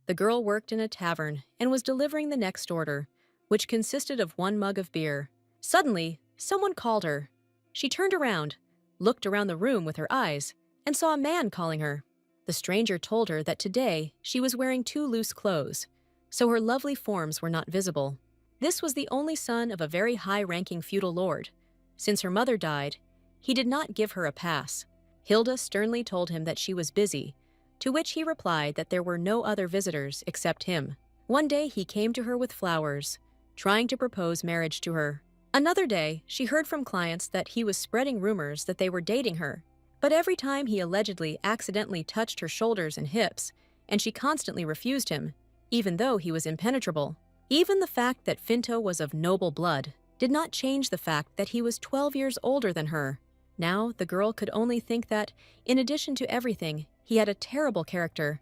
The girl worked in a tavern and was delivering the next order, which consisted of 1 mug of beer. Suddenly, someone called her. She turned around, looked around the room with her eyes, and saw a man calling her. The stranger told her that today she was wearing too loose clothes, so her lovely forms were not visible. This was the only son of a very high-ranking feudal lord. Since her mother died, he did not give her a pass. Hilda sternly told him that she was busy, to which he replied that there were no other visitors except him. One day he came to her with flowers, trying to propose marriage to her. Another day, she heard from clients that he was spreading rumors that they were dating her. But every time he allegedly accidentally touched her shoulders and hips, and she constantly refused him, even though he was impenetrable. Even the fact that Finto was of noble blood did not change the fact that he was 12 years older than her. Now, the girl could only think that, in addition to everything, he had a terrible character,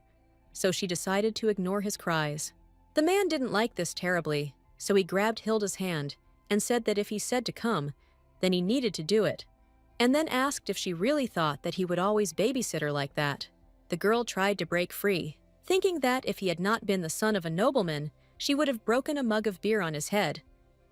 so she decided to ignore his cries. The man didn't like this terribly, so he grabbed Hilda's hand and said that if he said to come, then he needed to do it, and then asked if she really thought that he would always babysit her like that. The girl tried to break free, thinking that if he had not been the son of a nobleman, she would have broken a mug of beer on his head.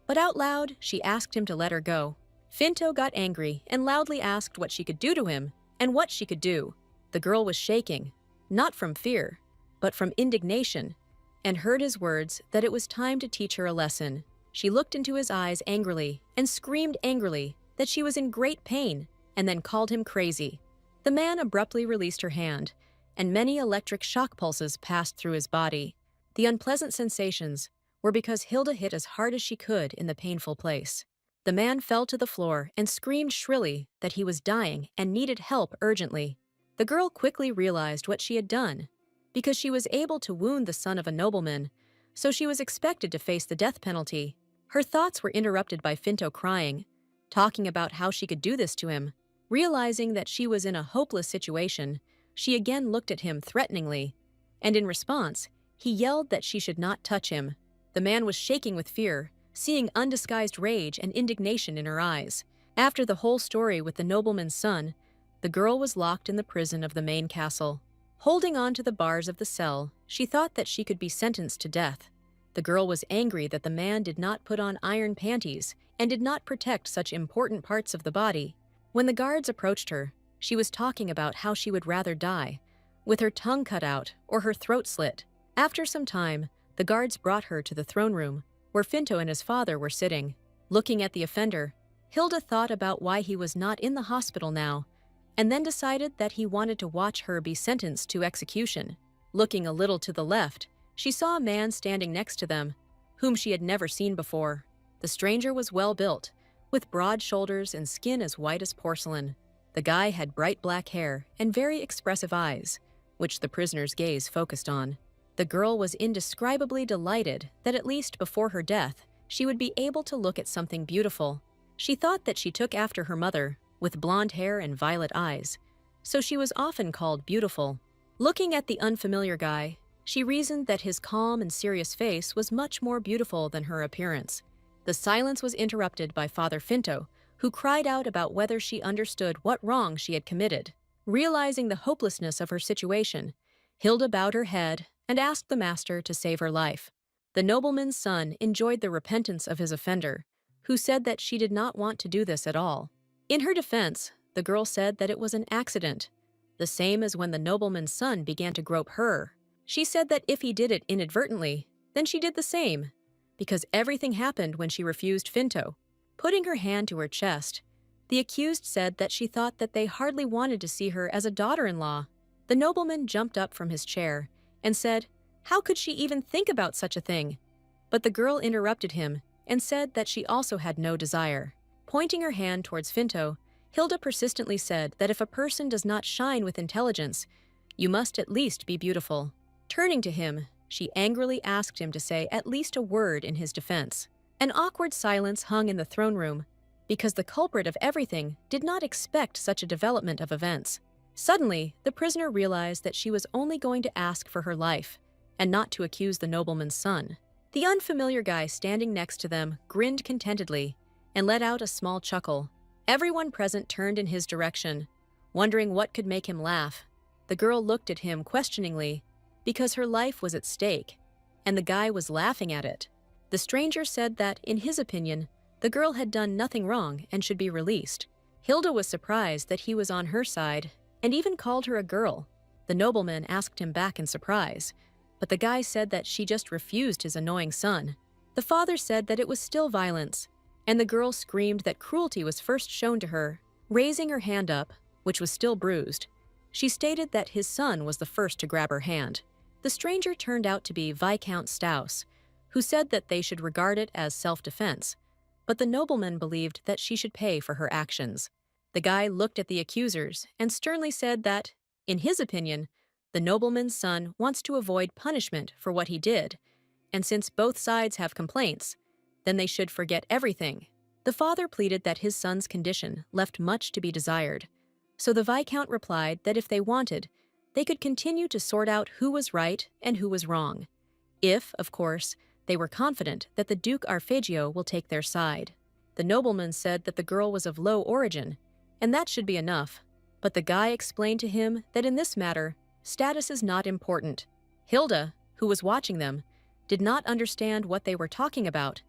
But out loud, she asked him to let her go. Finto got angry and loudly asked what she could do to him and what she could do. The girl was shaking, not from fear, but from indignation, and heard his words that it was time to teach her a lesson. She looked into his eyes angrily and screamed angrily that she was in great pain, and then called him crazy. The man abruptly released her hand, and many electric shock pulses passed through his body. The unpleasant sensations were because Hilda hit as hard as she could in the painful place. The man fell to the floor and screamed shrilly that he was dying and needed help urgently. The girl quickly realized what she had done, because she was able to wound the son of a nobleman, so she was expected to face the death penalty. Her thoughts were interrupted by Finto crying, talking about how she could do this to him. Realizing that she was in a hopeless situation, she again looked at him threateningly, and in response, he yelled that she should not touch him. The man was shaking with fear, seeing undisguised rage and indignation in her eyes. After the whole story with the nobleman's son, the girl was locked in the prison of the main castle. Holding on to the bars of the cell, she thought that she could be sentenced to death. The girl was angry that the man did not put on iron panties and did not protect such important parts of the body. When the guards approached her, she was talking about how she would rather die, with her tongue cut out or her throat slit. After some time, the guards brought her to the throne room, where Finto and his father were sitting. Looking at the offender, Hilda thought about why he was not in the hospital now, and then decided that he wanted to watch her be sentenced to execution. Looking a little to the left, she saw a man standing next to them, whom she had never seen before. The stranger was well-built, with broad shoulders and skin as white as porcelain. The guy had bright black hair and very expressive eyes, which the prisoner's gaze focused on. The girl was indescribably delighted that at least before her death, she would be able to look at something beautiful. She thought that she took after her mother, with blonde hair and violet eyes, so she was often called beautiful. Looking at the unfamiliar guy, she reasoned that his calm and serious face was much more beautiful than her appearance. The silence was interrupted by Father Finto, who cried out about whether she understood what wrong she had committed. Realizing the hopelessness of her situation, Hilda bowed her head and asked the master to save her life. The nobleman's son enjoyed the repentance of his offender, who said that she did not want to do this at all. In her defense, the girl said that it was an accident, the same as when the nobleman's son began to grope her. She said that if he did it inadvertently, then she did the same, because everything happened when she refused Finto. Putting her hand to her chest, the accused said that she thought that they hardly wanted to see her as a daughter-in-law. The nobleman jumped up from his chair and said, how could she even think about such a thing? But the girl interrupted him and said that she also had no desire. Pointing her hand towards Finto, Hilda persistently said that if a person does not shine with intelligence, you must at least be beautiful. Turning to him, she angrily asked him to say at least a word in his defense. An awkward silence hung in the throne room, because the culprit of everything did not expect such a development of events. Suddenly, the prisoner realized that she was only going to ask for her life, and not to accuse the nobleman's son. The unfamiliar guy standing next to them grinned contentedly and let out a small chuckle. Everyone present turned in his direction, wondering what could make him laugh. The girl looked at him questioningly, because her life was at stake, and the guy was laughing at it. The stranger said that, in his opinion, the girl had done nothing wrong and should be released. Hilda was surprised that he was on her side and even called her a girl. The nobleman asked him back in surprise, but the guy said that she just refused his annoying son. The father said that it was still violence, and the girl screamed that cruelty was first shown to her, raising her hand up, which was still bruised. She stated that his son was the first to grab her hand. The stranger turned out to be Viscount Staus, who said that they should regard it as self-defense, but the nobleman believed that she should pay for her actions. The guy looked at the accusers and sternly said that, in his opinion, the nobleman's son wants to avoid punishment for what he did, and since both sides have complaints, then they should forget everything. The father pleaded that his son's condition left much to be desired, so the Viscount replied that if they wanted, they could continue to sort out who was right and who was wrong, if, of course, they were confident that the Duke Arpeggio will take their side. The nobleman said that the girl was of low origin, and that should be enough, but the guy explained to him that in this matter, status is not important. Hilda, who was watching them, did not understand what they were talking about,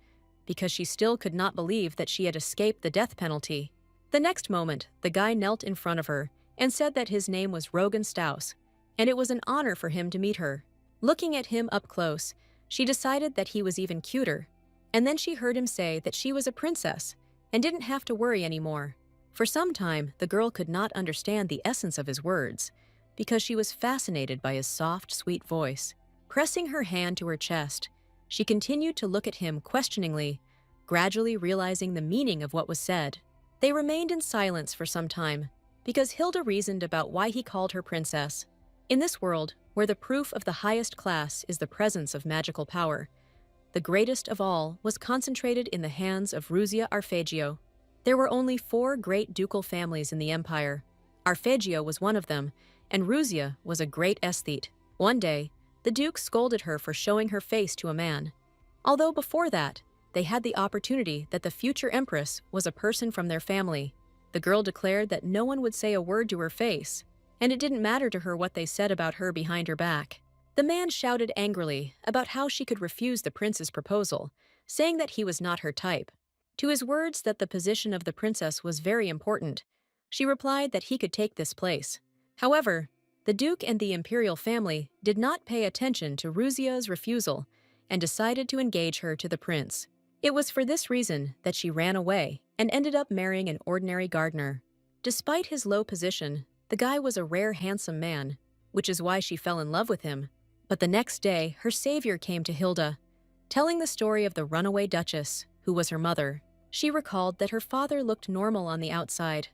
because she still could not believe that she had escaped the death penalty. The next moment, the guy knelt in front of her and said that his name was Rogan Staus, and it was an honor for him to meet her. Looking at him up close, she decided that he was even cuter, and then she heard him say that she was a princess and didn't have to worry anymore. For some time, the girl could not understand the essence of his words, because she was fascinated by his soft, sweet voice. Pressing her hand to her chest, she continued to look at him questioningly, gradually realizing the meaning of what was said. They remained in silence for some time, because Hilda reasoned about why he called her princess. In this world, where the proof of the highest class is the presence of magical power, the greatest of all was concentrated in the hands of Ruzia Arpeggio. There were only 4 great ducal families in the empire. Arpeggio was one of them, and Ruzia was a great aesthete. One day, the Duke scolded her for showing her face to a man. Although before that, they had the opportunity that the future empress was a person from their family. The girl declared that no one would say a word to her face, and it didn't matter to her what they said about her behind her back. The man shouted angrily about how she could refuse the prince's proposal, saying that he was not her type. To his words that the position of the princess was very important, she replied that he could take this place. However, the Duke and the imperial family did not pay attention to Ruzia's refusal and decided to engage her to the prince. It was for this reason that she ran away and ended up marrying an ordinary gardener. Despite his low position, the guy was a rare handsome man, which is why she fell in love with him. But the next day, her savior came to Hilda, telling the story of the runaway duchess, who was her mother. She recalled that her father looked normal on the outside,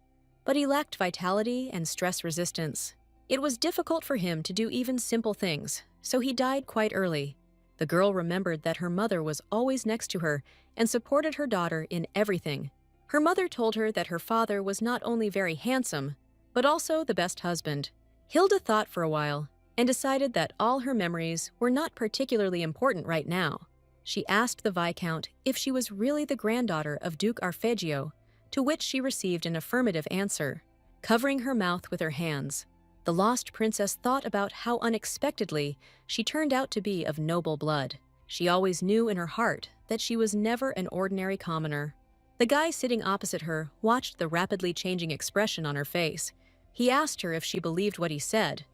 but he lacked vitality and stress resistance. It was difficult for him to do even simple things, so he died quite early. The girl remembered that her mother was always next to her and supported her daughter in everything. Her mother told her that her father was not only very handsome, but also the best husband. Hilda thought for a while and decided that all her memories were not particularly important right now. She asked the Viscount if she was really the granddaughter of Duke Arpeggio, to which she received an affirmative answer. Covering her mouth with her hands, the lost princess thought about how unexpectedly she turned out to be of noble blood. She always knew in her heart that she was never an ordinary commoner. The guy sitting opposite her watched the rapidly changing expression on her face. He asked her if she believed what he said,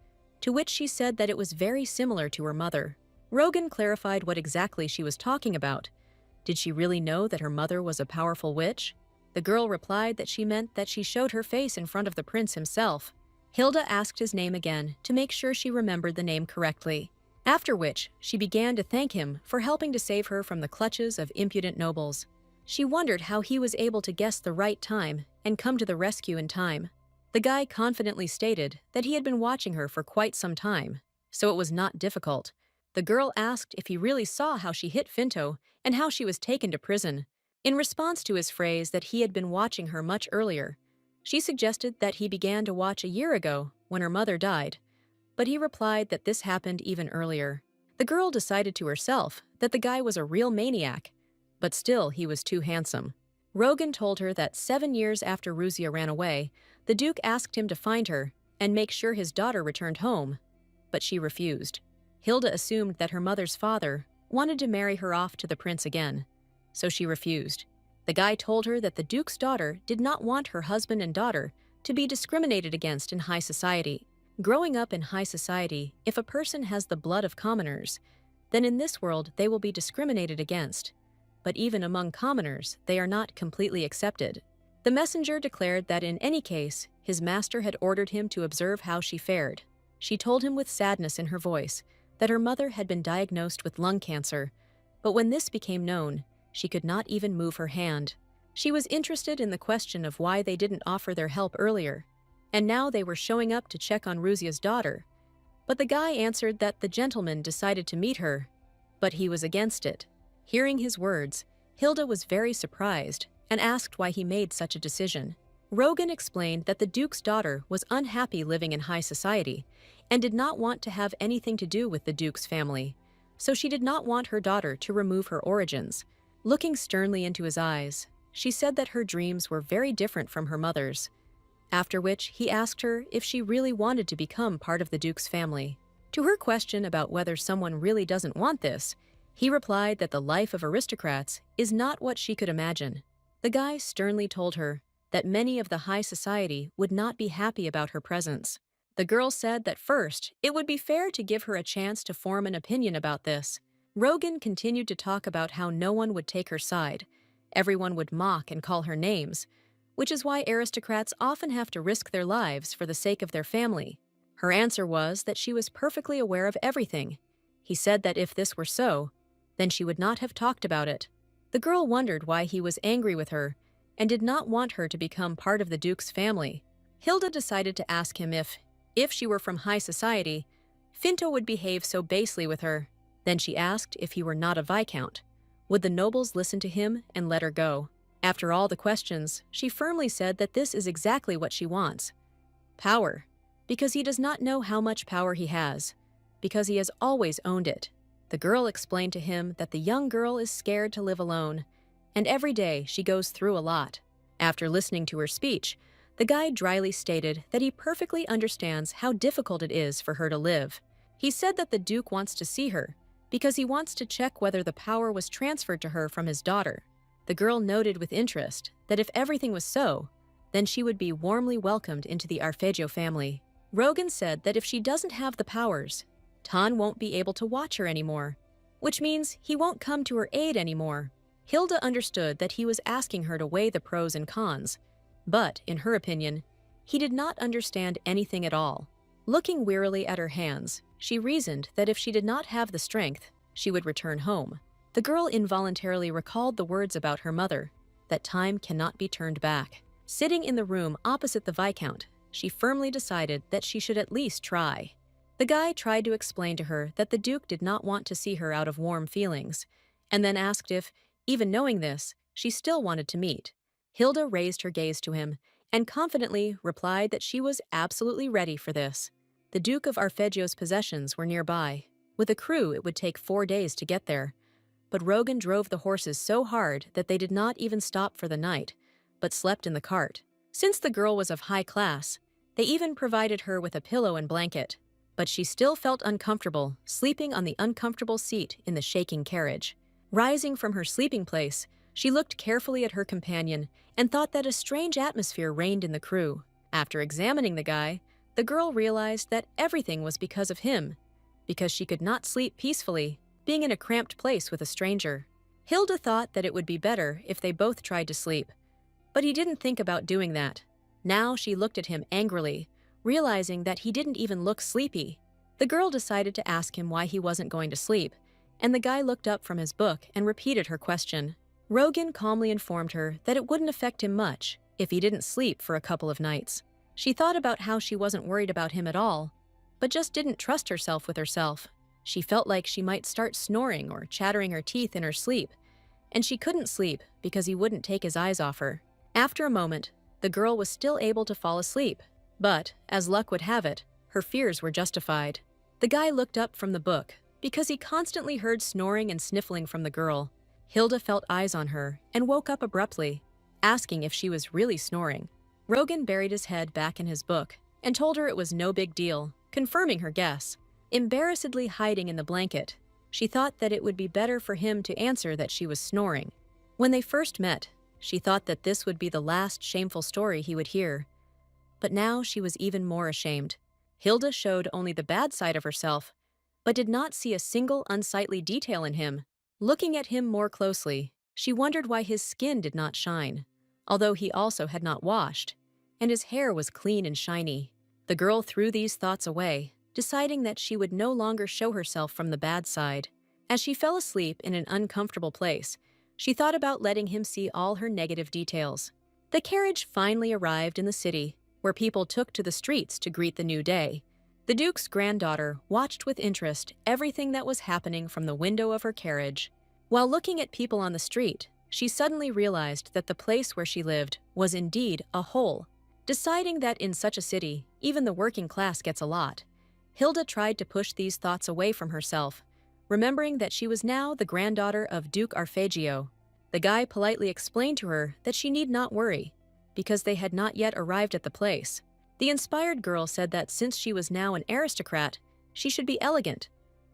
to which she said that it was very similar to her mother. Rogan clarified what exactly she was talking about. Did she really know that her mother was a powerful witch? The girl replied that she meant that she showed her face in front of the prince himself. Hilda asked his name again to make sure she remembered the name correctly, after which she began to thank him for helping to save her from the clutches of impudent nobles. She wondered how he was able to guess the right time and come to the rescue in time. The guy confidently stated that he had been watching her for quite some time, so it was not difficult. The girl asked if he really saw how she hit Finto and how she was taken to prison. In response to his phrase that he had been watching her much earlier, she suggested that he began to watch a year ago when her mother died, but he replied that this happened even earlier. The girl decided to herself that the guy was a real maniac, but still he was too handsome. Rogan told her that 7 years after Ruzia ran away, the Duke asked him to find her and make sure his daughter returned home, but she refused. Hilda assumed that her mother's father wanted to marry her off to the prince again, so she refused. The guy told her that the duke's daughter did not want her husband and daughter to be discriminated against in high society. Growing up in high society, if a person has the blood of commoners, then in this world they will be discriminated against. But even among commoners, they are not completely accepted. The messenger declared that in any case, his master had ordered him to observe how she fared. She told him with sadness in her voice that her mother had been diagnosed with lung cancer, but when this became known, she could not even move her hand. She was interested in the question of why they didn't offer their help earlier, and now they were showing up to check on Ruzia's daughter. But the guy answered that the gentleman decided to meet her, but he was against it. Hearing his words, Hilda was very surprised and asked why he made such a decision. Rogan explained that the duke's daughter was unhappy living in high society and did not want to have anything to do with the duke's family, so she did not want her daughter to remove her origins. Looking sternly into his eyes, she said that her dreams were very different from her mother's, after which he asked her if she really wanted to become part of the duke's family. To her question about whether someone really doesn't want this, he replied that the life of aristocrats is not what she could imagine. The guy sternly told her that many of the high society would not be happy about her presence. The girl said that first, it would be fair to give her a chance to form an opinion about this. Rogan continued to talk about how no one would take her side. Everyone would mock and call her names, which is why aristocrats often have to risk their lives for the sake of their family. Her answer was that she was perfectly aware of everything. He said that if this were so, then she would not have talked about it. The girl wondered why he was angry with her and did not want her to become part of the duke's family. Hilda decided to ask him if she were from high society, Finto would behave so basely with her. Then she asked if he were not a viscount. Would the nobles listen to him and let her go? After all the questions, she firmly said that this is exactly what she wants. Power. Because he does not know how much power he has. Because he has always owned it. The girl explained to him that the young girl is scared to live alone, and every day she goes through a lot. After listening to her speech, the guy dryly stated that he perfectly understands how difficult it is for her to live. He said that the duke wants to see her, because he wants to check whether the power was transferred to her from his daughter. The girl noted with interest that if everything was so, then she would be warmly welcomed into the Arpeggio family. Rogan said that if she doesn't have the powers, Tan won't be able to watch her anymore, which means he won't come to her aid anymore. Hilda understood that he was asking her to weigh the pros and cons, but, in her opinion, he did not understand anything at all. Looking wearily at her hands, she reasoned that if she did not have the strength, she would return home. The girl involuntarily recalled the words about her mother, that time cannot be turned back. Sitting in the room opposite the Viscount, she firmly decided that she should at least try. The guy tried to explain to her that the Duke did not want to see her out of warm feelings, and then asked if, even knowing this, she still wanted to meet. Hilda raised her gaze to him, and confidently replied that she was absolutely ready for this. The Duke of Arpeggio's possessions were nearby. With a crew, it would take 4 days to get there. But Rogan drove the horses so hard that they did not even stop for the night, but slept in the cart. Since the girl was of high class, they even provided her with a pillow and blanket. But she still felt uncomfortable, sleeping on the uncomfortable seat in the shaking carriage. Rising from her sleeping place, she looked carefully at her companion and thought that a strange atmosphere reigned in the crew. After examining the guy, the girl realized that everything was because of him, because she could not sleep peacefully, being in a cramped place with a stranger. Hilda thought that it would be better if they both tried to sleep, but he didn't think about doing that. Now she looked at him angrily, realizing that he didn't even look sleepy. The girl decided to ask him why he wasn't going to sleep, and the guy looked up from his book and repeated her question. Rogan calmly informed her that it wouldn't affect him much if he didn't sleep for a couple of nights. She thought about how she wasn't worried about him at all, but just didn't trust herself with herself. She felt like she might start snoring or chattering her teeth in her sleep, and she couldn't sleep because he wouldn't take his eyes off her. After a moment, the girl was still able to fall asleep, but, as luck would have it, her fears were justified. The guy looked up from the book because he constantly heard snoring and sniffling from the girl. Hilda felt eyes on her and woke up abruptly, asking if she was really snoring. Rogan buried his head back in his book and told her it was no big deal, confirming her guess. embarrassedly hiding in the blanket. She thought that it would be better for him to answer that she was snoring. When they first met, she thought that this would be the last shameful story he would hear. But now she was even more ashamed. Hilda showed only the bad side of herself, but did not see a single unsightly detail in him. Looking at him more closely, she wondered why his skin did not shine, although he also had not washed, and his hair was clean and shiny. The girl threw these thoughts away, deciding that she would no longer show herself from the bad side. As she fell asleep in an uncomfortable place, she thought about letting him see all her negative details. The carriage finally arrived in the city, where people took to the streets to greet the new day. The Duke's granddaughter watched with interest everything that was happening from the window of her carriage. While looking at people on the street, she suddenly realized that the place where she lived was indeed a hole. Deciding that in such a city, even the working class gets a lot, Hilda tried to push these thoughts away from herself, remembering that she was now the granddaughter of Duke Arpeggio. The guy politely explained to her that she need not worry, because they had not yet arrived at the place. The inspired girl said that since she was now an aristocrat, she should be elegant,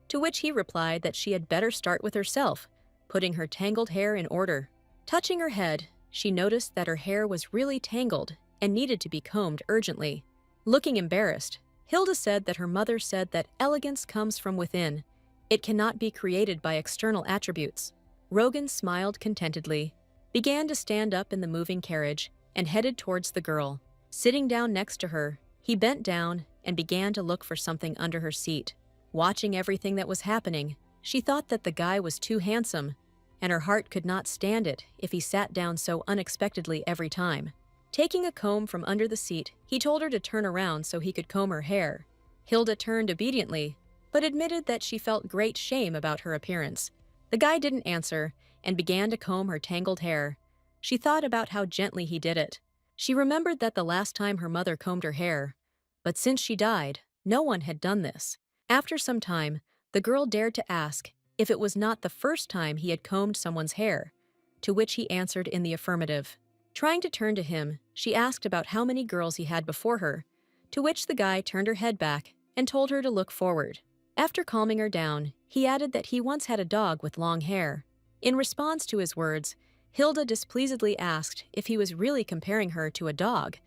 to which he replied that she had better start with herself, putting her tangled hair in order. Touching her head, she noticed that her hair was really tangled and needed to be combed urgently. Looking embarrassed, Hilda said that her mother said that elegance comes from within. It cannot be created by external attributes. Rogan smiled contentedly, began to stand up in the moving carriage, and headed towards the girl. Sitting down next to her, he bent down and began to look for something under her seat. Watching everything that was happening, she thought that the guy was too handsome, and her heart could not stand it if he sat down so unexpectedly every time. Taking a comb from under the seat, he told her to turn around so he could comb her hair. Hilda turned obediently, but admitted that she felt great shame about her appearance. The guy didn't answer and began to comb her tangled hair. She thought about how gently he did it. She remembered that the last time her mother combed her hair, but since she died, no one had done this. After some time, the girl dared to ask if it was not the first time he had combed someone's hair, to which he answered in the affirmative. Trying to turn to him, she asked about how many girls he had before her, to which the guy turned her head back and told her to look forward. After calming her down, he added that he once had a dog with long hair. In response to his words, Hilda displeasedly asked if he was really comparing her to a dog,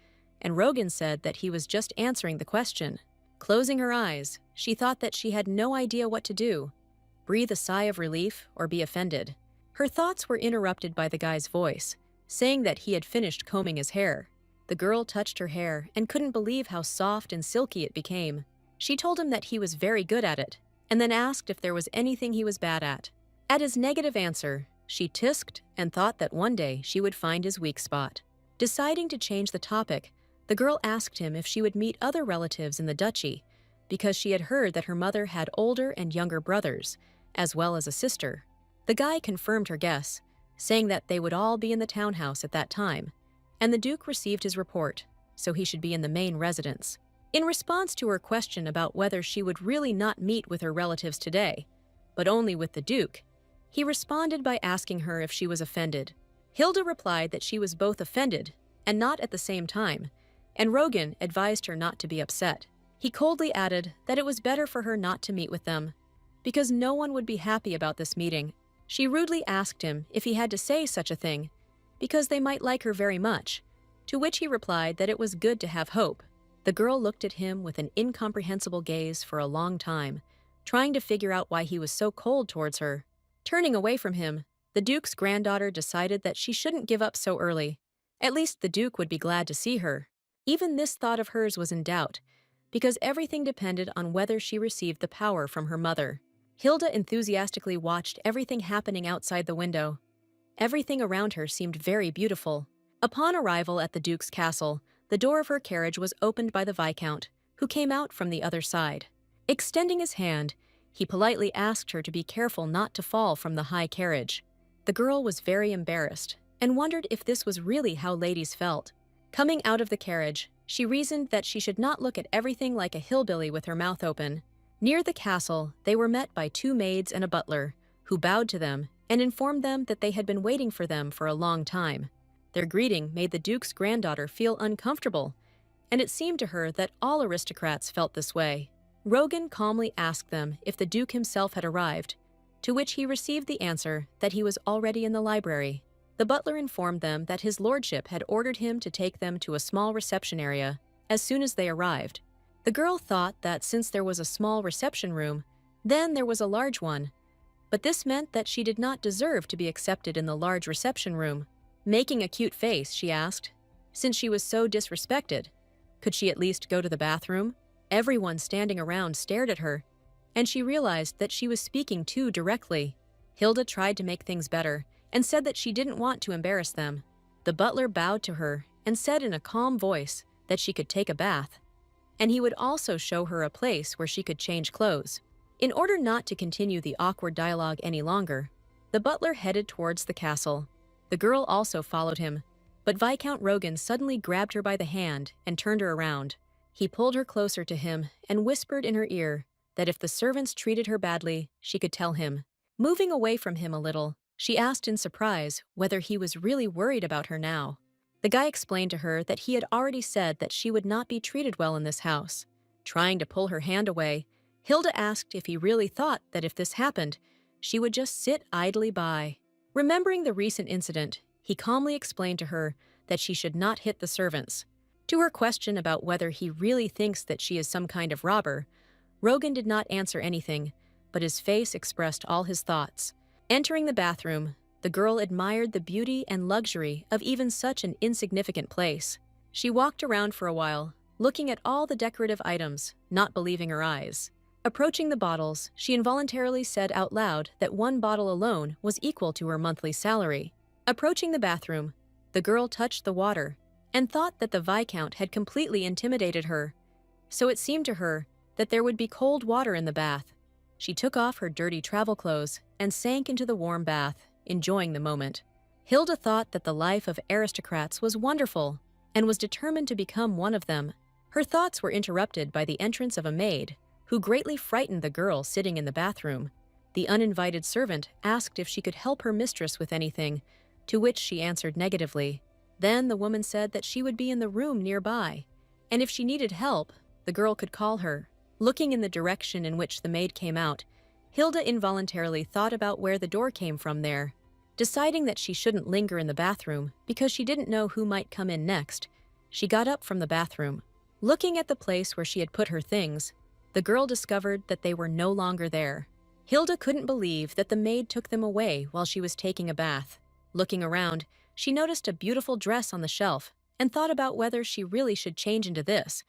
and Rogan said that he was just answering the question. Closing her eyes, she thought that she had no idea what to do, breathe a sigh of relief or be offended. Her thoughts were interrupted by the guy's voice, saying that he had finished combing his hair. The girl touched her hair and couldn't believe how soft and silky it became. She told him that he was very good at it, and then asked if there was anything he was bad at. At his negative answer, she tisked and thought that one day she would find his weak spot. Deciding to change the topic, the girl asked him if she would meet other relatives in the duchy, because she had heard that her mother had older and younger brothers, as well as a sister. The guy confirmed her guess, saying that they would all be in the townhouse at that time, and the Duke received his report, so he should be in the main residence. In response to her question about whether she would really not meet with her relatives today, but only with the Duke, he responded by asking her if she was offended. Hilda replied that she was both offended and not at the same time, and Rogan advised her not to be upset. He coldly added that it was better for her not to meet with them, because no one would be happy about this meeting. She rudely asked him if he had to say such a thing, because they might like her very much, to which he replied that it was good to have hope. The girl looked at him with an incomprehensible gaze for a long time, trying to figure out why he was so cold towards her. Turning away from him, the Duke's granddaughter decided that she shouldn't give up so early. At least the Duke would be glad to see her. Even this thought of hers was in doubt, because everything depended on whether she received the power from her mother. Hilda enthusiastically watched everything happening outside the window. Everything around her seemed very beautiful. Upon arrival at the Duke's castle, the door of her carriage was opened by the Viscount, who came out from the other side. Extending his hand, he politely asked her to be careful not to fall from the high carriage. The girl was very embarrassed and wondered if this was really how ladies felt. Coming out of the carriage, she reasoned that she should not look at everything like a hillbilly with her mouth open. Near the castle, they were met by 2 maids and a butler, who bowed to them and informed them that they had been waiting for them for a long time. Their greeting made the Duke's granddaughter feel uncomfortable, and it seemed to her that all aristocrats felt this way. Rogan calmly asked them if the Duke himself had arrived, to which he received the answer that he was already in the library. The butler informed them that his lordship had ordered him to take them to a small reception area as soon as they arrived. The girl thought that since there was a small reception room, then there was a large one, but this meant that she did not deserve to be accepted in the large reception room. Making a cute face, she asked, since she was so disrespected, could she at least go to the bathroom? Everyone standing around stared at her, and she realized that she was speaking too directly. Hilda tried to make things better and said that she didn't want to embarrass them. The butler bowed to her and said in a calm voice that she could take a bath, and he would also show her a place where she could change clothes. In order not to continue the awkward dialogue any longer, the butler headed towards the castle. The girl also followed him, but Viscount Rogan suddenly grabbed her by the hand and turned her around. He pulled her closer to him and whispered in her ear that if the servants treated her badly, she could tell him. Moving away from him a little, she asked in surprise whether he was really worried about her now. The guy explained to her that he had already said that she would not be treated well in this house. Trying to pull her hand away, Hilda asked if he really thought that if this happened, she would just sit idly by. Remembering the recent incident, he calmly explained to her that she should not hit the servants. To her question about whether he really thinks that she is some kind of robber, Rogan did not answer anything, but his face expressed all his thoughts. Entering the bathroom, the girl admired the beauty and luxury of even such an insignificant place. She walked around for a while, looking at all the decorative items, not believing her eyes. Approaching the bottles, she involuntarily said out loud that one bottle alone was equal to her monthly salary. Approaching the bathroom, the girl touched the water and thought that the Viscount had completely intimidated her, so it seemed to her that there would be cold water in the bath. She took off her dirty travel clothes and sank into the warm bath, enjoying the moment. Hilda thought that the life of aristocrats was wonderful and was determined to become one of them. Her thoughts were interrupted by the entrance of a maid, who greatly frightened the girl sitting in the bathroom. The uninvited servant asked if she could help her mistress with anything, to which she answered negatively. Then the woman said that she would be in the room nearby, and if she needed help, the girl could call her. Looking in the direction in which the maid came out, Hilda involuntarily thought about where the door came from there. Deciding that she shouldn't linger in the bathroom because she didn't know who might come in next, she got up from the bathroom. Looking at the place where she had put her things, the girl discovered that they were no longer there. Hilda couldn't believe that the maid took them away while she was taking a bath. Looking around, she noticed a beautiful dress on the shelf and thought about whether she really should change into this,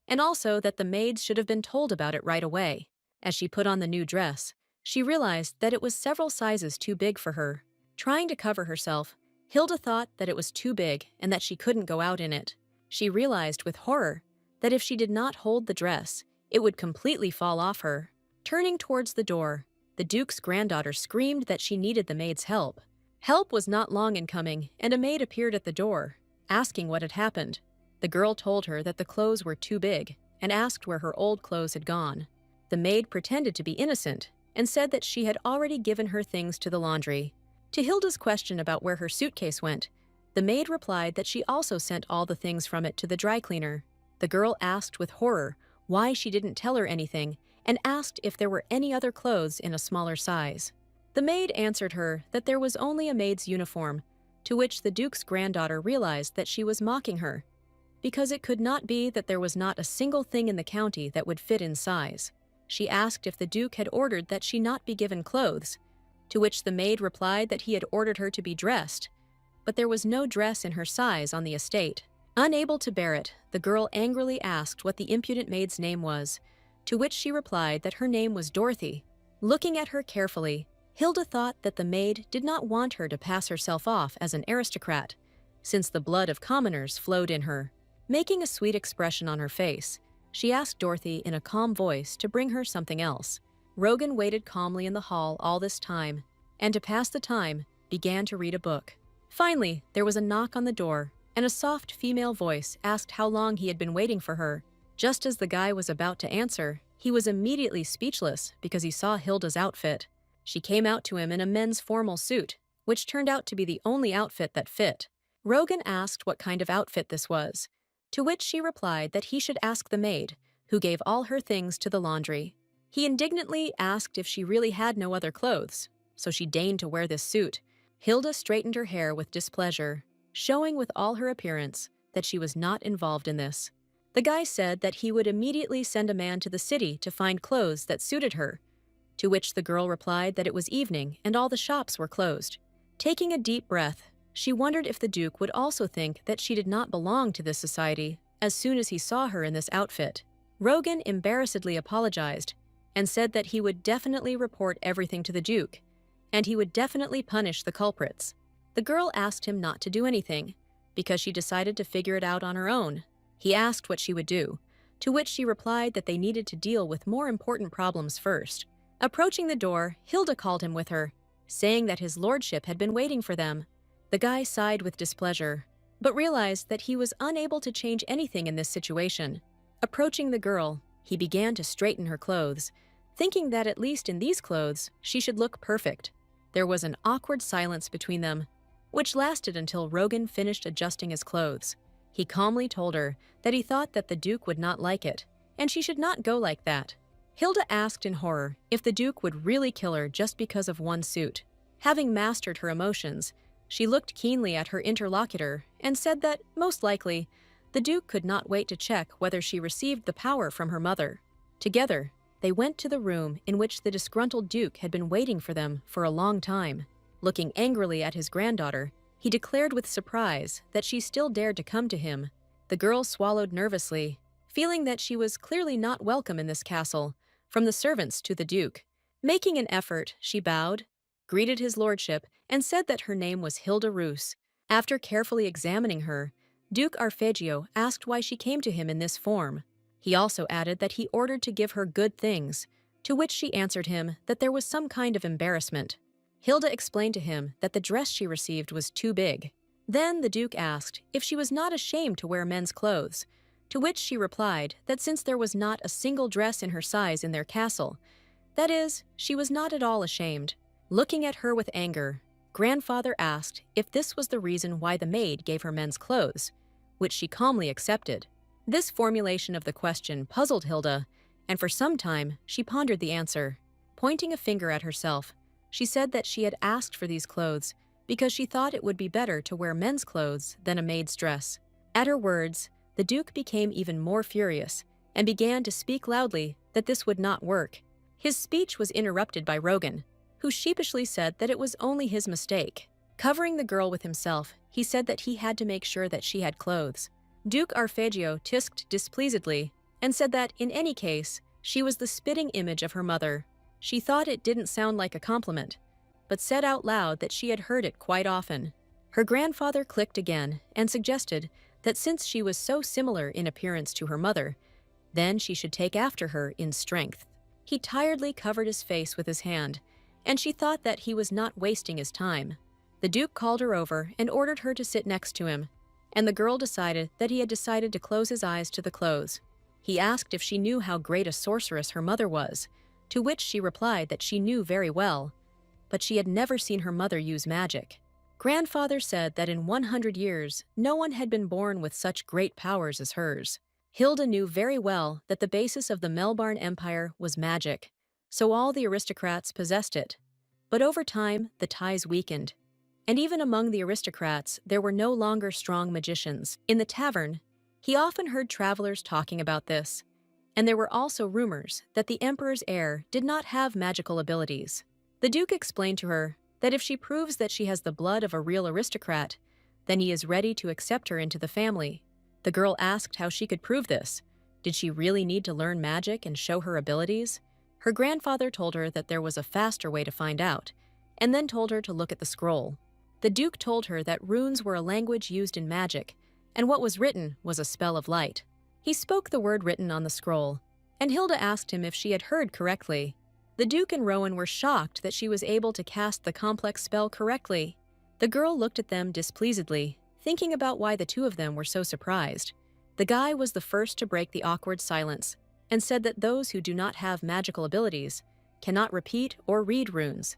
and also that the maids should have been told about it right away. As she put on the new dress, she realized that it was several sizes too big for her. Trying to cover herself, Hilda thought that it was too big and that she couldn't go out in it. She realized with horror that if she did not hold the dress, it would completely fall off her. Turning towards the door, the Duke's granddaughter screamed that she needed the maid's help. Help was not long in coming, and a maid appeared at the door, asking what had happened. The girl told her that the clothes were too big and asked where her old clothes had gone. The maid pretended to be innocent and said that she had already given her things to the laundry. To Hilda's question about where her suitcase went, the maid replied that she also sent all the things from it to the dry cleaner. The girl asked with horror why she didn't tell her anything and asked if there were any other clothes in a smaller size. The maid answered her that there was only a maid's uniform, to which the Duke's granddaughter realized that she was mocking her, because it could not be that there was not a single thing in the county that would fit in size. She asked if the Duke had ordered that she not be given clothes, to which the maid replied that he had ordered her to be dressed, but there was no dress in her size on the estate. Unable to bear it, the girl angrily asked what the impudent maid's name was, to which she replied that her name was Dorothy. Looking at her carefully, Hilda thought that the maid did not want her to pass herself off as an aristocrat, since the blood of commoners flowed in her. Making a sweet expression on her face, she asked Dorothy in a calm voice to bring her something else. Rogan waited calmly in the hall all this time, and to pass the time, began to read a book. Finally, there was a knock on the door, and a soft female voice asked how long he had been waiting for her. Just as the guy was about to answer, he was immediately speechless because he saw Hilda's outfit. She came out to him in a men's formal suit, which turned out to be the only outfit that fit. Rogan asked what kind of outfit this was, to which she replied that he should ask the maid, who gave all her things to the laundry. He indignantly asked if she really had no other clothes, so she deigned to wear this suit. Hilda straightened her hair with displeasure, showing with all her appearance that she was not involved in this. The guy said that he would immediately send a man to the city to find clothes that suited her, to which the girl replied that it was evening and all the shops were closed. Taking a deep breath, she wondered if the Duke would also think that she did not belong to this society as soon as he saw her in this outfit. Rogan embarrassedly apologized and said that he would definitely report everything to the Duke, and he would definitely punish the culprits. The girl asked him not to do anything, because she decided to figure it out on her own. He asked what she would do, to which she replied that they needed to deal with more important problems first. Approaching the door, Hilda called him with her, saying that his lordship had been waiting for them. The guy sighed with displeasure, but realized that he was unable to change anything in this situation. Approaching the girl, he began to straighten her clothes, thinking that at least in these clothes, she should look perfect. There was an awkward silence between them, which lasted until Rogan finished adjusting his clothes. He calmly told her that he thought that the Duke would not like it, and she should not go like that. Hilda asked in horror if the Duke would really kill her just because of one suit. Having mastered her emotions, she looked keenly at her interlocutor and said that, most likely, the Duke could not wait to check whether she received the power from her mother. Together, they went to the room in which the disgruntled Duke had been waiting for them for a long time. Looking angrily at his granddaughter, he declared with surprise that she still dared to come to him. The girl swallowed nervously, feeling that she was clearly not welcome in this castle, from the servants to the Duke. Making an effort, she bowed, greeted his lordship, and said that her name was Hilda Roos. After carefully examining her, Duke Arpeggio asked why she came to him in this form. He also added that he ordered to give her good things, to which she answered him that there was some kind of embarrassment. Hilda explained to him that the dress she received was too big. Then the Duke asked if she was not ashamed to wear men's clothes, to which she replied that since there was not a single dress in her size in their castle, that is, she was not at all ashamed. Looking at her with anger, Grandfather asked if this was the reason why the maid gave her men's clothes, which she calmly accepted. This formulation of the question puzzled Hilda, and for some time she pondered the answer. Pointing a finger at herself, she said that she had asked for these clothes because she thought it would be better to wear men's clothes than a maid's dress. At her words, the Duke became even more furious and began to speak loudly that this would not work. His speech was interrupted by Rogan, who sheepishly said that it was only his mistake. Covering the girl with himself, he said that he had to make sure that she had clothes. Duke Arpeggio tisked displeasedly and said that, in any case, she was the spitting image of her mother. She thought it didn't sound like a compliment, but said out loud that she had heard it quite often. Her grandfather clicked again and suggested that since she was so similar in appearance to her mother, then she should take after her in strength. He tiredly covered his face with his hand, and she thought that he was not wasting his time. The Duke called her over and ordered her to sit next to him, and the girl decided that he had decided to close his eyes to the clothes. He asked if she knew how great a sorceress her mother was, to which she replied that she knew very well, but she had never seen her mother use magic. Grandfather said that in 100 years, no one had been born with such great powers as hers. Hilda knew very well that the basis of the Melbarn Empire was magic, so all the aristocrats possessed it. But over time, the ties weakened, and even among the aristocrats, there were no longer strong magicians. In the tavern, he often heard travelers talking about this, and there were also rumors that the emperor's heir did not have magical abilities. The Duke explained to her that if she proves that she has the blood of a real aristocrat, then he is ready to accept her into the family. The girl asked how she could prove this. Did she really need to learn magic and show her abilities? Her grandfather told her that there was a faster way to find out, and then told her to look at the scroll. The Duke told her that runes were a language used in magic, and what was written was a spell of light. He spoke the word written on the scroll, and Hilda asked him if she had heard correctly. The Duke and Rowan were shocked that she was able to cast the complex spell correctly. The girl looked at them displeasedly, thinking about why the two of them were so surprised. The guy was the first to break the awkward silence, and said that those who do not have magical abilities cannot repeat or read runes,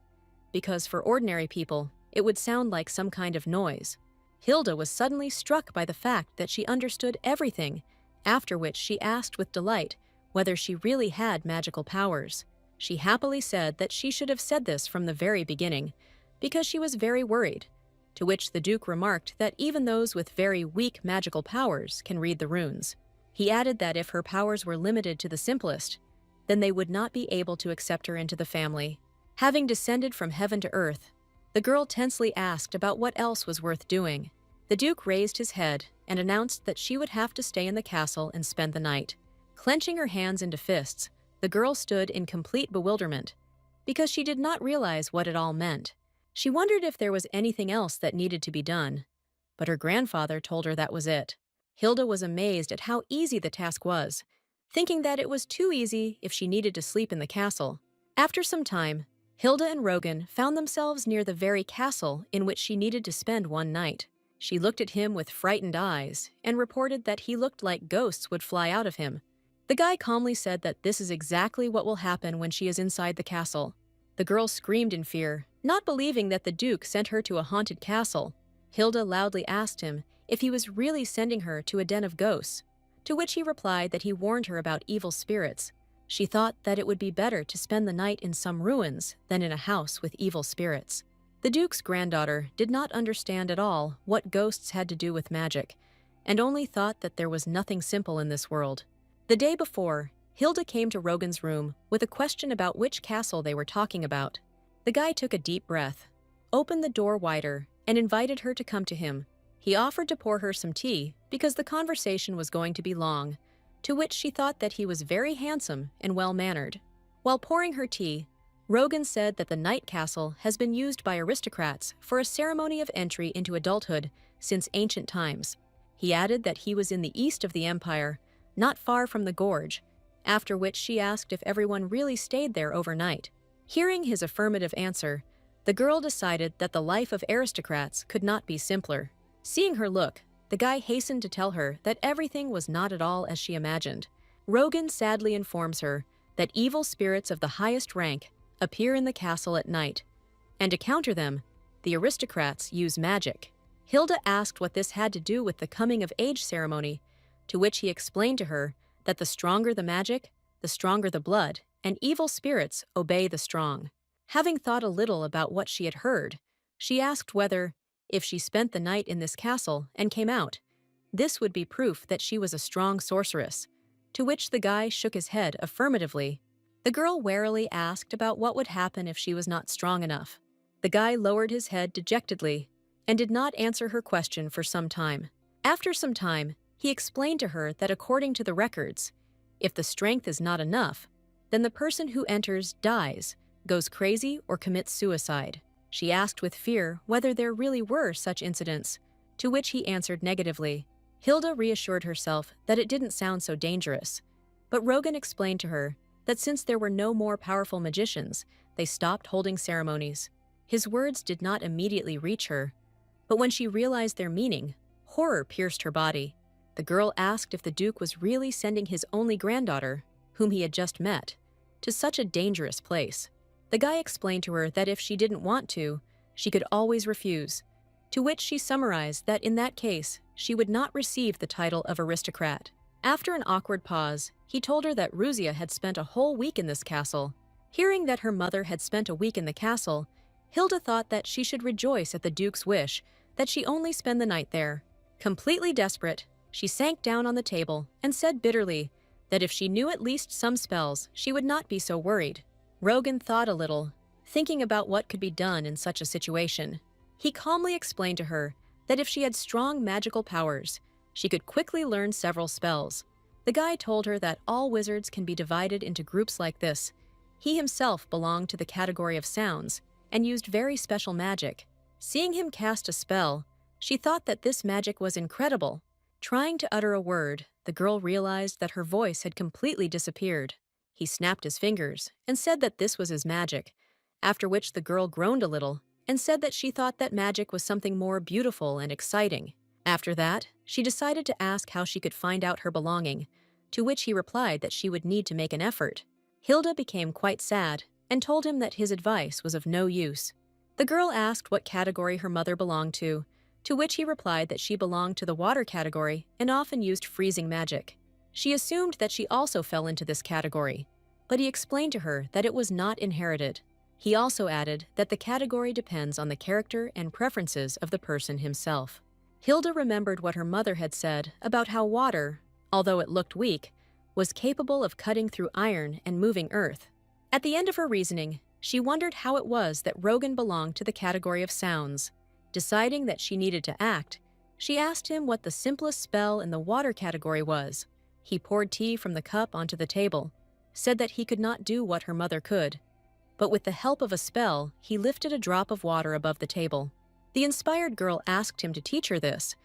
because for ordinary people, it would sound like some kind of noise. Hilda was suddenly struck by the fact that she understood everything, after which she asked with delight whether she really had magical powers. She happily said that she should have said this from the very beginning, because she was very worried, to which the Duke remarked that even those with very weak magical powers can read the runes. He added that if her powers were limited to the simplest, then they would not be able to accept her into the family. Having descended from heaven to earth, the girl tensely asked about what else was worth doing. The Duke raised his head and announced that she would have to stay in the castle and spend the night. Clenching her hands into fists, the girl stood in complete bewilderment, because she did not realize what it all meant. She wondered if there was anything else that needed to be done, but her grandfather told her that was it. Hilda was amazed at how easy the task was, thinking that it was too easy if she needed to sleep in the castle. After some time, Hilda and Rogan found themselves near the very castle in which she needed to spend one night. She looked at him with frightened eyes and reported that he looked like ghosts would fly out of him. The guy calmly said that this is exactly what will happen when she is inside the castle. The girl screamed in fear, not believing that the Duke sent her to a haunted castle. Hilda loudly asked him if he was really sending her to a den of ghosts, to which he replied that he warned her about evil spirits. She thought that it would be better to spend the night in some ruins than in a house with evil spirits. The Duke's granddaughter did not understand at all what ghosts had to do with magic, and only thought that there was nothing simple in this world. The day before, Hilda came to Rogan's room with a question about which castle they were talking about. The guy took a deep breath, opened the door wider, and invited her to come to him. He offered to pour her some tea because the conversation was going to be long, to which she thought that he was very handsome and well-mannered. While pouring her tea, Rogan said that the Night Castle has been used by aristocrats for a ceremony of entry into adulthood since ancient times. He added that he was in the east of the empire, not far from the gorge, after which she asked if everyone really stayed there overnight. Hearing his affirmative answer, the girl decided that the life of aristocrats could not be simpler. Seeing her look, the guy hastened to tell her that everything was not at all as she imagined. Rogan sadly informs her that evil spirits of the highest rank appear in the castle at night, and to counter them, the aristocrats use magic. Hilda asked what this had to do with the coming-of-age ceremony, to which he explained to her that the stronger the magic, the stronger the blood, and evil spirits obey the strong. Having thought a little about what she had heard, she asked whether, if she spent the night in this castle and came out, this would be proof that she was a strong sorceress, to which the guy shook his head affirmatively. The girl warily asked about what would happen if she was not strong enough. The guy lowered his head dejectedly and did not answer her question for some time. After some time, he explained to her that according to the records, if the strength is not enough, then the person who enters dies, goes crazy, or commits suicide. She asked with fear whether there really were such incidents, to which he answered negatively. Hilda reassured herself that it didn't sound so dangerous, but Rogan explained to her that since there were no more powerful magicians, they stopped holding ceremonies. His words did not immediately reach her, but when she realized their meaning, horror pierced her body. The girl asked if the Duke was really sending his only granddaughter, whom he had just met, to such a dangerous place. The guy explained to her that if she didn't want to, she could always refuse, to which she summarized that in that case, she would not receive the title of aristocrat. After an awkward pause, he told her that Ruzia had spent a whole week in this castle. Hearing that her mother had spent a week in the castle, Hilda thought that she should rejoice at the Duke's wish that she only spend the night there. Completely desperate, she sank down on the table and said bitterly that if she knew at least some spells, she would not be so worried. Rogan thought a little, thinking about what could be done in such a situation. He calmly explained to her that if she had strong magical powers, she could quickly learn several spells. The guy told her that all wizards can be divided into groups like this. He himself belonged to the category of sounds and used very special magic. Seeing him cast a spell, she thought that this magic was incredible. Trying to utter a word, the girl realized that her voice had completely disappeared. He snapped his fingers and said that this was his magic, after which the girl groaned a little and said that she thought that magic was something more beautiful and exciting. After that, she decided to ask how she could find out her belonging, to which he replied that she would need to make an effort. Hilda became quite sad and told him that his advice was of no use. The girl asked what category her mother belonged to which he replied that she belonged to the water category and often used freezing magic. She assumed that she also fell into this category, but he explained to her that it was not inherited. He also added that the category depends on the character and preferences of the person himself. Hilda remembered what her mother had said about how water, although it looked weak, was capable of cutting through iron and moving earth. At the end of her reasoning, she wondered how it was that Rogan belonged to the category of sounds. Deciding that she needed to act, she asked him what the simplest spell in the water category was. He poured tea from the cup onto the table, said that he could not do what her mother could, but with the help of a spell, he lifted a drop of water above the table. The inspired girl asked him to teach her this,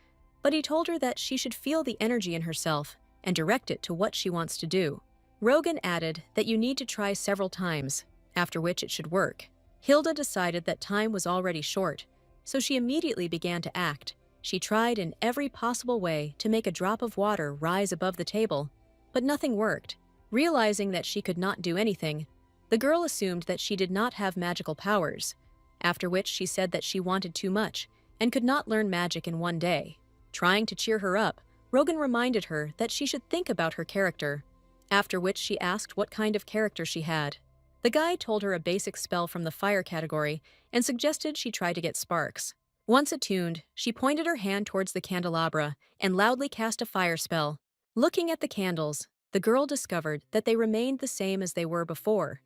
but he told her that she should feel the energy in herself and direct it to what she wants to do. Rogan added that you need to try several times, after which it should work. Hilda decided that time was already short, so she immediately began to act. She tried in every possible way to make a drop of water rise above the table, but nothing worked. Realizing that she could not do anything, the girl assumed that she did not have magical powers, after which she said that she wanted too much and could not learn magic in one day. Trying to cheer her up, Rogan reminded her that she should think about her character, after which she asked what kind of character she had. The guy told her a basic spell from the fire category and suggested she try to get sparks. Once attuned, she pointed her hand towards the candelabra and loudly cast a fire spell. Looking at the candles, the girl discovered that they remained the same as they were before.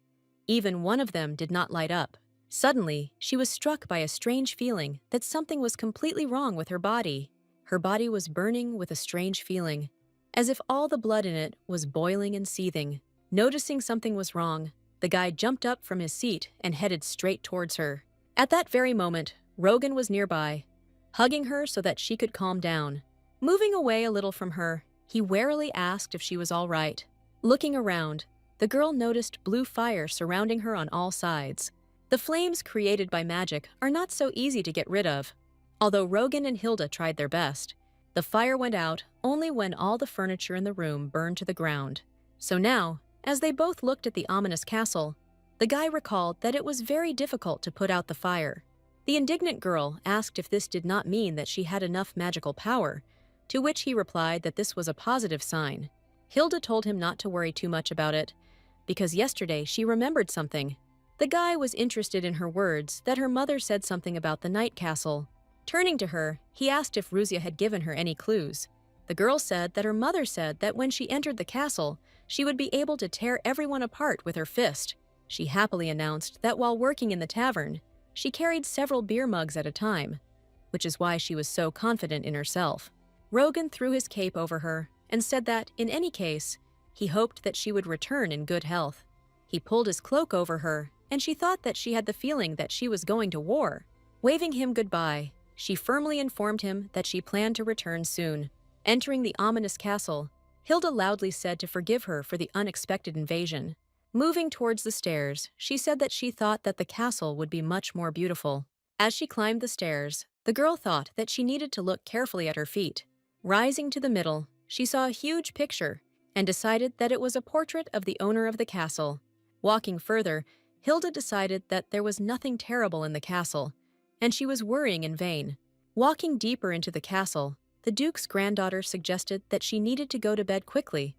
Even one of them did not light up. Suddenly, she was struck by a strange feeling that something was completely wrong with her body. Her body was burning with a strange feeling, as if all the blood in it was boiling and seething. Noticing something was wrong, the guy jumped up from his seat and headed straight towards her. At that very moment, Rogan was nearby, hugging her so that she could calm down. Moving away a little from her, he warily asked if she was all right. Looking around, the girl noticed blue fire surrounding her on all sides. The flames created by magic are not so easy to get rid of. Although Rogan and Hilda tried their best, the fire went out only when all the furniture in the room burned to the ground. So now, as they both looked at the ominous castle, the guy recalled that it was very difficult to put out the fire. The indignant girl asked if this did not mean that she had enough magical power, to which he replied that this was a positive sign. Hilda told him not to worry too much about it, because yesterday she remembered something. The guy was interested in her words that her mother said something about the night castle. Turning to her, he asked if Ruzia had given her any clues. The girl said that her mother said that when she entered the castle, she would be able to tear everyone apart with her fist. She happily announced that while working in the tavern, she carried several beer mugs at a time, which is why she was so confident in herself. Rogan threw his cape over her and said that, in any case, he hoped that she would return in good health. He pulled his cloak over her, and she thought that she had the feeling that she was going to war. Waving him goodbye, she firmly informed him that she planned to return soon. Entering the ominous castle, Hilda loudly said to forgive her for the unexpected invasion. Moving towards the stairs, she said that she thought that the castle would be much more beautiful. As she climbed the stairs, the girl thought that she needed to look carefully at her feet. Rising to the middle, she saw a huge picture and decided that it was a portrait of the owner of the castle. Walking further, Hilda decided that there was nothing terrible in the castle, and she was worrying in vain. Walking deeper into the castle, the Duke's granddaughter suggested that she needed to go to bed quickly,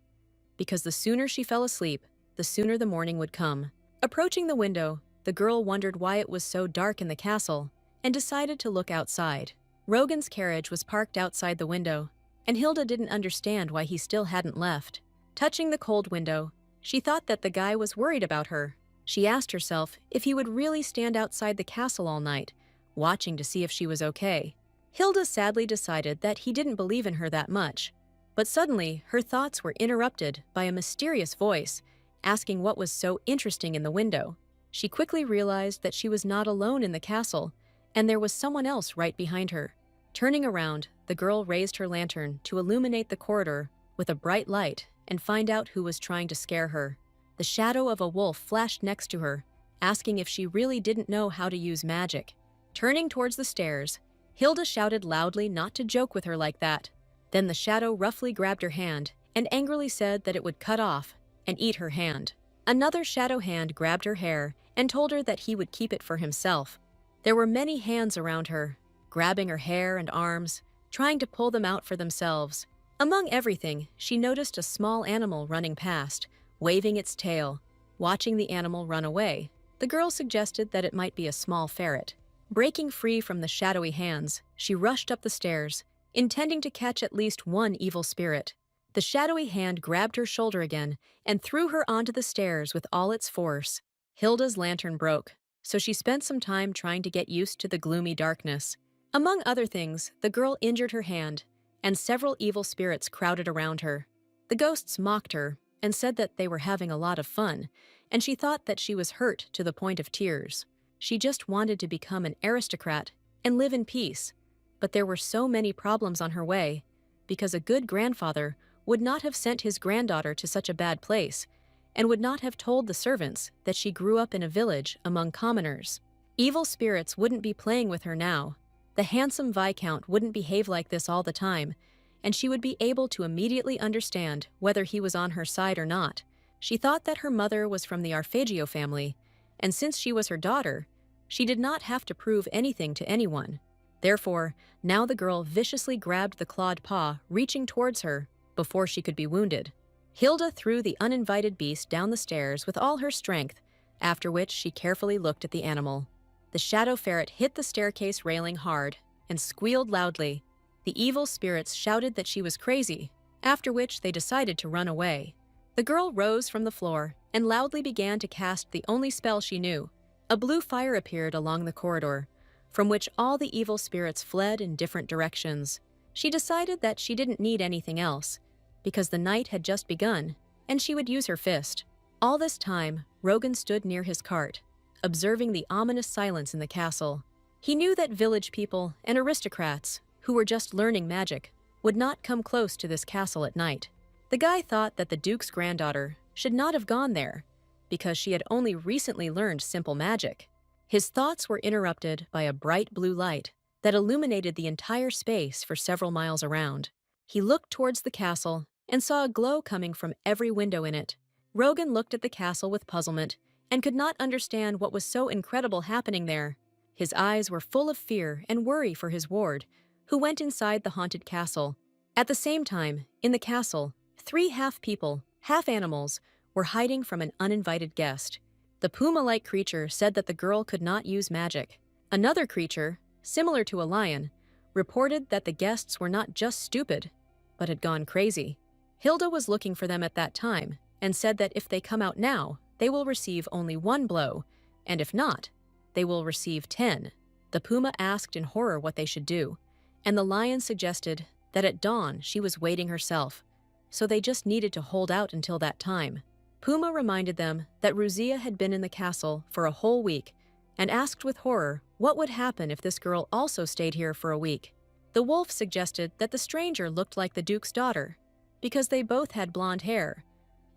because the sooner she fell asleep, the sooner the morning would come. Approaching the window, the girl wondered why it was so dark in the castle and decided to look outside. Rogan's carriage was parked outside the window, and Hilda didn't understand why he still hadn't left. Touching the cold window, she thought that the guy was worried about her. She asked herself if he would really stand outside the castle all night, watching to see if she was okay. Hilda sadly decided that he didn't believe in her that much, but suddenly her thoughts were interrupted by a mysterious voice asking what was so interesting in the window. She quickly realized that she was not alone in the castle, and there was someone else right behind her. Turning around, the girl raised her lantern to illuminate the corridor with a bright light and find out who was trying to scare her. The shadow of a wolf flashed next to her, asking if she really didn't know how to use magic. Turning towards the stairs, Hilda shouted loudly not to joke with her like that. Then the shadow roughly grabbed her hand and angrily said that it would cut off and eat her hand. Another shadow hand grabbed her hair and told her that he would keep it for himself. There were many hands around her, grabbing her hair and arms, trying to pull them out for themselves. Among everything, she noticed a small animal running past, waving its tail. Watching the animal run away, the girl suggested that it might be a small ferret. Breaking free from the shadowy hands, she rushed up the stairs, intending to catch at least one evil spirit. The shadowy hand grabbed her shoulder again and threw her onto the stairs with all its force. Hilda's lantern broke, so she spent some time trying to get used to the gloomy darkness. Among other things, the girl injured her hand, and several evil spirits crowded around her. The ghosts mocked her and said that they were having a lot of fun, and she thought that she was hurt to the point of tears. She just wanted to become an aristocrat and live in peace, but there were so many problems on her way, because a good grandfather would not have sent his granddaughter to such a bad place, and would not have told the servants that she grew up in a village among commoners. Evil spirits wouldn't be playing with her now. The handsome Viscount wouldn't behave like this all the time, and she would be able to immediately understand whether he was on her side or not. She thought that her mother was from the Arpeggio family, and since she was her daughter, she did not have to prove anything to anyone. Therefore, now the girl viciously grabbed the clawed paw, reaching towards her before she could be wounded. Hilda threw the uninvited beast down the stairs with all her strength, after which she carefully looked at the animal. The shadow ferret hit the staircase railing hard and squealed loudly. The evil spirits shouted that she was crazy, after which they decided to run away. The girl rose from the floor and loudly began to cast the only spell she knew. A blue fire appeared along the corridor, from which all the evil spirits fled in different directions. She decided that she didn't need anything else, because the night had just begun, and she would use her fist. All this time, Rogan stood near his cart, observing the ominous silence in the castle. He knew that village people and aristocrats, who were just learning magic, would not come close to this castle at night. The guy thought that the Duke's granddaughter should not have gone there, because she had only recently learned simple magic. His thoughts were interrupted by a bright blue light that illuminated the entire space for several miles around. He looked towards the castle and saw a glow coming from every window in it. Rogan looked at the castle with puzzlement and could not understand what was so incredible happening there. His eyes were full of fear and worry for his ward, who went inside the haunted castle. At the same time, in the castle, 3 half-people, half-animals were hiding from an uninvited guest. The puma-like creature said that the girl could not use magic. Another creature, similar to a lion, reported that the guests were not just stupid, but had gone crazy. Hilda was looking for them at that time and said that if they come out now, they will receive only 1 blow, and if not, they will receive 10. The puma asked in horror what they should do, and the lion suggested that at dawn she was waiting herself, so they just needed to hold out until that time. Puma reminded them that Ruzia had been in the castle for a whole week and asked with horror what would happen if this girl also stayed here for a week. The wolf suggested that the stranger looked like the Duke's daughter, because they both had blonde hair,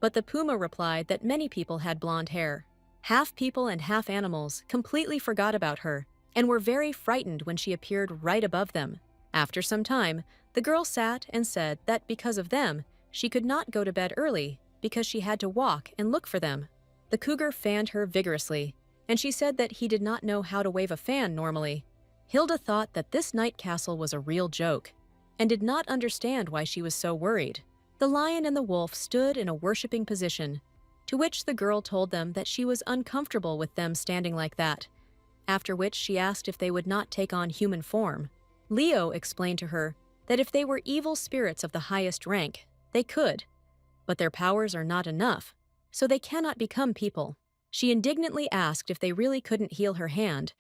but the puma replied that many people had blonde hair. Half people and half animals completely forgot about her and were very frightened when she appeared right above them. After some time, the girl sat and said that because of them, she could not go to bed early because she had to walk and look for them. The cougar fanned her vigorously, and she said that he did not know how to wave a fan normally. Hilda thought that this night castle was a real joke, and did not understand why she was so worried. The lion and the wolf stood in a worshipping position, to which the girl told them that she was uncomfortable with them standing like that, after which she asked if they would not take on human form. Leo explained to her that if they were evil spirits of the highest rank, they could, but their powers are not enough, so they cannot become people. She indignantly asked if they really couldn't heal her hand,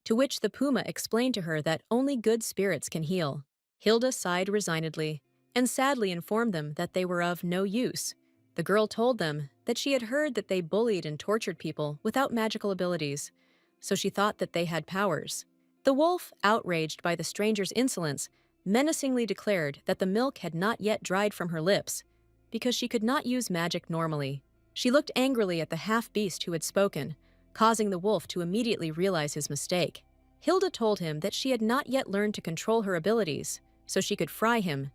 to which the puma explained to her that only good spirits can heal. Hilda sighed resignedly and sadly informed them that they were of no use. The girl told them that she had heard that they bullied and tortured people without magical abilities, so she thought that they had powers. The wolf, outraged by the stranger's insolence, menacingly declared that the milk had not yet dried from her lips, because she could not use magic normally. She looked angrily at the half-beast who had spoken, causing the wolf to immediately realize his mistake. Hilda told him that she had not yet learned to control her abilities, so she could fry him.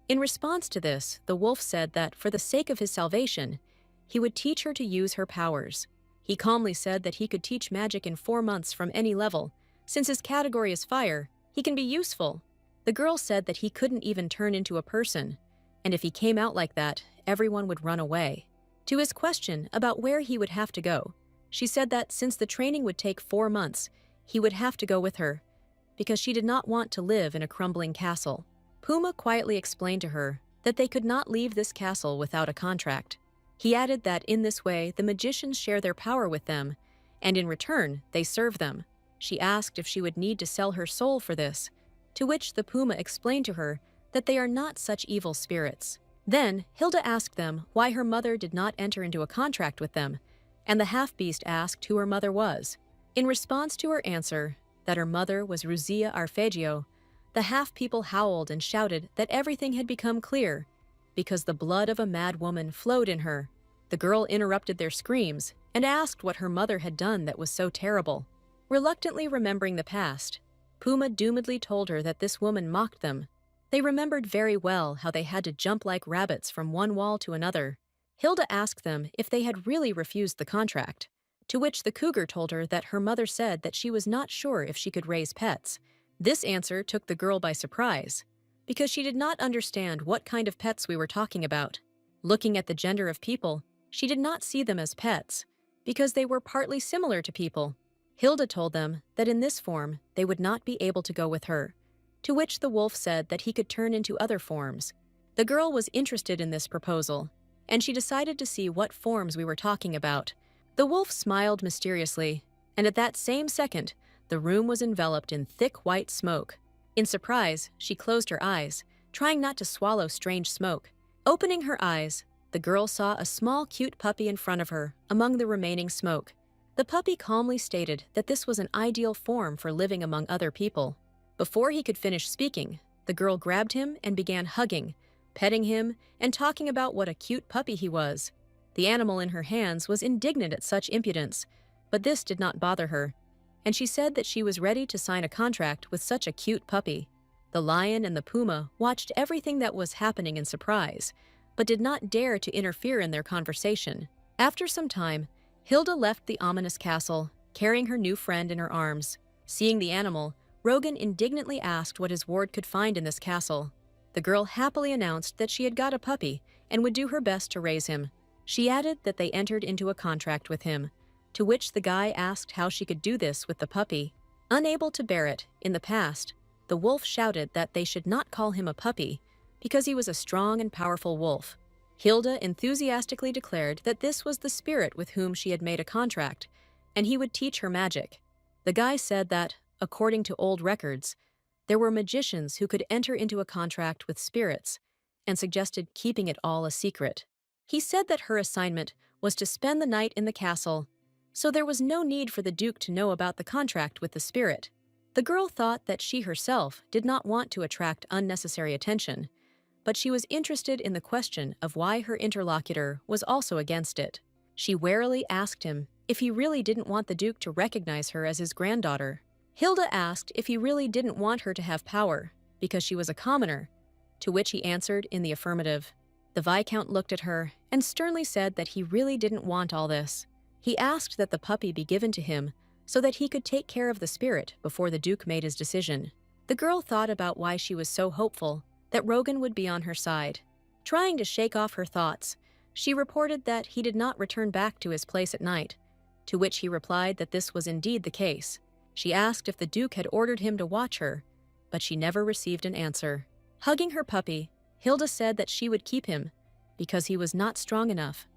In response to this, the wolf said that for the sake of his salvation, he would teach her to use her powers. He calmly said that he could teach magic in 4 months from any level. Since his category is fire, he can be useful. The girl said that he couldn't even turn into a person, and if he came out like that, everyone would run away. To his question about where he would have to go, she said that since the training would take 4 months, he would have to go with her, because she did not want to live in a crumbling castle. Puma quietly explained to her that they could not leave this castle without a contract. He added that in this way the magicians share their power with them, and in return they serve them. She asked if she would need to sell her soul for this, to which the Puma explained to her that they are not such evil spirits. Then Hilda asked them why her mother did not enter into a contract with them, and the half-beast asked who her mother was. In response to her answer that her mother was Ruzia Arpeggio, the half-people howled and shouted that everything had become clear, because the blood of a mad woman flowed in her. The girl interrupted their screams and asked what her mother had done that was so terrible. Reluctantly remembering the past, Puma doomedly told her that this woman mocked them. They remembered very well how they had to jump like rabbits from one wall to another. Hilda asked them if they had really refused the contract, to which the cougar told her that her mother said that she was not sure if she could raise pets. This answer took the girl by surprise, because she did not understand what kind of pets we were talking about. Looking at the gender of people, she did not see them as pets, because they were partly similar to people. Hilda told them that in this form they would not be able to go with her, to which the wolf said that he could turn into other forms. The girl was interested in this proposal, and she decided to see what forms we were talking about. The wolf smiled mysteriously, and at that same second, the room was enveloped in thick white smoke. In surprise, she closed her eyes, trying not to swallow strange smoke. Opening her eyes, the girl saw a small cute puppy in front of her among the remaining smoke. The puppy calmly stated that this was an ideal form for living among other people. Before he could finish speaking, the girl grabbed him and began hugging, petting him, and talking about what a cute puppy he was. The animal in her hands was indignant at such impudence, but this did not bother her, and she said that she was ready to sign a contract with such a cute puppy. The lion and the puma watched everything that was happening in surprise, but did not dare to interfere in their conversation. After some time, Hilda left the ominous castle, carrying her new friend in her arms. Seeing the animal, Rogan indignantly asked what his ward could find in this castle. The girl happily announced that she had got a puppy and would do her best to raise him. She added that they entered into a contract with him, to which the guy asked how she could do this with the puppy. Unable to bear it, in the past, the wolf shouted that they should not call him a puppy because he was a strong and powerful wolf. Hilda enthusiastically declared that this was the spirit with whom she had made a contract, and he would teach her magic. The guy said that, according to old records, there were magicians who could enter into a contract with spirits, and suggested keeping it all a secret. He said that her assignment was to spend the night in the castle, so there was no need for the Duke to know about the contract with the spirit. The girl thought that she herself did not want to attract unnecessary attention, but she was interested in the question of why her interlocutor was also against it. She warily asked him if he really didn't want the Duke to recognize her as his granddaughter. Hilda asked if he really didn't want her to have power, because she was a commoner, to which he answered in the affirmative. The Viscount looked at her and sternly said that he really didn't want all this. He asked that the puppy be given to him so that he could take care of the spirit before the Duke made his decision. The girl thought about why she was so hopeful that Rogan would be on her side. Trying to shake off her thoughts, she reported that he did not return back to his place at night, to which he replied that this was indeed the case. She asked if the Duke had ordered him to watch her, but she never received an answer. Hugging her puppy, Hilda said that she would keep him because he was not strong enough,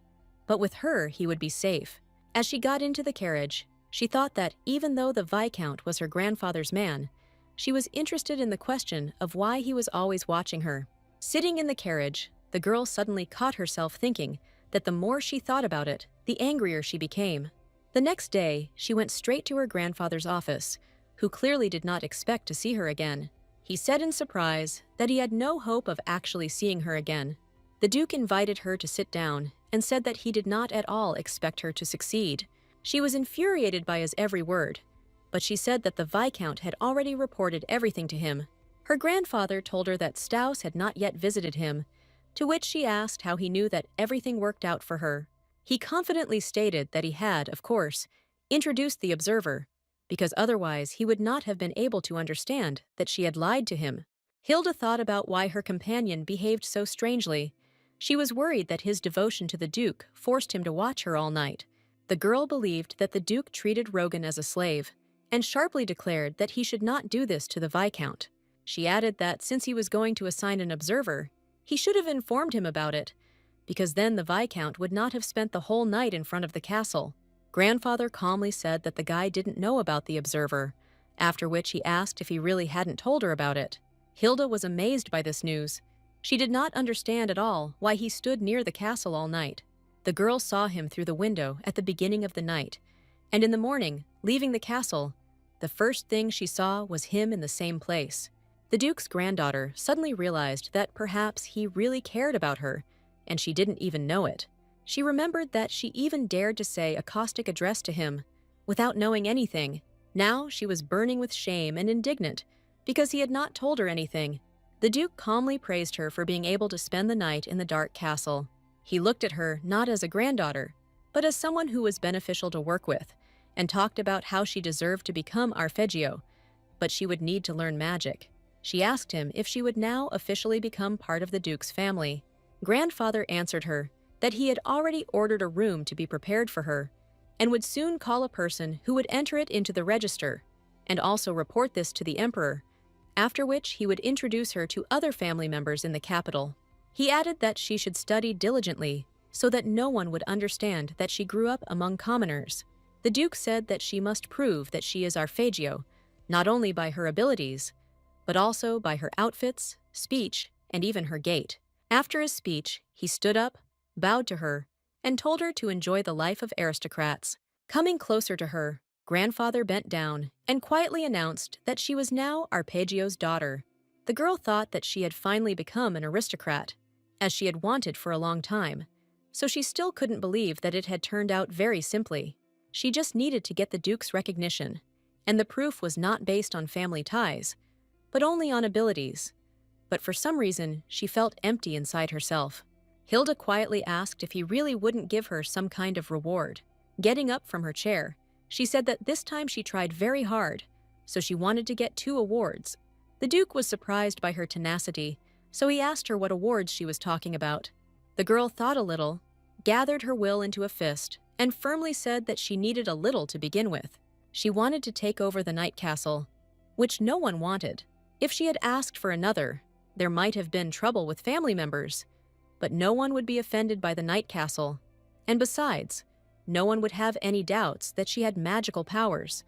but with her he would be safe. As she got into the carriage, she thought that even though the Viscount was her grandfather's man, she was interested in the question of why he was always watching her. Sitting in the carriage, the girl suddenly caught herself thinking that the more she thought about it, the angrier she became. The next day, she went straight to her grandfather's office, who clearly did not expect to see her again. He said in surprise that he had no hope of actually seeing her again. The Duke invited her to sit down and said that he did not at all expect her to succeed. She was infuriated by his every word, but she said that the Viscount had already reported everything to him. Her grandfather told her that Staus had not yet visited him, to which she asked how he knew that everything worked out for her. He confidently stated that he had, of course, introduced the observer, because otherwise he would not have been able to understand that she had lied to him. Hilda thought about why her companion behaved so strangely. She was worried that his devotion to the Duke forced him to watch her all night. The girl believed that the Duke treated Rogan as a slave, and sharply declared that he should not do this to the Viscount. She added that since he was going to assign an observer, he should have informed him about it, because then the Viscount would not have spent the whole night in front of the castle. Grandfather calmly said that the guy didn't know about the observer, after which he asked if he really hadn't told her about it. Hilda was amazed by this news. She did not understand at all why he stood near the castle all night. The girl saw him through the window at the beginning of the night, and in the morning, leaving the castle, the first thing she saw was him in the same place. The Duke's granddaughter suddenly realized that perhaps he really cared about her, and she didn't even know it. She remembered that she even dared to say a caustic address to him, without knowing anything. Now she was burning with shame and indignant, because he had not told her anything. The Duke calmly praised her for being able to spend the night in the dark castle. He looked at her not as a granddaughter, but as someone who was beneficial to work with, and talked about how she deserved to become arpeggio, but she would need to learn magic. She asked him if she would now officially become part of the Duke's family. Grandfather answered her that he had already ordered a room to be prepared for her, and would soon call a person who would enter it into the register, and also report this to the Emperor, after which he would introduce her to other family members in the capital. He added that she should study diligently so that no one would understand that she grew up among commoners. The Duke said that she must prove that she is arpeggio, not only by her abilities, but also by her outfits, speech, and even her gait. After his speech, he stood up, bowed to her, and told her to enjoy the life of aristocrats. Coming closer to her, Grandfather bent down and quietly announced that she was now Arpeggio's daughter. The girl thought that she had finally become an aristocrat, as she had wanted for a long time, so she still couldn't believe that it had turned out very simply. She just needed to get the Duke's recognition, and the proof was not based on family ties, but only on abilities. But for some reason, she felt empty inside herself. Hilda quietly asked if he really wouldn't give her some kind of reward. Getting up from her chair, she said that this time she tried very hard, so she wanted to get 2 awards. The Duke was surprised by her tenacity, so he asked her what awards she was talking about. The girl thought a little, gathered her will into a fist, and firmly said that she needed a little to begin with. She wanted to take over the Night Castle, which no one wanted. If she had asked for another, there might have been trouble with family members, but no one would be offended by the Night Castle. And besides, no one would have any doubts that she had magical powers,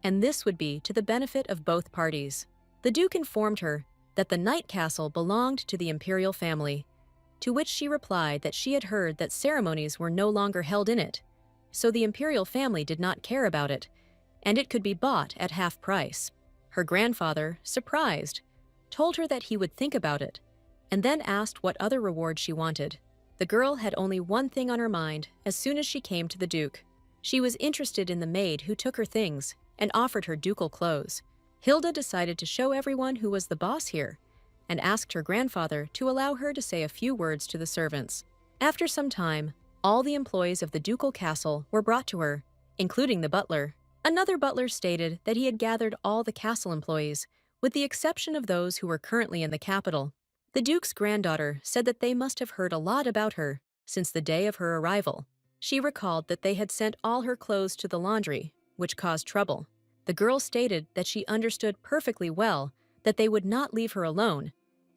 and this would be to the benefit of both parties. The Duke informed her that the Night Castle belonged to the imperial family, to which she replied that she had heard that ceremonies were no longer held in it, so the imperial family did not care about it, and it could be bought at half price. Her grandfather, surprised, told her that he would think about it, and then asked what other reward she wanted. The girl had only one thing on her mind as soon as she came to the Duke. She was interested in the maid who took her things and offered her ducal clothes. Hilda decided to show everyone who was the boss here, and asked her grandfather to allow her to say a few words to the servants. After some time, all the employees of the ducal castle were brought to her, including the butler. Another butler stated that he had gathered all the castle employees, with the exception of those who were currently in the capital. The Duke's granddaughter said that they must have heard a lot about her since the day of her arrival. She recalled that they had sent all her clothes to the laundry, which caused trouble. The girl stated that she understood perfectly well that they would not leave her alone,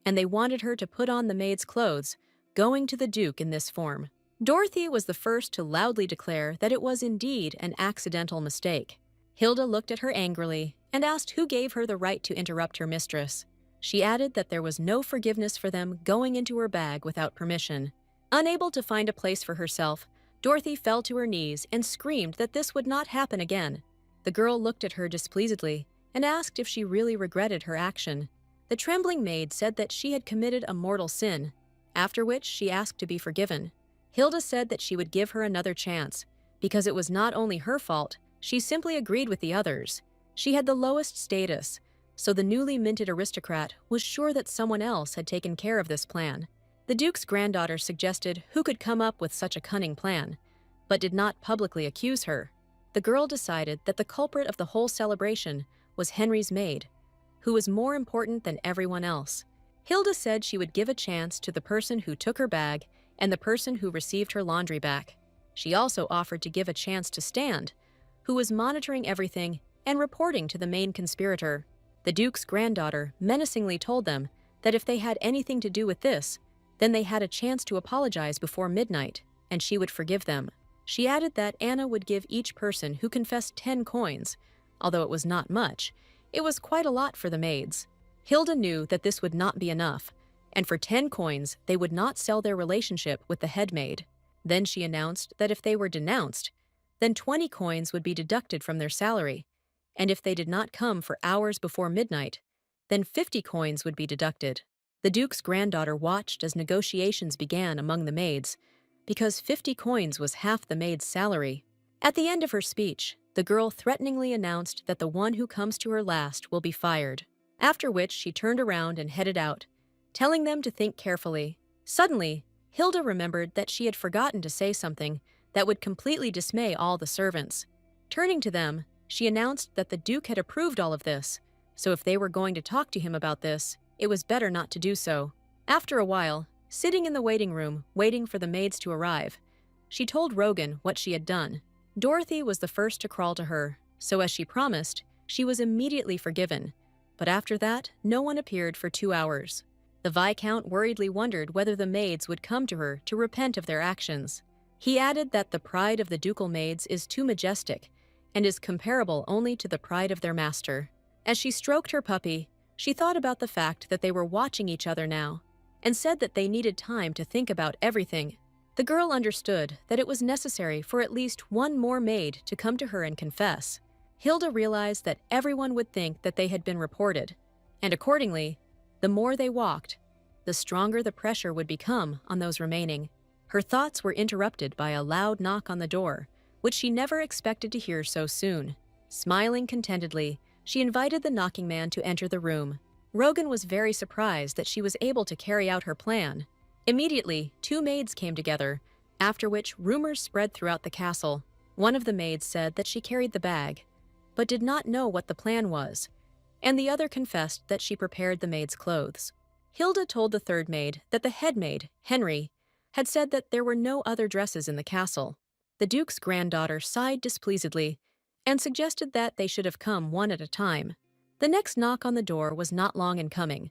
and they wanted her to put on the maid's clothes, going to the Duke in this form. Dorothy was the first to loudly declare that it was indeed an accidental mistake. Hilda looked at her angrily and asked who gave her the right to interrupt her mistress. She added that there was no forgiveness for them going into her bag without permission. Unable to find a place for herself, Dorothy fell to her knees and screamed that this would not happen again. The girl looked at her displeasedly and asked if she really regretted her action. The trembling maid said that she had committed a mortal sin, after which she asked to be forgiven. Hilda said that she would give her another chance, because it was not only her fault, she simply agreed with the others. She had the lowest status, so the newly minted aristocrat was sure that someone else had taken care of this plan. The Duke's granddaughter suggested who could come up with such a cunning plan, but did not publicly accuse her. The girl decided that the culprit of the whole celebration was Henry's maid. who was more important than everyone else. Hilda said she would give a chance to the person who took her bag and the person who received her laundry back. She also offered to give a chance to Stand, who was monitoring everything and reporting to the main conspirator. The Duke's granddaughter menacingly told them that if they had anything to do with this, then they had a chance to apologize before midnight, and she would forgive them. She added that Anna would give each person who confessed 10 coins. Although it was not much, it was quite a lot for the maids. Hilda knew that this would not be enough, and for 10 coins they would not sell their relationship with the head maid. Then she announced that if they were denounced, then 20 coins would be deducted from their salary, and if they did not come for hours before midnight, then 50 coins would be deducted. The Duke's granddaughter watched as negotiations began among the maids, because 50 coins was half the maid's salary. At the end of her speech, the girl threateningly announced that the one who comes to her last will be fired, after which she turned around and headed out, telling them to think carefully. Suddenly, Hilda remembered that she had forgotten to say something that would completely dismay all the servants. Turning to them, she announced that the Duke had approved all of this, so if they were going to talk to him about this, it was better not to do so. After a while, sitting in the waiting room, waiting for the maids to arrive, she told Rogan what she had done. Dorothy was the first to crawl to her, so as she promised, she was immediately forgiven. But after that, no one appeared for 2 hours. The Viscount worriedly wondered whether the maids would come to her to repent of their actions. He added that the pride of the ducal maids is too majestic and is comparable only to the pride of their master. As she stroked her puppy, she thought about the fact that they were watching each other now, and said that they needed time to think about everything. The girl understood that it was necessary for at least one more maid to come to her and confess. Hilda realized that everyone would think that they had been reported, and accordingly, the more they walked, the stronger the pressure would become on those remaining. Her thoughts were interrupted by a loud knock on the door, which she never expected to hear so soon. Smiling contentedly, she invited the knocking man to enter the room. Rogan was very surprised that she was able to carry out her plan. Immediately, 2 maids came together, after which rumors spread throughout the castle. One of the maids said that she carried the bag, but did not know what the plan was, and the other confessed that she prepared the maid's clothes. Hilda told the third maid that the head maid, Henry, had said that there were no other dresses in the castle. The Duke's granddaughter sighed displeasedly and suggested that they should have come one at a time. The next knock on the door was not long in coming,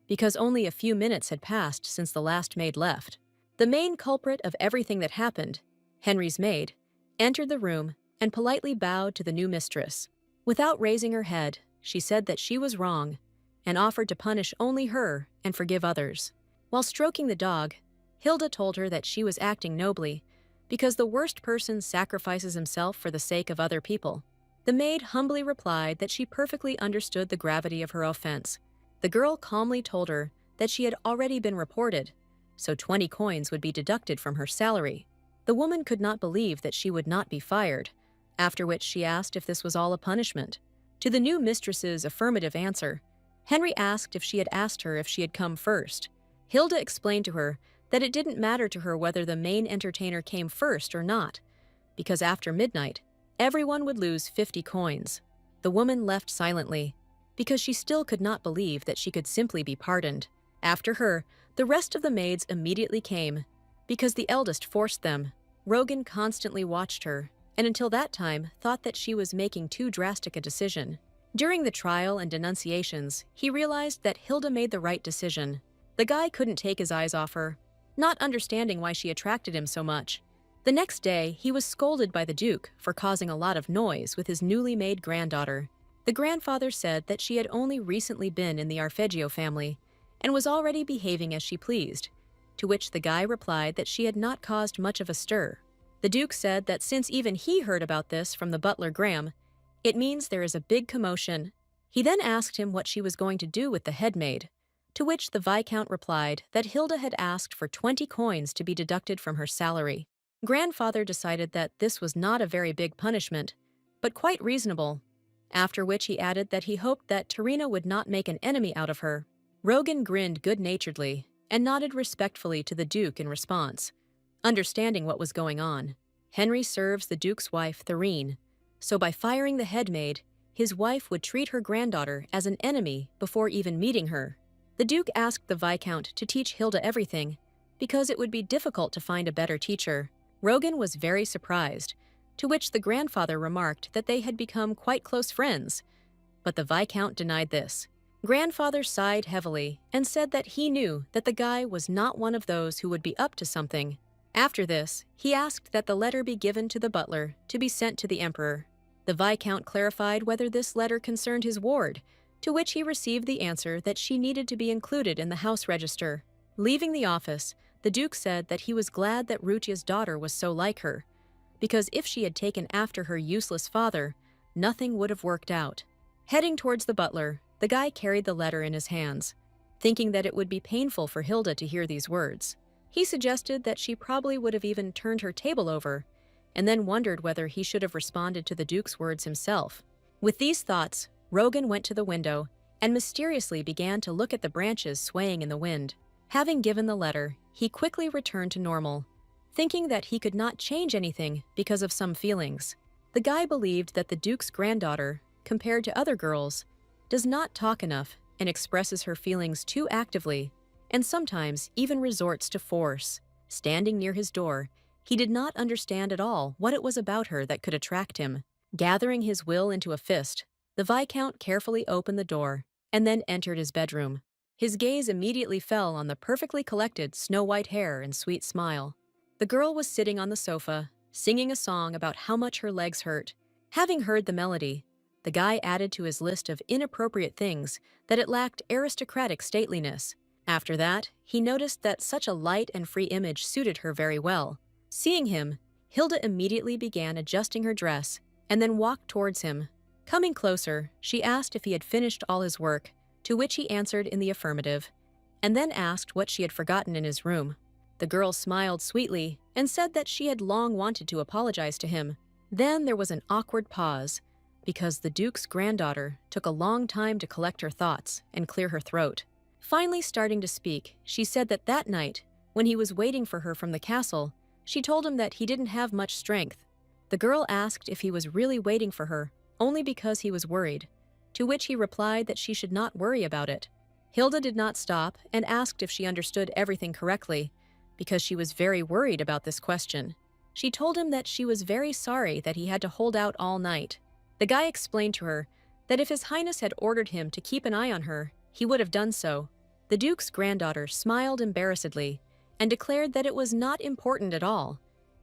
because only a few minutes had passed since the last maid left. The main culprit of everything that happened, Henry's maid, entered the room and politely bowed to the new mistress. Without raising her head, she said that she was wrong and offered to punish only her and forgive others. While stroking the dog, Hilda told her that she was acting nobly because the worst person sacrifices himself for the sake of other people. The maid humbly replied that she perfectly understood the gravity of her offense. The girl calmly told her that she had already been reported, so 20 coins would be deducted from her salary. The woman could not believe that she would not be fired, after which she asked if this was all a punishment. To the new mistress's affirmative answer, Henry asked if she had asked her if she had come first. Hilda explained to her that it didn't matter to her whether the main entertainer came first or not, because after midnight, everyone would lose 50 coins. The woman left silently, because she still could not believe that she could simply be pardoned. After her, the rest of the maids immediately came, because the eldest forced them. Rogan constantly watched her, and until that time thought that she was making too drastic a decision. During the trial and denunciations, he realized that Hilda made the right decision. The guy couldn't take his eyes off her, not understanding why she attracted him so much. The next day, he was scolded by the Duke for causing a lot of noise with his newly made granddaughter. The grandfather said that she had only recently been in the Arpeggio family and was already behaving as she pleased, to which the guy replied that she had not caused much of a stir. The Duke said that since even he heard about this from the butler Graham, it means there is a big commotion. He then asked him what she was going to do with the head maid, to which the Viscount replied that Hilda had asked for 20 coins to be deducted from her salary. Grandfather decided that this was not a very big punishment, but quite reasonable, after which he added that he hoped that Tarina would not make an enemy out of her. Rogan grinned good-naturedly and nodded respectfully to the Duke in response, understanding what was going on. Henry serves the Duke's wife, Thurine, so by firing the head maid, his wife would treat her granddaughter as an enemy before even meeting her. The Duke asked the Viscount to teach Hilda everything, because it would be difficult to find a better teacher. Rogan was very surprised, to which the grandfather remarked that they had become quite close friends. But the Viscount denied this. Grandfather sighed heavily and said that he knew that the guy was not one of those who would be up to something. After this, he asked that the letter be given to the butler to be sent to the emperor. The Viscount clarified whether this letter concerned his ward, to which he received the answer that she needed to be included in the house register. Leaving the office, the Duke said that he was glad that Rutia's daughter was so like her, because if she had taken after her useless father, nothing would have worked out. Heading towards the butler, the guy carried the letter in his hands, thinking that it would be painful for Hilda to hear these words. He suggested that she probably would have even turned her table over, and then wondered whether he should have responded to the Duke's words himself. With these thoughts, Rogan went to the window and mysteriously began to look at the branches swaying in the wind. Having given the letter, he quickly returned to normal, thinking that he could not change anything because of some feelings. The guy believed that the Duke's granddaughter, compared to other girls, does not talk enough and expresses her feelings too actively, and sometimes even resorts to force. Standing near his door, he did not understand at all what it was about her that could attract him. Gathering his will into a fist, the Viscount carefully opened the door and then entered his bedroom. His gaze immediately fell on the perfectly collected snow-white hair and sweet smile. The girl was sitting on the sofa, singing a song about how much her legs hurt. Having heard the melody, the guy added to his list of inappropriate things that it lacked aristocratic stateliness. After that, he noticed that such a light and free image suited her very well. Seeing him, Hilda immediately began adjusting her dress and then walked towards him. Coming closer, she asked if he had finished all his work, to which he answered in the affirmative, and then asked what she had forgotten in his room. The girl smiled sweetly and said that she had long wanted to apologize to him. Then there was an awkward pause, because the Duke's granddaughter took a long time to collect her thoughts and clear her throat. Finally starting to speak, she said that that night, when he was waiting for her from the castle, she told him that he didn't have much strength. The girl asked if he was really waiting for her, only because he was worried, to which he replied that she should not worry about it. Hilda did not stop and asked if she understood everything correctly, because she was very worried about this question. She told him that she was very sorry that he had to hold out all night. The guy explained to her that if His Highness had ordered him to keep an eye on her, he would have done so. The Duke's granddaughter smiled embarrassedly and declared that it was not important at all.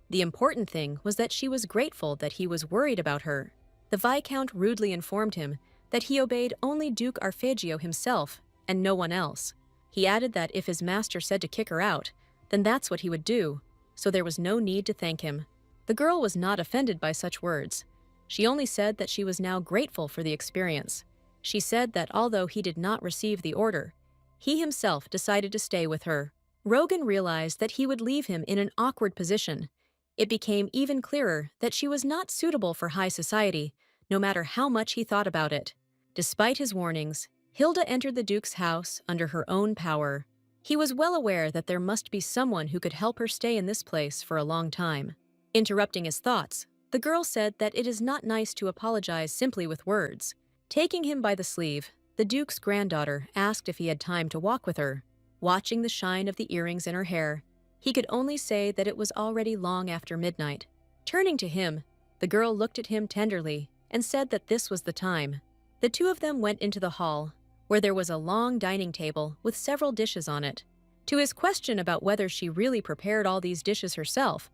The important thing was that she was grateful that he was worried about her. The Viscount rudely informed him that he obeyed only Duke Arpeggio himself and no one else. He added that if his master said to kick her out, then that's what he would do, so there was no need to thank him. The girl was not offended by such words. She only said that she was now grateful for the experience. She said that although he did not receive the order, he himself decided to stay with her. Rogan realized that he would leave him in an awkward position. It became even clearer that she was not suitable for high society, no matter how much he thought about it. Despite his warnings, Hilda entered the Duke's house under her own power. He was well aware that there must be someone who could help her stay in this place for a long time. Interrupting his thoughts, the girl said that it is not nice to apologize simply with words. Taking him by the sleeve, the Duke's granddaughter asked if he had time to walk with her. Watching the shine of the earrings in her hair, he could only say that it was already long after midnight. Turning to him, the girl looked at him tenderly and said that this was the time. The two of them went into the hall, where there was a long dining table with several dishes on it. To his question about whether she really prepared all these dishes herself,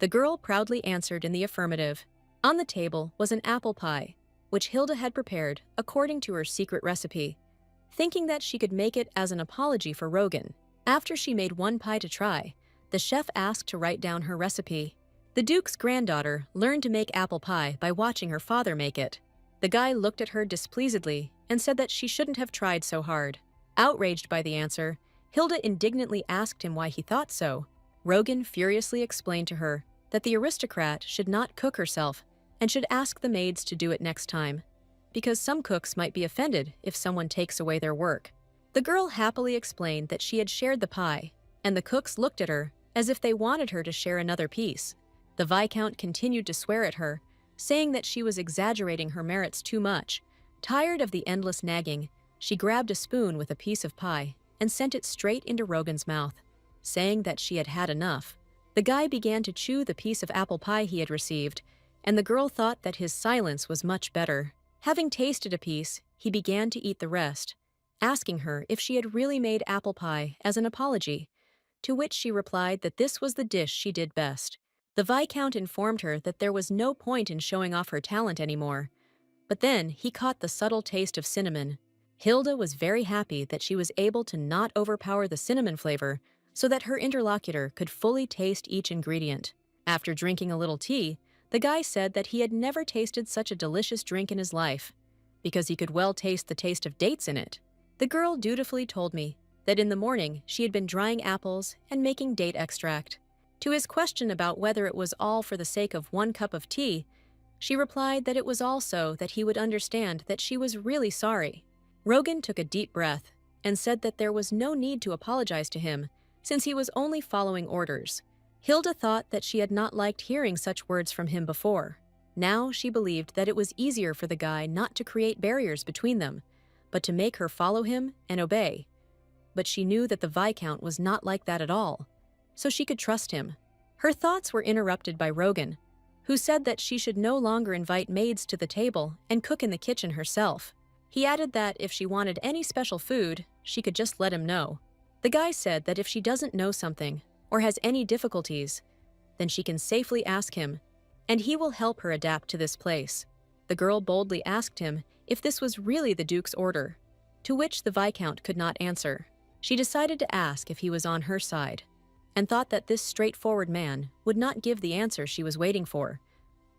the girl proudly answered in the affirmative. On the table was an apple pie, which Hilda had prepared according to her secret recipe, thinking that she could make it as an apology for Rogan. After she made one pie to try, the chef asked to write down her recipe. The Duke's granddaughter learned to make apple pie by watching her father make it. The guy looked at her displeasedly and said that she shouldn't have tried so hard. Outraged by the answer, Hilda indignantly asked him why he thought so. Rogan furiously explained to her that the aristocrat should not cook herself and should ask the maids to do it next time, because some cooks might be offended if someone takes away their work. The girl happily explained that she had shared the pie, and the cooks looked at her as if they wanted her to share another piece. The Viscount continued to swear at her, saying that she was exaggerating her merits too much. Tired of the endless nagging, she grabbed a spoon with a piece of pie and sent it straight into Rogan's mouth, saying that she had had enough. The guy began to chew the piece of apple pie he had received, and the girl thought that his silence was much better. Having tasted a piece, he began to eat the rest, asking her if she had really made apple pie as an apology, to which she replied that this was the dish she did best. The Viscount informed her that there was no point in showing off her talent anymore, but then he caught the subtle taste of cinnamon. Hilda was very happy that she was able to not overpower the cinnamon flavor so that her interlocutor could fully taste each ingredient. After drinking a little tea, the guy said that he had never tasted such a delicious drink in his life, because he could well taste the taste of dates in it. The girl dutifully told me that in the morning she had been drying apples and making date extract. To his question about whether it was all for the sake of 1 cup of tea, she replied that it was also that he would understand that she was really sorry. Rogan took a deep breath and said that there was no need to apologize to him, since he was only following orders. Hilda thought that she had not liked hearing such words from him before. Now she believed that it was easier for the guy not to create barriers between them, but to make her follow him and obey. But she knew that the Viscount was not like that at all, so she could trust him. Her thoughts were interrupted by Rogan, who said that she should no longer invite maids to the table and cook in the kitchen herself. He added that if she wanted any special food, she could just let him know. The guy said that if she doesn't know something or has any difficulties, then she can safely ask him, and he will help her adapt to this place. The girl boldly asked him if this was really the Duke's order, to which the Viscount could not answer. She decided to ask if he was on her side, and thought that this straightforward man would not give the answer she was waiting for,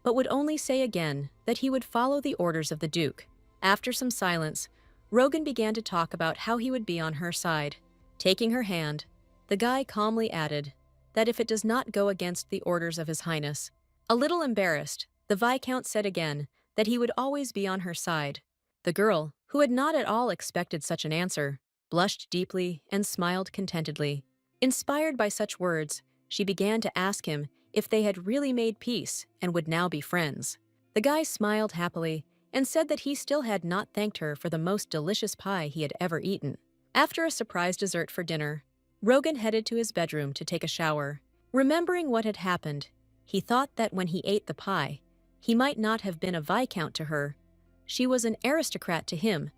but would only say again that he would follow the orders of the Duke. After some silence, Rogan began to talk about how he would be on her side. Taking her hand, the guy calmly added that if it does not go against the orders of His Highness. A little embarrassed, the Viscount said again that he would always be on her side. The girl, who had not at all expected such an answer, blushed deeply and smiled contentedly. Inspired by such words, she began to ask him if they had really made peace and would now be friends. The guy smiled happily and said that he still had not thanked her for the most delicious pie he had ever eaten. After a surprise dessert for dinner, Rogan headed to his bedroom to take a shower. Remembering what had happened, he thought that when he ate the pie, he might not have been a Viscount to her. She was an aristocrat to him,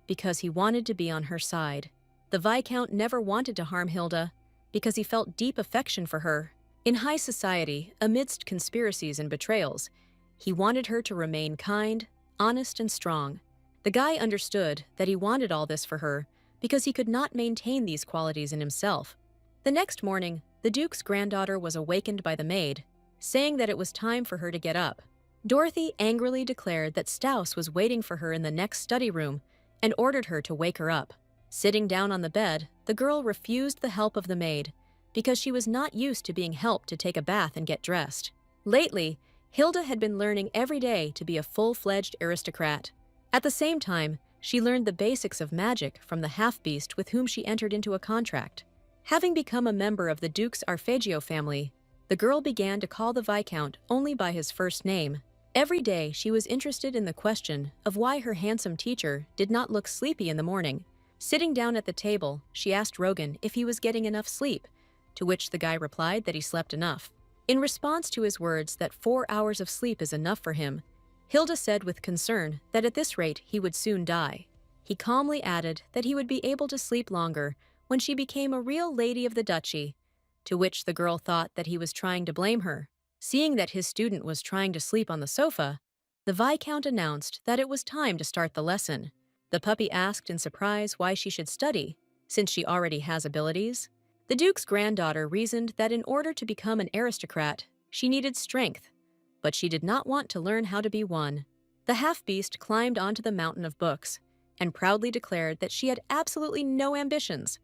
because he wanted to be on her side. The Viscount never wanted to harm Hilda, because he felt deep affection for her. In high society, amidst conspiracies and betrayals, he wanted her to remain kind, honest, and strong. The guy understood that he wanted all this for her because he could not maintain these qualities in himself. The next morning, the Duke's granddaughter was awakened by the maid, saying that it was time for her to get up. Dorothy angrily declared that Staus was waiting for her in the next study room and ordered her to wake her up. Sitting down on the bed, the girl refused the help of the maid because she was not used to being helped to take a bath and get dressed. Lately, Hilda had been learning every day to be a full-fledged aristocrat. At the same time, she learned the basics of magic from the half-beast with whom she entered into a contract. Having become a member of the Duke's Arpeggio family, the girl began to call the Viscount only by his first name. Every day, she was interested in the question of why her handsome teacher did not look sleepy in the morning. Sitting down at the table, she asked Rogan if he was getting enough sleep, to which the guy replied that he slept enough. In response to his words that 4 hours of sleep is enough for him, Hilda said with concern that at this rate he would soon die. He calmly added that he would be able to sleep longer when she became a real lady of the duchy, to which the girl thought that he was trying to blame her. Seeing that his student was trying to sleep on the sofa, the Viscount announced that it was time to start the lesson. The puppy asked in surprise why she should study, since she already has abilities. The Duke's granddaughter reasoned that in order to become an aristocrat, she needed strength, but she did not want to learn how to be one. The half-beast climbed onto the mountain of books and proudly declared that she had absolutely no ambitions,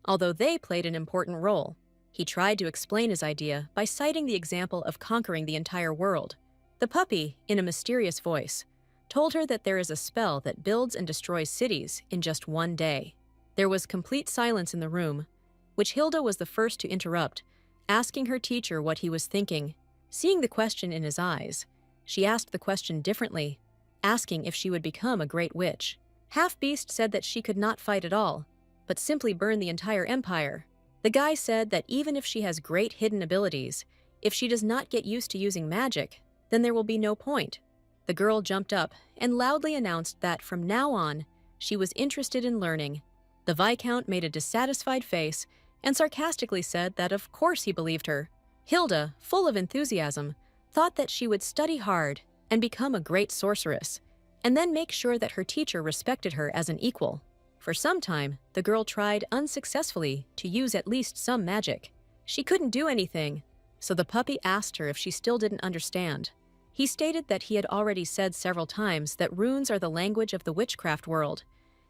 although they played an important role. He tried to explain his idea by citing the example of conquering the entire world. The puppy, in a mysterious voice, told her that there is a spell that builds and destroys cities in just 1 day. There was complete silence in the room, which Hilda was the first to interrupt, asking her teacher what he was thinking. Seeing the question in his eyes, She asked the question differently, asking if she would become a great witch. Half-Beast said that she could not fight at all, but simply burn the entire empire. The guy said that even if she has great hidden abilities, if she does not get used to using magic, then there will be no point. The girl jumped up and loudly announced that from now on, she was interested in learning. The Viscount made a dissatisfied face and sarcastically said that of course he believed her. Hilda, full of enthusiasm, thought that she would study hard and become a great sorceress, and then make sure that her teacher respected her as an equal. For some time, the girl tried unsuccessfully to use at least some magic. She couldn't do anything, so the puppy asked her if she still didn't understand. He stated that he had already said several times that runes are the language of the witchcraft world,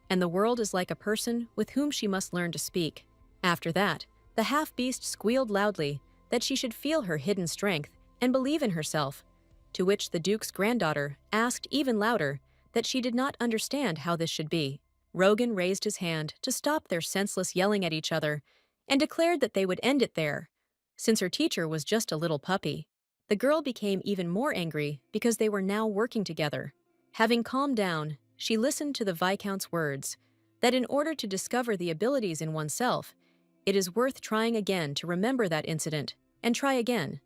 and the world is like a person with whom she must learn to speak. After that, the half-beast squealed loudly that she should feel her hidden strength and believe in herself, to which the Duke's granddaughter asked even louder that she did not understand how this should be. Rogan raised his hand to stop their senseless yelling at each other and declared that they would end it there, since her teacher was just a little puppy. The girl became even more angry because they were now working together. Having calmed down, she listened to the Viscount's words, that in order to discover the abilities in oneself, it is worth trying again to remember that incident and try again.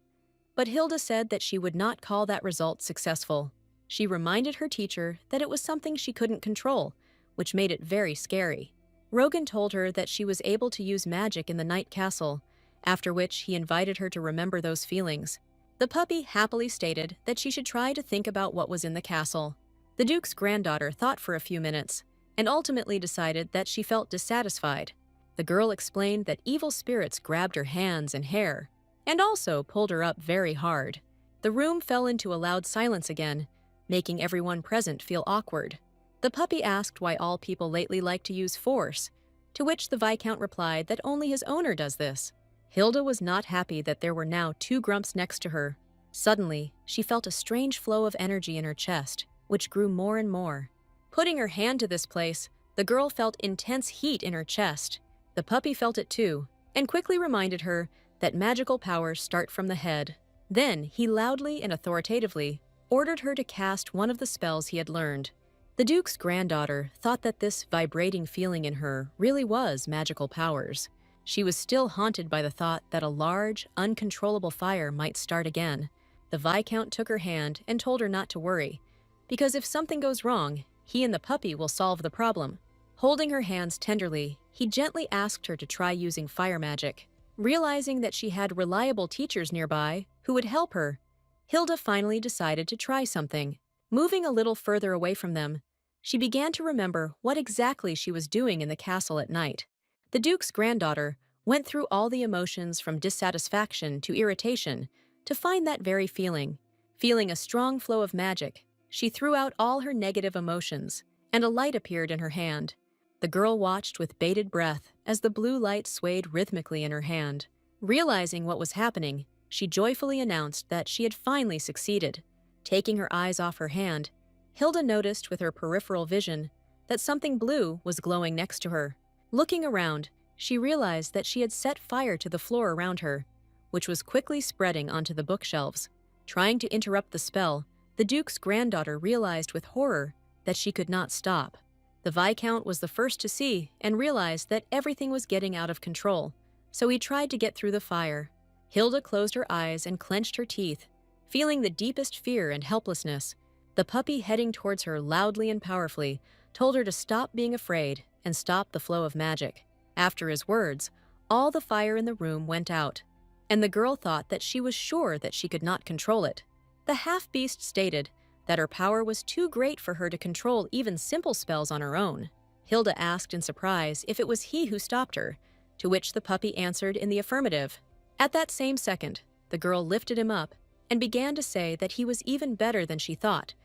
But Hilda said that she would not call that result successful. She reminded her teacher that it was something she couldn't control, which made it very scary. Rogan told her that she was able to use magic in the Night Castle, after which he invited her to remember those feelings. The puppy happily stated that she should try to think about what was in the castle. The Duke's granddaughter thought for a few minutes and ultimately decided that she felt dissatisfied. The girl explained that evil spirits grabbed her hands and hair and also pulled her up very hard. The room fell into a loud silence again, making everyone present feel awkward. The puppy asked why all people lately like to use force, to which the Viscount replied that only his owner does this. Hilda was not happy that there were now two grumps next to her. Suddenly, she felt a strange flow of energy in her chest, which grew more and more. Putting her hand to this place, the girl felt intense heat in her chest. The puppy felt it too, and quickly reminded her that magical powers start from the head. Then, he loudly and authoritatively ordered her to cast one of the spells he had learned. The Duke's granddaughter thought that this vibrating feeling in her really was magical powers. She was still haunted by the thought that a large, uncontrollable fire might start again. The Viscount took her hand and told her not to worry, because if something goes wrong, he and the puppy will solve the problem. Holding her hands tenderly, he gently asked her to try using fire magic. Realizing that she had reliable teachers nearby who would help her, Hilda finally decided to try something. Moving a little further away from them, she began to remember what exactly she was doing in the castle at night. The Duke's granddaughter went through all the emotions from dissatisfaction to irritation to find that very feeling. Feeling a strong flow of magic, she threw out all her negative emotions, and a light appeared in her hand. The girl watched with bated breath as the blue light swayed rhythmically in her hand. Realizing what was happening, she joyfully announced that she had finally succeeded. Taking her eyes off her hand, Hilda noticed with her peripheral vision that something blue was glowing next to her. Looking around, she realized that she had set fire to the floor around her, which was quickly spreading onto the bookshelves. Trying to interrupt the spell, the Duke's granddaughter realized with horror that she could not stop. The Viscount was the first to see and realized that everything was getting out of control, so he tried to get through the fire. Hilda closed her eyes and clenched her teeth, feeling the deepest fear and helplessness. The puppy heading towards her loudly and powerfully told her to stop being afraid and stop the flow of magic. After his words, all the fire in the room went out, and the girl thought that she was sure that she could not control it. The half-beast stated that her power was too great for her to control even simple spells on her own. Hilda asked in surprise if it was he who stopped her, to which the puppy answered in the affirmative. At that same second, the girl lifted him up and began to say that he was even better than she thought,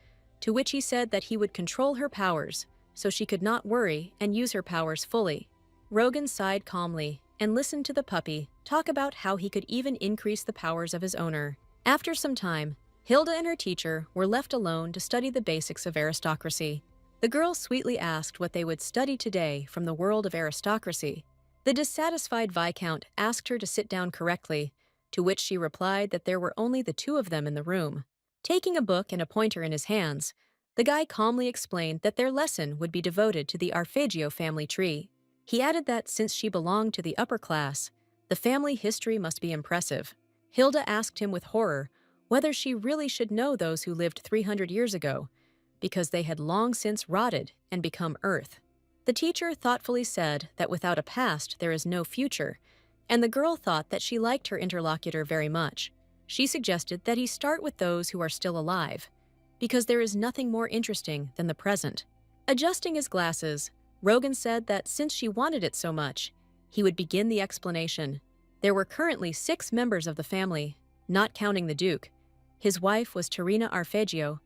to which he said that he would control her powers so she could not worry and use her powers fully. Rogan sighed calmly and listened to the puppy talk about how he could even increase the powers of his owner. After some time, Hilda and her teacher were left alone to study the basics of aristocracy. The girl sweetly asked what they would study today from the world of aristocracy. The dissatisfied Viscount asked her to sit down correctly, to which she replied that there were only the two of them in the room. Taking a book and a pointer in his hands, the guy calmly explained that their lesson would be devoted to the Arpeggio family tree. He added that since she belonged to the upper class, the family history must be impressive. Hilda asked him with horror whether she really should know those who lived 300 years ago, because they had long since rotted and become earth. The teacher thoughtfully said that without a past there is no future, and the girl thought that she liked her interlocutor very much. She suggested that he start with those who are still alive, because there is nothing more interesting than the present. Adjusting his glasses, Rogan said that since she wanted it so much, he would begin the explanation. There were currently 6 members of the family, not counting the Duke. His wife was Terina Arpeggio,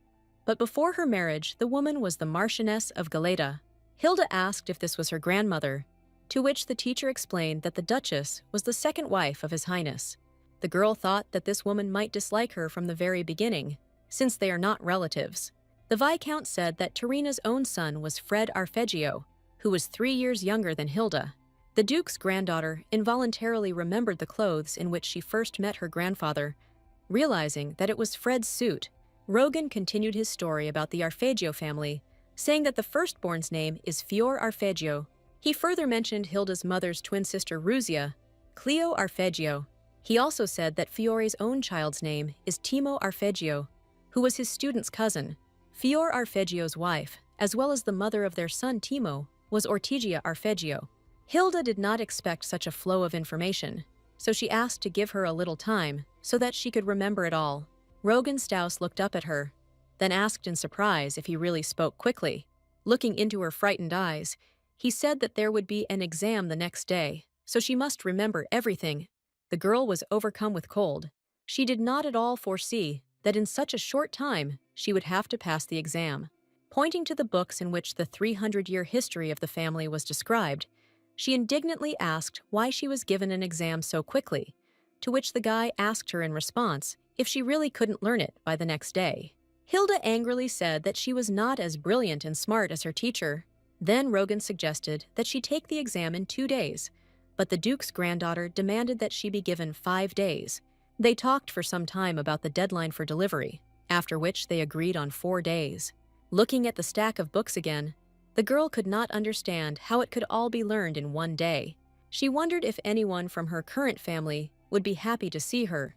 but before her marriage, the woman was the Marchioness of Galeta. Hilda asked if this was her grandmother, to which the teacher explained that the Duchess was the second wife of His Highness. The girl thought that this woman might dislike her from the very beginning, since they are not relatives. The Viscount said that Terina's own son was Fred Arpeggio, who was 3 years younger than Hilda. The Duke's granddaughter involuntarily remembered the clothes in which she first met her grandfather, realizing that it was Fred's suit. Rogan continued his story about the Arpeggio family, saying that the firstborn's name is Fior Arpeggio. He further mentioned Hilda's mother's twin sister Ruzia, Cleo Arpeggio. He also said that Fiore's own child's name is Timo Arpeggio, who was his student's cousin. Fior Arpeggio's wife, as well as the mother of their son Timo, was Ortigia Arpeggio. Hilda did not expect such a flow of information, so she asked to give her a little time so that she could remember it all. Rogan Staus looked up at her, then asked in surprise if he really spoke quickly. Looking into her frightened eyes, he said that there would be an exam the next day, so she must remember everything. The girl was overcome with cold. She did not at all foresee that in such a short time she would have to pass the exam. Pointing to the books in which the 300-year history of the family was described, she indignantly asked why she was given an exam so quickly, to which the guy asked her in response if she really couldn't learn it by the next day. Hilda angrily said that she was not as brilliant and smart as her teacher. Then Rogan suggested that she take the exam in 2 days, but the Duke's granddaughter demanded that she be given 5 days. They talked for some time about the deadline for delivery, after which they agreed on 4 days. Looking at the stack of books again, the girl could not understand how it could all be learned in 1 day. She wondered if anyone from her current family would be happy to see her,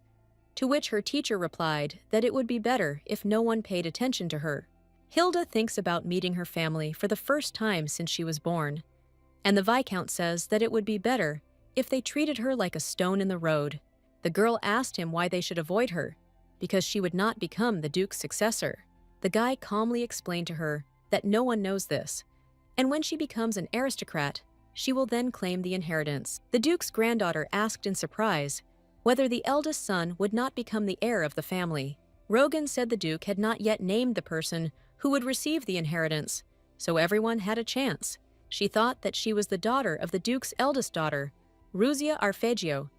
to which her teacher replied that it would be better if no one paid attention to her. Hilda thinks about meeting her family for the first time since she was born, and the Viscount says that it would be better if they treated her like a stone in the road. The girl asked him why they should avoid her, because she would not become the Duke's successor. The guy calmly explained to her that no one knows this, and when she becomes an aristocrat, she will then claim the inheritance. The Duke's granddaughter asked in surprise whether the eldest son would not become the heir of the family. Rogan said the Duke had not yet named the person who would receive the inheritance, so everyone had a chance. She thought that she was the daughter of the Duke's eldest daughter, Ruzia Arpeggio,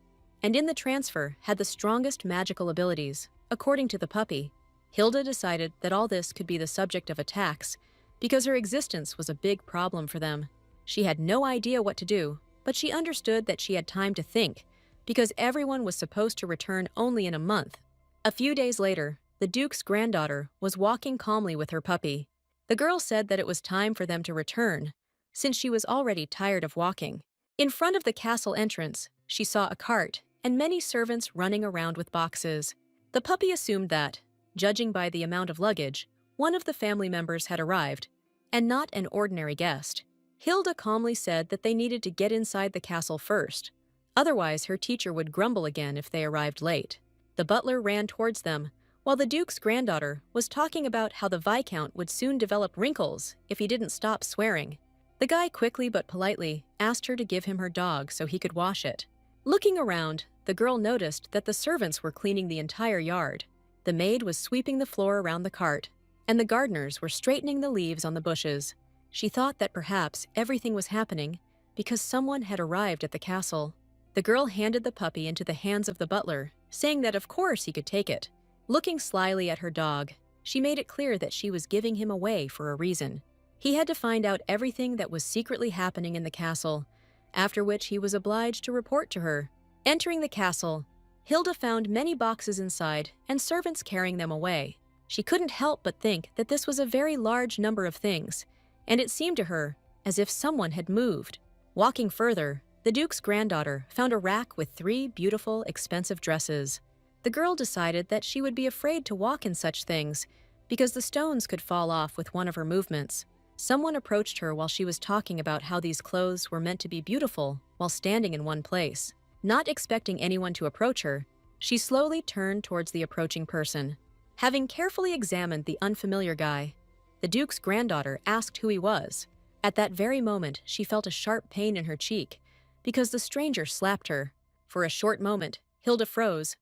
and in the transfer had the strongest magical abilities, according to the puppy. Hilda decided that all this could be the subject of attacks, because her existence was a big problem for them. She had no idea what to do, but she understood that she had time to think, because everyone was supposed to return only in a month. A few days later, the Duke's granddaughter was walking calmly with her puppy. The girl said that it was time for them to return, since she was already tired of walking. In front of the castle entrance, she saw a cart and many servants running around with boxes. The puppy assumed that, judging by the amount of luggage, one of the family members had arrived, and not an ordinary guest. Hilda calmly said that they needed to get inside the castle first. Otherwise, her teacher would grumble again if they arrived late. The butler ran towards them, while the Duke's granddaughter was talking about how the Viscount would soon develop wrinkles if he didn't stop swearing. The guy quickly but politely asked her to give him her dog so he could wash it. Looking around, the girl noticed that the servants were cleaning the entire yard. The maid was sweeping the floor around the cart, and the gardeners were straightening the leaves on the bushes. She thought that perhaps everything was happening because someone had arrived at the castle. The girl handed the puppy into the hands of the butler, saying that of course he could take it. Looking slyly at her dog, she made it clear that she was giving him away for a reason. He had to find out everything that was secretly happening in the castle, after which he was obliged to report to her. Entering the castle, Hilda found many boxes inside and servants carrying them away. She couldn't help but think that this was a very large number of things, and it seemed to her as if someone had moved. Walking further, the Duke's granddaughter found a rack with 3 beautiful, expensive dresses. The girl decided that she would be afraid to walk in such things because the stones could fall off with one of her movements. Someone approached her while she was talking about how these clothes were meant to be beautiful while standing in one place. Not expecting anyone to approach her, she slowly turned towards the approaching person. Having carefully examined the unfamiliar guy, the Duke's granddaughter asked who he was. At that very moment, she felt a sharp pain in her cheek because the stranger slapped her. For a short moment, Hilda froze,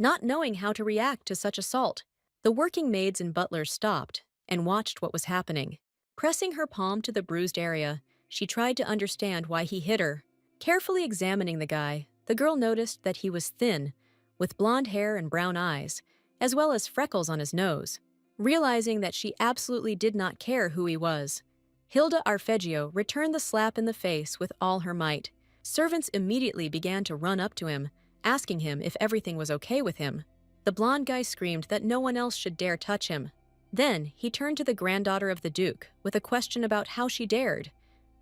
not knowing how to react to such assault. The working maids and butlers stopped and watched what was happening. Pressing her palm to the bruised area, she tried to understand why he hit her. Carefully examining the guy, the girl noticed that he was thin, with blonde hair and brown eyes, as well as freckles on his nose. Realizing that she absolutely did not care who he was, Hilda Arpeggio returned the slap in the face with all her might. Servants immediately began to run up to him, asking him if everything was okay with him. The blonde guy screamed that no one else should dare touch him. Then he turned to the granddaughter of the Duke with a question about how she dared,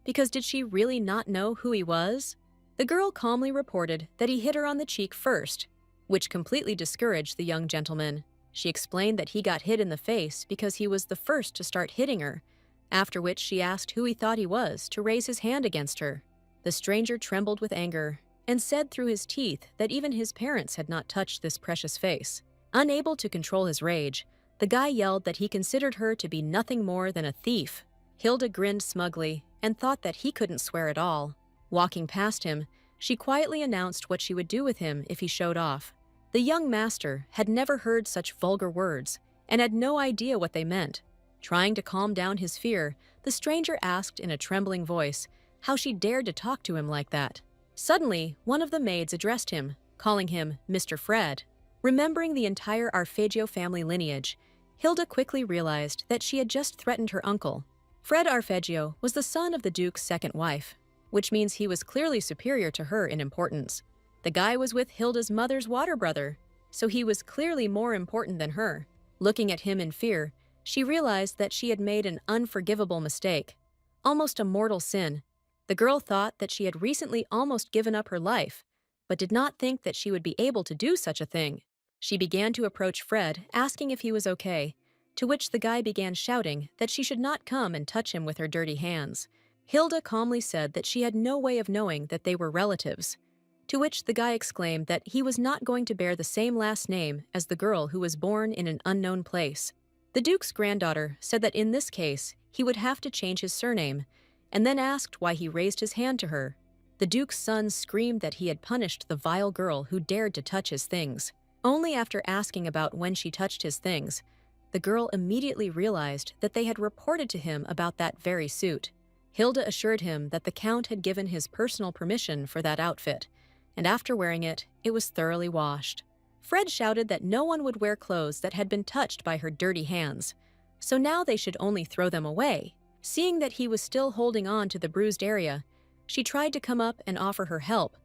because did she really not know who he was? The girl calmly reported that he hit her on the cheek first, which completely discouraged the young gentleman. She explained that he got hit in the face because he was the first to start hitting her, after which she asked who he thought he was to raise his hand against her. The stranger trembled with anger and said through his teeth that even his parents had not touched this precious face. Unable to control his rage, the guy yelled that he considered her to be nothing more than a thief. Hilda grinned smugly and thought that he couldn't swear at all. Walking past him, she quietly announced what she would do with him if he showed off. The young master had never heard such vulgar words and had no idea what they meant. Trying to calm down his fear, the stranger asked in a trembling voice how she dared to talk to him like that. Suddenly, one of the maids addressed him, calling him Mr. Fred. Remembering the entire Arpeggio family lineage, Hilda quickly realized that she had just threatened her uncle. Fred Arpeggio was the son of the Duke's second wife, which means he was clearly superior to her in importance. The guy was with Hilda's mother's water brother, so he was clearly more important than her. Looking at him in fear, she realized that she had made an unforgivable mistake, almost a mortal sin. The girl thought that she had recently almost given up her life, but did not think that she would be able to do such a thing. She began to approach Fred, asking if he was okay, to which the guy began shouting that she should not come and touch him with her dirty hands. Hilda calmly said that she had no way of knowing that they were relatives, to which the guy exclaimed that he was not going to bear the same last name as the girl who was born in an unknown place. The Duke's granddaughter said that in this case, he would have to change his surname, and then asked why he raised his hand to her. The Duke's son screamed that he had punished the vile girl who dared to touch his things. Only after asking about when she touched his things, the girl immediately realized that they had reported to him about that very suit. Hilda assured him that the Count had given his personal permission for that outfit, and after wearing it, it was thoroughly washed. Fred shouted that no one would wear clothes that had been touched by her dirty hands, so now they should only throw them away. Seeing that he was still holding on to the bruised area, she tried to come up and offer her help,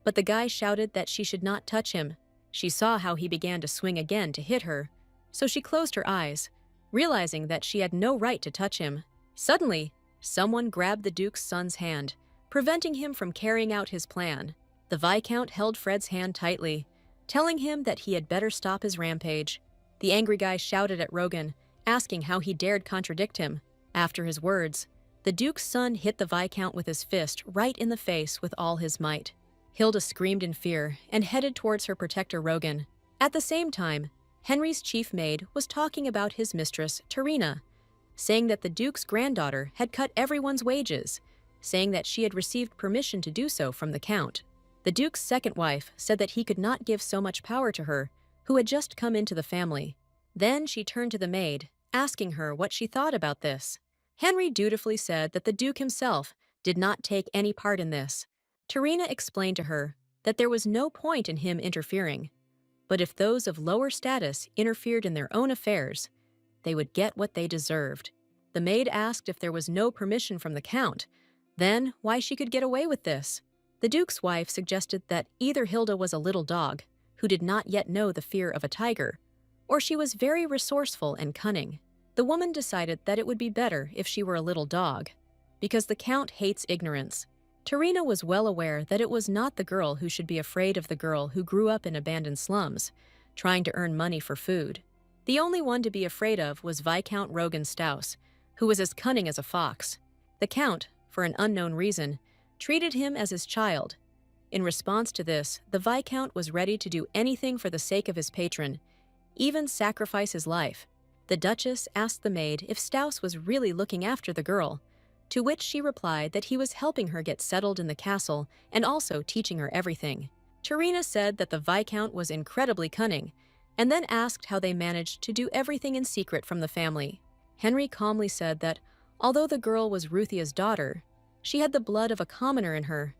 but the guy shouted that she should not touch him. She saw how he began to swing again to hit her, so she closed her eyes, realizing that she had no right to touch him. Suddenly, someone grabbed the Duke's son's hand, preventing him from carrying out his plan. The Viscount held Fred's hand tightly, telling him that he had better stop his rampage. The angry guy shouted at Rogan, asking how he dared contradict him. After his words, the Duke's son hit the Viscount with his fist right in the face with all his might. Hilda screamed in fear and headed towards her protector Rogan. At the same time, Henry's chief maid was talking about his mistress, Terina, saying that the Duke's granddaughter had cut everyone's wages, saying that she had received permission to do so from the Count. The Duke's second wife said that he could not give so much power to her, who had just come into the family. Then she turned to the maid, asking her what she thought about this. Henry dutifully said that the Duke himself did not take any part in this. Terina explained to her that there was no point in him interfering, but if those of lower status interfered in their own affairs, they would get what they deserved. The maid asked if there was no permission from the Count, then why she could get away with this. The Duke's wife suggested that either Hilda was a little dog, who did not yet know the fear of a tiger, or she was very resourceful and cunning. The woman decided that it would be better if she were a little dog, because the Count hates ignorance. Tarina was well aware that it was not the girl who should be afraid of the girl who grew up in abandoned slums, trying to earn money for food. The only one to be afraid of was Viscount Rogan Staus, who was as cunning as a fox. The Count, for an unknown reason, treated him as his child. In response to this, the Viscount was ready to do anything for the sake of his patron, even sacrifice his life. The Duchess asked the maid if Staus was really looking after the girl, to which she replied that he was helping her get settled in the castle and also teaching her everything. Tarina said that the Viscount was incredibly cunning, and then asked how they managed to do everything in secret from the family. Henry calmly said that, although the girl was Ruthia's daughter, she had the blood of a commoner in her,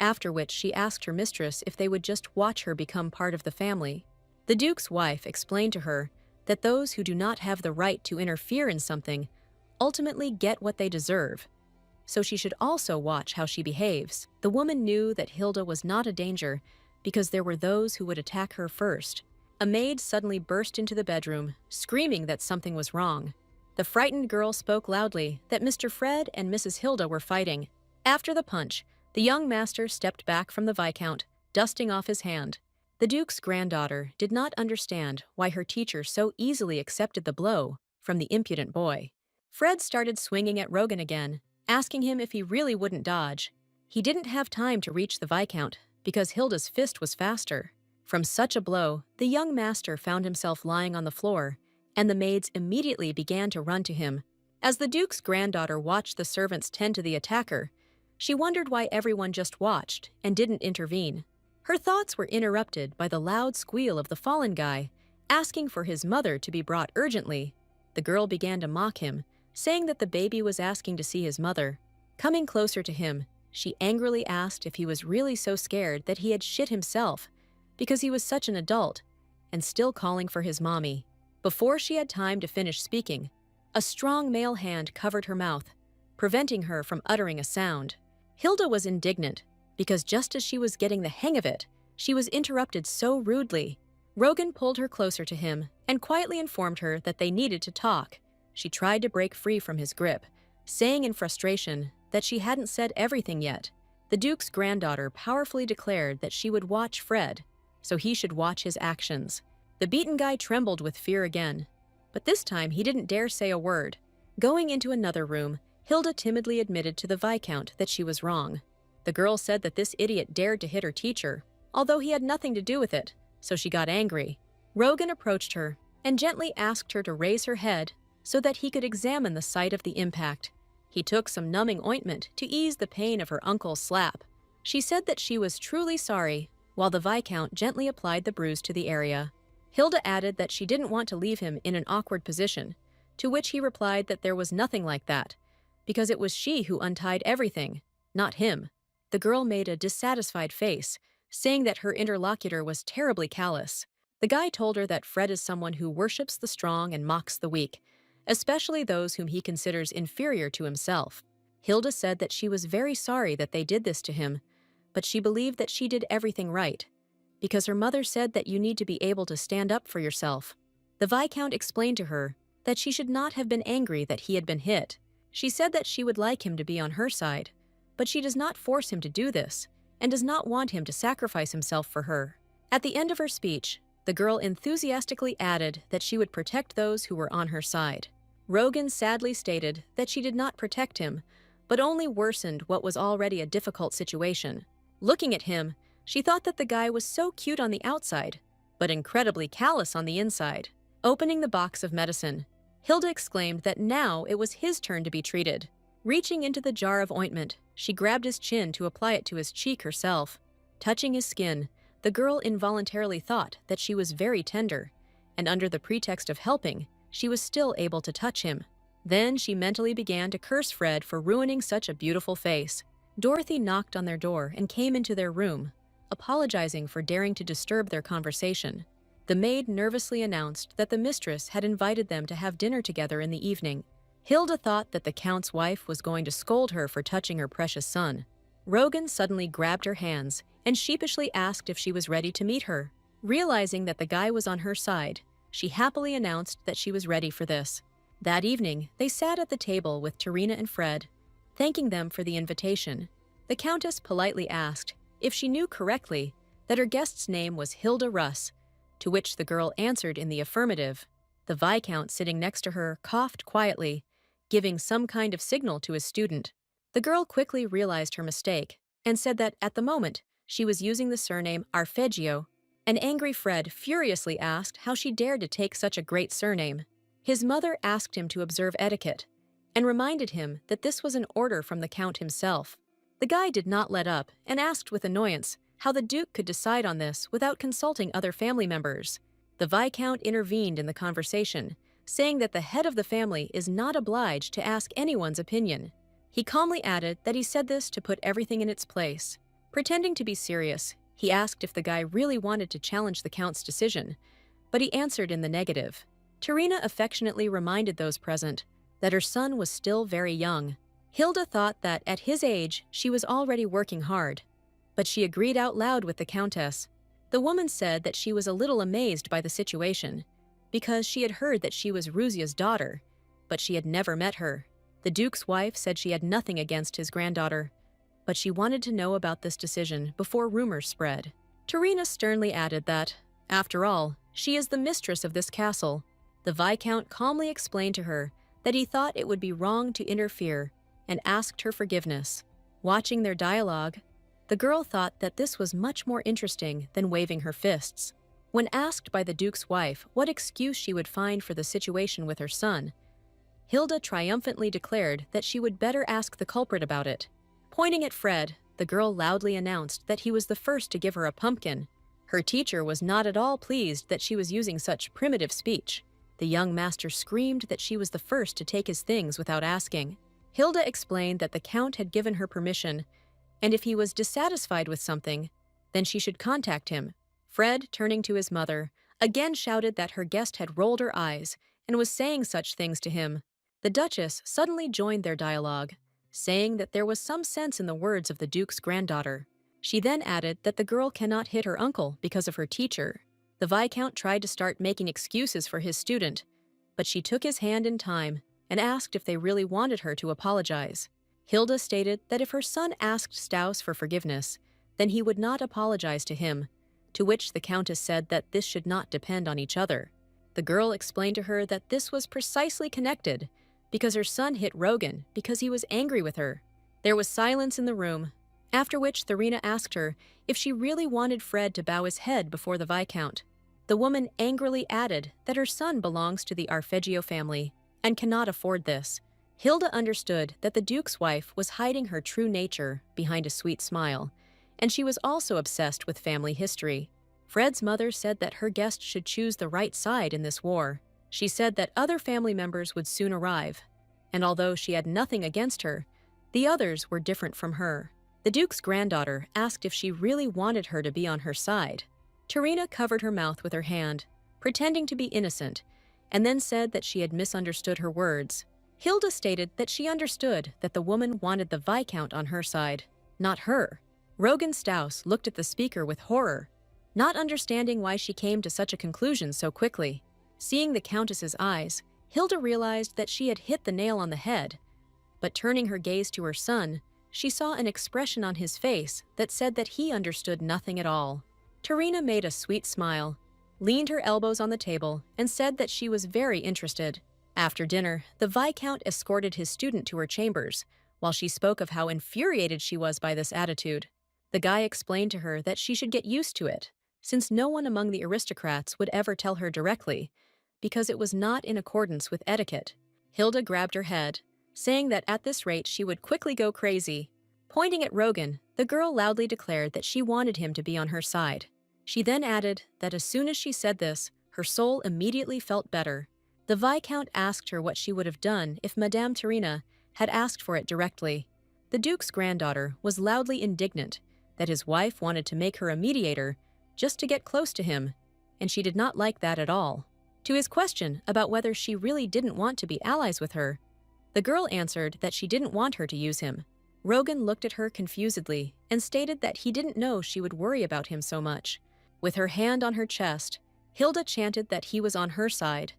after which she asked her mistress if they would just watch her become part of the family. The Duke's wife explained to her that those who do not have the right to interfere in something ultimately get what they deserve, so she should also watch how she behaves. The woman knew that Hilda was not a danger because there were those who would attack her first. A maid suddenly burst into the bedroom, screaming that something was wrong. The frightened girl spoke loudly that Mr. Fred and Mrs. Hilda were fighting. After the punch, the young master stepped back from the Viscount, dusting off his hand. The Duke's granddaughter did not understand why her teacher so easily accepted the blow from the impudent boy. Fred started swinging at Rogan again, asking him if he really wouldn't dodge. He didn't have time to reach the Viscount because Hilda's fist was faster. From such a blow, the young master found himself lying on the floor, and the maids immediately began to run to him. As the Duke's granddaughter watched the servants tend to the attacker, she wondered why everyone just watched and didn't intervene. Her thoughts were interrupted by the loud squeal of the fallen guy, asking for his mother to be brought urgently. The girl began to mock him, saying that the baby was asking to see his mother. Coming closer to him, she angrily asked if he was really so scared that he had shit himself, because he was such an adult, and still calling for his mommy. Before she had time to finish speaking, a strong male hand covered her mouth, preventing her from uttering a sound. Hilda was indignant, because just as she was getting the hang of it, she was interrupted so rudely. Rogan pulled her closer to him and quietly informed her that they needed to talk. She tried to break free from his grip, saying in frustration that she hadn't said everything yet. The Duke's granddaughter powerfully declared that she would watch Fred, so he should watch his actions. The beaten guy trembled with fear again, but this time he didn't dare say a word. Going into another room, Hilda timidly admitted to the Viscount that she was wrong. The girl said that this idiot dared to hit her teacher, although he had nothing to do with it, so she got angry. Rogan approached her and gently asked her to raise her head so that he could examine the site of the impact. He took some numbing ointment to ease the pain of her uncle's slap. She said that she was truly sorry, while the Viscount gently applied the bruise to the area. Hilda added that she didn't want to leave him in an awkward position, to which he replied that there was nothing like that, because it was she who untied everything, not him. The girl made a dissatisfied face, saying that her interlocutor was terribly callous. The guy told her that Fred is someone who worships the strong and mocks the weak, especially those whom he considers inferior to himself. Hilda said that she was very sorry that they did this to him, but she believed that she did everything right, because her mother said that you need to be able to stand up for yourself. The Viscount explained to her that she should not have been angry that he had been hit. She said that she would like him to be on her side, but she does not force him to do this, and does not want him to sacrifice himself for her. At the end of her speech, the girl enthusiastically added that she would protect those who were on her side. Rogan sadly stated that she did not protect him, but only worsened what was already a difficult situation. Looking at him, she thought that the guy was so cute on the outside, but incredibly callous on the inside. Opening the box of medicine, Hilda exclaimed that now it was his turn to be treated. Reaching into the jar of ointment, she grabbed his chin to apply it to his cheek herself. Touching his skin, the girl involuntarily thought that she was very tender, and under the pretext of helping, she was still able to touch him. Then she mentally began to curse Fred for ruining such a beautiful face. Dorothy knocked on their door and came into their room, apologizing for daring to disturb their conversation. The maid nervously announced that the mistress had invited them to have dinner together in the evening. Hilda thought that the Count's wife was going to scold her for touching her precious son. Rogan suddenly grabbed her hands and sheepishly asked if she was ready to meet her. Realizing that the guy was on her side, she happily announced that she was ready for this. That evening, they sat at the table with Tarina and Fred, thanking them for the invitation. The Countess politely asked if she knew correctly that her guest's name was Hilda Russ, to which the girl answered in the affirmative. The Viscount sitting next to her coughed quietly, giving some kind of signal to his student. The girl quickly realized her mistake and said that at the moment she was using the surname Arpeggio. An angry Fred furiously asked how she dared to take such a great surname. His mother asked him to observe etiquette and reminded him that this was an order from the Count himself. The guy did not let up and asked with annoyance how the Duke could decide on this without consulting other family members. The Viscount intervened in the conversation, saying that the head of the family is not obliged to ask anyone's opinion. He calmly added that he said this to put everything in its place. Pretending to be serious, he asked if the guy really wanted to challenge the Count's decision, but he answered in the negative. Tarina affectionately reminded those present that her son was still very young. Hilda thought that at his age she was already working hard, but she agreed out loud with the Countess. The woman said that she was a little amazed by the situation, because she had heard that she was Ruzia's daughter, but she had never met her. The Duke's wife said she had nothing against his granddaughter, but she wanted to know about this decision before rumors spread. Tarina sternly added that, after all, she is the mistress of this castle. The Viscount calmly explained to her that he thought it would be wrong to interfere and asked her forgiveness. Watching their dialogue, the girl thought that this was much more interesting than waving her fists. When asked by the Duke's wife what excuse she would find for the situation with her son, Hilda triumphantly declared that she would better ask the culprit about it. Pointing at Fred, the girl loudly announced that he was the first to give her a pumpkin. Her teacher was not at all pleased that she was using such primitive speech. The young master screamed that she was the first to take his things without asking. Hilda explained that the Count had given her permission, and if he was dissatisfied with something, then she should contact him. Fred, turning to his mother, again shouted that her guest had rolled her eyes and was saying such things to him. The Duchess suddenly joined their dialogue, saying that there was some sense in the words of the Duke's granddaughter. She then added that the girl cannot hit her uncle because of her teacher. The Viscount tried to start making excuses for his student, but she took his hand in time and asked if they really wanted her to apologize. Hilda stated that if her son asked Staus for forgiveness, then he would not apologize to him, to which the Countess said that this should not depend on each other. The girl explained to her that this was precisely connected, because her son hit Rogan because he was angry with her. There was silence in the room, after which Tarina asked her if she really wanted Fred to bow his head before the Viscount. The woman angrily added that her son belongs to the Arpeggio family and cannot afford this. Hilda understood that the Duke's wife was hiding her true nature behind a sweet smile, and she was also obsessed with family history. Fred's mother said that her guest should choose the right side in this war. She said that other family members would soon arrive, and although she had nothing against her, the others were different from her. The Duke's granddaughter asked if she really wanted her to be on her side. Tarina covered her mouth with her hand, pretending to be innocent, and then said that she had misunderstood her words. Hilda stated that she understood that the woman wanted the Viscount on her side, not her. Rogan Staus looked at the speaker with horror, not understanding why she came to such a conclusion so quickly. Seeing the Countess's eyes, Hilda realized that she had hit the nail on the head, but turning her gaze to her son, she saw an expression on his face that said that he understood nothing at all. Tarina made a sweet smile, leaned her elbows on the table, and said that she was very interested. After dinner, the Viscount escorted his student to her chambers, while she spoke of how infuriated she was by this attitude. The guy explained to her that she should get used to it, since no one among the aristocrats would ever tell her directly, because it was not in accordance with etiquette. Hilda grabbed her head, saying that at this rate she would quickly go crazy. Pointing at Rogan, the girl loudly declared that she wanted him to be on her side. She then added that as soon as she said this, her soul immediately felt better. The Viscount asked her what she would have done if Madame Tarina had asked for it directly. The Duke's granddaughter was loudly indignant that his wife wanted to make her a mediator just to get close to him, and she did not like that at all. To his question about whether she really didn't want to be allies with her, the girl answered that she didn't want her to use him. Rogan looked at her confusedly and stated that he didn't know she would worry about him so much. With her hand on her chest, Hilda chanted that he was on her side.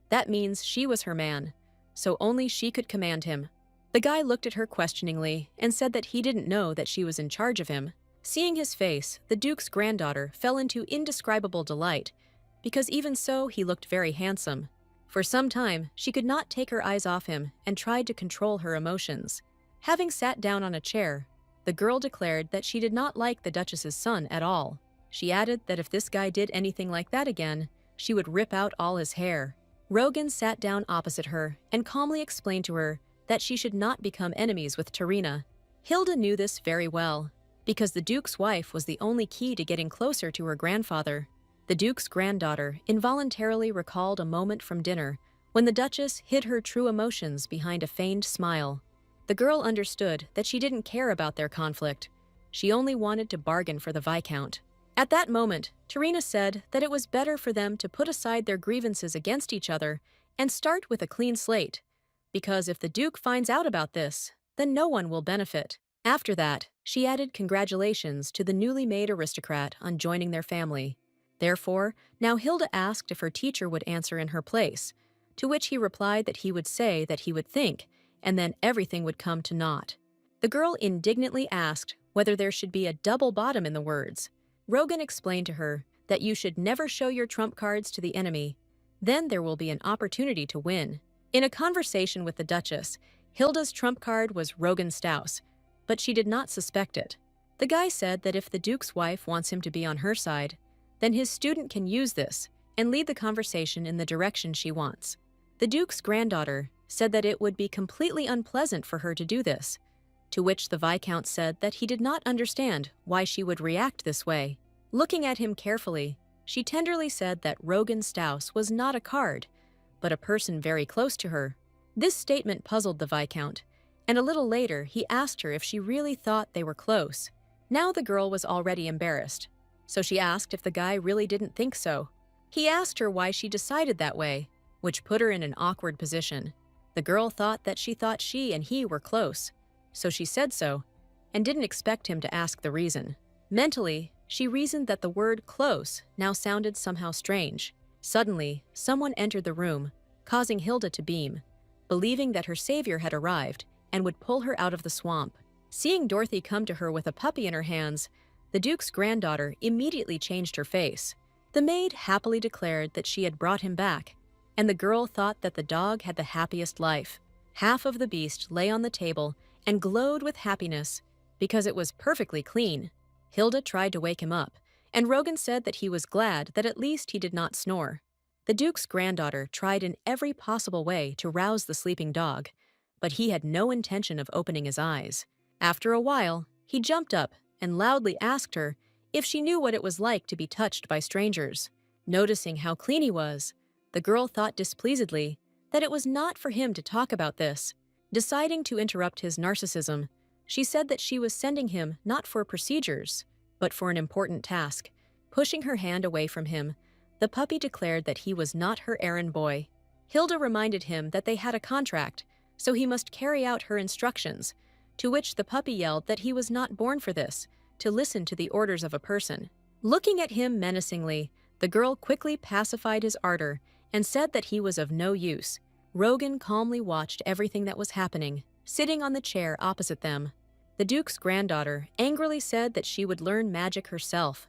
That means she was her man, so only she could command him. The guy looked at her questioningly and said that he didn't know that she was in charge of him. Seeing his face, the Duke's granddaughter fell into indescribable delight, because even so he looked very handsome. For some time, she could not take her eyes off him and tried to control her emotions. Having sat down on a chair, the girl declared that she did not like the Duchess's son at all. She added that if this guy did anything like that again, she would rip out all his hair. Rogan sat down opposite her and calmly explained to her that she should not become enemies with Tarina. Hilda knew this very well, because the Duke's wife was the only key to getting closer to her grandfather. The Duke's granddaughter involuntarily recalled a moment from dinner when the Duchess hid her true emotions behind a feigned smile. The girl understood that she didn't care about their conflict. She only wanted to bargain for the Viscount. At that moment, Tarina said that it was better for them to put aside their grievances against each other and start with a clean slate, because if the Duke finds out about this, then no one will benefit. After that, she added congratulations to the newly made aristocrat on joining their family. Therefore, now Hilda asked if her teacher would answer in her place, to which he replied that he would say that he would think, and then everything would come to naught. The girl indignantly asked whether there should be a double bottom in the words. Rogan explained to her that you should never show your trump cards to the enemy. Then there will be an opportunity to win. In a conversation with the Duchess, Hilda's trump card was Rogan Staus, but she did not suspect it. The guy said that if the Duke's wife wants him to be on her side, then his student can use this and lead the conversation in the direction she wants. The Duke's granddaughter said that it would be completely unpleasant for her to do this, to which the Viscount said that he did not understand why she would react this way. Looking at him carefully, she tenderly said that Rogan Staus was not a card, but a person very close to her. This statement puzzled the Viscount, and a little later he asked her if she really thought they were close. Now the girl was already embarrassed, so she asked if the guy really didn't think so. He asked her why she decided that way, which put her in an awkward position. The girl thought that she and he were close, so she said so, and didn't expect him to ask the reason. Mentally, she reasoned that the word close now sounded somehow strange. Suddenly, someone entered the room, causing Hilda to beam, believing that her savior had arrived and would pull her out of the swamp. Seeing Dorothy come to her with a puppy in her hands, the Duke's granddaughter immediately changed her face. The maid happily declared that she had brought him back, and the girl thought that the dog had the happiest life. Half of the beast lay on the table and glowed with happiness because it was perfectly clean. Hilda tried to wake him up, and Rogan said that he was glad that at least he did not snore. The Duke's granddaughter tried in every possible way to rouse the sleeping dog, but he had no intention of opening his eyes. After a while, he jumped up and loudly asked her if she knew what it was like to be touched by strangers. Noticing how clean he was, the girl thought displeasedly that it was not for him to talk about this. Deciding to interrupt his narcissism, she said that she was sending him not for procedures, but for an important task. Pushing her hand away from him, the puppy declared that he was not her errand boy. Hilda reminded him that they had a contract, so he must carry out her instructions, to which the puppy yelled that he was not born for this, to listen to the orders of a person. Looking at him menacingly, the girl quickly pacified his ardor and said that he was of no use. Rogan calmly watched everything that was happening, sitting on the chair opposite them. The Duke's granddaughter angrily said that she would learn magic herself,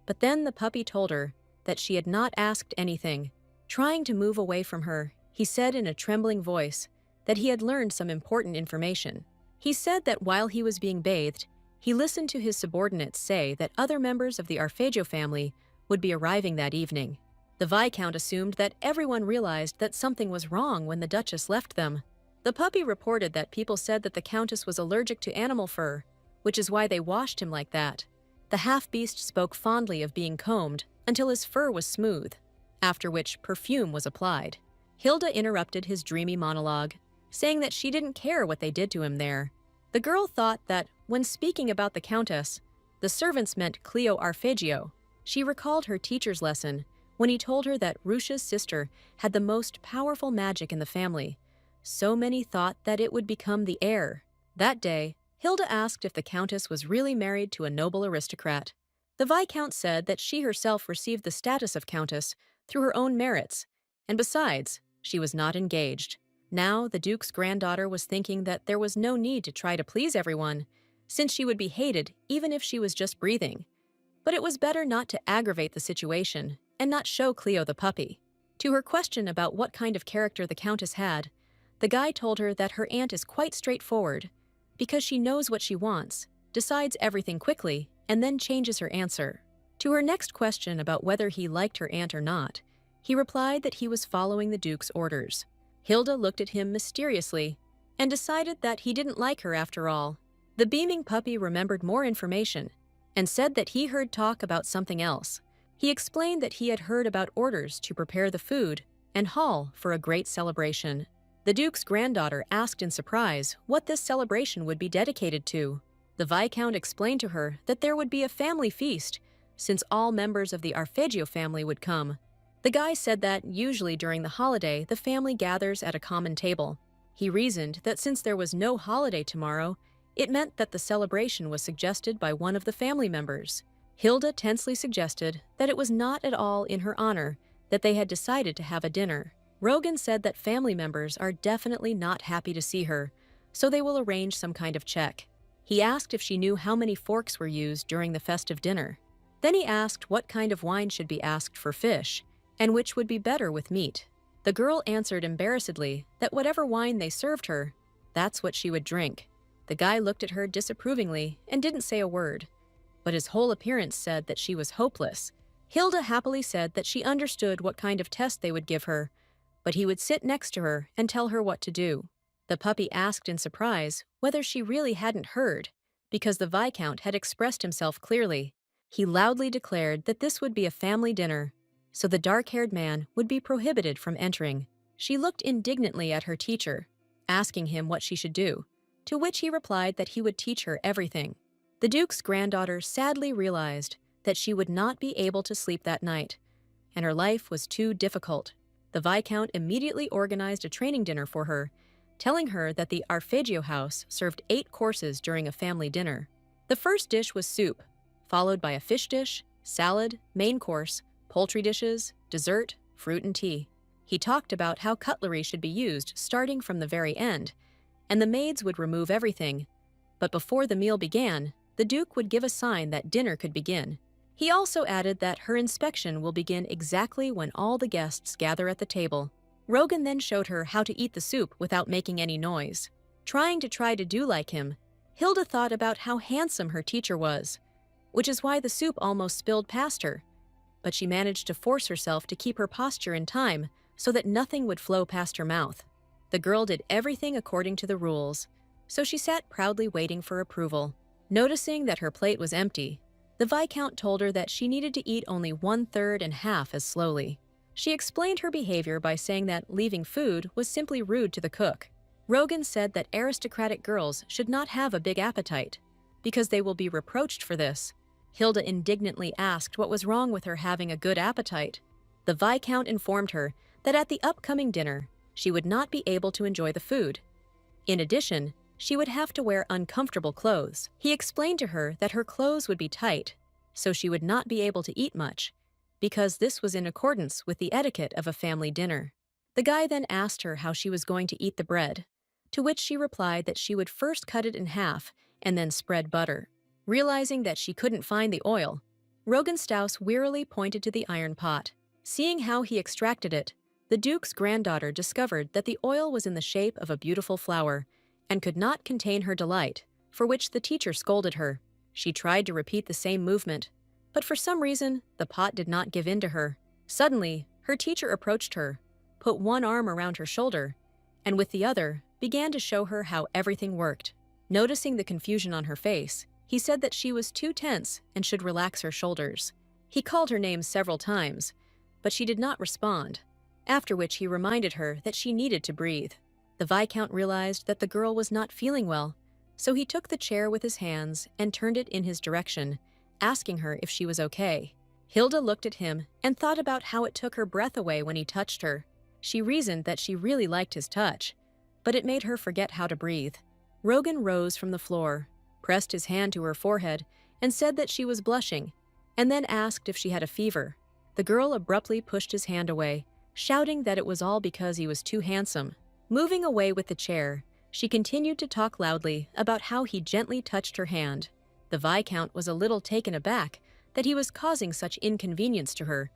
but then the puppy told her that she had not asked anything. Trying to move away from her, he said in a trembling voice that he had learned some important information. He said that while he was being bathed, he listened to his subordinates say that other members of the Arpeggio family would be arriving that evening. The Viscount assumed that everyone realized that something was wrong when the Duchess left them. The puppy reported that people said that the Countess was allergic to animal fur, which is why they washed him like that. The half-beast spoke fondly of being combed until his fur was smooth, after which perfume was applied. Hilda interrupted his dreamy monologue, saying that she didn't care what they did to him there. The girl thought that, when speaking about the Countess, the servants meant Cleo Arpeggio. She recalled her teacher's lesson when he told her that Rusha's sister had the most powerful magic in the family. So many thought that it would become the heir. That day, Hilda asked if the Countess was really married to a noble aristocrat. The Viscount said that she herself received the status of Countess through her own merits, and besides, she was not engaged. Now, the Duke's granddaughter was thinking that there was no need to try to please everyone, since she would be hated even if she was just breathing. But it was better not to aggravate the situation and not show Cleo the puppy. To her question about what kind of character the Countess had, the guy told her that her aunt is quite straightforward, because she knows what she wants, decides everything quickly, and then changes her answer. To her next question about whether he liked her aunt or not, he replied that he was following the Duke's orders. Hilda looked at him mysteriously and decided that he didn't like her after all. The beaming puppy remembered more information and said that he heard talk about something else. He explained that he had heard about orders to prepare the food and hall for a great celebration. The Duke's granddaughter asked in surprise what this celebration would be dedicated to. The Viscount explained to her that there would be a family feast, since all members of the Arpeggio family would come. The guy said that, usually during the holiday, the family gathers at a common table. He reasoned that since there was no holiday tomorrow, it meant that the celebration was suggested by one of the family members. Hilda tensely suggested that it was not at all in her honor that they had decided to have a dinner. Rogan said that family members are definitely not happy to see her, so they will arrange some kind of check. He asked if she knew how many forks were used during the festive dinner. Then he asked what kind of wine should be asked for fish, and which would be better with meat. The girl answered embarrassedly that whatever wine they served her, that's what she would drink. The guy looked at her disapprovingly and didn't say a word, but his whole appearance said that she was hopeless. Hilda happily said that she understood what kind of test they would give her, but he would sit next to her and tell her what to do. The puppy asked in surprise whether she really hadn't heard, because the Viscount had expressed himself clearly. He loudly declared that this would be a family dinner, so the dark-haired man would be prohibited from entering. She looked indignantly at her teacher, asking him what she should do, to which he replied that he would teach her everything. The Duke's granddaughter sadly realized that she would not be able to sleep that night, and her life was too difficult. The Viscount immediately organized a training dinner for her, telling her that the Arpeggio house served 8 courses during a family dinner. The first dish was soup, followed by a fish dish, salad, main course, poultry dishes, dessert, fruit and tea. He talked about how cutlery should be used starting from the very end, and the maids would remove everything. But before the meal began, the Duke would give a sign that dinner could begin. He also added that her inspection will begin exactly when all the guests gather at the table. Rogan then showed her how to eat the soup without making any noise. Trying to do like him, Hilda thought about how handsome her teacher was, which is why the soup almost spilled past her. But she managed to force herself to keep her posture in time so that nothing would flow past her mouth. The girl did everything according to the rules, so she sat proudly waiting for approval. Noticing that her plate was empty, the Viscount told her that she needed to eat only 1/3 and half as slowly. She explained her behavior by saying that leaving food was simply rude to the cook. Rogan said that aristocratic girls should not have a big appetite, because they will be reproached for this. Hilda indignantly asked what was wrong with her having a good appetite. The Viscount informed her that at the upcoming dinner, she would not be able to enjoy the food. In addition, she would have to wear uncomfortable clothes. He explained to her that her clothes would be tight, so she would not be able to eat much, because this was in accordance with the etiquette of a family dinner. The guy then asked her how she was going to eat the bread, to which she replied that she would first cut it in half and then spread butter. Realizing that she couldn't find the oil, Rogan Staus wearily pointed to the iron pot. Seeing how he extracted it, the Duke's granddaughter discovered that the oil was in the shape of a beautiful flower and could not contain her delight, for which the teacher scolded her. She tried to repeat the same movement, but for some reason, the pot did not give in to her. Suddenly, her teacher approached her, put one arm around her shoulder, and with the other, began to show her how everything worked. Noticing the confusion on her face, he said that she was too tense and should relax her shoulders. He called her name several times, but she did not respond, after which he reminded her that she needed to breathe. The Viscount realized that the girl was not feeling well, so he took the chair with his hands and turned it in his direction, asking her if she was okay. Hilda looked at him and thought about how it took her breath away when he touched her. She reasoned that she really liked his touch, but it made her forget how to breathe. Rogan rose from the floor, pressed his hand to her forehead, and said that she was blushing, and then asked if she had a fever. The girl abruptly pushed his hand away, shouting that it was all because he was too handsome. Moving away with the chair, she continued to talk loudly about how he gently touched her hand. The Viscount was a little taken aback that he was causing such inconvenience to her,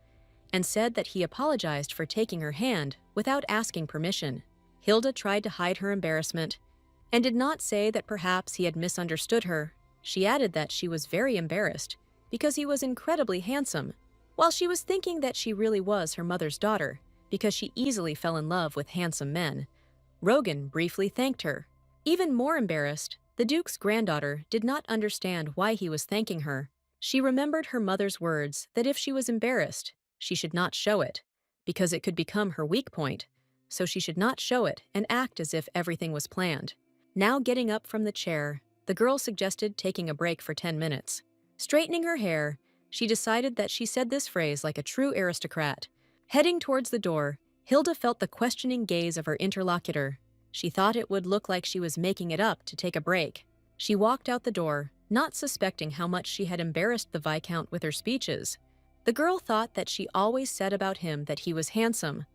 and said that he apologized for taking her hand without asking permission. Hilda tried to hide her embarrassment, and did not say that perhaps he had misunderstood her. She added that she was very embarrassed because he was incredibly handsome, while she was thinking that she really was her mother's daughter because she easily fell in love with handsome men. Rogan briefly thanked her. Even more embarrassed, the Duke's granddaughter did not understand why he was thanking her. She remembered her mother's words that if she was embarrassed, she should not show it, because it could become her weak point, so she should not show it and act as if everything was planned. Now getting up from the chair, the girl suggested taking a break for 10 minutes. Straightening her hair, she decided that she said this phrase like a true aristocrat. Heading towards the door, Hilda felt the questioning gaze of her interlocutor. She thought it would look like she was making it up to take a break. She walked out the door, not suspecting how much she had embarrassed the Viscount with her speeches. The girl thought that she always said about him that he was handsome,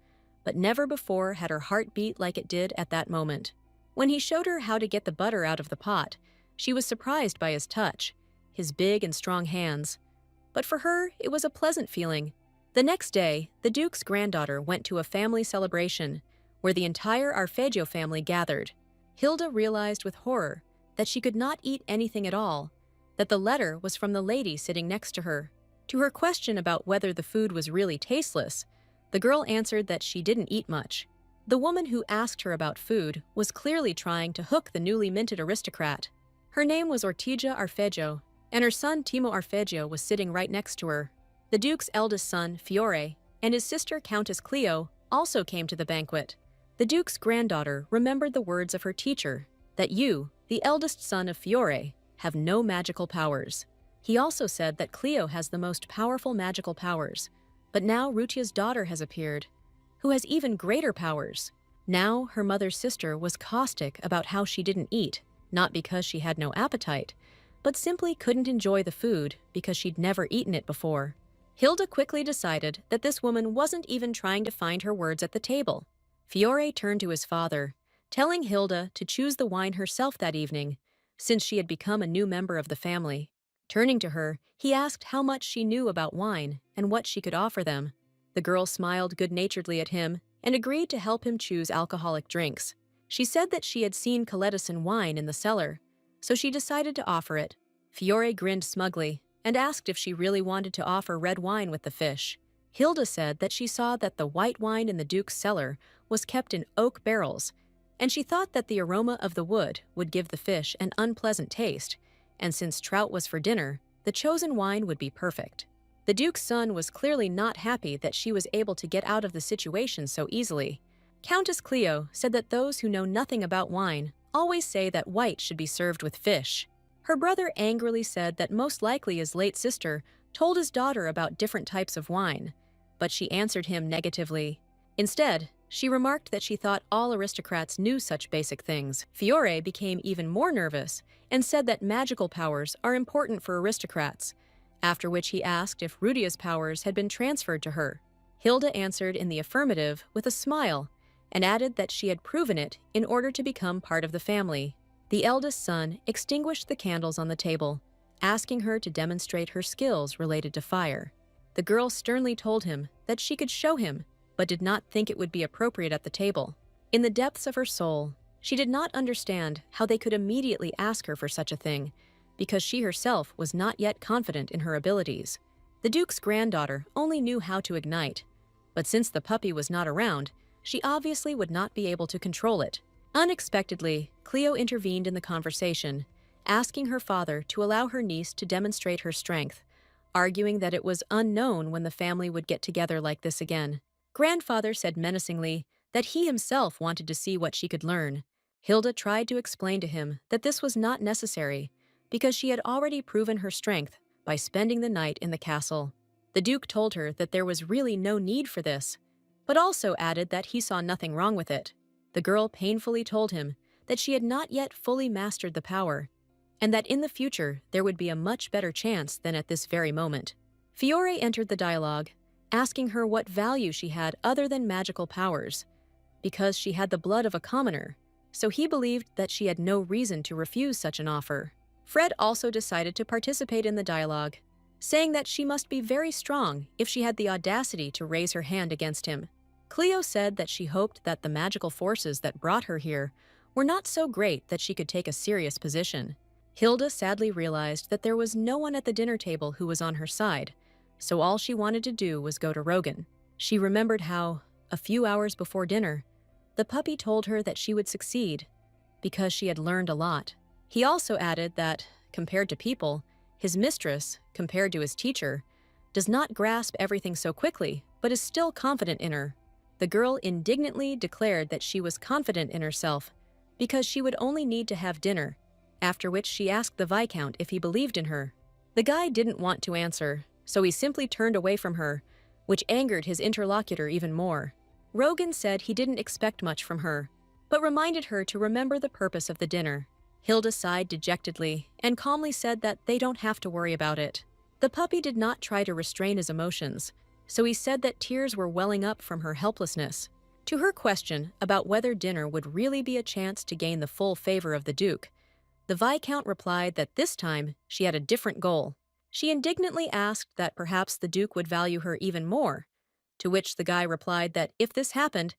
but never before had her heart beat like it did at that moment. When he showed her how to get the butter out of the pot, she was surprised by his touch, his big and strong hands. But for her, it was a pleasant feeling. The next day, the Duke's granddaughter went to a family celebration, where the entire Arpeggio family gathered. Hilda realized with horror that she could not eat anything at all, that the letter was from the lady sitting next to her. To her question about whether the food was really tasteless, the girl answered that she didn't eat much. The woman who asked her about food was clearly trying to hook the newly minted aristocrat. Her name was Ortigia Arpeggio, and her son Timo Arpeggio was sitting right next to her. The Duke's eldest son, Fiore, and his sister Countess Cleo also came to the banquet. The Duke's granddaughter remembered the words of her teacher, that you, the eldest son of Fiore, have no magical powers. He also said that Cleo has the most powerful magical powers, but now Rutia's daughter has appeared, who has even greater powers. Now her mother's sister was caustic about how she didn't eat, not because she had no appetite, but simply couldn't enjoy the food because she'd never eaten it before. Hilda quickly decided that this woman wasn't even trying to find her words at the table. Fiore turned to his father, telling Hilda to choose the wine herself that evening, since she had become a new member of the family. Turning to her, he asked how much she knew about wine and what she could offer them. The girl smiled good-naturedly at him and agreed to help him choose alcoholic drinks. She said that she had seen Caledicin wine in the cellar, so she decided to offer it. Fiore grinned smugly and asked if she really wanted to offer red wine with the fish. Hilda said that she saw that the white wine in the Duke's cellar was kept in oak barrels, and she thought that the aroma of the wood would give the fish an unpleasant taste, and since trout was for dinner, the chosen wine would be perfect. The Duke's son was clearly not happy that she was able to get out of the situation so easily. Countess Cleo said that those who know nothing about wine always say that white should be served with fish. Her brother angrily said that most likely his late sister told his daughter about different types of wine, but she answered him negatively. Instead, she remarked that she thought all aristocrats knew such basic things. Fiore became even more nervous and said that magical powers are important for aristocrats, after which he asked if Rudia's powers had been transferred to her. Hilda answered in the affirmative with a smile and added that she had proven it in order to become part of the family. The eldest son extinguished the candles on the table, asking her to demonstrate her skills related to fire. The girl sternly told him that she could show him, but did not think it would be appropriate at the table. In the depths of her soul, she did not understand how they could immediately ask her for such a thing, because she herself was not yet confident in her abilities. The Duke's granddaughter only knew how to ignite, but since the puppy was not around, she obviously would not be able to control it. Unexpectedly, Cleo intervened in the conversation, asking her father to allow her niece to demonstrate her strength, arguing that it was unknown when the family would get together like this again. Grandfather said menacingly that he himself wanted to see what she could learn. Hilda tried to explain to him that this was not necessary, because she had already proven her strength by spending the night in the castle. The Duke told her that there was really no need for this, but also added that he saw nothing wrong with it. The girl painfully told him that she had not yet fully mastered the power, and that in the future there would be a much better chance than at this very moment. Fiore entered the dialogue, asking her what value she had other than magical powers, because she had the blood of a commoner, so he believed that she had no reason to refuse such an offer. Fred also decided to participate in the dialogue, saying that she must be very strong if she had the audacity to raise her hand against him. Cleo said that she hoped that the magical forces that brought her here were not so great that she could take a serious position. Hilda sadly realized that there was no one at the dinner table who was on her side, so all she wanted to do was go to Rogan. She remembered how, a few hours before dinner, the puppy told her that she would succeed because she had learned a lot. He also added that, compared to people, his mistress, compared to his teacher, does not grasp everything so quickly, but is still confident in her. The girl indignantly declared that she was confident in herself because she would only need to have dinner, after which she asked the Viscount if he believed in her. The guy didn't want to answer, so he simply turned away from her, which angered his interlocutor even more. Rogan said he didn't expect much from her, but reminded her to remember the purpose of the dinner. Hilda sighed dejectedly and calmly said that they don't have to worry about it. The puppy did not try to restrain his emotions, so he said that tears were welling up from her helplessness. To her question about whether dinner would really be a chance to gain the full favor of the Duke, the Viscount replied that this time she had a different goal. She indignantly asked that perhaps the Duke would value her even more, to which the guy replied that if this happened,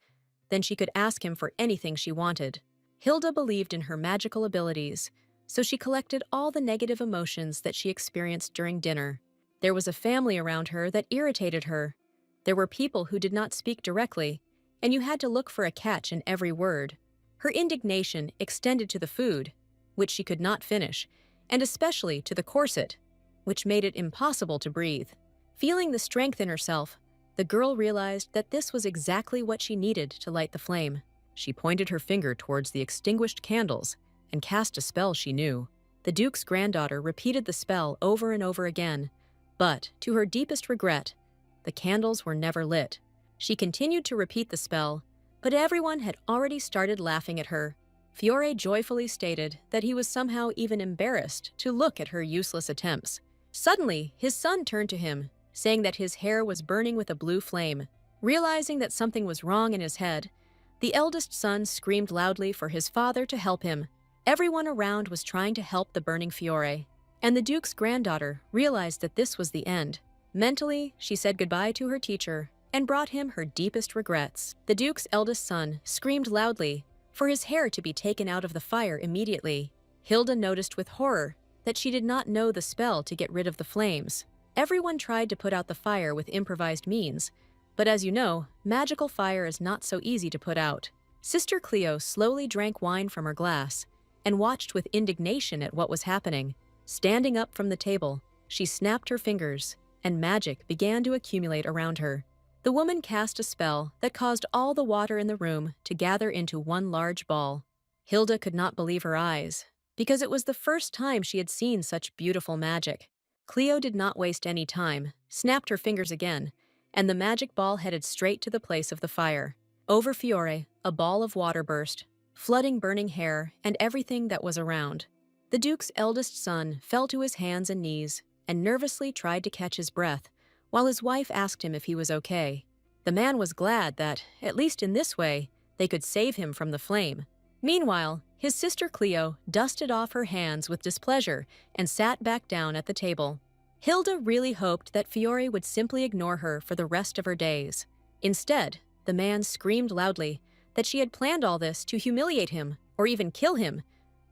then she could ask him for anything she wanted. Hilda believed in her magical abilities, so she collected all the negative emotions that she experienced during dinner. There was a family around her that irritated her. There were people who did not speak directly, and you had to look for a catch in every word. Her indignation extended to the food, which she could not finish, and especially to the corset, which made it impossible to breathe. Feeling the strength in herself, the girl realized that this was exactly what she needed to light the flame. She pointed her finger towards the extinguished candles and cast a spell she knew. The Duke's granddaughter repeated the spell over and over again, but, to her deepest regret, the candles were never lit. She continued to repeat the spell, but everyone had already started laughing at her. Fiore joyfully stated that he was somehow even embarrassed to look at her useless attempts. Suddenly, his son turned to him, saying that his hair was burning with a blue flame. Realizing that something was wrong in his head, the eldest son screamed loudly for his father to help him. Everyone around was trying to help the burning Fiore, and the Duke's granddaughter realized that this was the end. Mentally, she said goodbye to her teacher and brought him her deepest regrets. The Duke's eldest son screamed loudly for his hair to be taken out of the fire immediately. Hilda noticed with horror that she did not know the spell to get rid of the flames. Everyone tried to put out the fire with improvised means, but as you know, magical fire is not so easy to put out. Sister Cleo slowly drank wine from her glass and watched with indignation at what was happening. Standing up from the table, she snapped her fingers, and magic began to accumulate around her. The woman cast a spell that caused all the water in the room to gather into one large ball. Hilda could not believe her eyes, because it was the first time she had seen such beautiful magic. Cleo did not waste any time, snapped her fingers again, and the magic ball headed straight to the place of the fire. Over Fiore, a ball of water burst, flooding burning hair and everything that was around. The Duke's eldest son fell to his hands and knees and nervously tried to catch his breath, while his wife asked him if he was okay. The man was glad that, at least in this way, they could save him from the flame. Meanwhile, his sister Cleo dusted off her hands with displeasure and sat back down at the table. Hilda really hoped that Fiore would simply ignore her for the rest of her days. Instead, the man screamed loudly that she had planned all this to humiliate him or even kill him,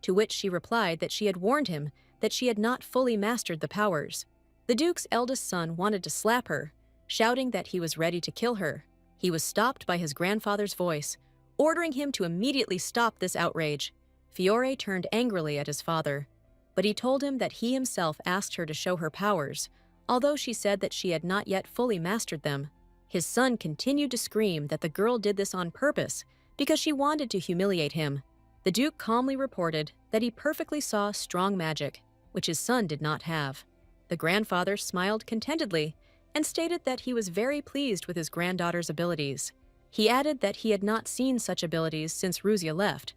to which she replied that she had warned him that she had not fully mastered the powers. The Duke's eldest son wanted to slap her, shouting that he was ready to kill her. He was stopped by his grandfather's voice, ordering him to immediately stop this outrage. Fiore turned angrily at his father, but he told him that he himself asked her to show her powers, although she said that she had not yet fully mastered them. His son continued to scream that the girl did this on purpose because she wanted to humiliate him. The Duke calmly reported that he perfectly saw strong magic, which his son did not have. The grandfather smiled contentedly and stated that he was very pleased with his granddaughter's abilities. He added that he had not seen such abilities since Ruzia left,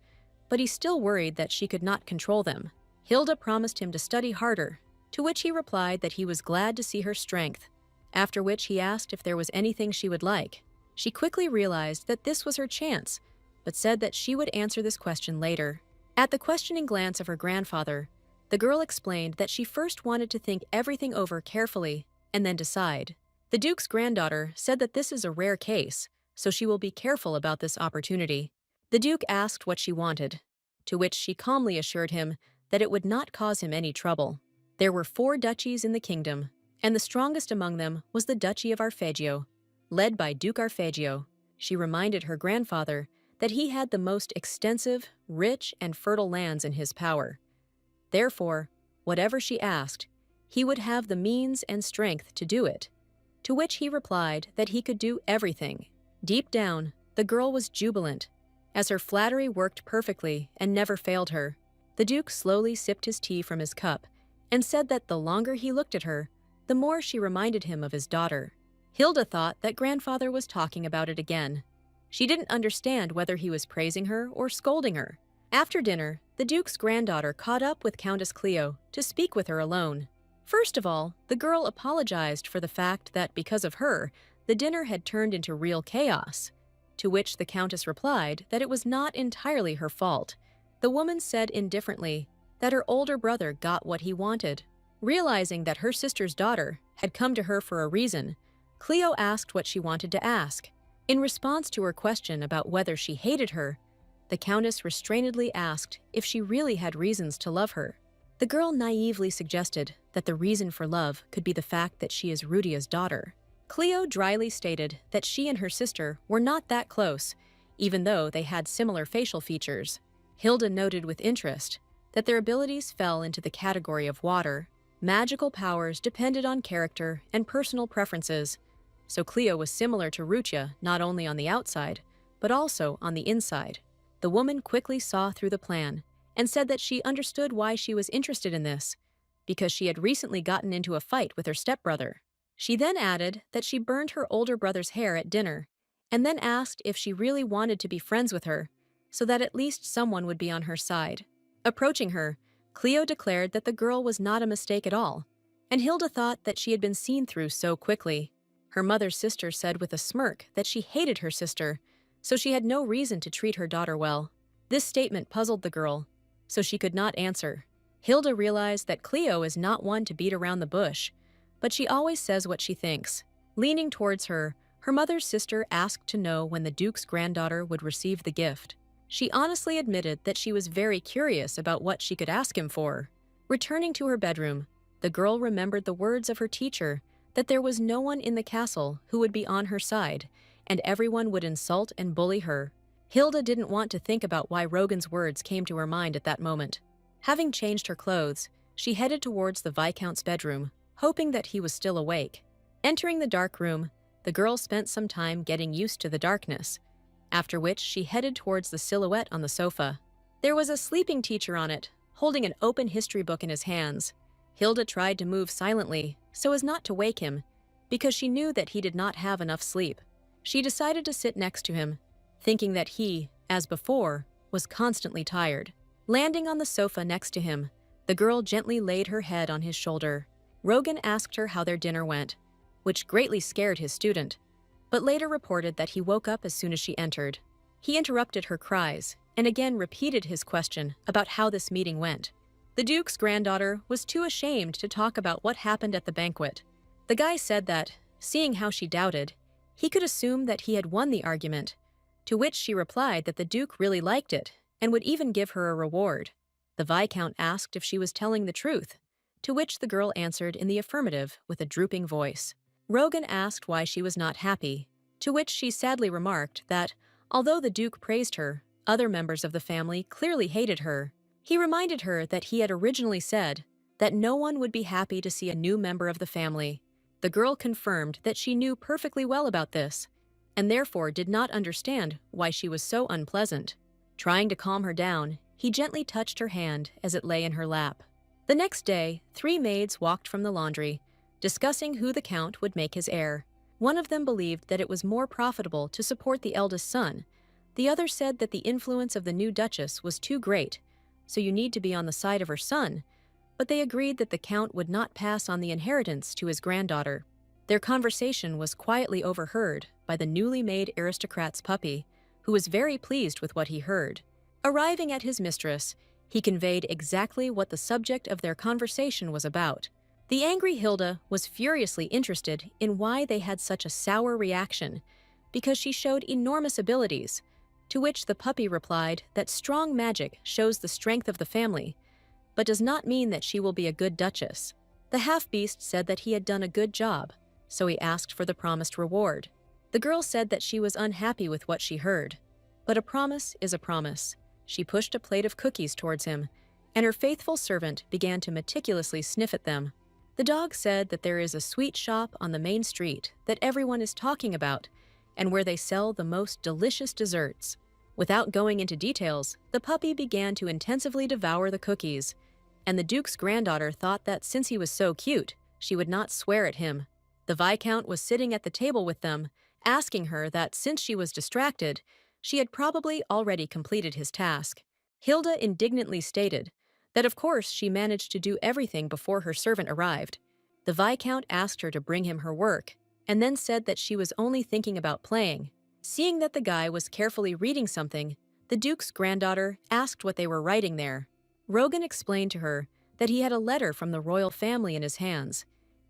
but he still worried that she could not control them. Hilda promised him to study harder, to which he replied that he was glad to see her strength, after which he asked if there was anything she would like. She quickly realized that this was her chance, but said that she would answer this question later. At the questioning glance of her grandfather, the girl explained that she first wanted to think everything over carefully and then decide. The Duke's granddaughter said that this is a rare case, so she will be careful about this opportunity. The Duke asked what she wanted, to which she calmly assured him that it would not cause him any trouble. There were 4 duchies in the kingdom, and the strongest among them was the Duchy of Arpeggio, led by Duke Arpeggio. She reminded her grandfather that he had the most extensive, rich, and fertile lands in his power. Therefore, whatever she asked, he would have the means and strength to do it, to which he replied that he could do everything. Deep down, the girl was jubilant, as her flattery worked perfectly and never failed her. The Duke slowly sipped his tea from his cup and said that the longer he looked at her, the more she reminded him of his daughter. Hilda thought that grandfather was talking about it again. She didn't understand whether he was praising her or scolding her. After dinner, the Duke's granddaughter caught up with Countess Cleo to speak with her alone. First of all, the girl apologized for the fact that because of her, the dinner had turned into real chaos, to which the Countess replied that it was not entirely her fault. The woman said indifferently that her older brother got what he wanted. Realizing that her sister's daughter had come to her for a reason, Cleo asked what she wanted to ask. In response to her question about whether she hated her, the Countess restrainedly asked if she really had reasons to love her. The girl naively suggested that the reason for love could be the fact that she is Rudia's daughter. Cleo dryly stated that she and her sister were not that close, even though they had similar facial features. Hilda noted with interest that their abilities fell into the category of water. Magical powers depended on character and personal preferences, so Cleo was similar to Rutia not only on the outside, but also on the inside. The woman quickly saw through the plan and said that she understood why she was interested in this, because she had recently gotten into a fight with her stepbrother. She then added that she burned her older brother's hair at dinner, and then asked if she really wanted to be friends with her, so that at least someone would be on her side. Approaching her, Cleo declared that the girl was not a mistake at all, and Hilda thought that she had been seen through so quickly. Her mother's sister said with a smirk that she hated her sister, so she had no reason to treat her daughter well. This statement puzzled the girl, so she could not answer. Hilda realized that Cleo is not one to beat around the bush, but she always says what she thinks. Leaning towards her, her mother's sister asked to know when the Duke's granddaughter would receive the gift. She honestly admitted that she was very curious about what she could ask him for. Returning to her bedroom, the girl remembered the words of her teacher that there was no one in the castle who would be on her side, and everyone would insult and bully her. Hilda didn't want to think about why Rogan's words came to her mind at that moment. Having changed her clothes, she headed towards the Viscount's bedroom, hoping that he was still awake. Entering the dark room, the girl spent some time getting used to the darkness, after which she headed towards the silhouette on the sofa. There was a sleeping teacher on it, holding an open history book in his hands. Hilda tried to move silently so as not to wake him, because she knew that he did not have enough sleep. She decided to sit next to him, thinking that he, as before, was constantly tired. Landing on the sofa next to him, the girl gently laid her head on his shoulder. Rogan asked her how their dinner went, which greatly scared his student, but later reported that he woke up as soon as she entered. He interrupted her cries and again repeated his question about how this meeting went. The Duke's granddaughter was too ashamed to talk about what happened at the banquet. The guy said that, seeing how she doubted, he could assume that he had won the argument, to which she replied that the Duke really liked it and would even give her a reward. The Viscount asked if she was telling the truth, to which the girl answered in the affirmative with a drooping voice. Rogan asked why she was not happy, to which she sadly remarked that, although the Duke praised her, other members of the family clearly hated her. He reminded her that he had originally said that no one would be happy to see a new member of the family. The girl confirmed that she knew perfectly well about this, and therefore did not understand why she was so unpleasant. Trying to calm her down, he gently touched her hand as it lay in her lap. The next day, 3 maids walked from the laundry, discussing who the Count would make his heir. One of them believed that it was more profitable to support the eldest son. The other said that the influence of the new Duchess was too great, so you need to be on the side of her son, but they agreed that the Count would not pass on the inheritance to his granddaughter. Their conversation was quietly overheard by the newly made aristocrat's puppy, who was very pleased with what he heard. Arriving at his mistress, he conveyed exactly what the subject of their conversation was about. The angry Hilda was furiously interested in why they had such a sour reaction, because she showed enormous abilities, to which the puppy replied that strong magic shows the strength of the family, but does not mean that she will be a good duchess. The half-beast said that he had done a good job, so he asked for the promised reward. The girl said that she was unhappy with what she heard, but a promise is a promise. She pushed a plate of cookies towards him, and her faithful servant began to meticulously sniff at them. The dog said that there is a sweet shop on the main street that everyone is talking about, and where they sell the most delicious desserts. Without going into details, the puppy began to intensively devour the cookies, and the Duke's granddaughter thought that since he was so cute, she would not swear at him. The Viscount was sitting at the table with them, asking her that since she was distracted, she had probably already completed his task. Hilda indignantly stated that of course she managed to do everything before her servant arrived. The Viscount asked her to bring him her work, and then said that she was only thinking about playing. Seeing that the guy was carefully reading something, the Duke's granddaughter asked what they were writing there. Rogan explained to her that he had a letter from the royal family in his hands,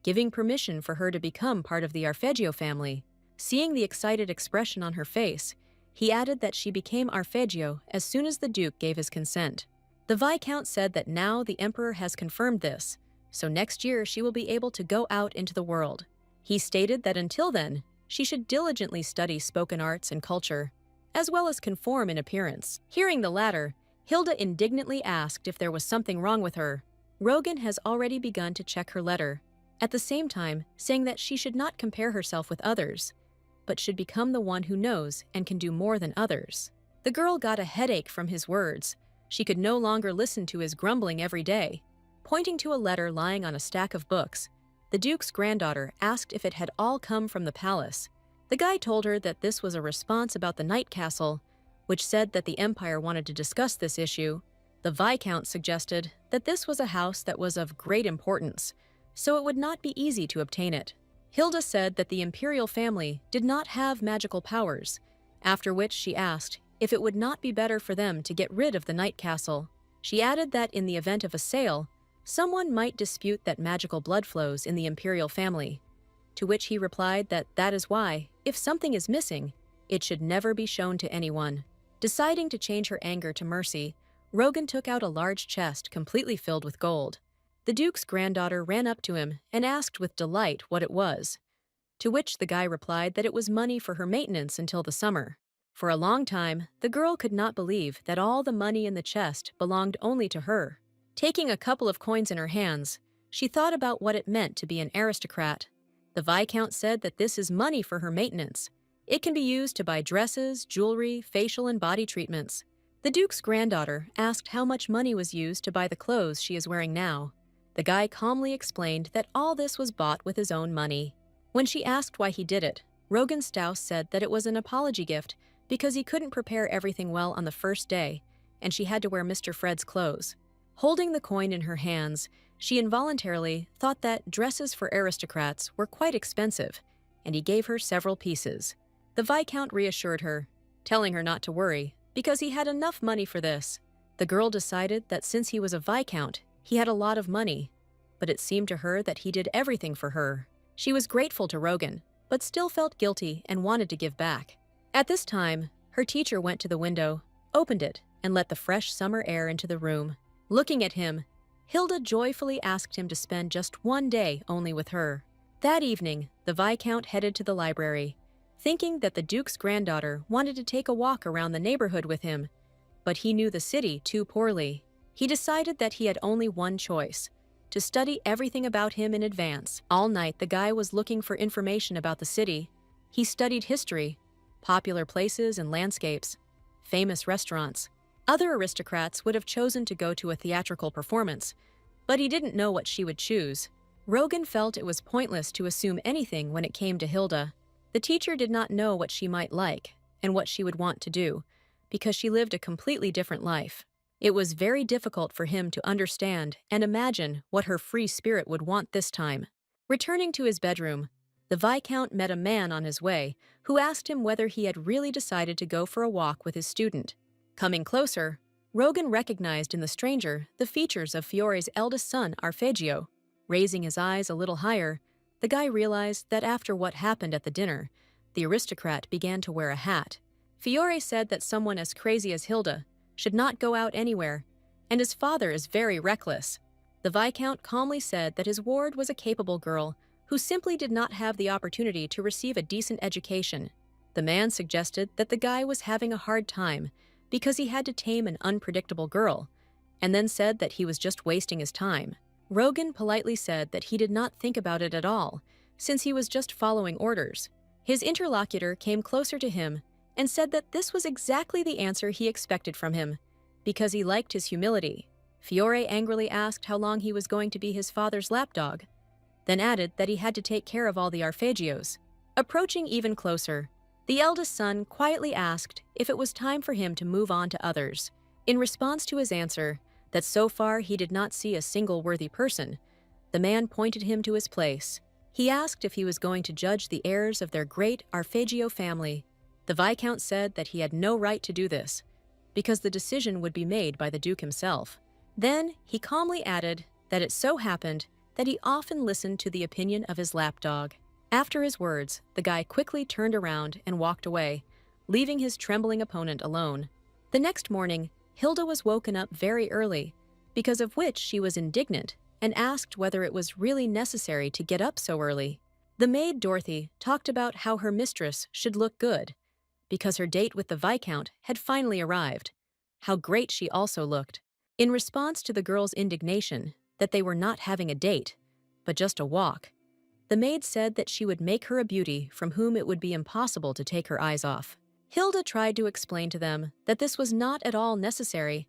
giving permission for her to become part of the Arpeggio family. Seeing the excited expression on her face, he added that she became Arpeggio as soon as the Duke gave his consent. The Viscount said that now the Emperor has confirmed this, so next year she will be able to go out into the world. He stated that until then, she should diligently study spoken arts and culture, as well as conform in appearance. Hearing the latter, Hilda indignantly asked if there was something wrong with her. Rogan has already begun to check her letter, at the same time saying that she should not compare herself with others, but should become the one who knows and can do more than others. The girl got a headache from his words. She could no longer listen to his grumbling every day. Pointing to a letter lying on a stack of books, the Duke's granddaughter asked if it had all come from the palace. The guy told her that this was a response about the Night Castle, which said that the Empire wanted to discuss this issue. The Viscount suggested that this was a house that was of great importance, so it would not be easy to obtain it. Hilda said that the imperial family did not have magical powers, after which she asked if it would not be better for them to get rid of the Night Castle. She added that in the event of a sale, someone might dispute that magical blood flows in the imperial family, to which he replied that that is why, if something is missing, it should never be shown to anyone. Deciding to change her anger to mercy, Rogan took out a large chest completely filled with gold. The Duke's granddaughter ran up to him and asked with delight what it was, to which the guy replied that it was money for her maintenance until the summer. For a long time, the girl could not believe that all the money in the chest belonged only to her. Taking a couple of coins in her hands, she thought about what it meant to be an aristocrat. The Viscount said that this is money for her maintenance. It can be used to buy dresses, jewelry, facial and body treatments. The Duke's granddaughter asked how much money was used to buy the clothes she is wearing now. The guy calmly explained that all this was bought with his own money. When she asked why he did it, Rogan Stouse said that it was an apology gift because he couldn't prepare everything well on the first day, and she had to wear Mr. Fred's clothes. Holding the coin in her hands, she involuntarily thought that dresses for aristocrats were quite expensive, and he gave her several pieces. The Viscount reassured her, telling her not to worry, because he had enough money for this. The girl decided that since he was a Viscount, he had a lot of money, but it seemed to her that he did everything for her. She was grateful to Rogan, but still felt guilty and wanted to give back. At this time, her teacher went to the window, opened it, and let the fresh summer air into the room. Looking at him, Hilda joyfully asked him to spend just one day only with her. That evening, the Viscount headed to the library, thinking that the Duke's granddaughter wanted to take a walk around the neighborhood with him, but he knew the city too poorly. He decided that he had only one choice: to study everything about him in advance. All night, the guy was looking for information about the city. He studied history, popular places and landscapes, famous restaurants. Other aristocrats would have chosen to go to a theatrical performance, but he didn't know what she would choose. Rogan felt it was pointless to assume anything when it came to Hilda. The teacher did not know what she might like and what she would want to do, because she lived a completely different life. It was very difficult for him to understand and imagine what her free spirit would want this time. Returning to his bedroom, The Viscount met a man on his way who asked him whether he had really decided to go for a walk with his student. Coming closer, Rogan recognized in the stranger the features of Fiore's eldest son, Arpeggio. Raising his eyes a little higher, the guy realized that after what happened at the dinner, the aristocrat began to wear a hat. Fiore said that someone as crazy as Hilda should not go out anywhere, and his father is very reckless. The Viscount calmly said that his ward was a capable girl who simply did not have the opportunity to receive a decent education. The man suggested that the guy was having a hard time because he had to tame an unpredictable girl, and then said that he was just wasting his time. Rogan politely said that he did not think about it at all, since he was just following orders. His interlocutor came closer to him and said that this was exactly the answer he expected from him, because he liked his humility. Fiore angrily asked how long he was going to be his father's lapdog, then added that he had to take care of all the Arpeggios. Approaching even closer, the eldest son quietly asked if it was time for him to move on to others. In response to his answer that so far he did not see a single worthy person, the man pointed him to his place. He asked if he was going to judge the heirs of their great Arpeggio family. The Viscount said that he had no right to do this, because the decision would be made by the Duke himself. Then he calmly added that it so happened that he often listened to the opinion of his lapdog. After his words, the guy quickly turned around and walked away, leaving his trembling opponent alone. The next morning, Hilda was woken up very early, because of which she was indignant and asked whether it was really necessary to get up so early. The maid Dorothy talked about how her mistress should look good, because her date with the Viscount had finally arrived. How great she also looked. In response to the girl's indignation that they were not having a date, but just a walk, the maid said that she would make her a beauty from whom it would be impossible to take her eyes off. Hilda tried to explain to them that this was not at all necessary,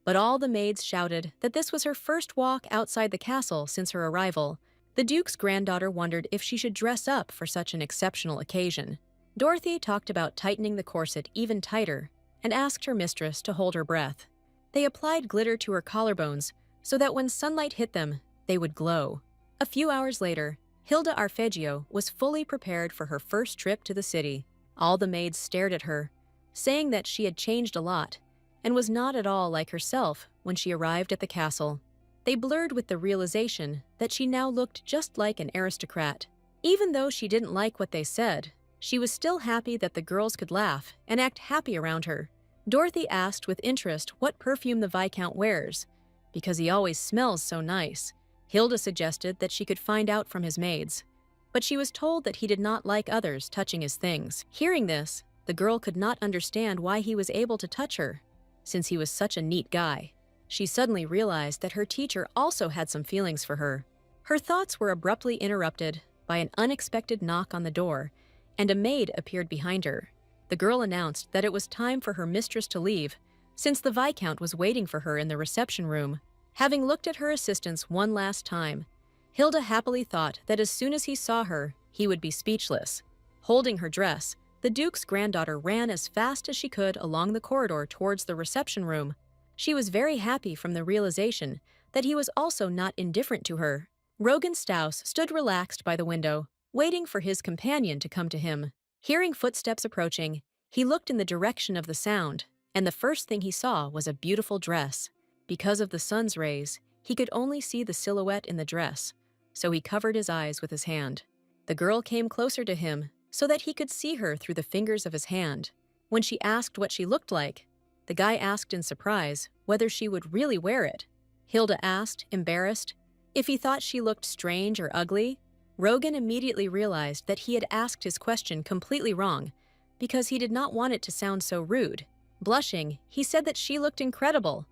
but all the maids shouted that this was her first walk outside the castle since her arrival. The Duke's granddaughter wondered if she should dress up for such an exceptional occasion. Dorothy talked about tightening the corset even tighter and asked her mistress to hold her breath. They applied glitter to her collarbones so that when sunlight hit them, they would glow. A few hours later, Hilda Arpeggio was fully prepared for her first trip to the city. All the maids stared at her, saying that she had changed a lot and was not at all like herself when she arrived at the castle. They blurred with the realization that she now looked just like an aristocrat. Even though she didn't like what they said, she was still happy that the girls could laugh and act happy around her. Dorothy asked with interest what perfume the Viscount wears, because he always smells so nice. Hilda suggested that she could find out from his maids, but she was told that he did not like others touching his things. Hearing this, the girl could not understand why he was able to touch her, since he was such a neat guy. She suddenly realized that her teacher also had some feelings for her. Her thoughts were abruptly interrupted by an unexpected knock on the door, and a maid appeared behind her. The girl announced that it was time for her mistress to leave, since the Viscount was waiting for her in the reception room. Having looked at her assistants one last time, Hilda happily thought that as soon as he saw her, he would be speechless. Holding her dress, the Duke's granddaughter ran as fast as she could along the corridor towards the reception room. She was very happy from the realization that he was also not indifferent to her. Rogan Staus stood relaxed by the window, waiting for his companion to come to him. Hearing footsteps approaching, he looked in the direction of the sound, and the first thing he saw was a beautiful dress. Because of the sun's rays, he could only see the silhouette in the dress, so he covered his eyes with his hand. The girl came closer to him so that he could see her through the fingers of his hand. When she asked what she looked like, the guy asked in surprise whether she would really wear it. Hilda asked, embarrassed, if he thought she looked strange or ugly. Rogan immediately realized that he had asked his question completely wrong, because he did not want it to sound so rude. Blushing, he said that she looked incredible,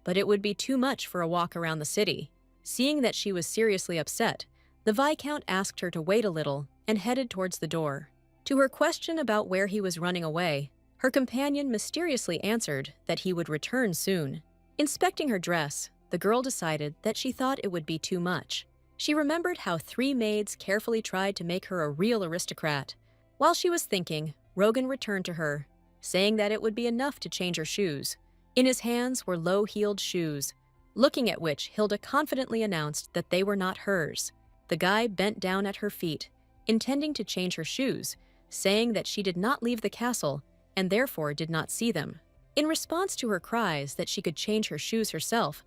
but it would be too much for a walk around the city. Seeing that she was seriously upset, the Viscount asked her to wait a little and headed towards the door. To her question about where he was running away, her companion mysteriously answered that he would return soon. Inspecting her dress, the girl decided that she thought it would be too much. She remembered how 3 maids carefully tried to make her a real aristocrat. While she was thinking, Rogan returned to her, saying that it would be enough to change her shoes. In his hands were low-heeled shoes, looking at which Hilda confidently announced that they were not hers. The guy bent down at her feet, intending to change her shoes, saying that she did not leave the castle and therefore did not see them. In response to her cries that she could change her shoes herself,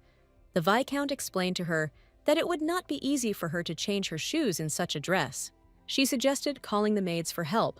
the Viscount explained to her that it would not be easy for her to change her shoes in such a dress. She suggested calling the maids for help,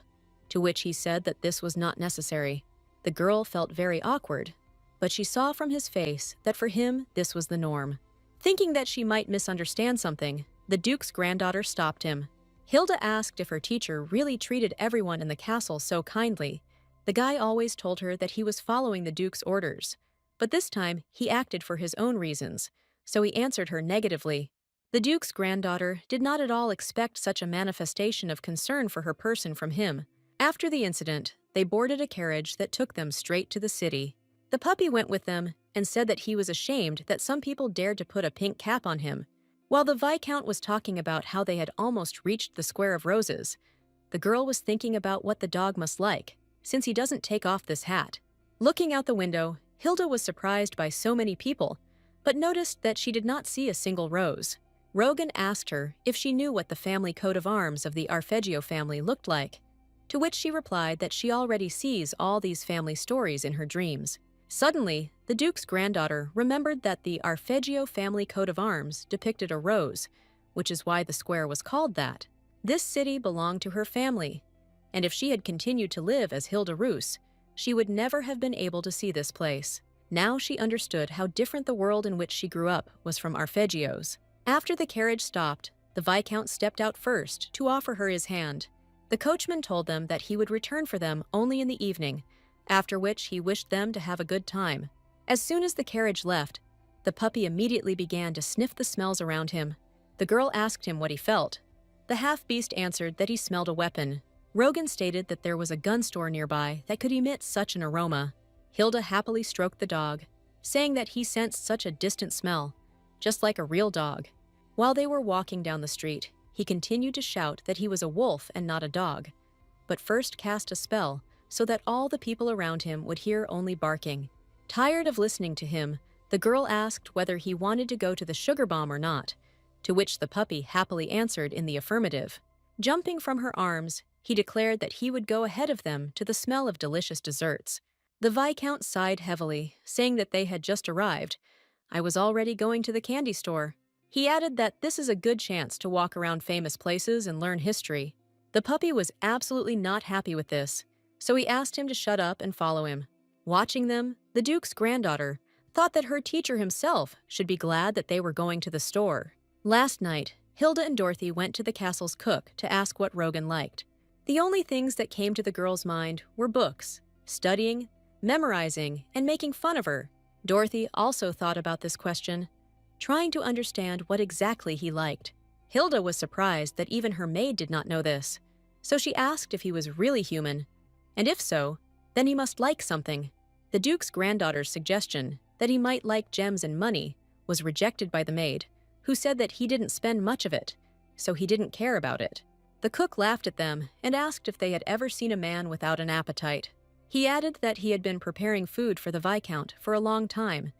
to which he said that this was not necessary. The girl felt very awkward, but she saw from his face that for him this was the norm. Thinking that she might misunderstand something, the Duke's granddaughter stopped him. Hilda asked if her teacher really treated everyone in the castle so kindly. The guy always told her that he was following the Duke's orders, but this time he acted for his own reasons, so he answered her negatively. The Duke's granddaughter did not at all expect such a manifestation of concern for her person from him. After the incident, they boarded a carriage that took them straight to the city. The puppy went with them and said that he was ashamed that some people dared to put a pink cap on him. While the Viscount was talking about how they had almost reached the Square of Roses, the girl was thinking about what the dog must like, since he doesn't take off this hat. Looking out the window, Hilda was surprised by so many people, but noticed that she did not see a single rose. Rogan asked her if she knew what the family coat of arms of the Arpeggio family looked like, to which she replied that she already sees all these family stories in her dreams. Suddenly, the Duke's granddaughter remembered that the Arpeggio family coat of arms depicted a rose, which is why the square was called that. This city belonged to her family, and if she had continued to live as Hilda Roos, she would never have been able to see this place. Now she understood how different the world in which she grew up was from Arpeggio's. After the carriage stopped, the Viscount stepped out first to offer her his hand. The coachman told them that he would return for them only in the evening, after which he wished them to have a good time. As soon as the carriage left, the puppy immediately began to sniff the smells around him. The girl asked him what he felt. The half-beast answered that he smelled a weapon. Rogan stated that there was a gun store nearby that could emit such an aroma. Hilda happily stroked the dog, saying that he sensed such a distant smell, just like a real dog. While they were walking down the street, he continued to shout that he was a wolf and not a dog, but first cast a spell so that all the people around him would hear only barking. Tired of listening to him, the girl asked whether he wanted to go to the sugar bomb or not, to which the puppy happily answered in the affirmative. Jumping from her arms, he declared that he would go ahead of them to the smell of delicious desserts. The Viscount sighed heavily, saying that they had just arrived. "I was already going to the candy store." He added that this is a good chance to walk around famous places and learn history. The puppy was absolutely not happy with this, so he asked him to shut up and follow him. Watching them, the Duke's granddaughter thought that her teacher himself should be glad that they were going to the store. Last night, Hilda and Dorothy went to the castle's cook to ask what Rogan liked. The only things that came to the girl's mind were books, studying, memorizing, and making fun of her. Dorothy also thought about this question, trying to understand what exactly he liked. Hilda was surprised that even her maid did not know this, so she asked if he was really human, and if so, then he must like something. The Duke's granddaughter's suggestion that he might like gems and money was rejected by the maid, who said that he didn't spend much of it, so he didn't care about it. The cook laughed at them and asked if they had ever seen a man without an appetite. He added that he had been preparing food for the Viscount for a long time,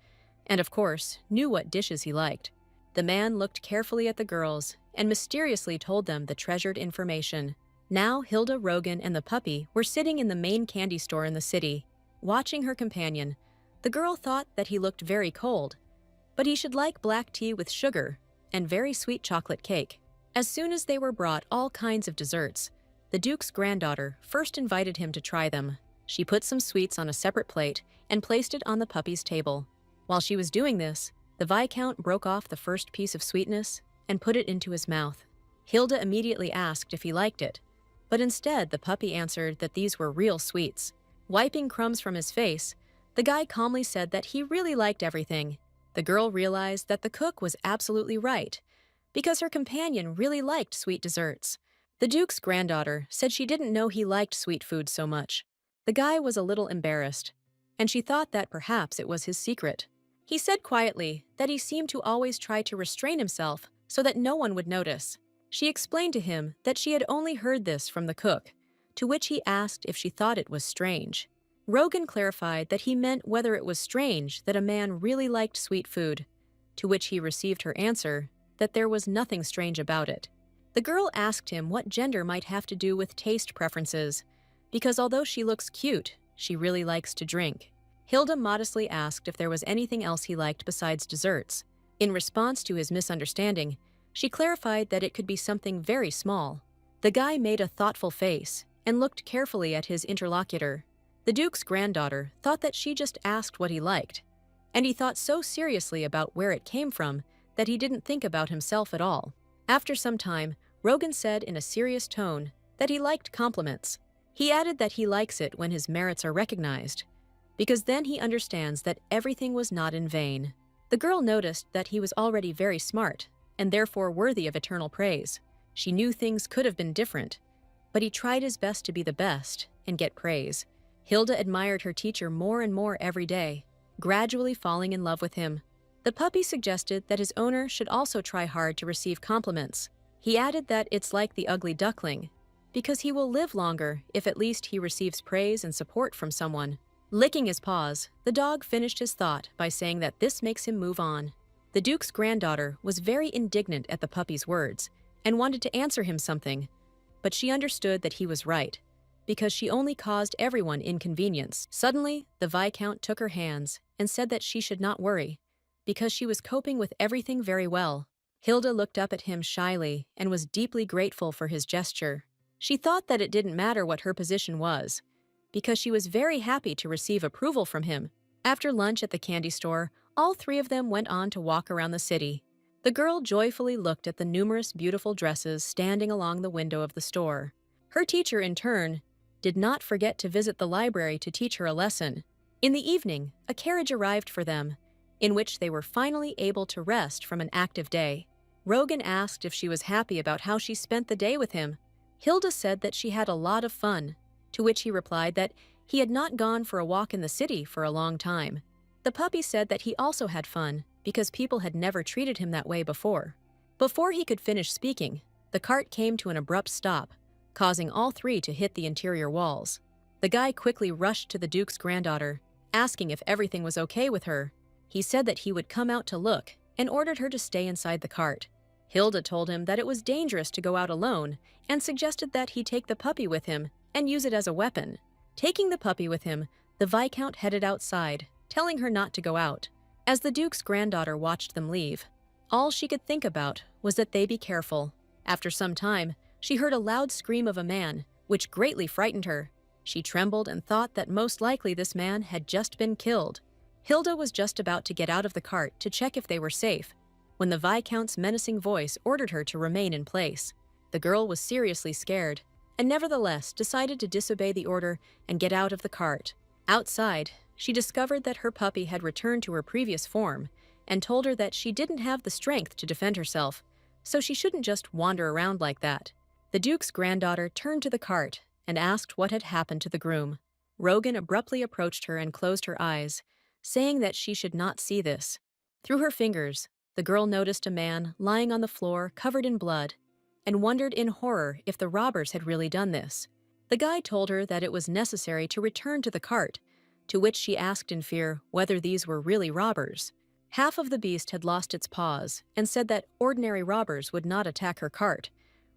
and of course, knew what dishes he liked. The man looked carefully at the girls and mysteriously told them the treasured information. Now Hilda, Rogan, and the puppy were sitting in the main candy store in the city, watching her companion. The girl thought that he looked very cold, but he should like black tea with sugar and very sweet chocolate cake. As soon as they were brought all kinds of desserts, the Duke's granddaughter first invited him to try them. She put some sweets on a separate plate and placed it on the puppy's table. While she was doing this, the Viscount broke off the first piece of sweetness and put it into his mouth. Hilda immediately asked if he liked it, but instead the puppy answered that these were real sweets. Wiping crumbs from his face, the guy calmly said that he really liked everything. The girl realized that the cook was absolutely right, because her companion really liked sweet desserts. The Duke's granddaughter said she didn't know he liked sweet food so much. The guy was a little embarrassed, and she thought that perhaps it was his secret. He said quietly that he seemed to always try to restrain himself so that no one would notice. She explained to him that she had only heard this from the cook, to which he asked if she thought it was strange. Rogan clarified that he meant whether it was strange that a man really liked sweet food, to which he received her answer that there was nothing strange about it. The girl asked him what gender might have to do with taste preferences, because although she looks cute, she really likes to drink. Hilda modestly asked if there was anything else he liked besides desserts. In response to his misunderstanding, she clarified that it could be something very small. The guy made a thoughtful face and looked carefully at his interlocutor. The Duke's granddaughter thought that she just asked what he liked, and he thought so seriously about where it came from that he didn't think about himself at all. After some time, Rogan said in a serious tone that he liked compliments. He added that he likes it when his merits are recognized, because then he understands that everything was not in vain. The girl noticed that he was already very smart, and therefore worthy of eternal praise. She knew things could have been different, but he tried his best to be the best and get praise. Hilda admired her teacher more and more every day, gradually falling in love with him. The puppy suggested that his owner should also try hard to receive compliments. He added that it's like the ugly duckling, because he will live longer if at least he receives praise and support from someone. Licking his paws, the dog finished his thought by saying that this makes him move on. The Duke's granddaughter was very indignant at the puppy's words and wanted to answer him something, but she understood that he was right, because she only caused everyone inconvenience. Suddenly, the Viscount took her hands and said that she should not worry, because she was coping with everything very well. Hilda looked up at him shyly and was deeply grateful for his gesture. She thought that it didn't matter what her position was, because she was very happy to receive approval from him. After lunch at the candy store, all three of them went on to walk around the city. The girl joyfully looked at the numerous beautiful dresses standing along the window of the store. Her teacher, in turn, did not forget to visit the library to teach her a lesson. In the evening, a carriage arrived for them, in which they were finally able to rest from an active day. Rogan asked if she was happy about how she spent the day with him. Hilda said that she had a lot of fun, to which he replied that he had not gone for a walk in the city for a long time. The puppy said that he also had fun, because people had never treated him that way before. Before he could finish speaking, the cart came to an abrupt stop, causing all three to hit the interior walls. The guy quickly rushed to the Duke's granddaughter, asking if everything was okay with her. He said that he would come out to look and ordered her to stay inside the cart. Hilda told him that it was dangerous to go out alone and suggested that he take the puppy with him and use it as a weapon. Taking the puppy with him, the Viscount headed outside, telling her not to go out. As the Duke's granddaughter watched them leave, all she could think about was that they be careful. After some time, she heard a loud scream of a man, which greatly frightened her. She trembled and thought that most likely this man had just been killed. Hilda was just about to get out of the cart to check if they were safe, when the Viscount's menacing voice ordered her to remain in place. The girl was seriously scared, and nevertheless decided to disobey the order and get out of the cart. Outside, she discovered that her puppy had returned to her previous form and told her that she didn't have the strength to defend herself, so she shouldn't just wander around like that. The Duke's granddaughter turned to the cart and asked what had happened to the groom. Rogan abruptly approached her and closed her eyes, saying that she should not see this. Through her fingers, the girl noticed a man lying on the floor covered in blood and wondered in horror if the robbers had really done this. The guy told her that it was necessary to return to the cart, to which she asked in fear whether these were really robbers. Half of the beast had lost its paws and said that ordinary robbers would not attack her cart,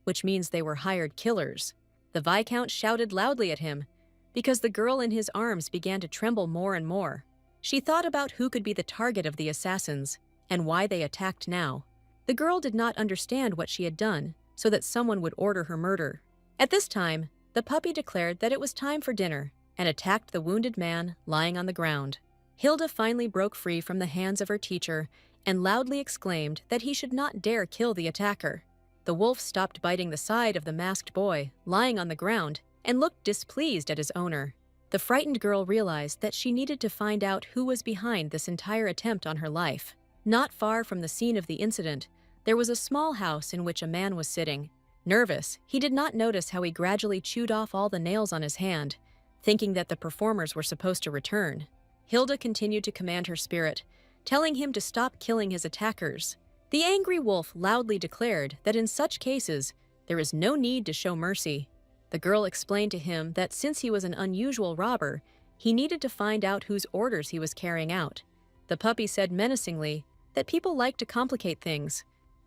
which means they were hired killers. The Viscount shouted loudly at him, because the girl in his arms began to tremble more and more. She thought about who could be the target of the assassins and why they attacked now. The girl did not understand what she had done, so that someone would order her murder. At this time, the puppy declared that it was time for dinner and attacked the wounded man lying on the ground. Hilda finally broke free from the hands of her teacher and loudly exclaimed that he should not dare kill the attacker. The wolf stopped biting the side of the masked boy lying on the ground and looked displeased at his owner. The frightened girl realized that she needed to find out who was behind this entire attempt on her life. Not far from the scene of the incident, there was a small house in which a man was sitting. Nervous, he did not notice how he gradually chewed off all the nails on his hand, thinking that the performers were supposed to return. Hilda continued to command her spirit, telling him to stop killing his attackers. The angry wolf loudly declared that in such cases, there is no need to show mercy. The girl explained to him that since he was an unusual robber, he needed to find out whose orders he was carrying out. The puppy said menacingly that people like to complicate things,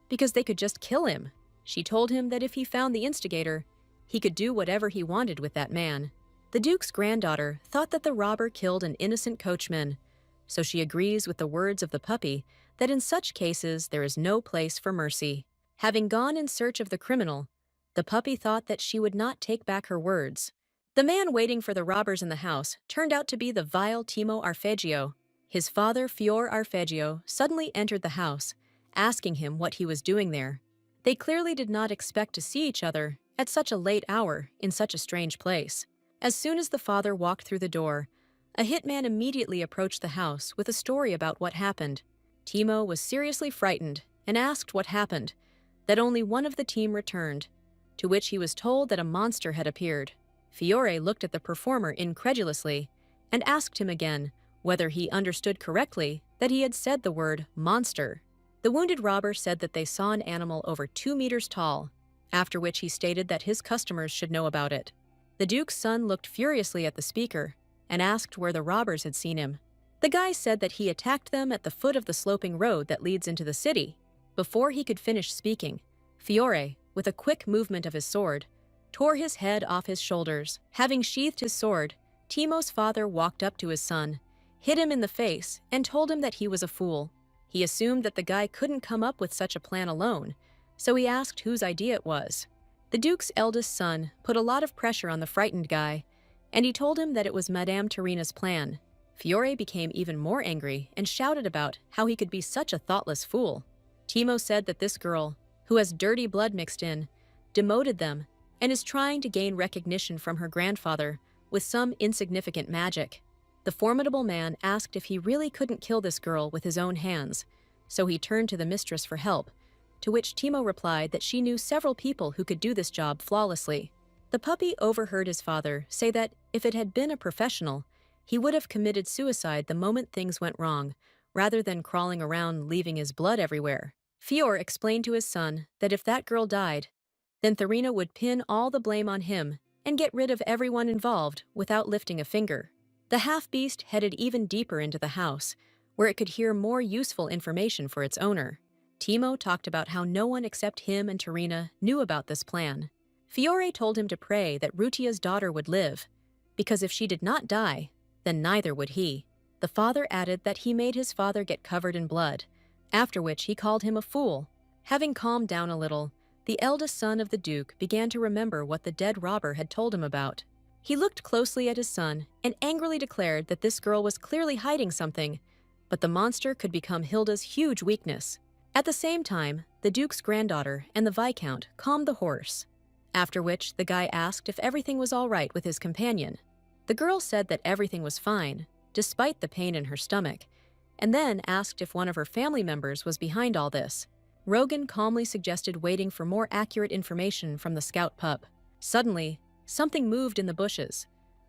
because they could just kill him. She told him that if he found the instigator, he could do whatever he wanted with that man. The Duke's granddaughter thought that the robber killed an innocent coachman, so she agrees with the words of the puppy that in such cases there is no place for mercy. Having gone in search of the criminal, the puppy thought that she would not take back her words. The man waiting for the robbers in the house turned out to be the vile Timo Arpeggio. His father, Fior Arpeggio, suddenly entered the house, asking him what he was doing there. They clearly did not expect to see each other at such a late hour in such a strange place. As soon as the father walked through the door, a hitman immediately approached the house with a story about what happened. Timo was seriously frightened and asked what happened, that only one of the team returned, to which he was told that a monster had appeared. Fiore looked at the performer incredulously and asked him again whether he understood correctly that he had said the word monster. The wounded robber said that they saw an animal over 2 meters tall, after which he stated that his customers should know about it. The Duke's son looked furiously at the speaker and asked where the robbers had seen him. The guy said that he attacked them at the foot of the sloping road that leads into the city. Before he could finish speaking, Fiore, with a quick movement of his sword, tore his head off his shoulders. Having sheathed his sword, Timo's father walked up to his son, hit him in the face, and told him that he was a fool. He assumed that the guy couldn't come up with such a plan alone, so he asked whose idea it was. The Duke's eldest son put a lot of pressure on the frightened guy, and he told him that it was Madame Terina's plan. Fiore became even more angry and shouted about how he could be such a thoughtless fool. Timo said that this girl, who has dirty blood mixed in, demoted them and is trying to gain recognition from her grandfather with some insignificant magic. The formidable man asked if he really couldn't kill this girl with his own hands, so he turned to the mistress for help, to which Timo replied that she knew several people who could do this job flawlessly. The puppy overheard his father say that if it had been a professional, he would have committed suicide the moment things went wrong, rather than crawling around leaving his blood everywhere. Fior explained to his son that if that girl died, then Therina would pin all the blame on him and get rid of everyone involved without lifting a finger. The half-beast headed even deeper into the house, where it could hear more useful information for its owner. Timo talked about how no one except him and Therina knew about this plan. Fiore told him to pray that Rutia's daughter would live, because if she did not die, then neither would he. The father added that he made his father get covered in blood, after which he called him a fool. Having calmed down a little, the eldest son of the Duke began to remember what the dead robber had told him about. He looked closely at his son and angrily declared that this girl was clearly hiding something, but the monster could become Hilda's huge weakness. At the same time, the Duke's granddaughter and the Viscount calmed the horse, after which the guy asked if everything was all right with his companion. The girl said that everything was fine, despite the pain in her stomach, and then asked if one of her family members was behind all this. Rogan calmly suggested waiting for more accurate information from the scout pup. Suddenly, something moved in the bushes.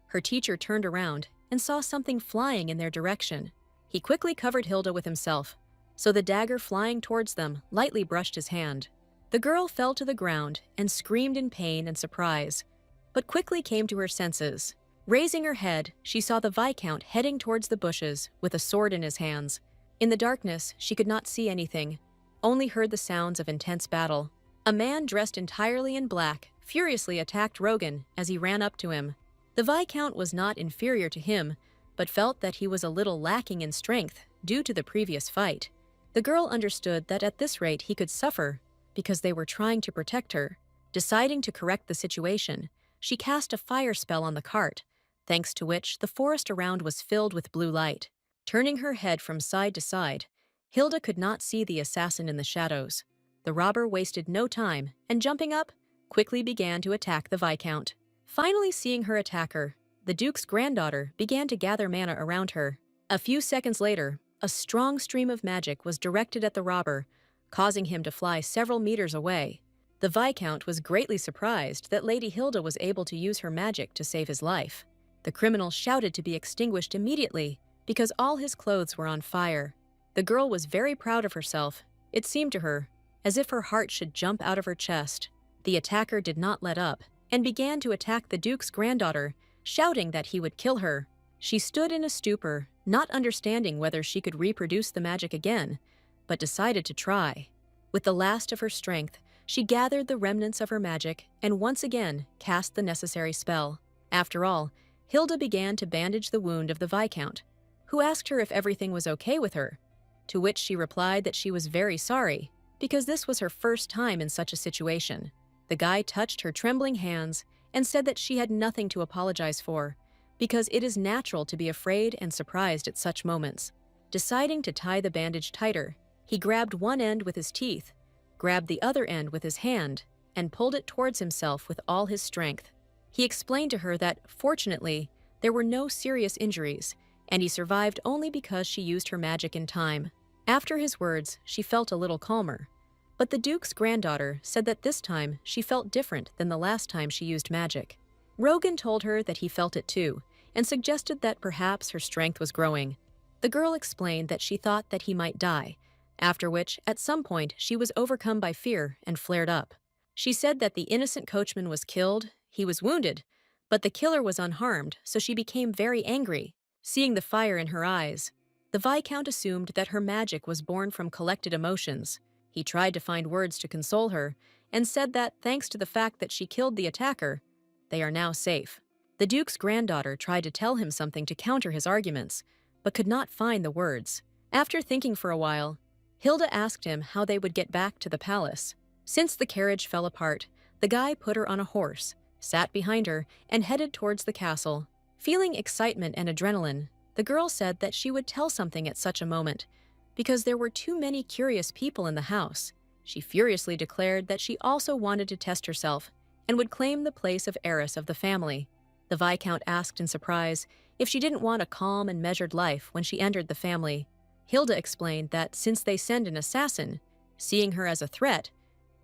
Her teacher turned around and saw something flying in their direction. He quickly covered Hilda with himself, so the dagger flying towards them lightly brushed his hand. The girl fell to the ground and screamed in pain and surprise, but quickly came to her senses. Raising her head, she saw the Viscount heading towards the bushes with a sword in his hands. In the darkness, she could not see anything, only heard the sounds of intense battle. A man dressed entirely in black furiously attacked Rogan as he ran up to him. The Viscount was not inferior to him, but felt that he was a little lacking in strength due to the previous fight. The girl understood that at this rate he could suffer because they were trying to protect her. Deciding to correct the situation, she cast a fire spell on the cart, thanks to which the forest around was filled with blue light. Turning her head from side to side, Hilda could not see the assassin in the shadows. The robber wasted no time and, jumping up, quickly began to attack the Viscount. Finally seeing her attacker, the Duke's granddaughter began to gather mana around her. A few seconds later, a strong stream of magic was directed at the robber, causing him to fly several meters away. The Viscount was greatly surprised that Lady Hilda was able to use her magic to save his life. The criminal shouted to be extinguished immediately because all his clothes were on fire. The girl was very proud of herself. It seemed to her as if her heart should jump out of her chest. The attacker did not let up and began to attack the Duke's granddaughter, shouting that he would kill her. She stood in a stupor, not understanding whether she could reproduce the magic again, but decided to try. With the last of her strength, She gathered the remnants of her magic and once again cast the necessary spell. After all, Hilda began to bandage the wound of the Viscount, who asked her if everything was okay with her, to which she replied that she was very sorry, because this was her first time in such a situation. The guy touched her trembling hands and said that she had nothing to apologize for, because it is natural to be afraid and surprised at such moments. Deciding to tie the bandage tighter, he grabbed one end with his teeth, grabbed the other end with his hand, and pulled it towards himself with all his strength. He explained to her that, fortunately, there were no serious injuries, and he survived only because she used her magic in time. After his words, she felt a little calmer. But the Duke's granddaughter said that this time she felt different than the last time she used magic. Rogan told her that he felt it too, and suggested that perhaps her strength was growing. The girl explained that she thought that he might die, after which, at some point, she was overcome by fear and flared up. She said that the innocent coachman was killed, he was wounded, but the killer was unharmed, so she became very angry. Seeing the fire in her eyes, the Viscount assumed that her magic was born from collected emotions. He tried to find words to console her, and said that, thanks to the fact that she killed the attacker, they are now safe. The Duke's granddaughter tried to tell him something to counter his arguments, but could not find the words. After thinking for a while, Hilda asked him how they would get back to the palace. Since the carriage fell apart, the guy put her on a horse, sat behind her, and headed towards the castle. Feeling excitement and adrenaline, the girl said that she would tell something at such a moment, because there were too many curious people in the house. She furiously declared that she also wanted to test herself and would claim the place of heiress of the family. The Viscount asked in surprise if she didn't want a calm and measured life when she entered the family. Hilda explained that since they send an assassin, seeing her as a threat,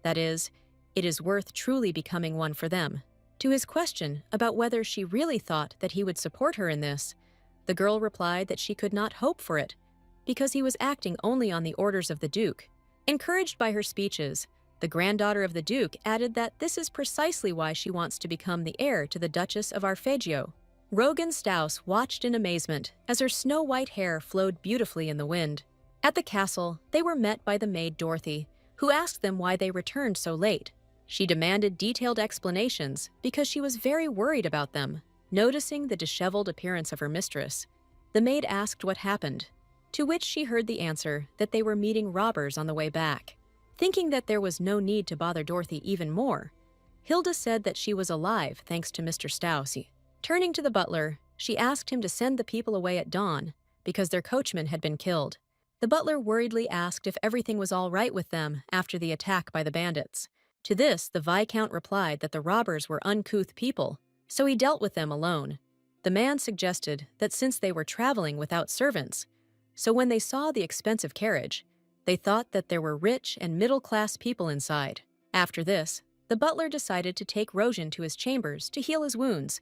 that is, it is worth truly becoming one for them. To his question about whether she really thought that he would support her in this, the girl replied that she could not hope for it, because he was acting only on the orders of the Duke. Encouraged by her speeches, the granddaughter of the Duke added that this is precisely why she wants to become the heir to the Duchess of Arpeggio. Rogan Staus watched in amazement as her snow-white hair flowed beautifully in the wind. At the castle, they were met by the maid Dorothy, who asked them why they returned so late. She demanded detailed explanations because she was very worried about them. Noticing the disheveled appearance of her mistress, the maid asked what happened, to which she heard the answer that they were meeting robbers on the way back. Thinking that there was no need to bother Dorothy even more, Hilda said that she was alive thanks to Mr. Staus. Turning to the butler, she asked him to send the people away at dawn because their coachman had been killed. The butler worriedly asked if everything was all right with them after the attack by the bandits. To this, the Viscount replied that the robbers were uncouth people, so he dealt with them alone. The man suggested that since they were traveling without servants, so when they saw the expensive carriage, they thought that there were rich and middle-class people inside. After this, the butler decided to take Rojan to his chambers to heal his wounds,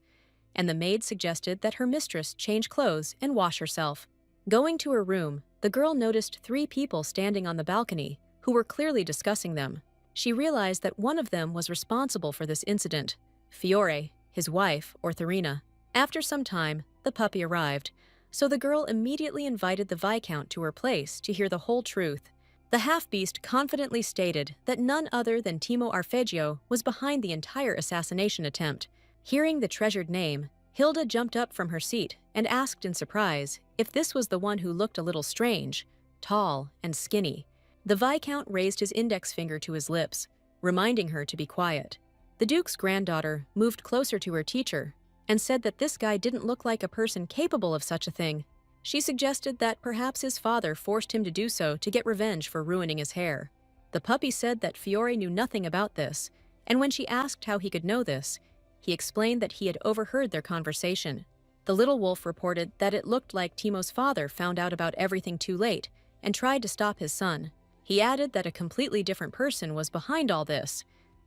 and the maid suggested that her mistress change clothes and wash herself. Going to her room, the girl noticed 3 people standing on the balcony who were clearly discussing them. She realized that one of them was responsible for this incident, Fiore, his wife, or Therina. After some time, the puppy arrived, so the girl immediately invited the Viscount to her place to hear the whole truth. The half-beast confidently stated that none other than Timo Arpeggio was behind the entire assassination attempt. Hearing the treasured name, Hilda jumped up from her seat and asked in surprise if this was the one who looked a little strange, tall, and skinny. The Viscount raised his index finger to his lips, reminding her to be quiet. The Duke's granddaughter moved closer to her teacher and said that this guy didn't look like a person capable of such a thing. She suggested that perhaps his father forced him to do so to get revenge for ruining his hair. The puppy said that Fiore knew nothing about this, and when she asked how he could know this, he explained that he had overheard their conversation. The little wolf reported that it looked like Timo's father found out about everything too late and tried to stop his son. He added that a completely different person was behind all this,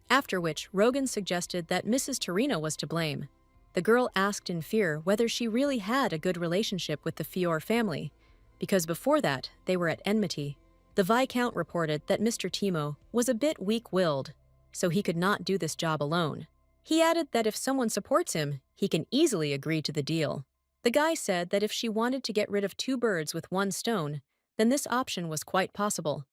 after which Rogan suggested that Mrs. Terina was to blame. The girl asked in fear whether she really had a good relationship with the Fiore family, because before that, they were at enmity. The Viscount reported that Mr. Timo was a bit weak-willed, so he could not do this job alone. He added that if someone supports him, he can easily agree to the deal. The guy said that if she wanted to get rid of 2 birds with 1 stone, then this option was quite possible,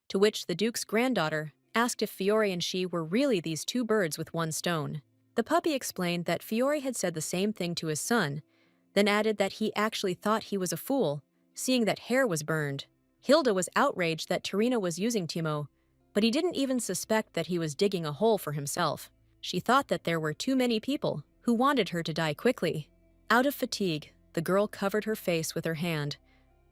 to which the Duke's granddaughter asked if Fiore and she were really these two birds with one stone. The puppy explained that Fiore had said the same thing to his son, then added that he actually thought he was a fool, seeing that hair was burned. Hilda was outraged that Tarina was using Timo, but he didn't even suspect that he was digging a hole for himself. She thought that there were too many people who wanted her to die quickly. Out of fatigue, the girl covered her face with her hand,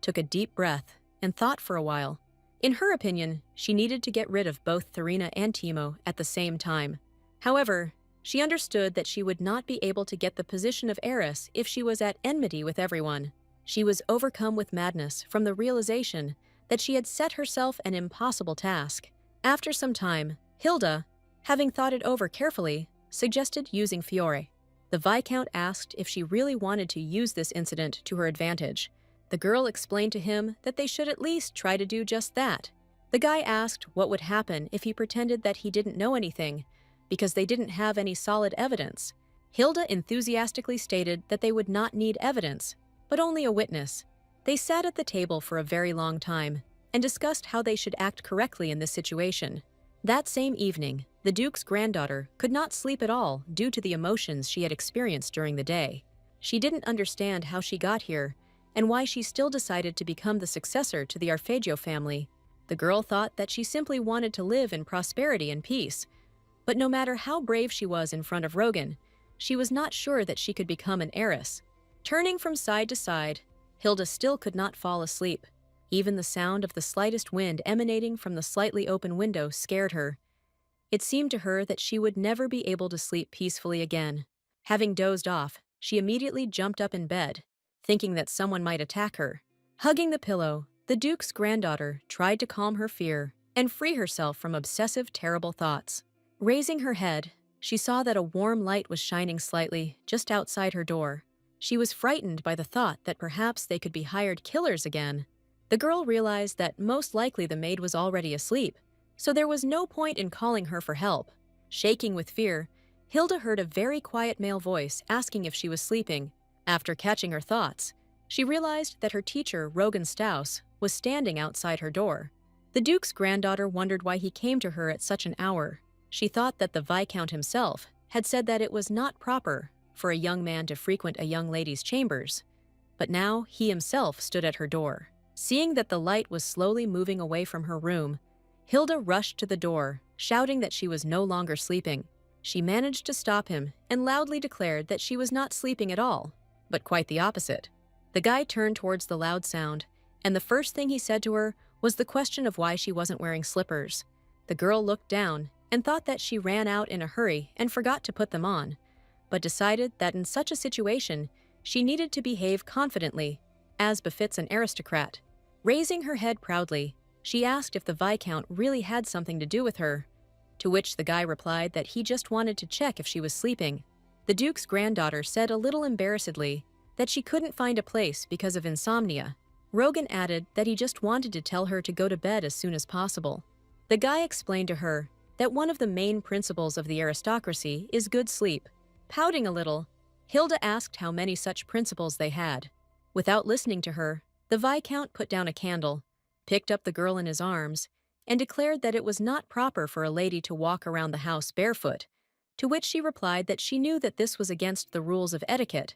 took a deep breath, and thought for a while. In her opinion, she needed to get rid of both Tarina and Timo at the same time. However, she understood that she would not be able to get the position of heiress if she was at enmity with everyone. She was overcome with madness from the realization that she had set herself an impossible task. After some time, Hilda, having thought it over carefully, suggested using Fiore. The Viscount asked if she really wanted to use this incident to her advantage. The girl explained to him that they should at least try to do just that. The guy asked what would happen if he pretended that he didn't know anything, because they didn't have any solid evidence. Hilda enthusiastically stated that they would not need evidence, but only a witness. They sat at the table for a very long time and discussed how they should act correctly in this situation. That same evening, the Duke's granddaughter could not sleep at all due to the emotions she had experienced during the day. She didn't understand how she got here and why she still decided to become the successor to the Arpeggio family. The girl thought that she simply wanted to live in prosperity and peace, but no matter how brave she was in front of Rogan, she was not sure that she could become an heiress. Turning from side to side, Hilda still could not fall asleep. Even the sound of the slightest wind emanating from the slightly open window scared her. It seemed to her that she would never be able to sleep peacefully again. Having dozed off, she immediately jumped up in bed, thinking that someone might attack her. Hugging the pillow, the Duke's granddaughter tried to calm her fear and free herself from obsessive, terrible thoughts. Raising her head, she saw that a warm light was shining slightly just outside her door. She was frightened by the thought that perhaps they could be hired killers again. The girl realized that most likely the maid was already asleep, so there was no point in calling her for help. Shaking with fear, Hilda heard a very quiet male voice asking if she was sleeping. After catching her thoughts, she realized that her teacher, Rogan Staus, was standing outside her door. The Duke's granddaughter wondered why he came to her at such an hour. She thought that the Viscount himself had said that it was not proper for a young man to frequent a young lady's chambers, but now he himself stood at her door. Seeing that the light was slowly moving away from her room, Hilda rushed to the door, shouting that she was no longer sleeping. She managed to stop him and loudly declared that she was not sleeping at all, but quite the opposite. The guy turned towards the loud sound, and the first thing he said to her was the question of why she wasn't wearing slippers. The girl looked down and thought that she ran out in a hurry and forgot to put them on, but decided that in such a situation, she needed to behave confidently, as befits an aristocrat. Raising her head proudly, she asked if the Viscount really had something to do with her, to which the guy replied that he just wanted to check if she was sleeping. The Duke's granddaughter said a little embarrassedly that she couldn't find a place because of insomnia. Rogan added that he just wanted to tell her to go to bed as soon as possible. The guy explained to her that one of the main principles of the aristocracy is good sleep. Pouting a little, Hilda asked how many such principles they had. Without listening to her, the Viscount put down a candle, picked up the girl in his arms, and declared that it was not proper for a lady to walk around the house barefoot, to which she replied that she knew that this was against the rules of etiquette,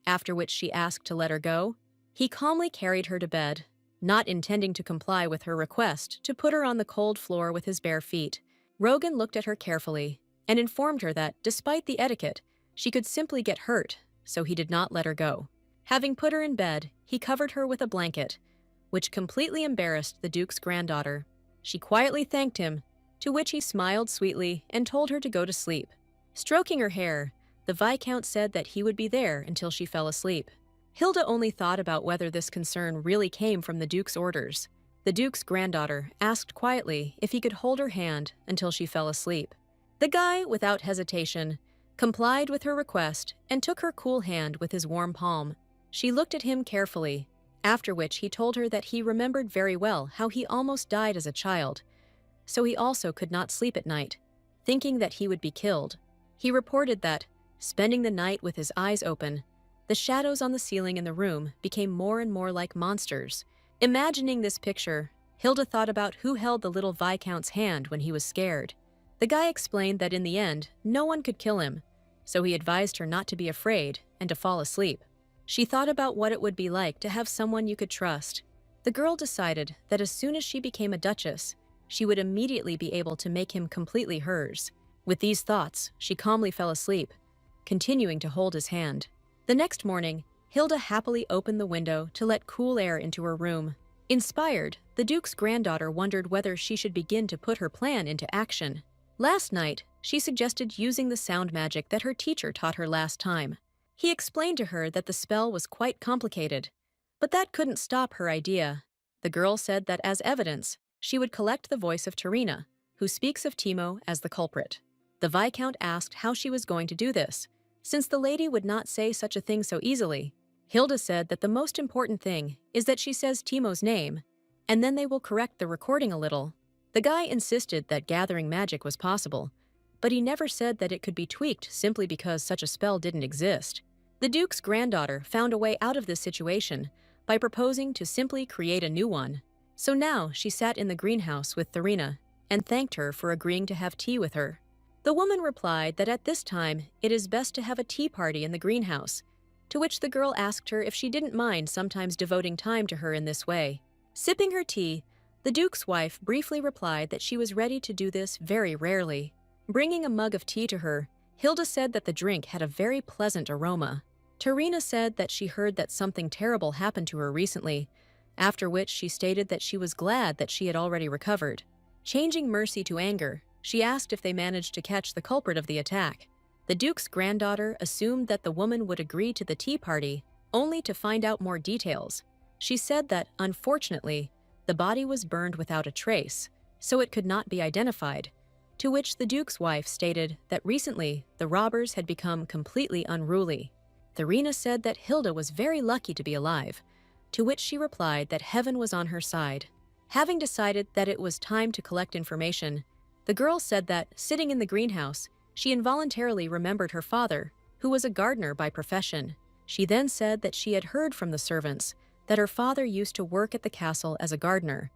after which she asked to let her go. He calmly carried her to bed, not intending to comply with her request to put her on the cold floor with his bare feet. Rogan looked at her carefully and informed her that, despite the etiquette, she could simply get hurt, so he did not let her go. Having put her in bed, he covered her with a blanket, which completely embarrassed the Duke's granddaughter. She quietly thanked him, to which he smiled sweetly and told her to go to sleep. Stroking her hair, the Viscount said that he would be there until she fell asleep. Hilda only thought about whether this concern really came from the Duke's orders. The Duke's granddaughter asked quietly if he could hold her hand until she fell asleep. The guy, without hesitation, complied with her request and took her cool hand with his warm palm. She looked at him carefully, after which he told her that he remembered very well how he almost died as a child, so he also could not sleep at night, thinking that he would be killed. He reported that, spending the night with his eyes open, the shadows on the ceiling in the room became more and more like monsters. Imagining this picture, Hilda thought about who held the little Viscount's hand when he was scared. The guy explained that in the end, no one could kill him, so he advised her not to be afraid and to fall asleep. She thought about what it would be like to have someone you could trust. The girl decided that as soon as she became a duchess, she would immediately be able to make him completely hers. With these thoughts, she calmly fell asleep, continuing to hold his hand. The next morning, Hilda happily opened the window to let cool air into her room. Inspired, the Duke's granddaughter wondered whether she should begin to put her plan into action. Last night, she suggested using the sound magic that her teacher taught her last time. He explained to her that the spell was quite complicated, but that couldn't stop her idea. The girl said that as evidence, she would collect the voice of Tarina, who speaks of Timo as the culprit. The Viscount asked how she was going to do this, since the lady would not say such a thing so easily. Hilda said that the most important thing is that she says Timo's name, and then they will correct the recording a little. The guy insisted that gathering magic was possible, but he never said that it could be tweaked simply because such a spell didn't exist. The Duke's granddaughter found a way out of this situation by proposing to simply create a new one. So now she sat in the greenhouse with Tarina and thanked her for agreeing to have tea with her. The woman replied that at this time it is best to have a tea party in the greenhouse, to which the girl asked her if she didn't mind sometimes devoting time to her in this way. Sipping her tea, the Duke's wife briefly replied that she was ready to do this very rarely. Bringing a mug of tea to her, Hilda said that the drink had a very pleasant aroma. Tarina said that she heard that something terrible happened to her recently, after which she stated that she was glad that she had already recovered. Changing mercy to anger, she asked if they managed to catch the culprit of the attack. The Duke's granddaughter assumed that the woman would agree to the tea party, only to find out more details. She said that, unfortunately, the body was burned without a trace, so it could not be identified, to which the Duke's wife stated that recently the robbers had become completely unruly. Tarina said that Hilda was very lucky to be alive, to which she replied that heaven was on her side. Having decided that it was time to collect information, the girl said that, sitting in the greenhouse, she involuntarily remembered her father, who was a gardener by profession. She then said that she had heard from the servants that her father used to work at the castle as a gardener,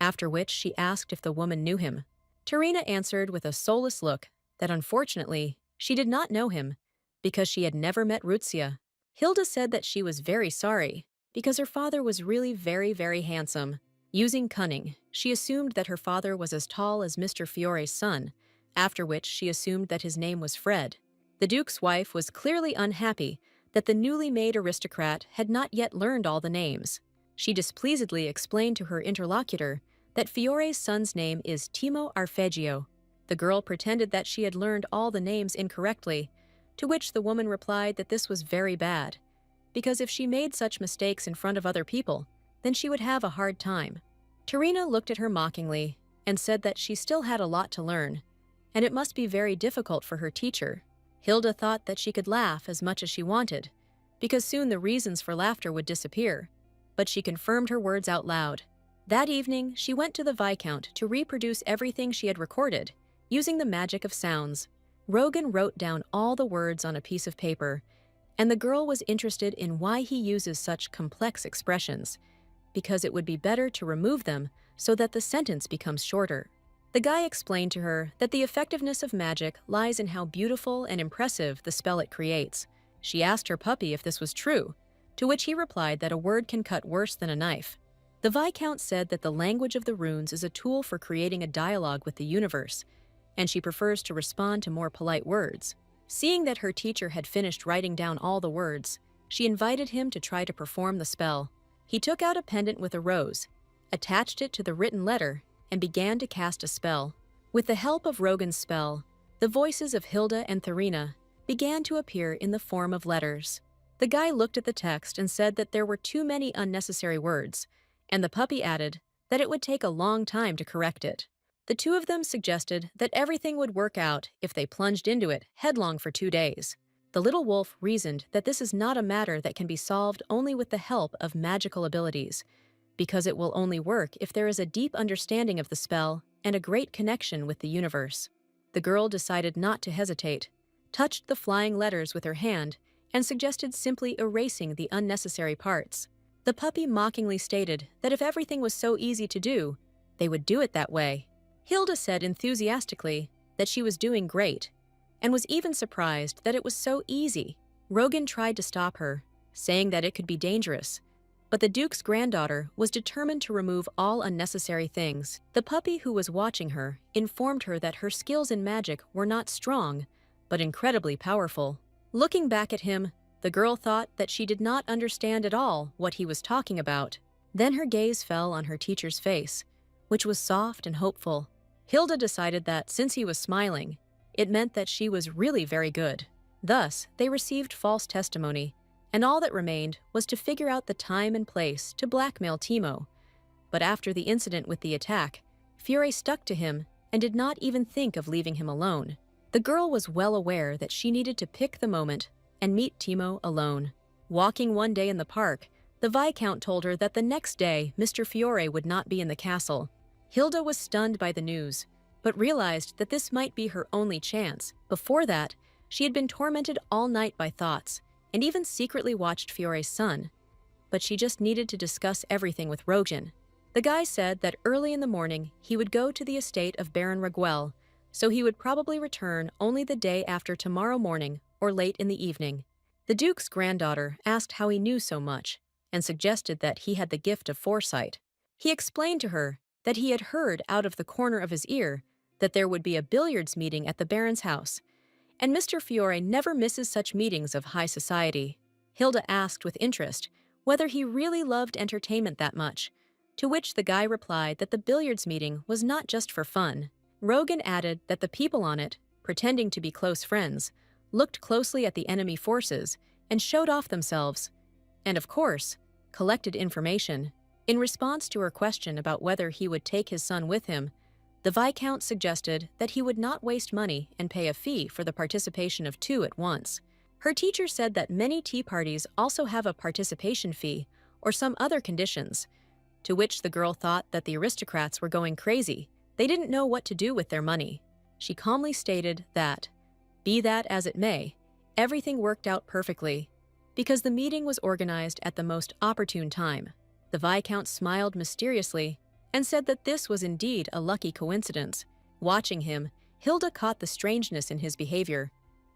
after which she asked if the woman knew him. Tarina answered with a soulless look that unfortunately she did not know him because she had never met Rutsia. Hilda said that she was very sorry because her father was really very handsome. Using cunning, she assumed that her father was as tall as Mr. Fiore's son, after which she assumed that his name was Fred. The Duke's wife was clearly unhappy that the newly made aristocrat had not yet learned all the names. She displeasedly explained to her interlocutor that Fiore's son's name is Timo Arpeggio. The girl pretended that she had learned all the names incorrectly, to which the woman replied that this was very bad, because if she made such mistakes in front of other people, then she would have a hard time. Tarina looked at her mockingly and said that she still had a lot to learn, and it must be very difficult for her teacher. Hilda thought that she could laugh as much as she wanted, because soon the reasons for laughter would disappear, but she confirmed her words out loud. That evening, she went to the Viscount to reproduce everything she had recorded, using the magic of sounds. Rogan wrote down all the words on a piece of paper, and the girl was interested in why he uses such complex expressions, because it would be better to remove them so that the sentence becomes shorter. The guy explained to her that the effectiveness of magic lies in how beautiful and impressive the spell it creates. She asked her puppy if this was true, to which he replied that a word can cut worse than a knife. The Viscount said that the language of the runes is a tool for creating a dialogue with the universe, and she prefers to respond to more polite words. Seeing that her teacher had finished writing down all the words, she invited him to try to perform the spell. He took out a pendant with a rose, attached it to the written letter, and began to cast a spell. With the help of Rogan's spell, the voices of Hilda and Tarina began to appear in the form of letters. The guy looked at the text and said that there were too many unnecessary words, and the puppy added that it would take a long time to correct it. The two of them suggested that everything would work out if they plunged into it headlong for 2 days. The little wolf reasoned that this is not a matter that can be solved only with the help of magical abilities, because it will only work if there is a deep understanding of the spell and a great connection with the universe. The girl decided not to hesitate, touched the flying letters with her hand, and suggested simply erasing the unnecessary parts. The puppy mockingly stated that if everything was so easy to do, they would do it that way. Hilda said enthusiastically that she was doing great, and was even surprised that it was so easy. Rogan tried to stop her, saying that it could be dangerous, but the Duke's granddaughter was determined to remove all unnecessary things. The puppy who was watching her informed her that her skills in magic were not strong, but incredibly powerful. Looking back at him, the girl thought that she did not understand at all what he was talking about. Then her gaze fell on her teacher's face, which was soft and hopeful. Hilda decided that since he was smiling, it meant that she was really very good. Thus, they received false testimony, and all that remained was to figure out the time and place to blackmail Timo. But after the incident with the attack, Fiore stuck to him and did not even think of leaving him alone. The girl was well aware that she needed to pick the moment and meet Timo alone. Walking one day in the park, the Viscount told her that the next day Mr. Fiore would not be in the castle. Hilda was stunned by the news, but realized that this might be her only chance. Before that, she had been tormented all night by thoughts, and even secretly watched Fiore's son. But she just needed to discuss everything with Rogan. The guy said that early in the morning he would go to the estate of Baron Raguel, so he would probably return only the day after tomorrow morning or late in the evening. The Duke's granddaughter asked how he knew so much, and suggested that he had the gift of foresight. He explained to her that he had heard out of the corner of his ear that there would be a billiards meeting at the Baron's house, and Mr. Fiore never misses such meetings of high society. Hilda asked with interest whether he really loved entertainment that much, to which the guy replied that the billiards meeting was not just for fun. Rogan added that the people on it, pretending to be close friends, looked closely at the enemy forces and showed off themselves, and of course, collected information. In response to her question about whether he would take his son with him, the Viscount suggested that he would not waste money and pay a fee for the participation of two at once. Her teacher said that many tea parties also have a participation fee or some other conditions, to which the girl thought that the aristocrats were going crazy. They didn't know what to do with their money. She calmly stated that, be that as it may, everything worked out perfectly, because the meeting was organized at the most opportune time. The Viscount smiled mysteriously and said that this was indeed a lucky coincidence. Watching him, Hilda caught the strangeness in his behavior,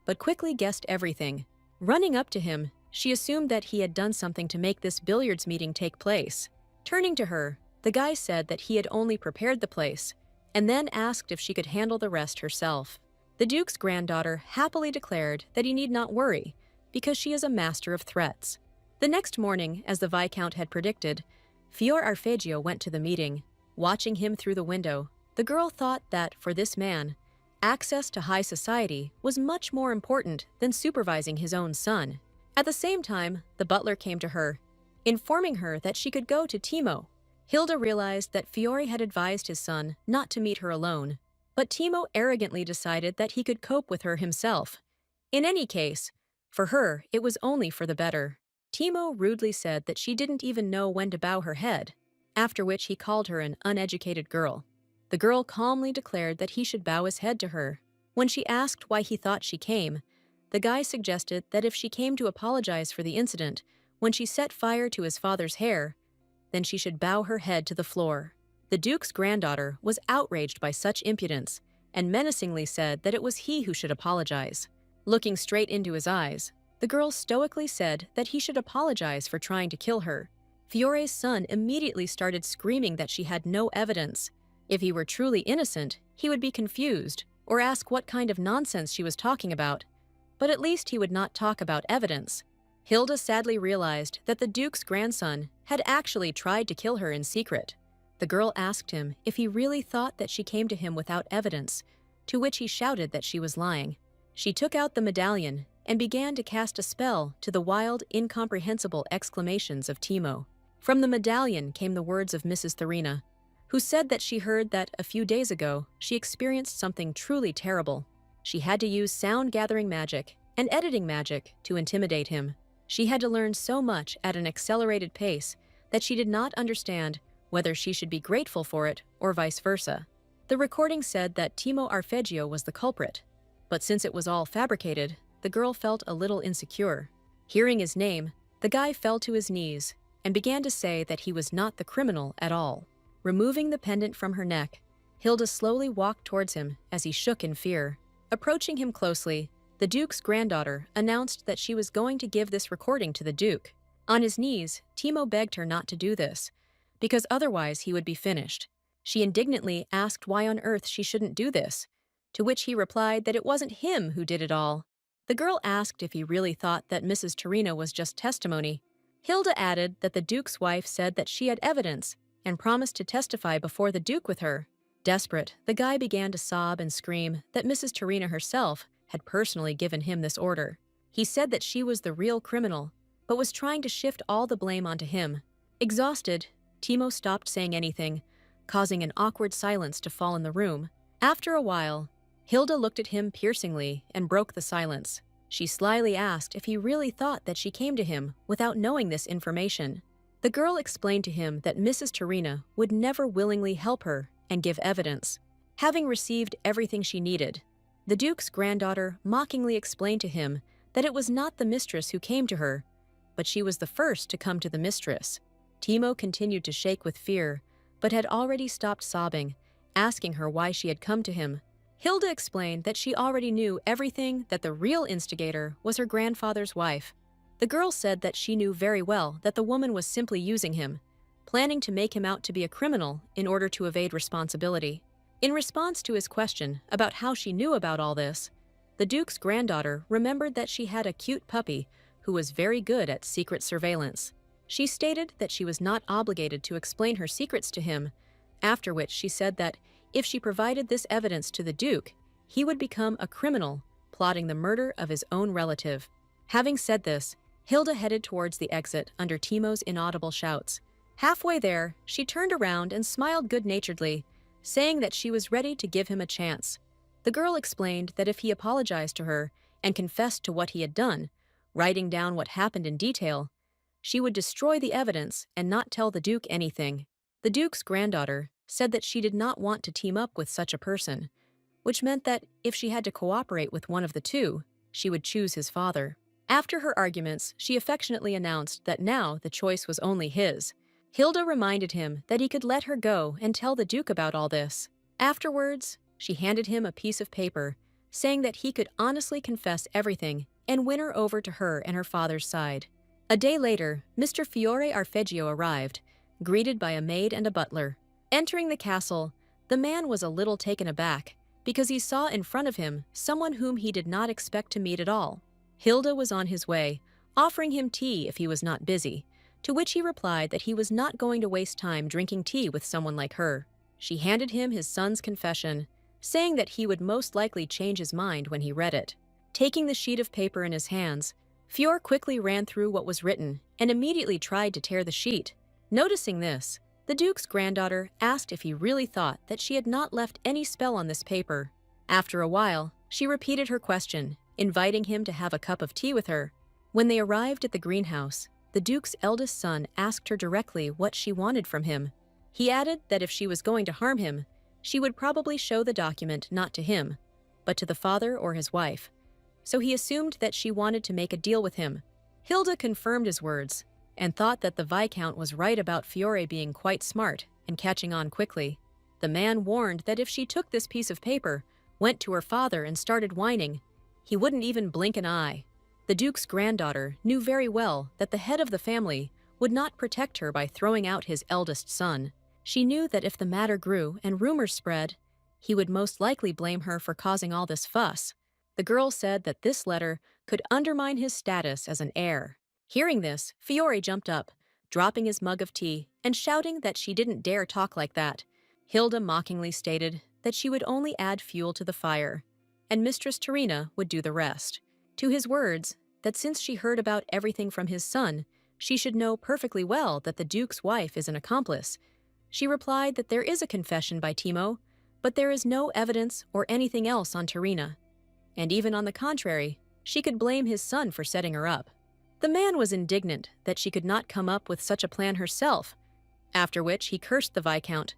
but quickly guessed everything. Running up to him, she assumed that he had done something to make this billiards meeting take place. Turning to her, the guy said that he had only prepared the place, and then asked if she could handle the rest herself. The Duke's granddaughter happily declared that he need not worry, because she is a master of threats. The next morning, as the Viscount had predicted, Fior Arpeggio went to the meeting. Watching him through the window, the girl thought that, for this man, access to high society was much more important than supervising his own son. At the same time, the butler came to her, informing her that she could go to Timo. Hilda realized that Fiore had advised his son not to meet her alone, but Timo arrogantly decided that he could cope with her himself. In any case, for her, it was only for the better. Timo rudely said that she didn't even know when to bow her head, after which he called her an uneducated girl. The girl calmly declared that he should bow his head to her. When she asked why he thought she came, the guy suggested that if she came to apologize for the incident when she set fire to his father's hair, then she should bow her head to the floor. The Duke's granddaughter was outraged by such impudence and menacingly said that it was he who should apologize. Looking straight into his eyes, the girl stoically said that he should apologize for trying to kill her. Fiore's son immediately started screaming that she had no evidence. If he were truly innocent, he would be confused or ask what kind of nonsense she was talking about, but at least he would not talk about evidence. Hilda sadly realized that the Duke's grandson had actually tried to kill her in secret. The girl asked him if he really thought that she came to him without evidence, to which he shouted that she was lying. She took out the medallion and began to cast a spell to the wild, incomprehensible exclamations of Timo. From the medallion came the words of Mrs. Thurina, who said that she heard that a few days ago she experienced something truly terrible. She had to use sound-gathering magic and editing magic to intimidate him. She had to learn so much at an accelerated pace that she did not understand whether she should be grateful for it or vice versa. The recording said that Timo Arpeggio was the culprit, but since it was all fabricated, the girl felt a little insecure. Hearing his name, the guy fell to his knees and began to say that he was not the criminal at all. Removing the pendant from her neck, Hilda slowly walked towards him as he shook in fear. Approaching him closely, the Duke's granddaughter announced that she was going to give this recording to the Duke. On his knees, Timo begged her not to do this, because otherwise he would be finished. She indignantly asked why on earth she shouldn't do this, to which he replied that it wasn't him who did it all. The girl asked if he really thought that Mrs. Torina was just testimony. Hilda added that the Duke's wife said that she had evidence and promised to testify before the Duke with her. Desperate, the guy began to sob and scream that Mrs. Torina herself had personally given him this order. He said that she was the real criminal, but was trying to shift all the blame onto him. Exhausted, Timo stopped saying anything, causing an awkward silence to fall in the room. After a while, Hilda looked at him piercingly and broke the silence. She slyly asked if he really thought that she came to him without knowing this information. The girl explained to him that Mrs. Torina would never willingly help her and give evidence. Having received everything she needed, the Duke's granddaughter mockingly explained to him that it was not the mistress who came to her, but she was the first to come to the mistress. Timo continued to shake with fear, but had already stopped sobbing, asking her why she had come to him. Hilda explained that she already knew everything, that the real instigator was her grandfather's wife. The girl said that she knew very well that the woman was simply using him, planning to make him out to be a criminal in order to evade responsibility. In response to his question about how she knew about all this, the Duke's granddaughter remembered that she had a cute puppy who was very good at secret surveillance. She stated that she was not obligated to explain her secrets to him, after which she said that if she provided this evidence to the Duke, he would become a criminal, plotting the murder of his own relative. Having said this, Hilda headed towards the exit under Timo's inaudible shouts. Halfway there, she turned around and smiled good-naturedly, saying that she was ready to give him a chance. The girl explained that if he apologized to her and confessed to what he had done, writing down what happened in detail, she would destroy the evidence and not tell the Duke anything. The Duke's granddaughter said that she did not want to team up with such a person, which meant that if she had to cooperate with one of the two, she would choose his father. After her arguments, she affectionately announced that now the choice was only his. Hilda reminded him that he could let her go and tell the Duke about all this. Afterwards, she handed him a piece of paper, saying that he could honestly confess everything and win her over to her and her father's side. A day later, Mr. Fiore Arpeggio arrived, greeted by a maid and a butler. Entering the castle, the man was a little taken aback because he saw in front of him someone whom he did not expect to meet at all. Hilda was on his way, offering him tea if he was not busy, to which he replied that he was not going to waste time drinking tea with someone like her. She handed him his son's confession, saying that he would most likely change his mind when he read it. Taking the sheet of paper in his hands, Fior quickly ran through what was written and immediately tried to tear the sheet. Noticing this, the Duke's granddaughter asked if he really thought that she had not left any spell on this paper. After a while, she repeated her question, inviting him to have a cup of tea with her. When they arrived at the greenhouse, the Duke's eldest son asked her directly what she wanted from him. He added that if she was going to harm him, she would probably show the document not to him, but to the father or his wife. So he assumed that she wanted to make a deal with him. Hilda confirmed his words and thought that the Viscount was right about Fiore being quite smart and catching on quickly. The man warned that if she took this piece of paper, went to her father and started whining, he wouldn't even blink an eye. The Duke's granddaughter knew very well that the head of the family would not protect her by throwing out his eldest son. She knew that if the matter grew and rumors spread, he would most likely blame her for causing all this fuss. The girl said that this letter could undermine his status as an heir. Hearing this, Fiore jumped up, dropping his mug of tea and shouting that she didn't dare talk like that. Hilda mockingly stated that she would only add fuel to the fire, and Mistress Torina would do the rest. To his words, that since she heard about everything from his son, she should know perfectly well that the Duke's wife is an accomplice. She replied that there is a confession by Timo, but there is no evidence or anything else on Torina. And even on the contrary, she could blame his son for setting her up. The man was indignant that she could not come up with such a plan herself, after which he cursed the Viscount.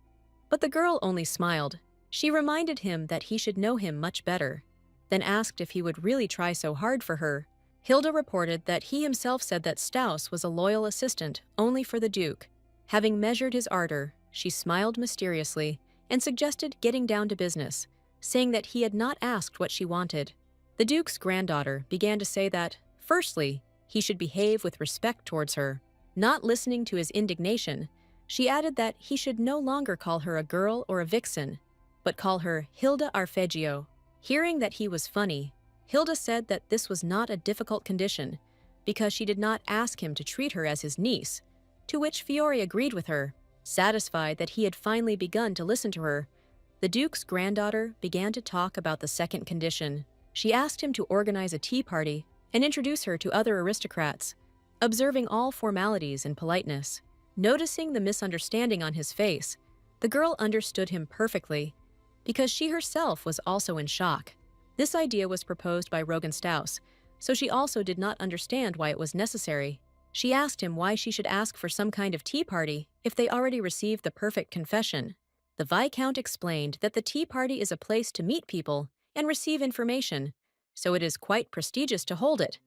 But the girl only smiled. She reminded him that he should know him much better, then asked if he would really try so hard for her. Hilda reported that he himself said that Staus was a loyal assistant only for the Duke. Having measured his ardor, she smiled mysteriously and suggested getting down to business, saying that he had not asked what she wanted. The Duke's granddaughter began to say that, firstly, he should behave with respect towards her. Not listening to his indignation, she added that he should no longer call her a girl or a vixen, but call her Hilda Arpeggio. Hearing that he was funny, Hilda said that this was not a difficult condition, because she did not ask him to treat her as his niece, to which Fiore agreed with her. Satisfied that he had finally begun to listen to her, the Duke's granddaughter began to talk about the second condition. She asked him to organize a tea party and introduce her to other aristocrats, observing all formalities and politeness. Noticing the misunderstanding on his face, the girl understood him perfectly, because she herself was also in shock. This idea was proposed by Rogan Staus, so she also did not understand why it was necessary. She asked him why she should ask for some kind of tea party if they already received the perfect confession. The Viscount explained that the tea party is a place to meet people and receive information, so it is quite prestigious to hold it,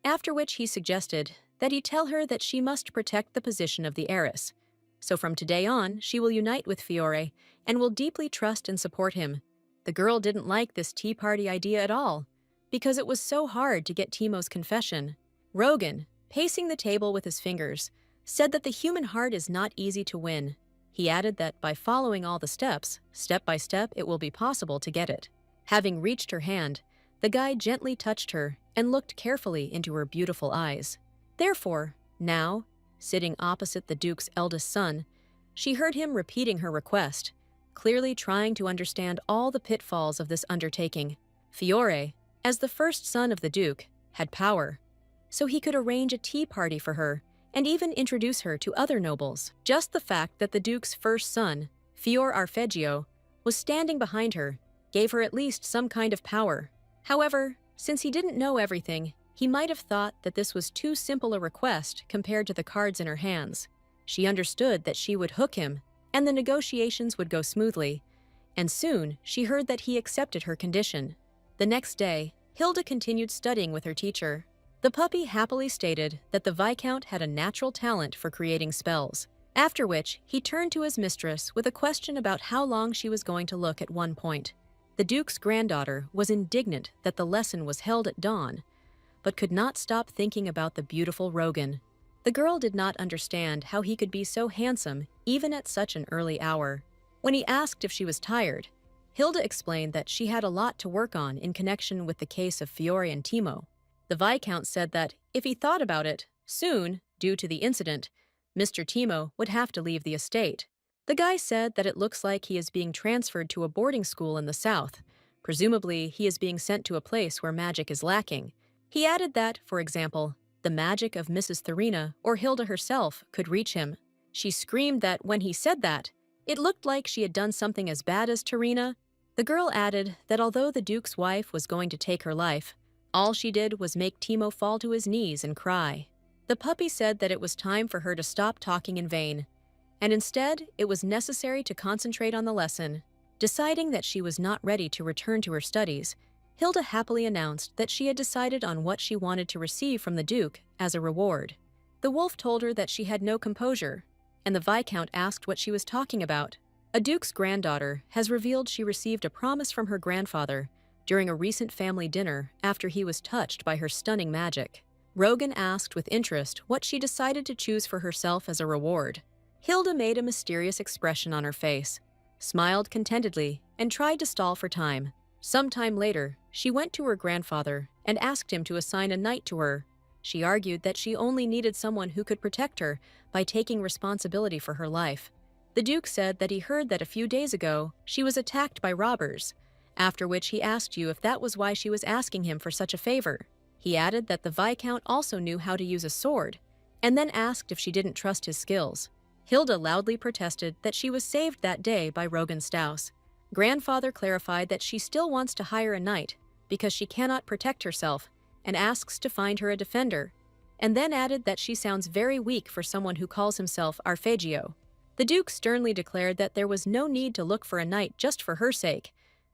after which he suggested that he tell her that she must protect the position of the heiress. So from today on, she will unite with Fiore and will deeply trust and support him. The girl didn't like this tea party idea at all, because it was so hard to get Timo's confession. Rogan, pacing the table with his fingers, said that the human heart is not easy to win. He added that by following all the steps, step by step, it will be possible to get it. Having reached her hand, the guy gently touched her and looked carefully into her beautiful eyes. Therefore, now, sitting opposite the Duke's eldest son, she heard him repeating her request, clearly trying to understand all the pitfalls of this undertaking. Fiore, as the first son of the Duke, had power, so he could arrange a tea party for her and even introduce her to other nobles. Just the fact that the Duke's first son, Fior Arpeggio, was standing behind her gave her at least some kind of power. However, since he didn't know everything, he might have thought that this was too simple a request compared to the cards in her hands. She understood that she would hook him, and the negotiations would go smoothly, and soon she heard that he accepted her condition. The next day, Hilda continued studying with her teacher. The puppy happily stated that the Viscount had a natural talent for creating spells, after which he turned to his mistress with a question about how long she was going to look at one point. The Duke's granddaughter was indignant that the lesson was held at dawn, but could not stop thinking about the beautiful Rogan. The girl did not understand how he could be so handsome even at such an early hour. When he asked if she was tired, Hilda explained that she had a lot to work on in connection with the case of Fiore and Timo. The Viscount said that if he thought about it, soon, due to the incident, Mr. Timo would have to leave the estate. The guy said that it looks like he is being transferred to a boarding school in the south. Presumably, he is being sent to a place where magic is lacking. He added that, for example, the magic of Mrs. Thurina or Hilda herself could reach him. She screamed that when he said that, it looked like she had done something as bad as Thurina. The girl added that although the Duke's wife was going to take her life, all she did was make Timo fall to his knees and cry. The puppy said that it was time for her to stop talking in vain, and instead it was necessary to concentrate on the lesson. Deciding that she was not ready to return to her studies, Hilda happily announced that she had decided on what she wanted to receive from the Duke as a reward. The wolf told her that she had no composure, and the Viscount asked what she was talking about. A Duke's granddaughter has revealed she received a promise from her grandfather during a recent family dinner after he was touched by her stunning magic. Rogan asked with interest what she decided to choose for herself as a reward. Hilda made a mysterious expression on her face, smiled contentedly, and tried to stall for time. Some time later, she went to her grandfather and asked him to assign a knight to her. She argued that she only needed someone who could protect her by taking responsibility for her life. The Duke said that he heard that a few days ago she was attacked by robbers, after which he asked you if that was why she was asking him for such a favor. He added that the Viscount also knew how to use a sword, and then asked if she didn't trust his skills. Hilda loudly protested that she was saved that day by Rogan Staus. Grandfather clarified that she still wants to hire a knight because she cannot protect herself and asks to find her a defender, and then added that she sounds very weak for someone who calls himself Arpeggio. The Duke sternly declared that there was no need to look for a knight just for her sake,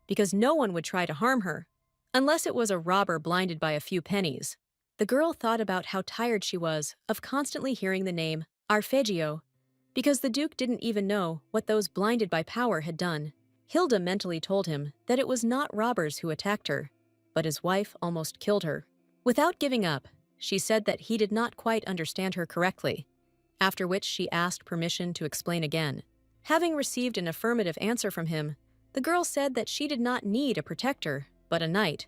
because no one would try to harm her, unless it was a robber blinded by a few pennies. The girl thought about how tired she was of constantly hearing the name Arpeggio, because the Duke didn't even know what those blinded by power had done. Hilda mentally told him that it was not robbers who attacked her, but his wife almost killed her. Without giving up, she said that he did not quite understand her correctly, after which she asked permission to explain again. Having received an affirmative answer from him, the girl said that she did not need a protector, but a knight,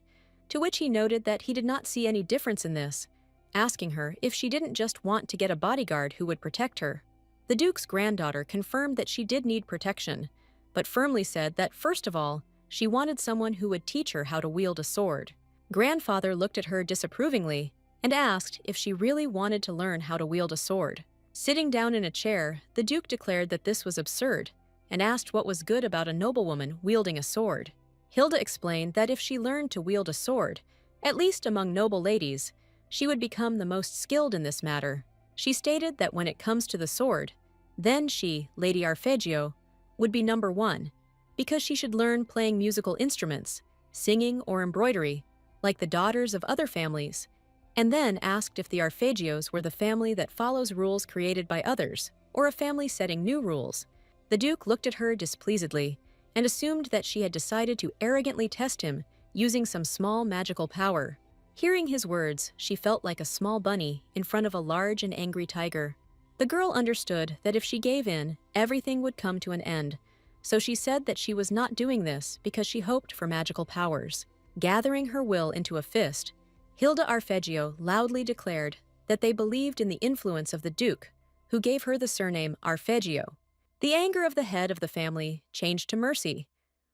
to which he noted that he did not see any difference in this, asking her if she didn't just want to get a bodyguard who would protect her. The Duke's granddaughter confirmed that she did need protection, but firmly said that first of all, she wanted someone who would teach her how to wield a sword. Grandfather looked at her disapprovingly and asked if she really wanted to learn how to wield a sword. Sitting down in a chair, the Duke declared that this was absurd and asked what was good about a noblewoman wielding a sword. Hilda explained that if she learned to wield a sword, at least among noble ladies, she would become the most skilled in this matter. She stated that when it comes to the sword, then she, Lady Arpeggio, would be number one, because she should learn playing musical instruments, singing or embroidery, like the daughters of other families, and then asked if the Arpeggios were the family that follows rules created by others, or a family setting new rules. The Duke looked at her displeasedly and assumed that she had decided to arrogantly test him using some small magical power. Hearing his words, she felt like a small bunny in front of a large and angry tiger. The girl understood that if she gave in, everything would come to an end, so she said that she was not doing this because she hoped for magical powers. Gathering her will into a fist, Hilda Arpeggio loudly declared that they believed in the influence of the Duke, who gave her the surname Arpeggio. The anger of the head of the family changed to mercy,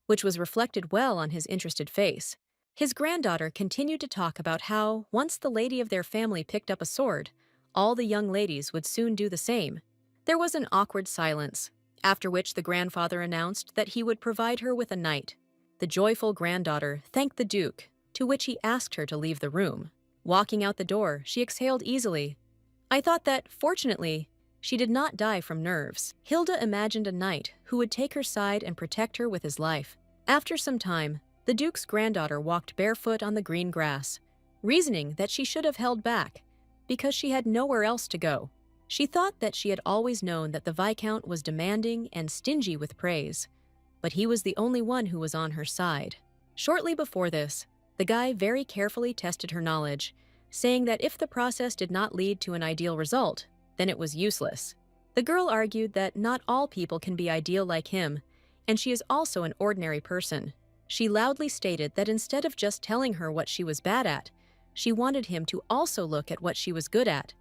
which was reflected well on his interested face. His granddaughter continued to talk about how, once the lady of their family picked up a sword, all the young ladies would soon do the same. There was an awkward silence, after which the grandfather announced that he would provide her with a knight. The joyful granddaughter thanked the Duke, to which he asked her to leave the room. Walking out the door, she exhaled easily. I thought that, fortunately, she did not die from nerves. Hilda imagined a knight who would take her side and protect her with his life. After some time, the Duke's granddaughter walked barefoot on the green grass, reasoning that she should have held back, because she had nowhere else to go. She thought that she had always known that the Viscount was demanding and stingy with praise, but he was the only one who was on her side. Shortly before this, the guy very carefully tested her knowledge, saying that if the process did not lead to an ideal result, then it was useless. The girl argued that not all people can be ideal like him, and she is also an ordinary person. She loudly stated that instead of just telling her what she was bad at, she wanted him to also look at what she was good at,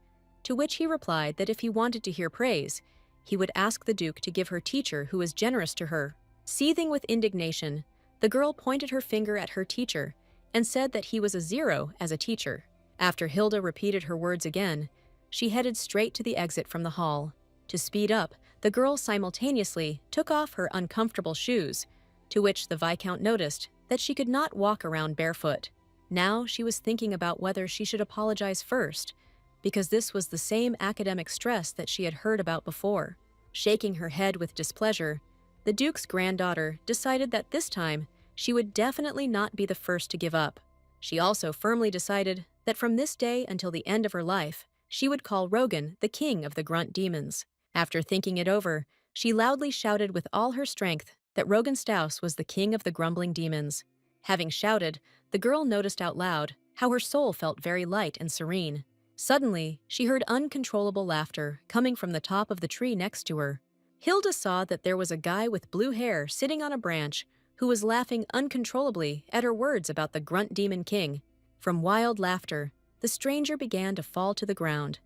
to which he replied that if he wanted to hear praise, he would ask the Duke to give her teacher who was generous to her. Seething with indignation, the girl pointed her finger at her teacher and said that he was a zero as a teacher. After Hilda repeated her words again, she headed straight to the exit from the hall. To speed up, the girl simultaneously took off her uncomfortable shoes, to which the Viscount noticed that she could not walk around barefoot. Now she was thinking about whether she should apologize first, because this was the same academic stress that she had heard about before. Shaking her head with displeasure, the Duke's granddaughter decided that this time she would definitely not be the first to give up. She also firmly decided that from this day until the end of her life, she would call Rogan the king of the grunt demons. After thinking it over, she loudly shouted with all her strength that Rogan Staus was the king of the grumbling demons. Having shouted, the girl noticed out loud how her soul felt very light and serene. Suddenly, she heard uncontrollable laughter coming from the top of the tree next to her. Hilda saw that there was a guy with blue hair sitting on a branch who was laughing uncontrollably at her words about the grunt demon king. From wild laughter, the stranger began to fall to the ground,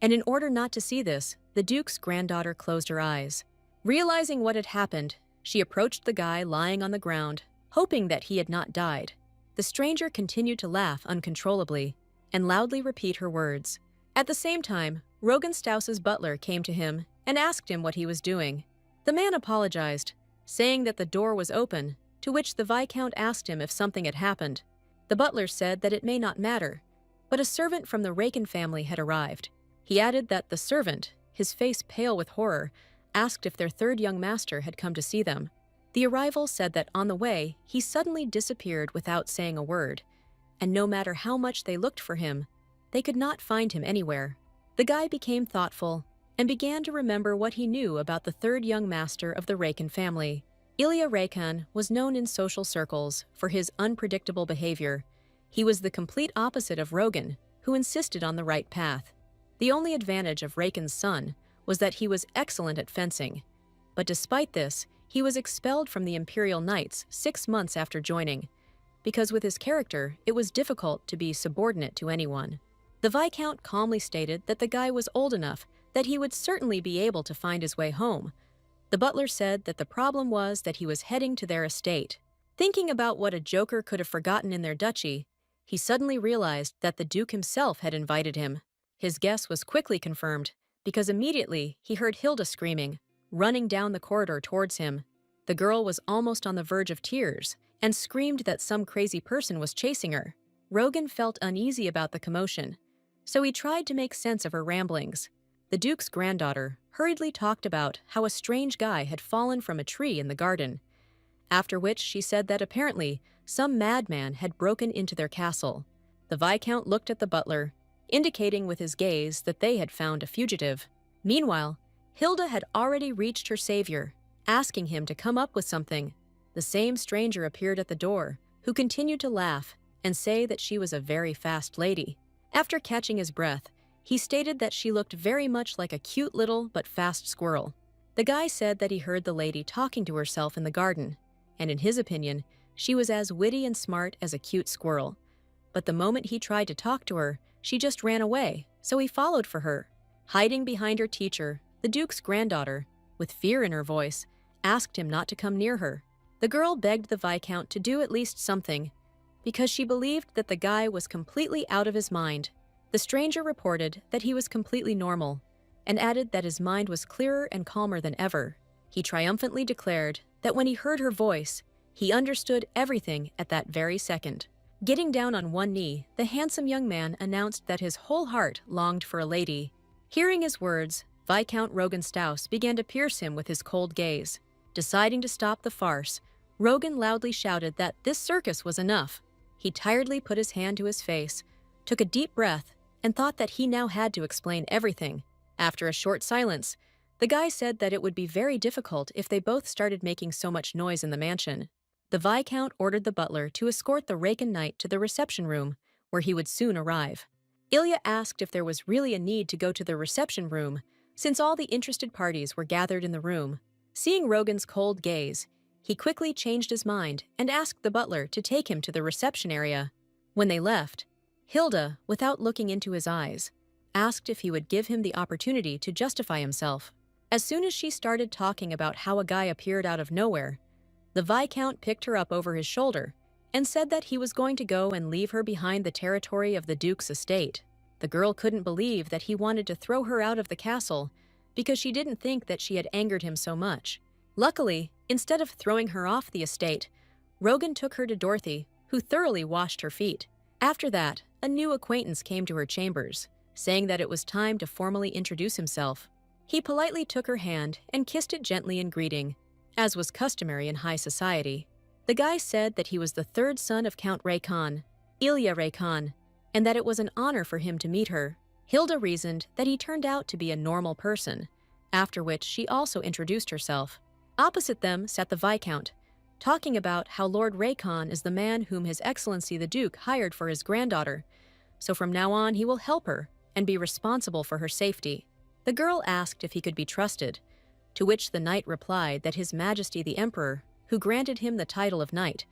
and in order not to see this, the Duke's granddaughter closed her eyes. Realizing what had happened, she approached the guy lying on the ground, hoping that he had not died. The stranger continued to laugh uncontrollably and loudly repeat her words. At the same time, Rogan Staus's butler came to him and asked him what he was doing. The man apologized, saying that the door was open, to which the Viscount asked him if something had happened. The butler said that it may not matter, but a servant from the Raken family had arrived. He added that the servant, his face pale with horror, asked if their third young master had come to see them. The arrival said that on the way, he suddenly disappeared without saying a word, and no matter how much they looked for him, they could not find him anywhere. The guy became thoughtful and began to remember what he knew about the third young master of the Rakan family. Ilya Rakan was known in social circles for his unpredictable behavior. He was the complete opposite of Rogan, who insisted on the right path. The only advantage of Rakan's son was that he was excellent at fencing. But despite this, he was expelled from the Imperial Knights 6 months after joining, because with his character, it was difficult to be subordinate to anyone. The Viscount calmly stated that the guy was old enough that he would certainly be able to find his way home. The butler said that the problem was that he was heading to their estate. Thinking about what a joker could have forgotten in their duchy, he suddenly realized that the Duke himself had invited him. His guess was quickly confirmed, because immediately he heard Hilda screaming, running down the corridor towards him. The girl was almost on the verge of tears and screamed that some crazy person was chasing her. Rogan felt uneasy about the commotion, so he tried to make sense of her ramblings. The Duke's granddaughter hurriedly talked about how a strange guy had fallen from a tree in the garden, after which she said that apparently some madman had broken into their castle. The Viscount looked at the butler, indicating with his gaze that they had found a fugitive. Meanwhile, Hilda had already reached her savior, asking him to come up with something. The same stranger appeared at the door, who continued to laugh and say that she was a very fast lady. After catching his breath, he stated that she looked very much like a cute little but fast squirrel. The guy said that he heard the lady talking to herself in the garden, and in his opinion, she was as witty and smart as a cute squirrel. But the moment he tried to talk to her, she just ran away, so he followed for her. Hiding behind her teacher, the Duke's granddaughter, with fear in her voice, asked him not to come near her. The girl begged the Viscount to do at least something, because she believed that the guy was completely out of his mind. The stranger reported that he was completely normal, and added that his mind was clearer and calmer than ever. He triumphantly declared that when he heard her voice, he understood everything at that very second. Getting down on one knee, the handsome young man announced that his whole heart longed for a lady. Hearing his words, Viscount Rogan Staus began to pierce him with his cold gaze. Deciding to stop the farce, Rogan loudly shouted that this circus was enough. He tiredly put his hand to his face, took a deep breath, and thought that he now had to explain everything. After a short silence, the guy said that it would be very difficult if they both started making so much noise in the mansion. The Viscount ordered the butler to escort the Rakan knight to the reception room, where he would soon arrive. Ilya asked if there was really a need to go to the reception room, since all the interested parties were gathered in the room. Seeing Rogan's cold gaze, he quickly changed his mind and asked the butler to take him to the reception area. When they left, Hilda, without looking into his eyes, asked if he would give him the opportunity to justify himself. As soon as she started talking about how a guy appeared out of nowhere, the Viscount picked her up over his shoulder and said that he was going to go and leave her behind the territory of the Duke's estate. The girl couldn't believe that he wanted to throw her out of the castle because she didn't think that she had angered him so much. Luckily, instead of throwing her off the estate, Rogan took her to Dorothy, who thoroughly washed her feet. After that, a new acquaintance came to her chambers, saying that it was time to formally introduce himself. He politely took her hand and kissed it gently in greeting, as was customary in high society. The guy said that he was the third son of Count Rakan, Ilya Rakan, and that it was an honor for him to meet her. Hilda reasoned that he turned out to be a normal person, after which she also introduced herself. Opposite them sat the Viscount, talking about how Lord Rakan is the man whom His Excellency the Duke hired for his granddaughter, so from now on he will help her and be responsible for her safety. The girl asked if he could be trusted, to which the knight replied that His Majesty the Emperor, who granted him the title of knight,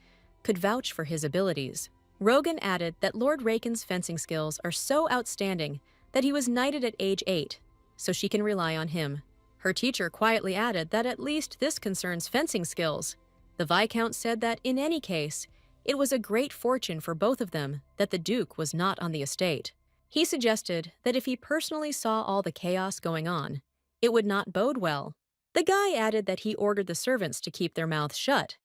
could vouch for his abilities. Rogan added that Lord Rakan's fencing skills are so outstanding that he was knighted at age 8, so she can rely on him. Her teacher quietly added that at least this concerns fencing skills. The Viscount said that in any case, it was a great fortune for both of them that the Duke was not on the estate. He suggested that if he personally saw all the chaos going on, it would not bode well. The guy added that he ordered the servants to keep their mouths shut,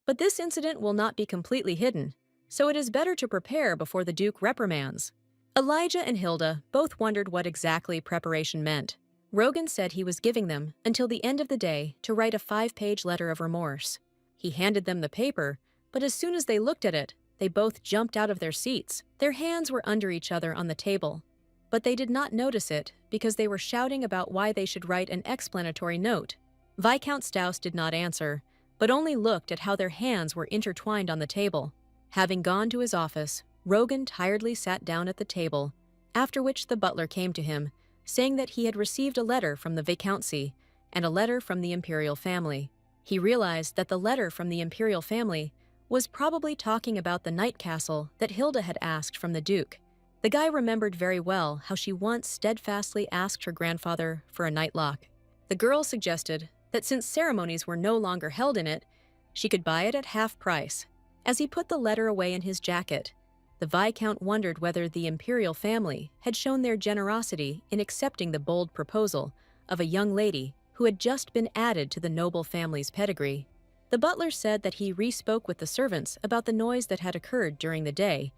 but this incident will not be completely hidden, so it is better to prepare before the Duke reprimands. Elijah and Hilda both wondered what exactly preparation meant. Rogan said he was giving them until the end of the day to write a 5-page letter of remorse. He handed them the paper, but as soon as they looked at it, they both jumped out of their seats. Their hands were under each other on the table. but they did not notice it because they were shouting about why they should write an explanatory note. Viscount Staus did not answer, but only looked at how their hands were intertwined on the table. Having gone to his office, Rogan tiredly sat down at the table, after which the butler came to him, saying that he had received a letter from the Viscountcy and a letter from the imperial family. He realized that the letter from the imperial family was probably talking about the night castle that Hilda had asked from the Duke. The guy remembered very well how she once steadfastly asked her grandfather for a night lock. The girl suggested that since ceremonies were no longer held in it, she could buy it at half price. As he put the letter away in his jacket, the Viscount wondered whether the imperial family had shown their generosity in accepting the bold proposal of a young lady who had just been added to the noble family's pedigree. The butler said that he re-spoke with the servants about the noise that had occurred during the day,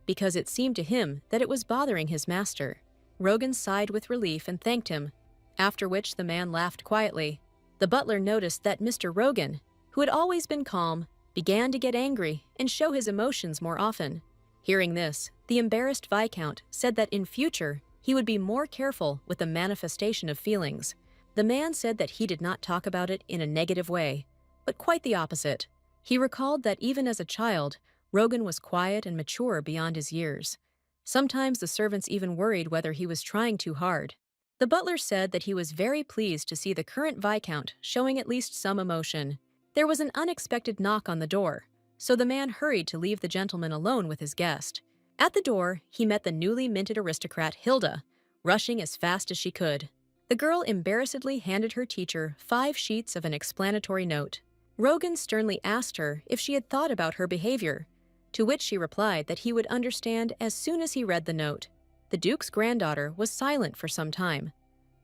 because it seemed to him that it was bothering his master. Rogan sighed with relief and thanked him, after which the man laughed quietly. The butler noticed that Mr. Rogan, who had always been calm, began to get angry and show his emotions more often. Hearing this, the embarrassed Viscount said that in future he would be more careful with the manifestation of feelings. The man said that he did not talk about it in a negative way, but quite the opposite. He recalled that even as a child, Rogan was quiet and mature beyond his years. Sometimes the servants even worried whether he was trying too hard. The butler said that he was very pleased to see the current Viscount showing at least some emotion. There was an unexpected knock on the door, so the man hurried to leave the gentleman alone with his guest. At the door, he met the newly minted aristocrat Hilda, rushing as fast as she could. The girl embarrassedly handed her teacher 5 sheets of an explanatory note. Rogan sternly asked her if she had thought about her behavior, to which she replied that he would understand as soon as he read the note. The Duke's granddaughter was silent for some time,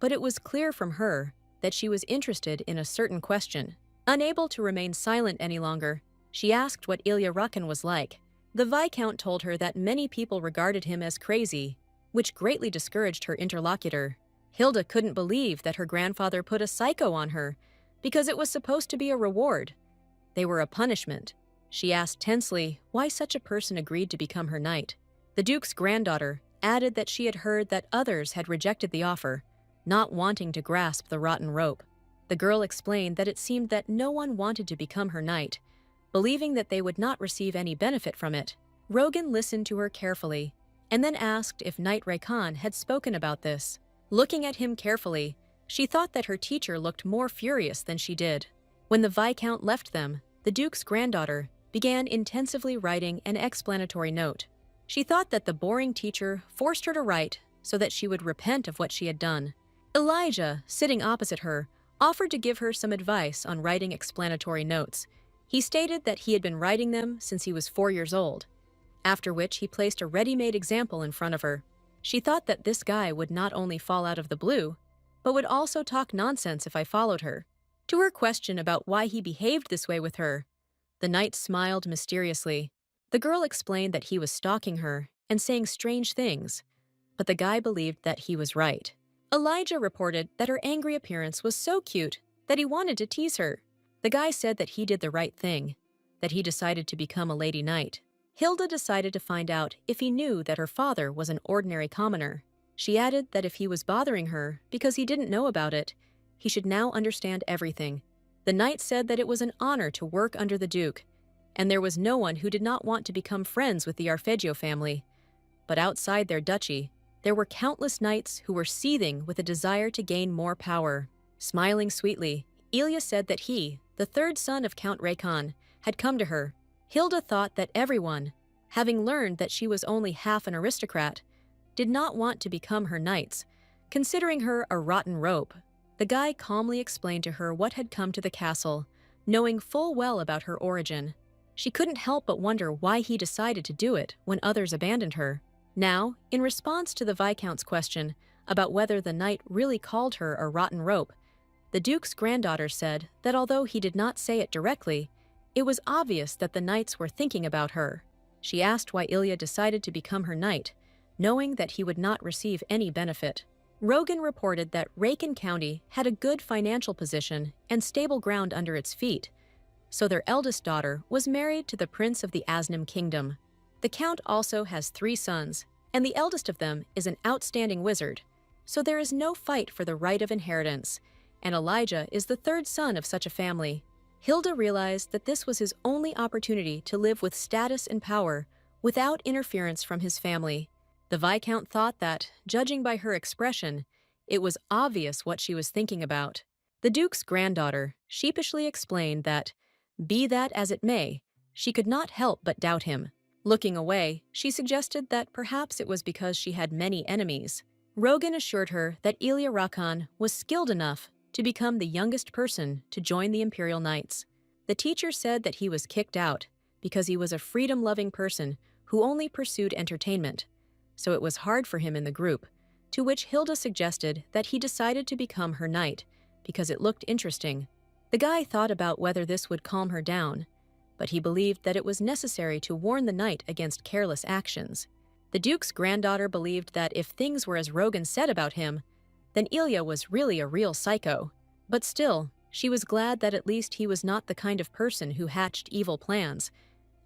but it was clear from her that she was interested in a certain question. Unable to remain silent any longer, she asked what Ilya Rukin was like. The Viscount told her that many people regarded him as crazy, which greatly discouraged her interlocutor. Hilda couldn't believe that her grandfather put a psycho on her, because it was supposed to be a reward. They were a punishment. She asked tensely why such a person agreed to become her knight. The Duke's granddaughter added that she had heard that others had rejected the offer, not wanting to grasp the rotten rope. The girl explained that it seemed that no one wanted to become her knight, believing that they would not receive any benefit from it. Rogan listened to her carefully, and then asked if Knight Raycon had spoken about this. Looking at him carefully, she thought that her teacher looked more furious than she did. When the Viscount left them, the Duke's granddaughter began intensively writing an explanatory note. She thought that the boring teacher forced her to write so that she would repent of what she had done. Elijah, sitting opposite her, offered to give her some advice on writing explanatory notes. He stated that he had been writing them since he was 4 years old, after which he placed a ready-made example in front of her. She thought that this guy would not only fall out of the blue, but would also talk nonsense if I followed her. To her question about why he behaved this way with her, the knight smiled mysteriously. The girl explained that he was stalking her and saying strange things, but the guy believed that he was right. Elijah reported that her angry appearance was so cute that he wanted to tease her. The guy said that he did the right thing, that he decided to become a lady knight. Hilda decided to find out if he knew that her father was an ordinary commoner. She added that if he was bothering her because he didn't know about it, he should now understand everything. The knight said that it was an honor to work under the Duke, and there was no one who did not want to become friends with the Arpeggio family. But outside their duchy, there were countless knights who were seething with a desire to gain more power. Smiling sweetly, Ilya said that he, the third son of Count Raycon, had come to her. Hilda thought that everyone, having learned that she was only half an aristocrat, did not want to become her knights, considering her a rotten rope. The guy calmly explained to her what had come to the castle, knowing full well about her origin. She couldn't help but wonder why he decided to do it when others abandoned her. Now, in response to the Viscount's question about whether the knight really called her a rotten rope, the Duke's granddaughter said that although he did not say it directly, it was obvious that the knights were thinking about her. She asked why Ilya decided to become her knight, knowing that he would not receive any benefit. Rogan reported that Raycon County had a good financial position and stable ground under its feet, so their eldest daughter was married to the prince of the Asnim kingdom. The count also has 3 sons, and the eldest of them is an outstanding wizard, so there is no fight for the right of inheritance, and Elijah is the third son of such a family. Hilda realized that this was his only opportunity to live with status and power without interference from his family. The Viscount thought that, judging by her expression, it was obvious what she was thinking about. The Duke's granddaughter sheepishly explained that, be that as it may, she could not help but doubt him. Looking away, she suggested that perhaps it was because she had many enemies. Rogan assured her that Ilya Rakan was skilled enough to become the youngest person to join the Imperial Knights. The teacher said that he was kicked out because he was a freedom-loving person who only pursued entertainment, so it was hard for him in the group, to which Hilda suggested that he decided to become her knight because it looked interesting. The guy thought about whether this would calm her down, but he believed that it was necessary to warn the knight against careless actions. The Duke's granddaughter believed that if things were as Rogan said about him, then Ilya was really a real psycho. But still, she was glad that at least he was not the kind of person who hatched evil plans,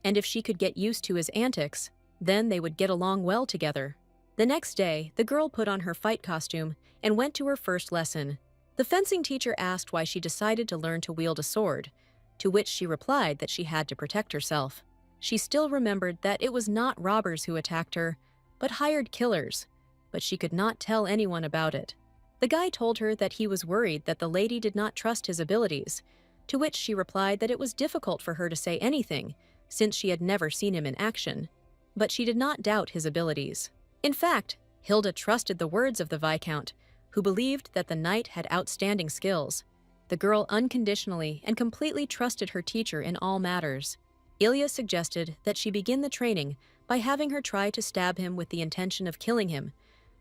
and if she could get used to his antics, then they would get along well together. The next day, the girl put on her fight costume and went to her first lesson. The fencing teacher asked why she decided to learn to wield a sword, to which she replied that she had to protect herself. She still remembered that it was not robbers who attacked her, but hired killers, but she could not tell anyone about it. The guy told her that he was worried that the lady did not trust his abilities, to which she replied that it was difficult for her to say anything, since she had never seen him in action, but she did not doubt his abilities. In fact, Hilda trusted the words of the Viscount, who believed that the knight had outstanding skills. The girl unconditionally and completely trusted her teacher in all matters. Ilya suggested that she begin the training by having her try to stab him with the intention of killing him,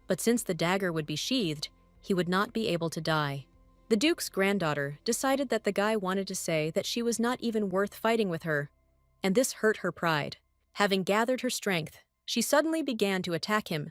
but since the dagger would be sheathed, he would not be able to die. The Duke's granddaughter decided that the guy wanted to say that she was not even worth fighting with her, and this hurt her pride. Having gathered her strength, she suddenly began to attack him,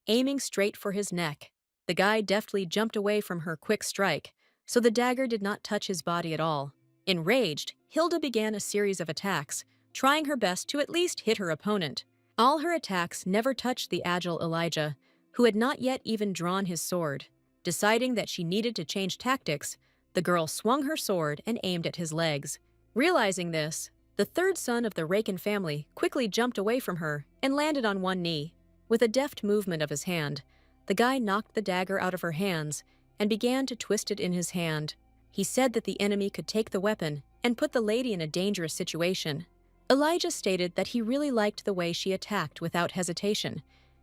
aiming straight for his neck. The guy deftly jumped away from her quick strike, so the dagger did not touch his body at all. Enraged, Hilda began a series of attacks, trying her best to at least hit her opponent. All her attacks never touched the agile Elijah, who had not yet even drawn his sword. Deciding that she needed to change tactics, the girl swung her sword and aimed at his legs. Realizing this, the third son of the Rakan family quickly jumped away from her and landed on one knee. With a deft movement of his hand, the guy knocked the dagger out of her hands and began to twist it in his hand. He said that the enemy could take the weapon and put the lady in a dangerous situation. Elijah stated that he really liked the way she attacked without hesitation,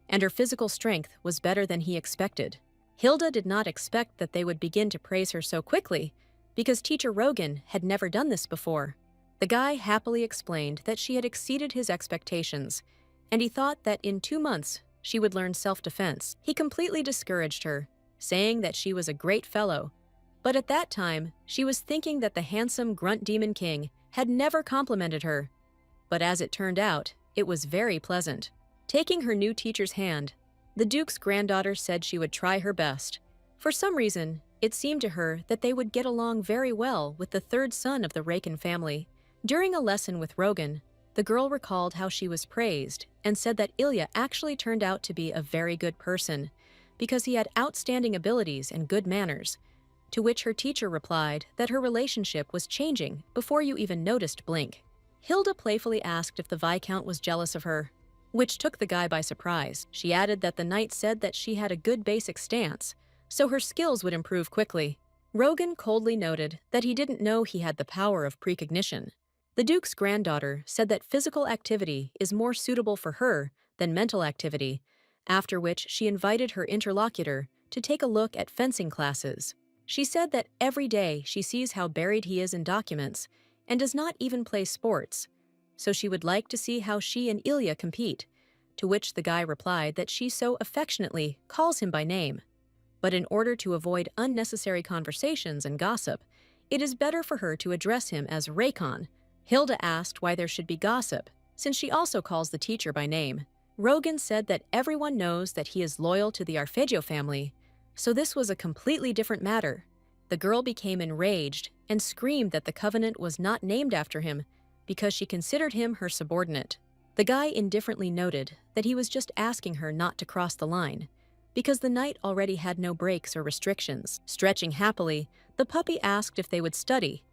and her physical strength was better than he expected. Hilda did not expect that they would begin to praise her so quickly, because Teacher Rogan had never done this before. The guy happily explained that she had exceeded his expectations, and he thought that in 2 months she would learn self-defense. He completely discouraged her, saying that she was a great fellow, but at that time she was thinking that the handsome Grunt Demon King had never complimented her. But as it turned out, it was very pleasant. Taking her new teacher's hand, the Duke's granddaughter said she would try her best. For some reason, it seemed to her that they would get along very well with the third son of the Rakan family. During a lesson with Rogan, the girl recalled how she was praised and said that Ilya actually turned out to be a very good person because he had outstanding abilities and good manners, to which her teacher replied that her relationship was changing before you even noticed blink. Hilda playfully asked if the Viscount was jealous of her, which took the guy by surprise. She added that the knight said that she had a good basic stance, so her skills would improve quickly. Rogan coldly noted that he didn't know he had the power of precognition. The Duke's granddaughter said that physical activity is more suitable for her than mental activity, after which she invited her interlocutor to take a look at fencing classes. She said that every day she sees how buried he is in documents and does not even play sports, so she would like to see how she and Ilya compete, to which the guy replied that she so affectionately calls him by name. But in order to avoid unnecessary conversations and gossip, it is better for her to address him as Rakan. Hilda asked why there should be gossip, since she also calls the teacher by name. Rogan said that everyone knows that he is loyal to the Arpeggio family, so this was a completely different matter. The girl became enraged and screamed that the covenant was not named after him because she considered him her subordinate. The guy indifferently noted that he was just asking her not to cross the line, because the night already had no breaks or restrictions. Stretching happily, the puppy asked if they would study,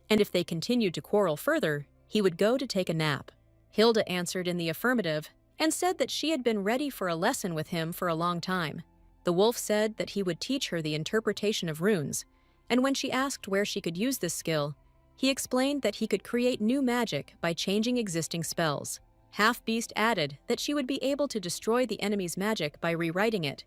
and if they continued to quarrel further, he would go to take a nap. Hilda answered in the affirmative and said that she had been ready for a lesson with him for a long time. The wolf said that he would teach her the interpretation of runes, and when she asked where she could use this skill, he explained that he could create new magic by changing existing spells. Half-Beast added that she would be able to destroy the enemy's magic by rewriting it,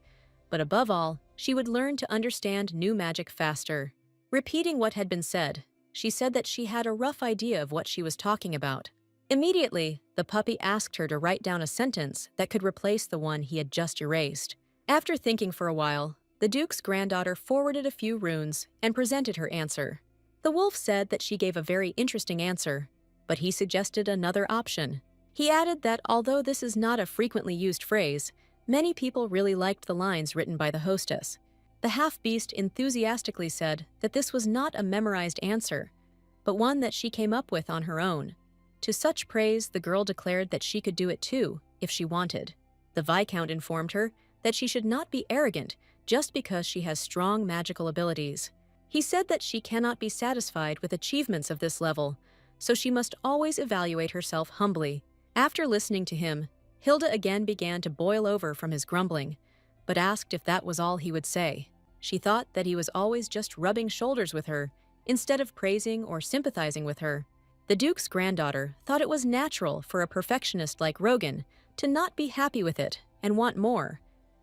but above all, she would learn to understand new magic faster. Repeating what had been said, she said that she had a rough idea of what she was talking about. Immediately, the puppy asked her to write down a sentence that could replace the one he had just erased. After thinking for a while, the Duke's granddaughter forwarded a few runes and presented her answer. The wolf said that she gave a very interesting answer, but he suggested another option. He added that although this is not a frequently used phrase, many people really liked the lines written by the hostess. The half-beast enthusiastically said that this was not a memorized answer, but one that she came up with on her own. To such praise, the girl declared that she could do it too, if she wanted. The Viscount informed her that she should not be arrogant just because she has strong magical abilities. He said that she cannot be satisfied with achievements of this level, so she must always evaluate herself humbly. After listening to him, Hilda again began to boil over from his grumbling, but asked if that was all he would say. She thought that he was always just rubbing shoulders with her, instead of praising or sympathizing with her. The Duke's granddaughter thought it was natural for a perfectionist like Rogan to not be happy with it and want more,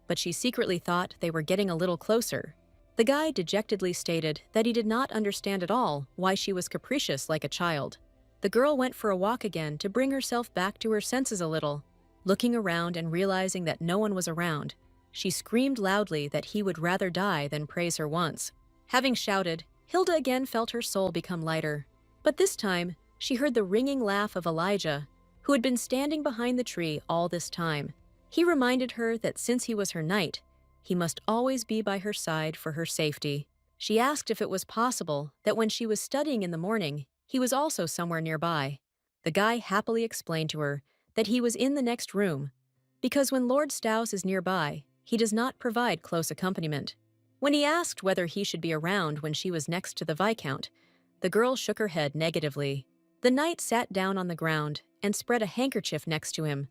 but she secretly thought they were getting a little closer. The guy dejectedly stated that he did not understand at all why she was capricious like a child. The girl went for a walk again to bring herself back to her senses a little. Looking around and realizing that no one was around, she screamed loudly that he would rather die than praise her once. Having shouted, Hilda again felt her soul become lighter. But this time, she heard the ringing laugh of Elijah, who had been standing behind the tree all this time. He reminded her that since he was her knight, he must always be by her side for her safety. She asked if it was possible that when she was studying in the morning, he was also somewhere nearby. The guy happily explained to her that he was in the next room, because when Lord Staus is nearby, he does not provide close accompaniment. When he asked whether he should be around when she was next to the Viscount, the girl shook her head negatively. The knight sat down on the ground and spread a handkerchief next to him,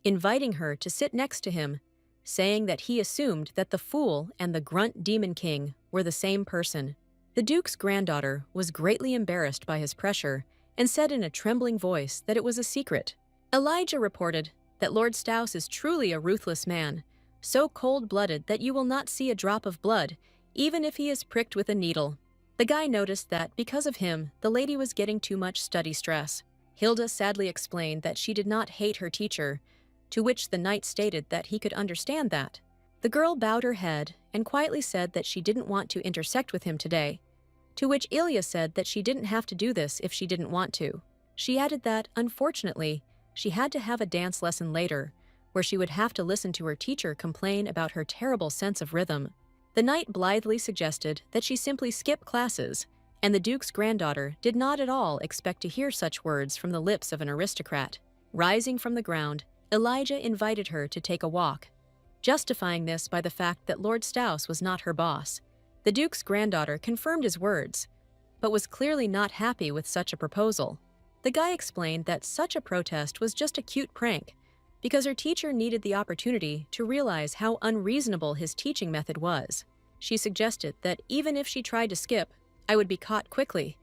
inviting her to sit next to him, saying that he assumed that the fool and the grunt demon king were the same person. The Duke's granddaughter was greatly embarrassed by his pressure and said in a trembling voice that it was a secret. Elijah reported that Lord Staus is truly a ruthless man, so cold-blooded that you will not see a drop of blood, even if he is pricked with a needle. The guy noticed that, because of him, the lady was getting too much study stress. Hilda sadly explained that she did not hate her teacher, to which the knight stated that he could understand that. The girl bowed her head and quietly said that she didn't want to intersect with him today, to which Ilya said that she didn't have to do this if she didn't want to. She added that, unfortunately, she had to have a dance lesson later, where she would have to listen to her teacher complain about her terrible sense of rhythm. The knight blithely suggested that she simply skip classes, and the Duke's granddaughter did not at all expect to hear such words from the lips of an aristocrat. Rising from the ground, Elijah invited her to take a walk, justifying this by the fact that Lord Staus was not her boss. The Duke's granddaughter confirmed his words, but was clearly not happy with such a proposal. The guy explained that such a protest was just a cute prank, because her teacher needed the opportunity to realize how unreasonable his teaching method was. She suggested that even if she tried to skip, I would be caught quickly,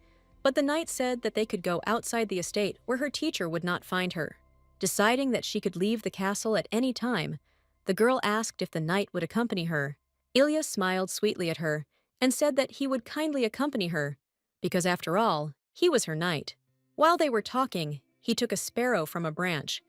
but the knight said that they could go outside the estate where her teacher would not find her. Deciding that she could leave the castle at any time, the girl asked if the knight would accompany her. Ilya smiled sweetly at her and said that he would kindly accompany her, because after all, he was her knight. While they were talking, he took a sparrow from a branch,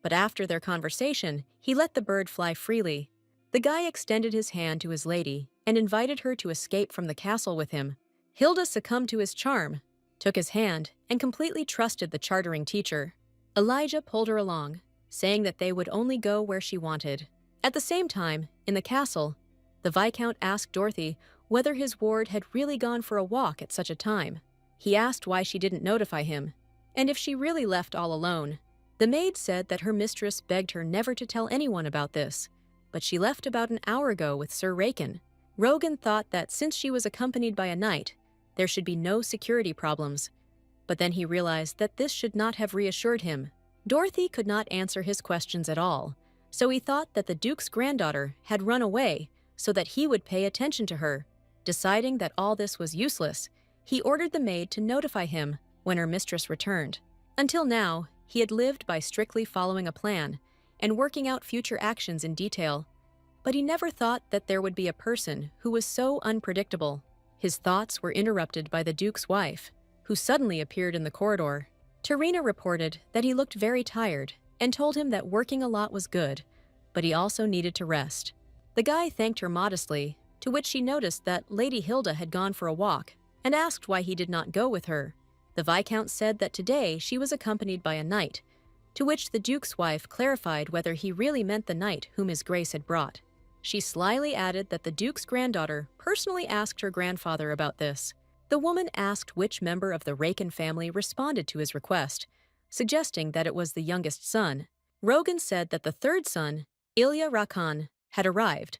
but after their conversation, he let the bird fly freely. The guy extended his hand to his lady and invited her to escape from the castle with him. Hilda succumbed to his charm, took his hand, and completely trusted the chartering teacher. Elijah pulled her along, saying that they would only go where she wanted. At the same time, in the castle, the Viscount asked Dorothy whether his ward had really gone for a walk at such a time. He asked why she didn't notify him, and if she really left all alone. The maid said that her mistress begged her never to tell anyone about this, but she left about an hour ago with Sir Raken. Rogan thought that since she was accompanied by a knight, there should be no security problems, but then he realized that this should not have reassured him. Dorothy could not answer his questions at all, so he thought that the Duke's granddaughter had run away so that he would pay attention to her. Deciding that all this was useless, he ordered the maid to notify him when her mistress returned. Until now, he had lived by strictly following a plan and working out future actions in detail, but he never thought that there would be a person who was so unpredictable. His thoughts were interrupted by the Duke's wife, who suddenly appeared in the corridor. Tarina reported that he looked very tired and told him that working a lot was good, but he also needed to rest. The guy thanked her modestly, to which she noticed that Lady Hilda had gone for a walk and asked why he did not go with her. The Viscount said that today she was accompanied by a knight, to which the Duke's wife clarified whether he really meant the knight whom his grace had brought. She slyly added that the Duke's granddaughter personally asked her grandfather about this. The woman asked which member of the Raken family responded to his request, suggesting that it was the youngest son. Rogan said that the third son, Ilya Rakan, had arrived,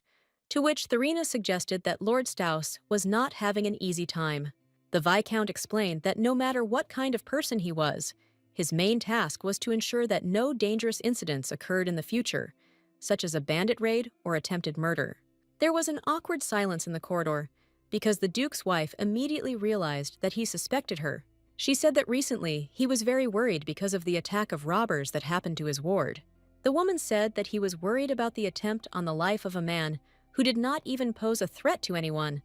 to which Tharina suggested that Lord Staus was not having an easy time. The Viscount explained that no matter what kind of person he was, his main task was to ensure that no dangerous incidents occurred in the future, such as a bandit raid or attempted murder. There was an awkward silence in the corridor, because the Duke's wife immediately realized that he suspected her. She said that recently he was very worried because of the attack of robbers that happened to his ward. The woman said that he was worried about the attempt on the life of a man who did not even pose a threat to anyone,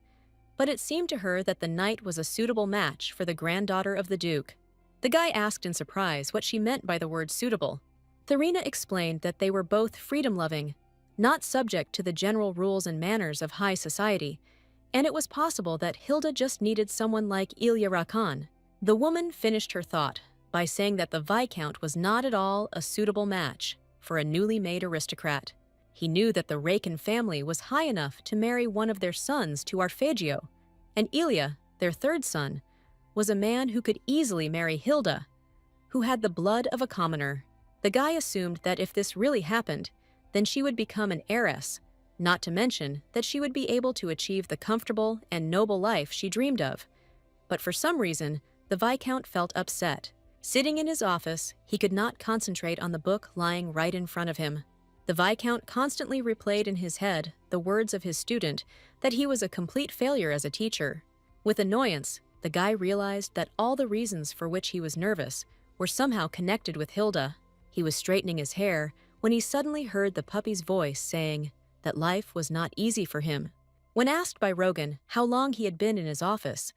but it seemed to her that the knight was a suitable match for the granddaughter of the Duke. The guy asked in surprise what she meant by the word suitable. Tharina explained that they were both freedom-loving, not subject to the general rules and manners of high society, and it was possible that Hilda just needed someone like Ilya Rakan. The woman finished her thought by saying that the Viscount was not at all a suitable match for a newly made aristocrat. He knew that the Raken family was high enough to marry one of their sons to Arpeggio, and Ilya, their third son, was a man who could easily marry Hilda, who had the blood of a commoner. The guy assumed that if this really happened, then she would become an heiress, not to mention that she would be able to achieve the comfortable and noble life she dreamed of. But for some reason, the Viscount felt upset. Sitting in his office, he could not concentrate on the book lying right in front of him. The Viscount constantly replayed in his head the words of his student that he was a complete failure as a teacher. With annoyance, the guy realized that all the reasons for which he was nervous were somehow connected with Hilda. He was straightening his hair when he suddenly heard the puppy's voice saying that life was not easy for him. When asked by Rogan how long he had been in his office,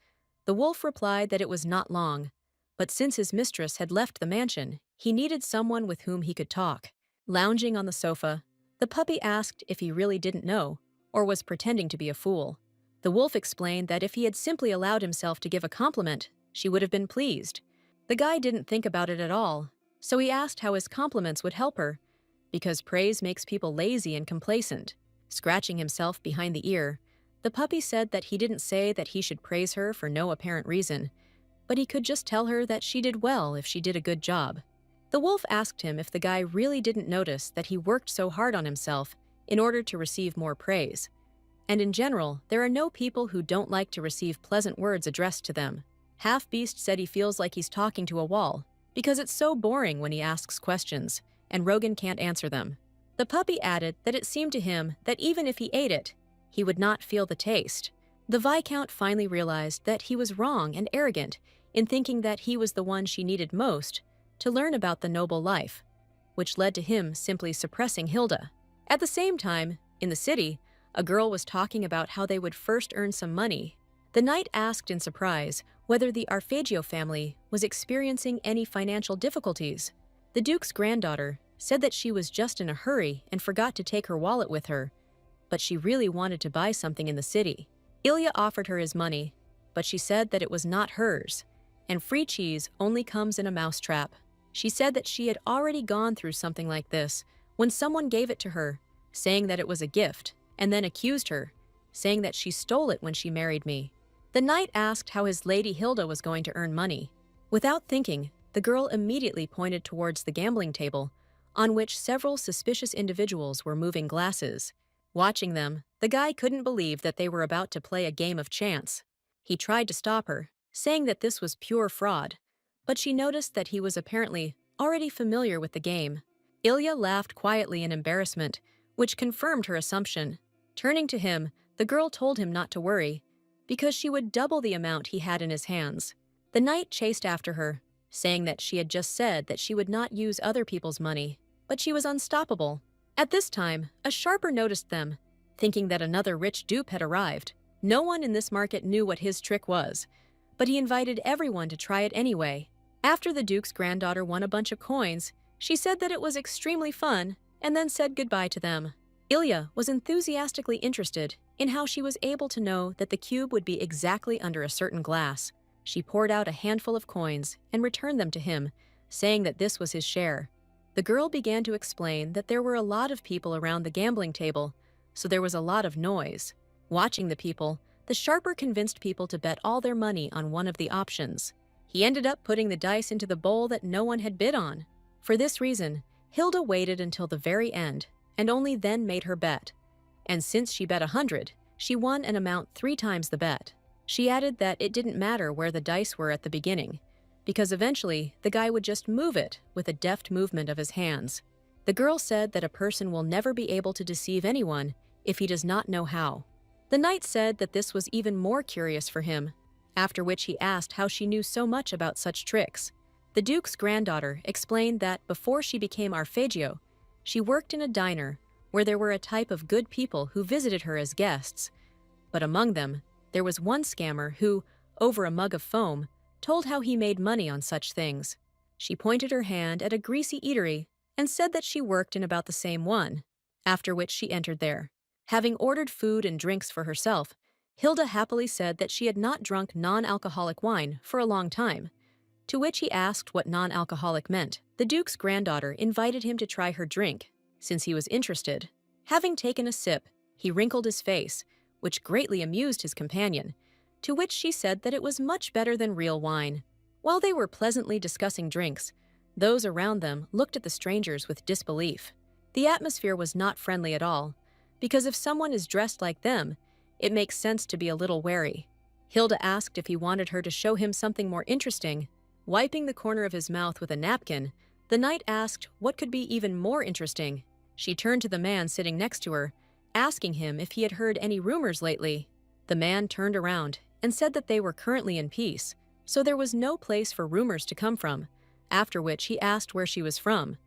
the wolf replied that it was not long, but since his mistress had left the mansion, he needed someone with whom he could talk. Lounging on the sofa, the puppy asked if he really didn't know, or was pretending to be a fool. The wolf explained that if he had simply allowed himself to give a compliment, she would have been pleased. The guy didn't think about it at all, so he asked how his compliments would help her, because praise makes people lazy and complacent. Scratching himself behind the ear, the puppy said that he didn't say that he should praise her for no apparent reason, but he could just tell her that she did well if she did a good job. The wolf asked him if the guy really didn't notice that he worked so hard on himself in order to receive more praise. And in general, there are no people who don't like to receive pleasant words addressed to them. Half-Beast said he feels like he's talking to a wall, because it's so boring when he asks questions, and Rogan can't answer them. The puppy added that it seemed to him that even if he ate it, he would not feel the taste. The Viscount finally realized that he was wrong and arrogant in thinking that he was the one she needed most to learn about the noble life, which led to him simply suppressing Hilda. At the same time, in the city, a girl was talking about how they would first earn some money. The knight asked in surprise whether the Arpeggio family was experiencing any financial difficulties. The Duke's granddaughter said that she was just in a hurry and forgot to take her wallet with her, but she really wanted to buy something in the city. Ilya offered her his money, but she said that it was not hers, and free cheese only comes in a mousetrap. She said that she had already gone through something like this when someone gave it to her, saying that it was a gift, and then accused her, saying that she stole it when she married me. The knight asked how his Lady Hilda was going to earn money. Without thinking, The girl immediately pointed towards the gambling table, on which several suspicious individuals were moving glasses. Watching them, the guy couldn't believe that they were about to play a game of chance. He tried to stop her, saying that this was pure fraud, but she noticed that he was apparently already familiar with the game. Ilya laughed quietly in embarrassment, which confirmed her assumption. Turning to him, the girl told him not to worry, because she would double the amount he had in his hands. The knight chased after her, saying that she had just said that she would not use other people's money, but she was unstoppable. At this time, a sharper noticed them, thinking that another rich dupe had arrived. No one in this market knew what his trick was, but he invited everyone to try it anyway. After the duke's granddaughter won a bunch of coins, she said that it was extremely fun and then said goodbye to them. Ilya was enthusiastically interested in how she was able to know that the cube would be exactly under a certain glass. She poured out a handful of coins and returned them to him, saying that this was his share. The girl began to explain that there were a lot of people around the gambling table, so there was a lot of noise. Watching the people, the sharper convinced people to bet all their money on one of the options. He ended up putting the dice into the bowl that no one had bid on. For this reason, Hilda waited until the very end and only then made her bet. And since she bet 100, she won an amount 3 times the bet. She added that it didn't matter where the dice were at the beginning, because eventually the guy would just move it with a deft movement of his hands. The girl said that a person will never be able to deceive anyone if he does not know how. The knight said that this was even more curious for him, after which he asked how she knew so much about such tricks. The duke's granddaughter explained that before she became Arpeggio, she worked in a diner where there were a type of good people who visited her as guests. But among them, there was one scammer who, over a mug of foam, told how he made money on such things. She pointed her hand at a greasy eatery and said that she worked in about the same one, after which she entered there. Having ordered food and drinks for herself, Hilda happily said that she had not drunk non-alcoholic wine for a long time, to which he asked what non-alcoholic meant. The duke's granddaughter invited him to try her drink, since he was interested. Having taken a sip, he wrinkled his face, which greatly amused his companion, to which she said that it was much better than real wine. While they were pleasantly discussing drinks, those around them looked at the strangers with disbelief. The atmosphere was not friendly at all, because if someone is dressed like them, it makes sense to be a little wary. Hilda asked if he wanted her to show him something more interesting. Wiping the corner of his mouth with a napkin, the knight asked what could be even more interesting. She turned to the man sitting next to her, asking him if he had heard any rumors lately. The man turned around and said that they were currently in peace, so there was no place for rumors to come from, after which he asked where she was from,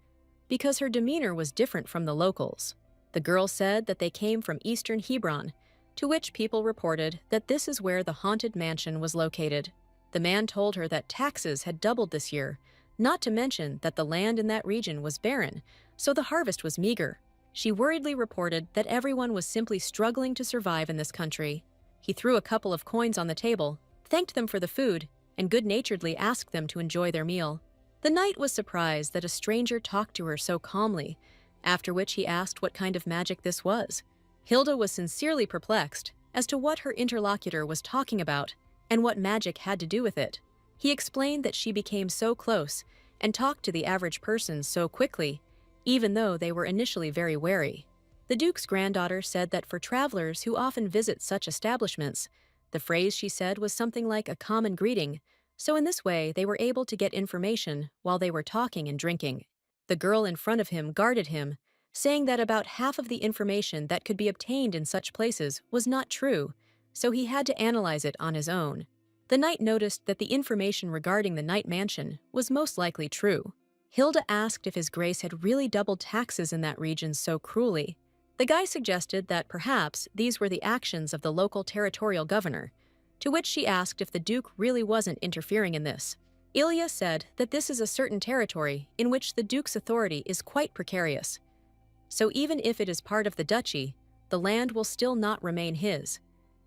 because her demeanor was different from the locals. The girl said that they came from Eastern Hebron, to which people reported that this is where the haunted mansion was located. The man told her that taxes had doubled this year, not to mention that the land in that region was barren, so the harvest was meager. She worriedly reported that everyone was simply struggling to survive in this country. He threw a couple of coins on the table, thanked them for the food, and good-naturedly asked them to enjoy their meal. The knight was surprised that a stranger talked to her so calmly, after which he asked what kind of magic this was. Hilda was sincerely perplexed as to what her interlocutor was talking about and what magic had to do with it. He explained that she became so close and talked to the average person so quickly, even though they were initially very wary. The duke's granddaughter said that for travelers who often visit such establishments, the phrase she said was something like a common greeting, so in this way they were able to get information while they were talking and drinking. The girl in front of him guarded him, saying that about half of the information that could be obtained in such places was not true, so he had to analyze it on his own. The knight noticed that the information regarding the night mansion was most likely true. Hilda asked if his grace had really doubled taxes in that region so cruelly. The guy suggested that perhaps these were the actions of the local territorial governor, to which she asked if the duke really wasn't interfering in this. Ilya said that this is a certain territory in which the duke's authority is quite precarious. So even if it is part of the duchy, the land will still not remain his,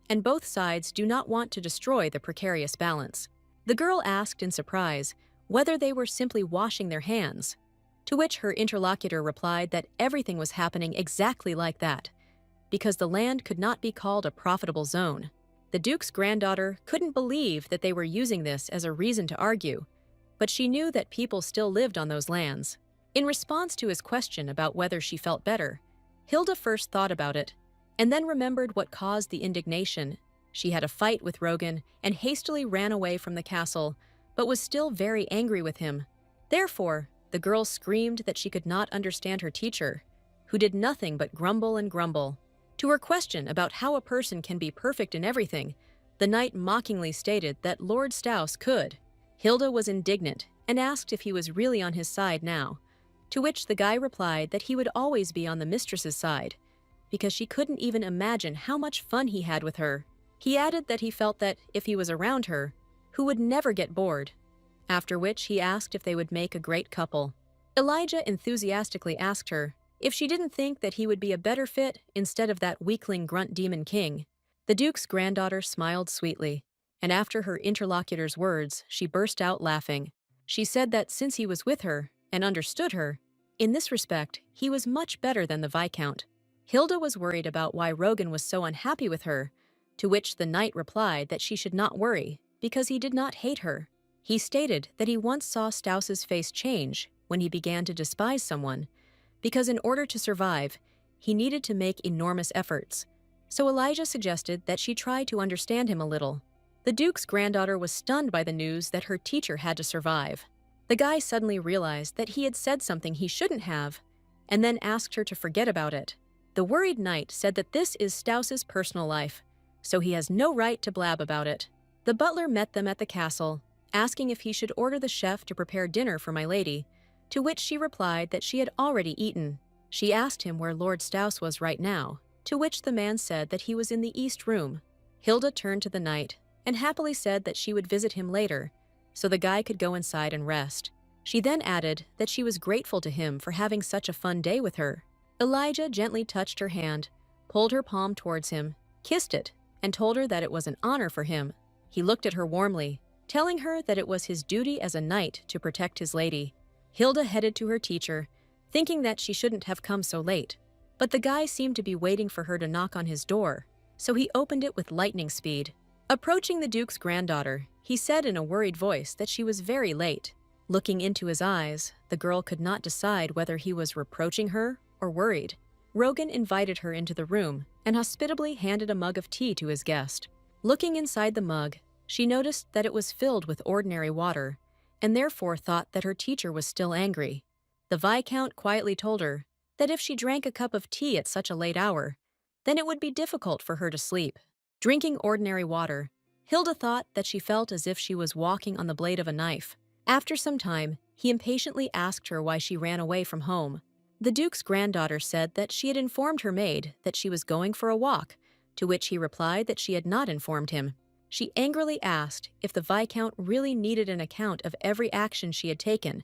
and both sides do not want to destroy the precarious balance. The girl asked in surprise whether they were simply washing their hands, to which her interlocutor replied that everything was happening exactly like that, because the land could not be called a profitable zone. The duke's granddaughter couldn't believe that they were using this as a reason to argue, but she knew that people still lived on those lands. In response to his question about whether she felt better, Hilda first thought about it, and then remembered what caused the indignation. She had a fight with Rogan and hastily ran away from the castle, but was still very angry with him. Therefore, the girl screamed that she could not understand her teacher, who did nothing but grumble and grumble. To her question about how a person can be perfect in everything, the knight mockingly stated that Lord Staus could. Hilda was indignant and asked if he was really on his side now, to which the guy replied that he would always be on the mistress's side, because she couldn't even imagine how much fun he had with her. He added that he felt that if he was around her, who would never get bored, after which he asked if they would make a great couple. Elijah enthusiastically asked her if she didn't think that he would be a better fit instead of that weakling grunt demon king. The Duke's granddaughter smiled sweetly, and after her interlocutor's words, she burst out laughing. She said that since he was with her and understood her, in this respect, he was much better than the Viscount. Hilda was worried about why Rogan was so unhappy with her, to which the knight replied that she should not worry, because he did not hate her. He stated that he once saw Staus's face change when he began to despise someone, because in order to survive, he needed to make enormous efforts. So Elijah suggested that she try to understand him a little. The Duke's granddaughter was stunned by the news that her teacher had to survive. The guy suddenly realized that he had said something he shouldn't have, and then asked her to forget about it. The worried knight said that this is Staus's personal life, so he has no right to blab about it. The butler met them at the castle, asking if he should order the chef to prepare dinner for my lady, to which she replied that she had already eaten. She asked him where Lord Staus was right now, to which the man said that he was in the east room. Hilda turned to the knight and happily said that she would visit him later, so the guy could go inside and rest. She then added that she was grateful to him for having such a fun day with her. Elijah gently touched her hand, pulled her palm towards him, kissed it, and told her that it was an honor for him. He looked at her warmly, telling her that it was his duty as a knight to protect his lady. Hilda headed to her teacher, thinking that she shouldn't have come so late, but the guy seemed to be waiting for her to knock on his door, so he opened it with lightning speed. Approaching the Duke's granddaughter, he said in a worried voice that she was very late. Looking into his eyes, the girl could not decide whether he was reproaching her or worried. Rogan invited her into the room and hospitably handed a mug of tea to his guest. Looking inside the mug, she noticed that it was filled with ordinary water, and therefore thought that her teacher was still angry. The Viscount quietly told her that if she drank a cup of tea at such a late hour, then it would be difficult for her to sleep. Drinking ordinary water, Hilda thought that she felt as if she was walking on the blade of a knife. After some time, he impatiently asked her why she ran away from home. The Duke's granddaughter said that she had informed her maid that she was going for a walk, to which he replied that she had not informed him. She angrily asked if the Viscount really needed an account of every action she had taken,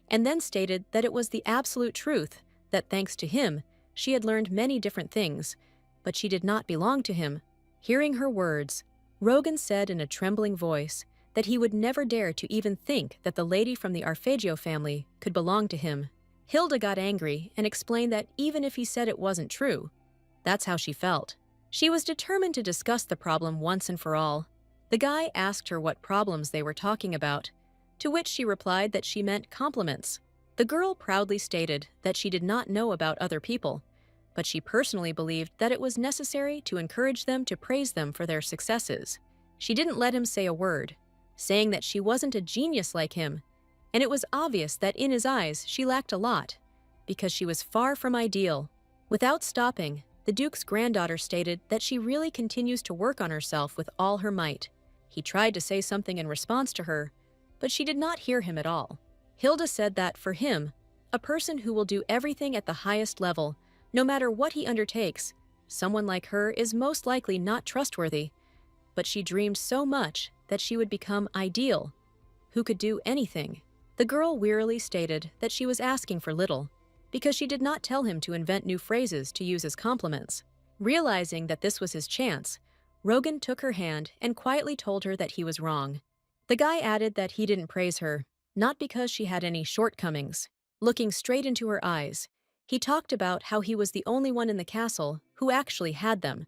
and then stated that it was the absolute truth, that thanks to him, she had learned many different things, but she did not belong to him. Hearing her words, Rogan said in a trembling voice that he would never dare to even think that the lady from the Arpeggio family could belong to him. Hilda got angry and explained that even if he said it wasn't true, that's how she felt. She was determined to discuss the problem once and for all. The guy asked her what problems they were talking about, to which she replied that she meant compliments. The girl proudly stated that she did not know about other people, but she personally believed that it was necessary to encourage them to praise them for their successes. She didn't let him say a word, saying that she wasn't a genius like him, and it was obvious that in his eyes she lacked a lot, because she was far from ideal. Without stopping, the Duke's granddaughter stated that she really continues to work on herself with all her might. He tried to say something in response to her, but she did not hear him at all. Hilda said that, for him, a person who will do everything at the highest level, no matter what he undertakes, someone like her is most likely not trustworthy, but she dreamed so much that she would become ideal, who could do anything. The girl wearily stated that she was asking for little, because she did not tell him to invent new phrases to use as compliments. Realizing that this was his chance, Rogan took her hand and quietly told her that he was wrong. The guy added that he didn't praise her, not because she had any shortcomings. Looking straight into her eyes, he talked about how he was the only one in the castle who actually had them,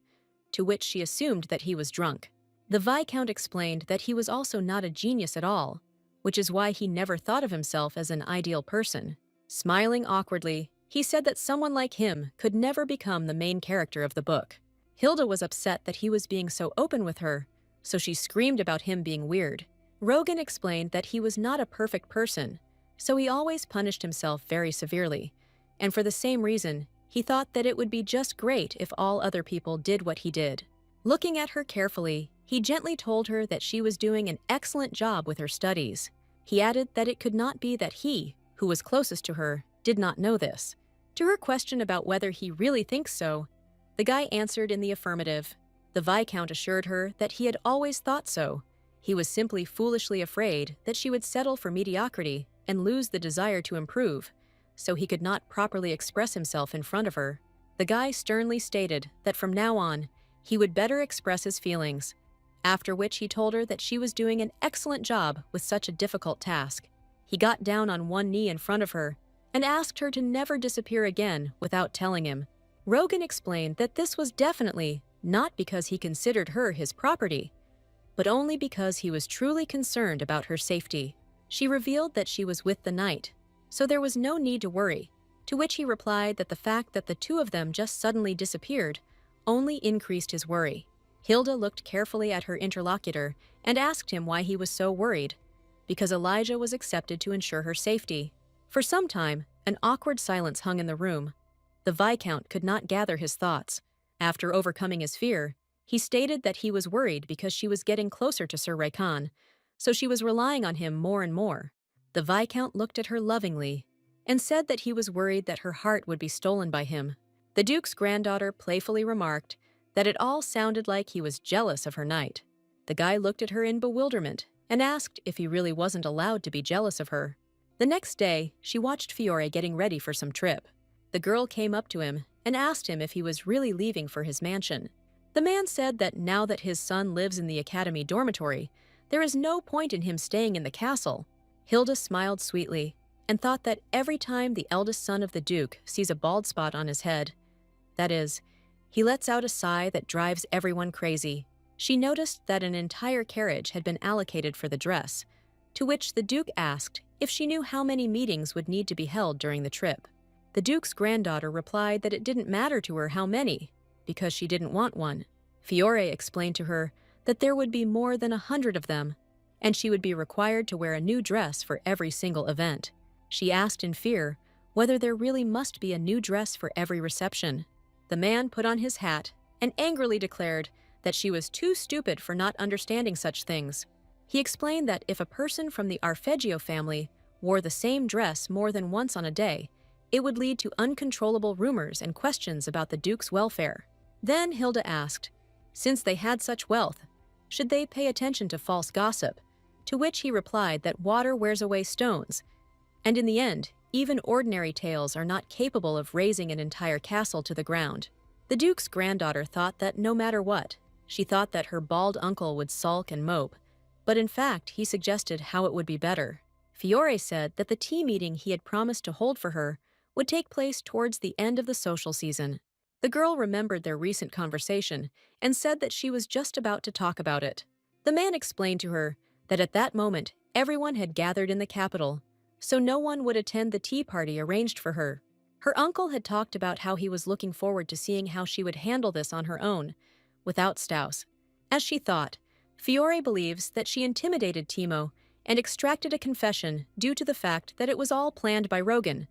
to which she assumed that he was drunk. The Viscount explained that he was also not a genius at all, which is why he never thought of himself as an ideal person. Smiling awkwardly, he said that someone like him could never become the main character of the book. Hilda was upset that he was being so open with her, so she screamed about him being weird. Rogan explained that he was not a perfect person, so he always punished himself very severely, and for the same reason, he thought that it would be just great if all other people did what he did. Looking at her carefully, he gently told her that she was doing an excellent job with her studies. He added that it could not be that he, who was closest to her, did not know this. To her question about whether he really thinks so, the guy answered in the affirmative. The Viscount assured her that he had always thought so. He was simply foolishly afraid that she would settle for mediocrity and lose the desire to improve, so he could not properly express himself in front of her. The guy sternly stated that from now on, he would better express his feelings, after which he told her that she was doing an excellent job with such a difficult task. He got down on one knee in front of her and asked her to never disappear again without telling him. Rogan explained that this was definitely not because he considered her his property, but only because he was truly concerned about her safety. She revealed that she was with the knight, so there was no need to worry, to which he replied that the fact that the two of them just suddenly disappeared only increased his worry. Hilda looked carefully at her interlocutor and asked him why he was so worried. Because Elijah was accepted to ensure her safety. For some time, an awkward silence hung in the room. The Viscount could not gather his thoughts. After overcoming his fear, he stated that he was worried because she was getting closer to Sir Raycon, so she was relying on him more and more. The Viscount looked at her lovingly and said that he was worried that her heart would be stolen by him. The Duke's granddaughter playfully remarked that it all sounded like he was jealous of her knight. The guy looked at her in bewilderment and asked if he really wasn't allowed to be jealous of her. The next day, she watched Fiore getting ready for some trip. The girl came up to him and asked him if he was really leaving for his mansion. The man said that now that his son lives in the academy dormitory, there is no point in him staying in the castle. Hilda smiled sweetly and thought that every time the eldest son of the Duke sees a bald spot on his head, that is, he lets out a sigh that drives everyone crazy. She noticed that an entire carriage had been allocated for the dress, to which the Duke asked if she knew how many meetings would need to be held during the trip. The Duke's granddaughter replied that it didn't matter to her how many, because she didn't want one. Fiore explained to her that there would be more than 100 of them, and she would be required to wear a new dress for every single event. She asked in fear whether there really must be a new dress for every reception. The man put on his hat and angrily declared that she was too stupid for not understanding such things. He explained that if a person from the Arpeggio family wore the same dress more than once on a day, it would lead to uncontrollable rumors and questions about the Duke's welfare. Then Hilda asked, since they had such wealth, should they pay attention to false gossip? To which he replied that water wears away stones, and in the end, even ordinary tales are not capable of razing an entire castle to the ground. The Duke's granddaughter thought that no matter what, she thought that her bald uncle would sulk and mope, but in fact, he suggested how it would be better. Fiore said that the tea meeting he had promised to hold for her would take place towards the end of the social season. The girl remembered their recent conversation and said that she was just about to talk about it. The man explained to her that at that moment, everyone had gathered in the capital, so no one would attend the tea party arranged for her. Her uncle had talked about how he was looking forward to seeing how she would handle this on her own, without Staus. As she thought, Fiore believes that she intimidated Timo and extracted a confession due to the fact that it was all planned by Rogan,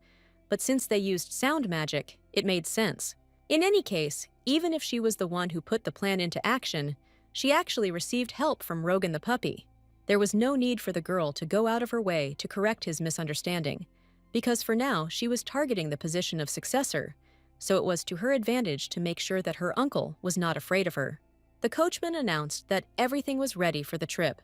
but since they used sound magic, it made sense. In any case, even if she was the one who put the plan into action, she actually received help from Rogan the puppy. There was no need for the girl to go out of her way to correct his misunderstanding, because for now she was targeting the position of successor, so it was to her advantage to make sure that her uncle was not afraid of her. The coachman announced that everything was ready for the trip,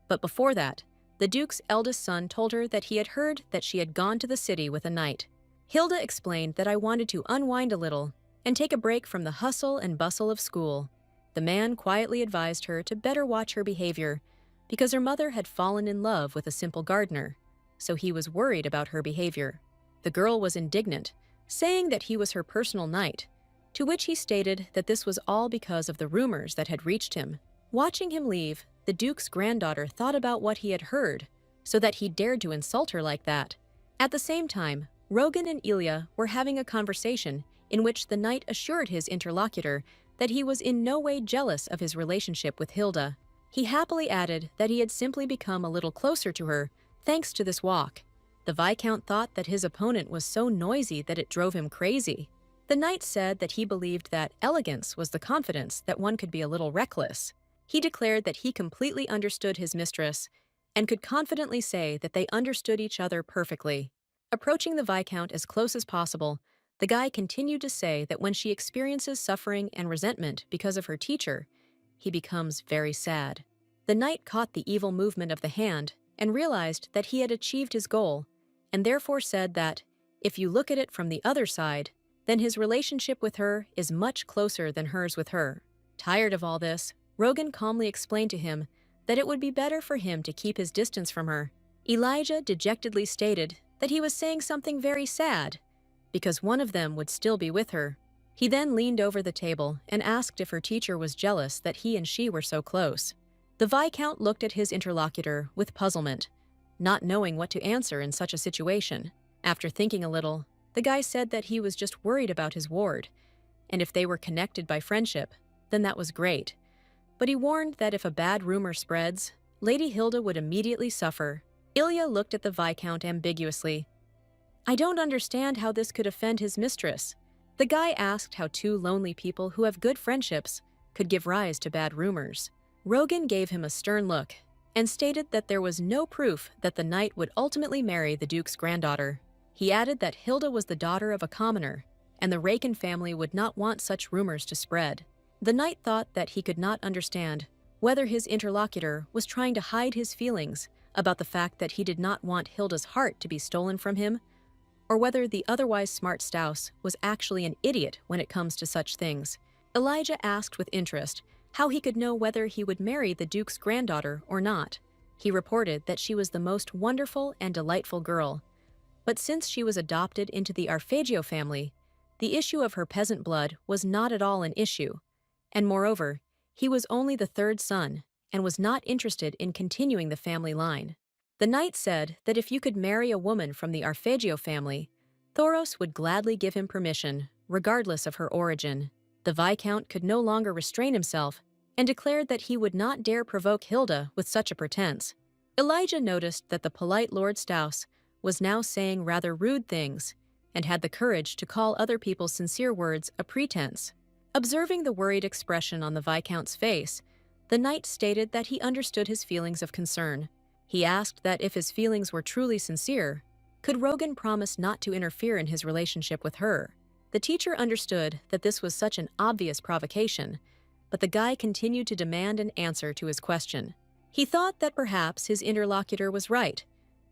but before that, the Duke's eldest son told her that he had heard that she had gone to the city with a knight. Hilda explained that I wanted to unwind a little and take a break from the hustle and bustle of school. The man quietly advised her to better watch her behavior because her mother had fallen in love with a simple gardener, so he was worried about her behavior. The girl was indignant, saying that he was her personal knight, to which he stated that this was all because of the rumors that had reached him. Watching him leave, the Duke's granddaughter thought about what he had heard, so that he dared to insult her like that. At the same time, Rogan and Ilya were having a conversation in which the knight assured his interlocutor that he was in no way jealous of his relationship with Hilda. He happily added that he had simply become a little closer to her thanks to this walk. The Viscount thought that his opponent was so noisy that it drove him crazy. The knight said that he believed that elegance was the confidence that one could be a little reckless. He declared that he completely understood his mistress and could confidently say that they understood each other perfectly. Approaching the Viscount as close as possible, the guy continued to say that when she experiences suffering and resentment because of her teacher, he becomes very sad. The knight caught the evil movement of the hand and realized that he had achieved his goal, and therefore said that, if you look at it from the other side, then his relationship with her is much closer than hers with her. Tired of all this, Rogan calmly explained to him that it would be better for him to keep his distance from her. Elijah dejectedly stated that he was saying something very sad, because one of them would still be with her. He then leaned over the table and asked if her teacher was jealous that he and she were so close. The Viscount looked at his interlocutor with puzzlement, not knowing what to answer in such a situation. After thinking a little, the guy said that he was just worried about his ward, and if they were connected by friendship, then that was great. But he warned that if a bad rumor spreads, Lady Hilda would immediately suffer. Ilya looked at the Viscount ambiguously. I don't understand how this could offend his mistress. The guy asked how two lonely people who have good friendships could give rise to bad rumors. Rogan gave him a stern look and stated that there was no proof that the knight would ultimately marry the Duke's granddaughter. He added that Hilda was the daughter of a commoner, and the Raken family would not want such rumors to spread. The knight thought that he could not understand whether his interlocutor was trying to hide his feelings about the fact that he did not want Hilda's heart to be stolen from him, or whether the otherwise smart Staus was actually an idiot when it comes to such things. Elijah asked with interest how he could know whether he would marry the Duke's granddaughter or not. He reported that she was the most wonderful and delightful girl, but since she was adopted into the Arpeggio family, the issue of her peasant blood was not at all an issue, and moreover, he was only the third son and was not interested in continuing the family line. The knight said that if you could marry a woman from the Arpeggio family, Thoros would gladly give him permission, regardless of her origin. The Viscount could no longer restrain himself and declared that he would not dare provoke Hilda with such a pretense. Elijah noticed that the polite Lord Staus was now saying rather rude things and had the courage to call other people's sincere words a pretense. Observing the worried expression on the Viscount's face, the knight stated that he understood his feelings of concern. He asked that if his feelings were truly sincere, could Rogan promise not to interfere in his relationship with her? The teacher understood that this was such an obvious provocation, but the guy continued to demand an answer to his question. He thought that perhaps his interlocutor was right,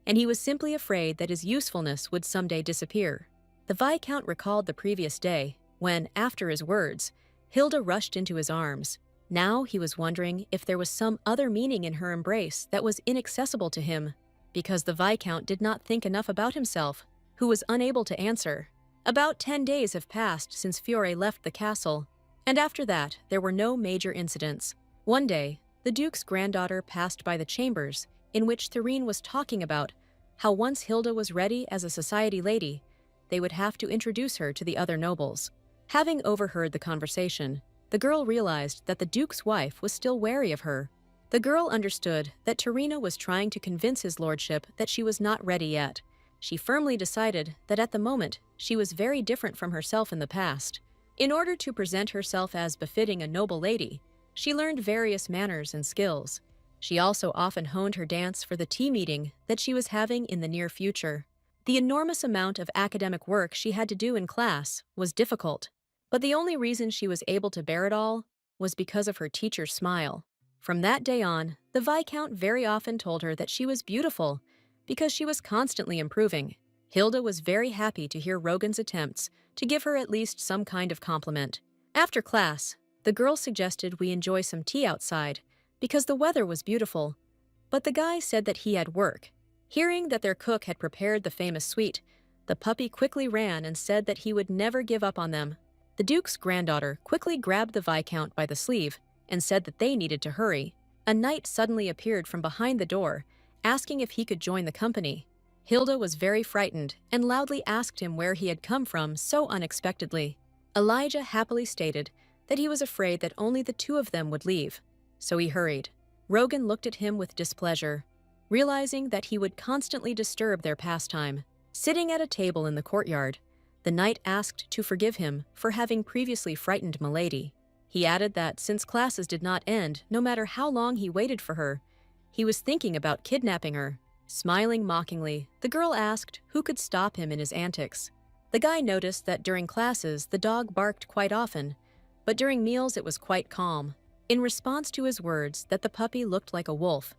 and he was simply afraid that his usefulness would someday disappear. The Viscount recalled the previous day, when, after his words, Hilda rushed into his arms. Now he was wondering if there was some other meaning in her embrace that was inaccessible to him, because the Viscount did not think enough about himself, who was unable to answer. About 10 days have passed since Fiore left the castle, and after that there were no major incidents. One day, the Duke's granddaughter passed by the chambers in which Thurene was talking about how once Hilda was ready as a society lady, they would have to introduce her to the other nobles. Having overheard the conversation, the girl realized that the Duke's wife was still wary of her. The girl understood that Terina was trying to convince his lordship that she was not ready yet. She firmly decided that at the moment she was very different from herself in the past. In order to present herself as befitting a noble lady, she learned various manners and skills. She also often honed her dance for the tea meeting that she was having in the near future. The enormous amount of academic work she had to do in class was difficult, but the only reason she was able to bear it all was because of her teacher's smile. From that day on, the Viscount very often told her that she was beautiful because she was constantly improving. Hilda was very happy to hear Rogan's attempts to give her at least some kind of compliment. After class, the girl suggested we enjoy some tea outside because the weather was beautiful, but the guy said that he had work. Hearing that their cook had prepared the famous sweet, the puppy quickly ran and said that he would never give up on them. The Duke's granddaughter quickly grabbed the Viscount by the sleeve and said that they needed to hurry. A knight suddenly appeared from behind the door asking if he could join the company. Hilda was very frightened and loudly asked him where he had come from so unexpectedly. Elijah happily stated that he was afraid that only the two of them would leave, so he hurried. Rogan looked at him with displeasure, realizing that he would constantly disturb their pastime. Sitting at a table in the courtyard, the knight asked to forgive him for having previously frightened Milady. He added that since classes did not end, no matter how long he waited for her, he was thinking about kidnapping her. Smiling mockingly, the girl asked who could stop him in his antics. The guy noticed that during classes the dog barked quite often, but during meals it was quite calm. In response to his words that the puppy looked like a wolf,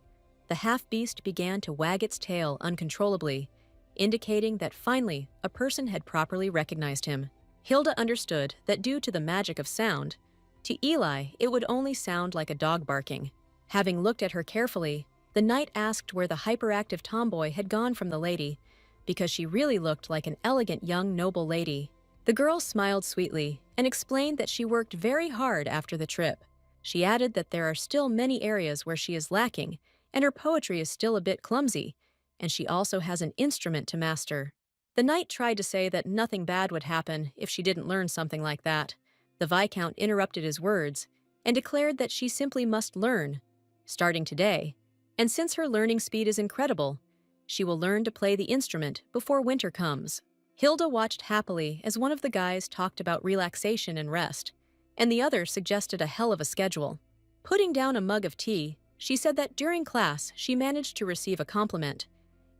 the half-beast began to wag its tail uncontrollably, indicating that finally a person had properly recognized him. Hilda understood that due to the magic of sound, to Eli it would only sound like a dog barking. Having looked at her carefully, the knight asked where the hyperactive tomboy had gone from the lady, because she really looked like an elegant young noble lady. The girl smiled sweetly and explained that she worked very hard after the trip. She added that there are still many areas where she is lacking, and her poetry is still a bit clumsy, and she also has an instrument to master. The knight tried to say that nothing bad would happen if she didn't learn something like that. The Viscount interrupted his words and declared that she simply must learn, starting today, and since her learning speed is incredible, she will learn to play the instrument before winter comes. Hilda watched happily as one of the guys talked about relaxation and rest, and the other suggested a hell of a schedule. Putting down a mug of tea, she said that during class she managed to receive a compliment,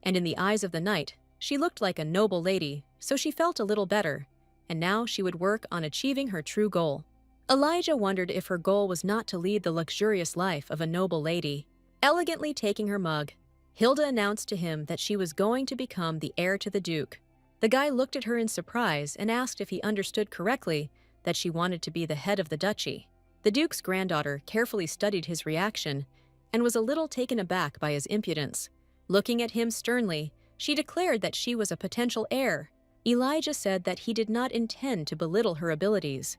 and in the eyes of the knight, she looked like a noble lady, so she felt a little better, and now she would work on achieving her true goal. Elijah wondered if her goal was not to lead the luxurious life of a noble lady. Elegantly taking her mug, Hilda announced to him that she was going to become the heir to the Duke. The guy looked at her in surprise and asked if he understood correctly that she wanted to be the head of the duchy. The Duke's granddaughter carefully studied his reaction and was a little taken aback by his impudence. Looking at him sternly, she declared that she was a potential heir. Elijah said that he did not intend to belittle her abilities,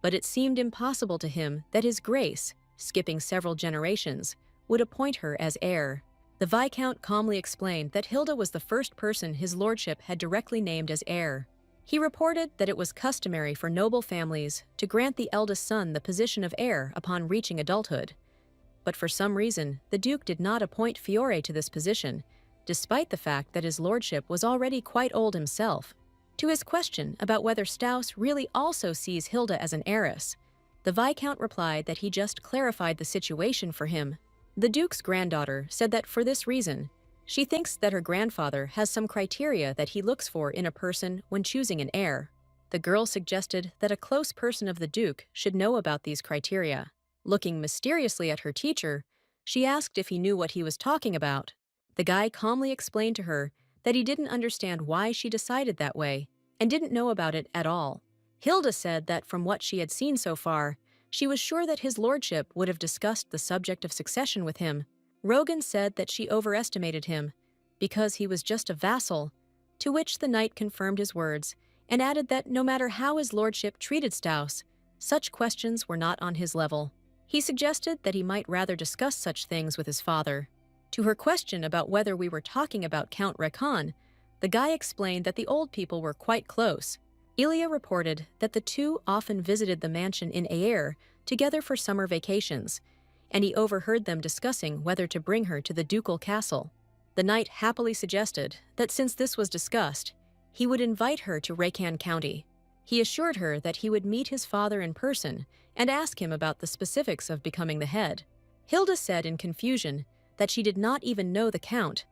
but it seemed impossible to him that His Grace, skipping several generations, would appoint her as heir. The Viscount calmly explained that Hilda was the first person his lordship had directly named as heir. He reported that it was customary for noble families to grant the eldest son the position of heir upon reaching adulthood. But for some reason, the Duke did not appoint Fiore to this position, despite the fact that his lordship was already quite old himself. To his question about whether Staus really also sees Hilda as an heiress, the Viscount replied that he just clarified the situation for him. The Duke's granddaughter said that for this reason, she thinks that her grandfather has some criteria that he looks for in a person when choosing an heir. The girl suggested that a close person of the Duke should know about these criteria. Looking mysteriously at her teacher, she asked if he knew what he was talking about. The guy calmly explained to her that he didn't understand why she decided that way and didn't know about it at all. Hilda said that from what she had seen so far, she was sure that his lordship would have discussed the subject of succession with him. Rogan said that she overestimated him because he was just a vassal, to which the knight confirmed his words and added that no matter how his lordship treated Staus, such questions were not on his level. He suggested that he might rather discuss such things with his father. To her question about whether we were talking about Count Recon, the guy explained that the old people were quite close. Ilya reported that the two often visited the mansion in Aer together for summer vacations, and he overheard them discussing whether to bring her to the ducal castle. The knight happily suggested that since this was discussed, he would invite her to Recap County. He assured her that he would meet his father in person and ask him about the specifics of becoming the head. Hilda said in confusion that she did not even know the count,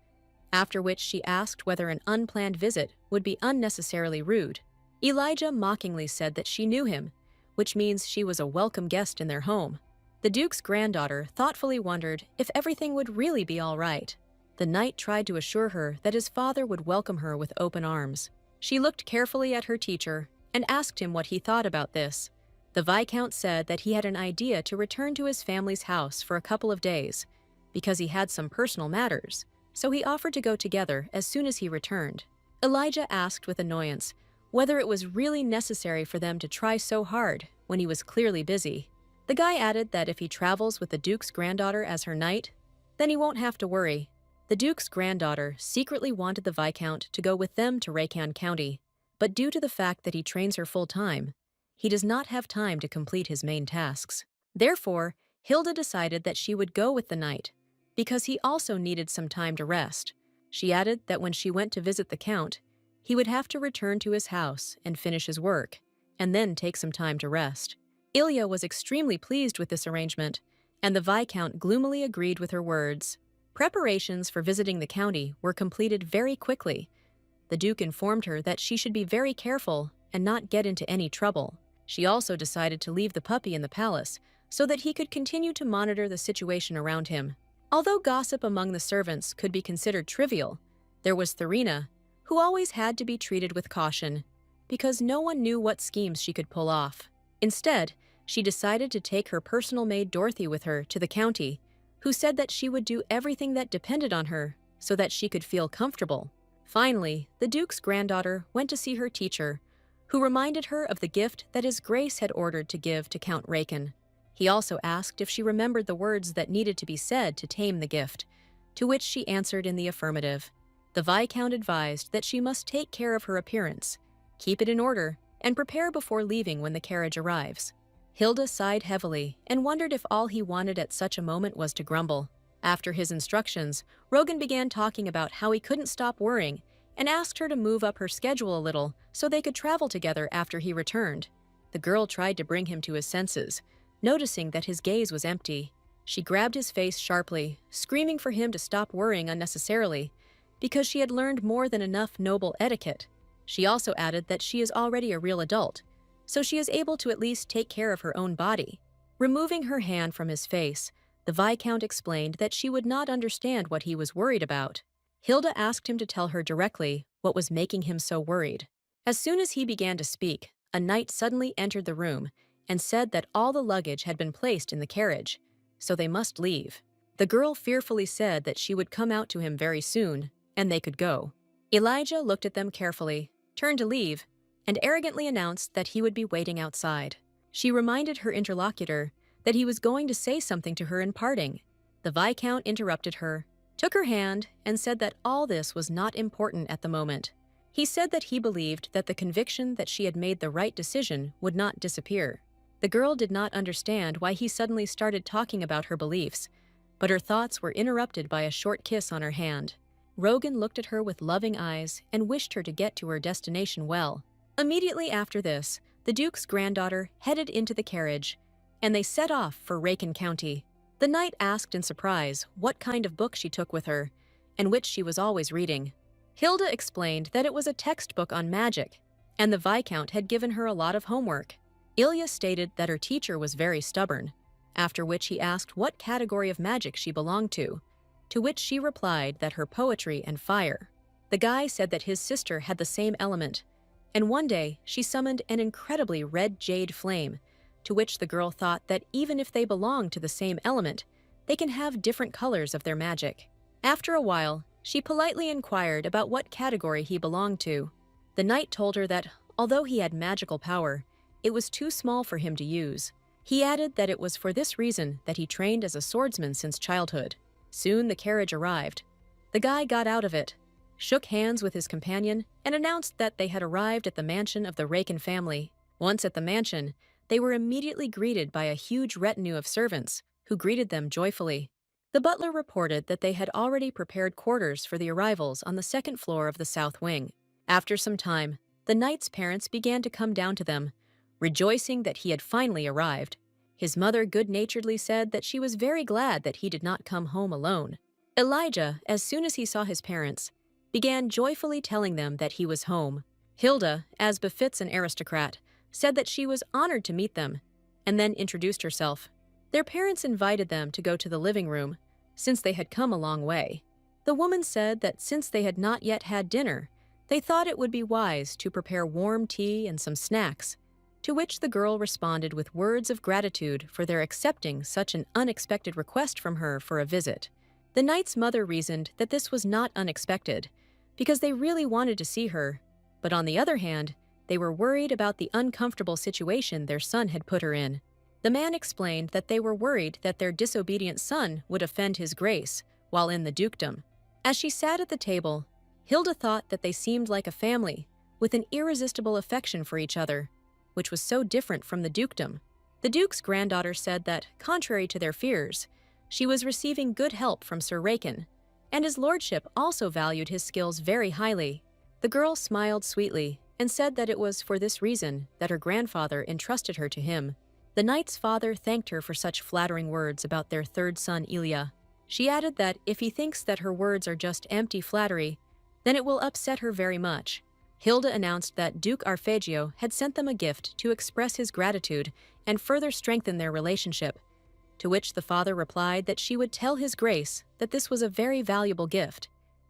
after which she asked whether an unplanned visit would be unnecessarily rude. Elijah mockingly said that she knew him, which means she was a welcome guest in their home. The Duke's granddaughter thoughtfully wondered if everything would really be all right. The knight tried to assure her that his father would welcome her with open arms. She looked carefully at her teacher and asked him what he thought about this. The Viscount said that he had an idea to return to his family's house for a couple of days, because he had some personal matters, so he offered to go together as soon as he returned. Elijah asked with annoyance whether it was really necessary for them to try so hard when he was clearly busy. The guy added that if he travels with the Duke's granddaughter as her knight, then he won't have to worry. The Duke's granddaughter secretly wanted the Viscount to go with them to Recap County, but due to the fact that he trains her full-time, he does not have time to complete his main tasks. Therefore, Hilda decided that she would go with the knight, because he also needed some time to rest. She added that when she went to visit the Count, he would have to return to his house and finish his work, and then take some time to rest. Ilya was extremely pleased with this arrangement, and the Viscount gloomily agreed with her words. Preparations for visiting the county were completed very quickly. The Duke informed her that she should be very careful and not get into any trouble. She also decided to leave the puppy in the palace so that he could continue to monitor the situation around him. Although gossip among the servants could be considered trivial, there was Therina, who always had to be treated with caution, because no one knew what schemes she could pull off. Instead, she decided to take her personal maid Dorothy with her to the county, who said that she would do everything that depended on her so that she could feel comfortable. Finally, the Duke's granddaughter went to see her teacher, who reminded her of the gift that His Grace had ordered to give to Count Recap. He also asked if she remembered the words that needed to be said to tame the gift, to which she answered in the affirmative. The Viscount advised that she must take care of her appearance, keep it in order, and prepare before leaving when the carriage arrives. Hilda sighed heavily and wondered if all he wanted at such a moment was to grumble. After his instructions, Rogan began talking about how he couldn't stop worrying and asked her to move up her schedule a little so they could travel together after he returned. The girl tried to bring him to his senses, noticing that his gaze was empty. She grabbed his face sharply, screaming for him to stop worrying unnecessarily, because she had learned more than enough noble etiquette. She also added that she is already a real adult, so she is able to at least take care of her own body. Removing her hand from his face, the Viscount explained that she would not understand what he was worried about. Hilda asked him to tell her directly what was making him so worried. As soon as he began to speak, a knight suddenly entered the room and said that all the luggage had been placed in the carriage, so they must leave. The girl fearfully said that she would come out to him very soon, and they could go. Elijah looked at them carefully, turned to leave, and arrogantly announced that he would be waiting outside. She reminded her interlocutor that he was going to say something to her in parting. The Viscount interrupted her, took her hand, and said that all this was not important at the moment. He said that he believed that the conviction that she had made the right decision would not disappear. The girl did not understand why he suddenly started talking about her beliefs, but her thoughts were interrupted by a short kiss on her hand. Rogan looked at her with loving eyes and wished her to get to her destination well. Immediately after this, the Duke's granddaughter headed into the carriage, and they set off for Recap County. The knight asked in surprise what kind of book she took with her, and which she was always reading. Hilda explained that it was a textbook on magic, and the Viscount had given her a lot of homework. Ilya stated that her teacher was very stubborn, after which he asked what category of magic she belonged to which she replied that her poetry and fire. The guy said that his sister had the same element, and one day she summoned an incredibly red jade flame, to which the girl thought that even if they belong to the same element, they can have different colors of their magic. After a while, she politely inquired about what category he belonged to. The knight told her that, although he had magical power, it was too small for him to use. He added that it was for this reason that he trained as a swordsman since childhood. Soon the carriage arrived. The guy got out of it, shook hands with his companion, and announced that they had arrived at the mansion of the Recap family. Once at the mansion, they were immediately greeted by a huge retinue of servants, who greeted them joyfully. The butler reported that they had already prepared quarters for the arrivals on the second floor of the south wing. After some time, the knight's parents began to come down to them, rejoicing that he had finally arrived. His mother good-naturedly said that she was very glad that he did not come home alone. Elijah, as soon as he saw his parents, began joyfully telling them that he was home. Hilda, as befits an aristocrat, said that she was honored to meet them, and then introduced herself. Their parents invited them to go to the living room, since they had come a long way. The woman said that since they had not yet had dinner, they thought it would be wise to prepare warm tea and some snacks, to which the girl responded with words of gratitude for their accepting such an unexpected request from her for a visit. The knight's mother reasoned that this was not unexpected, because they really wanted to see her, but on the other hand, they were worried about the uncomfortable situation their son had put her in. The man explained that they were worried that their disobedient son would offend his grace while in the dukedom. As she sat at the table, Hilda thought that they seemed like a family, with an irresistible affection for each other, which was so different from the dukedom. The duke's granddaughter said that, contrary to their fears, she was receiving good help from Sir Raken, and his lordship also valued his skills very highly. The girl smiled sweetly and said that it was for this reason that her grandfather entrusted her to him. The knight's father thanked her for such flattering words about their third son Ilya. She added that if he thinks that her words are just empty flattery, then it will upset her very much. Hilda announced that Duke Arpeggio had sent them a gift to express his gratitude and further strengthen their relationship, to which the father replied that she would tell his grace that this was a very valuable gift,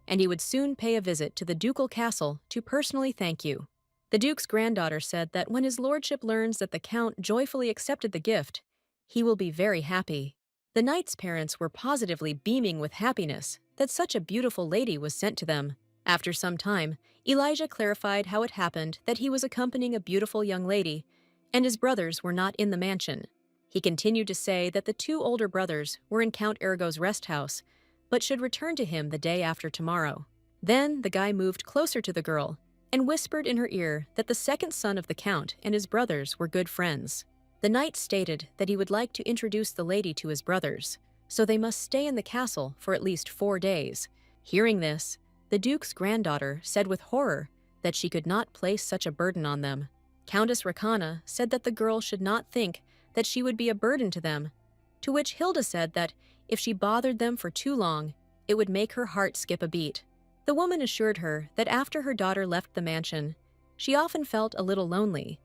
and he would soon pay a visit to the ducal castle to personally thank you. The duke's granddaughter said that when his lordship learns that the count joyfully accepted the gift, he will be very happy. The knight's parents were positively beaming with happiness that such a beautiful lady was sent to them. After some time, Elijah clarified how it happened that he was accompanying a beautiful young lady, and his brothers were not in the mansion. He continued to say that the two older brothers were in Count Ergo's rest house, but should return to him the day after tomorrow. Then the guy moved closer to the girl and whispered in her ear that the second son of the count and his brothers were good friends. The knight stated that he would like to introduce the lady to his brothers, so they must stay in the castle for at least 4 days. Hearing this, the duke's granddaughter said with horror that she could not place such a burden on them. Countess Rakana said that the girl should not think that she would be a burden to them, to which Hilda said that if she bothered them for too long, it would make her heart skip a beat. The woman assured her that after her daughter left the mansion, she often felt a little lonely,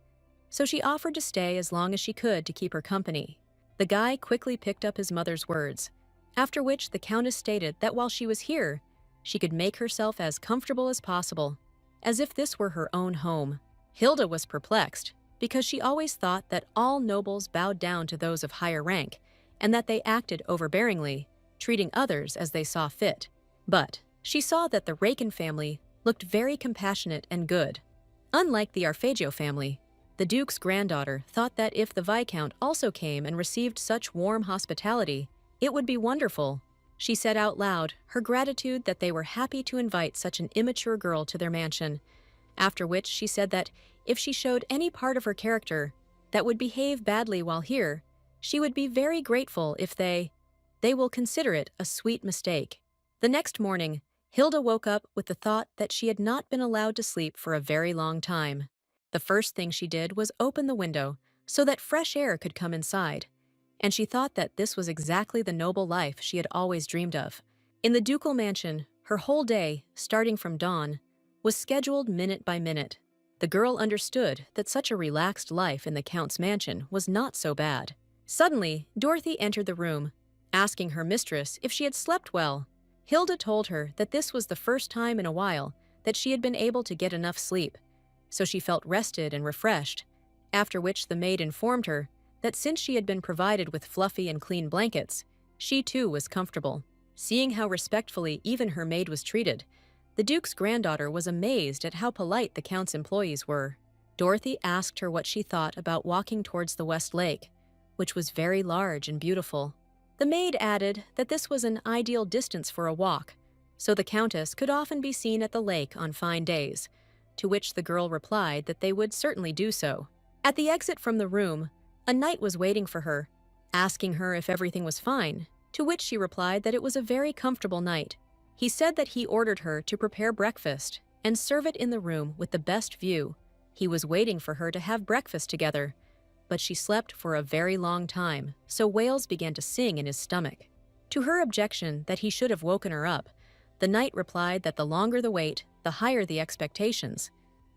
so she offered to stay as long as she could to keep her company. The guy quickly picked up his mother's words, after which the countess stated that while she was here, she could make herself as comfortable as possible, as if this were her own home. Hilda was perplexed, because she always thought that all nobles bowed down to those of higher rank, and that they acted overbearingly, treating others as they saw fit. But she saw that the Raken family looked very compassionate and good. Unlike the Arpeggio family, the duke's granddaughter thought that if the viscount also came and received such warm hospitality, it would be wonderful. She said out loud her gratitude that they were happy to invite such an immature girl to their mansion, after which she said that if she showed any part of her character that would behave badly while here, she would be very grateful if they will consider it a sweet mistake. The next morning, Hilda woke up with the thought that she had not been allowed to sleep for a very long time. The first thing she did was open the window so that fresh air could come inside, and she thought that this was exactly the noble life she had always dreamed of. In the ducal mansion, her whole day, starting from dawn, was scheduled minute by minute. The girl understood that such a relaxed life in the count's mansion was not so bad. Suddenly, Dorothy entered the room, asking her mistress if she had slept well. Hilda told her that this was the first time in a while that she had been able to get enough sleep, so she felt rested and refreshed, after which the maid informed her that since she had been provided with fluffy and clean blankets, she too was comfortable. Seeing how respectfully even her maid was treated, the duke's granddaughter was amazed at how polite the count's employees were. Dorothy asked her what she thought about walking towards the West Lake, which was very large and beautiful. The maid added that this was an ideal distance for a walk, so the countess could often be seen at the lake on fine days, to which the girl replied that they would certainly do so. At the exit from the room, a knight was waiting for her, asking her if everything was fine, to which she replied that it was a very comfortable night. He said that he ordered her to prepare breakfast and serve it in the room with the best view. He was waiting for her to have breakfast together, but she slept for a very long time, so wails began to sing in his stomach. To her objection that he should have woken her up, the knight replied that the longer the wait, the higher the expectations,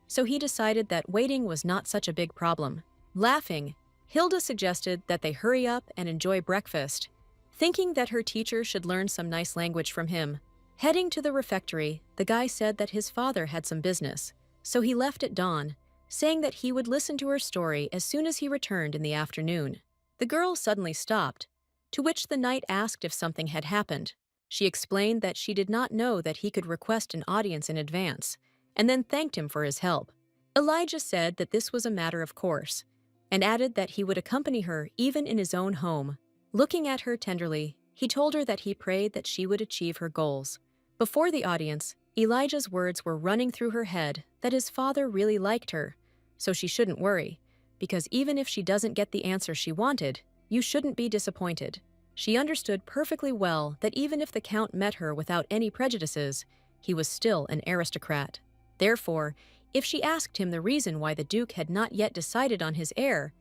so he decided that waiting was not such a big problem. Laughing, Hilda suggested that they hurry up and enjoy breakfast, thinking that her teacher should learn some nice language from him. Heading to the refectory, the guy said that his father had some business, so he left at dawn, saying that he would listen to her story as soon as he returned in the afternoon. The girl suddenly stopped, to which the knight asked if something had happened. She explained that she did not know that he could request an audience in advance, and then thanked him for his help. Elijah said that this was a matter of course, and added that he would accompany her even in his own home. Looking at her tenderly, he told her that he prayed that she would achieve her goals. Before the audience, Elijah's words were running through her head that his father really liked her, so she shouldn't worry, because even if she doesn't get the answer she wanted, you shouldn't be disappointed. She understood perfectly well that even if the Count met her without any prejudices, he was still an aristocrat. Therefore, if she asked him the reason why the Duke had not yet decided on his heir,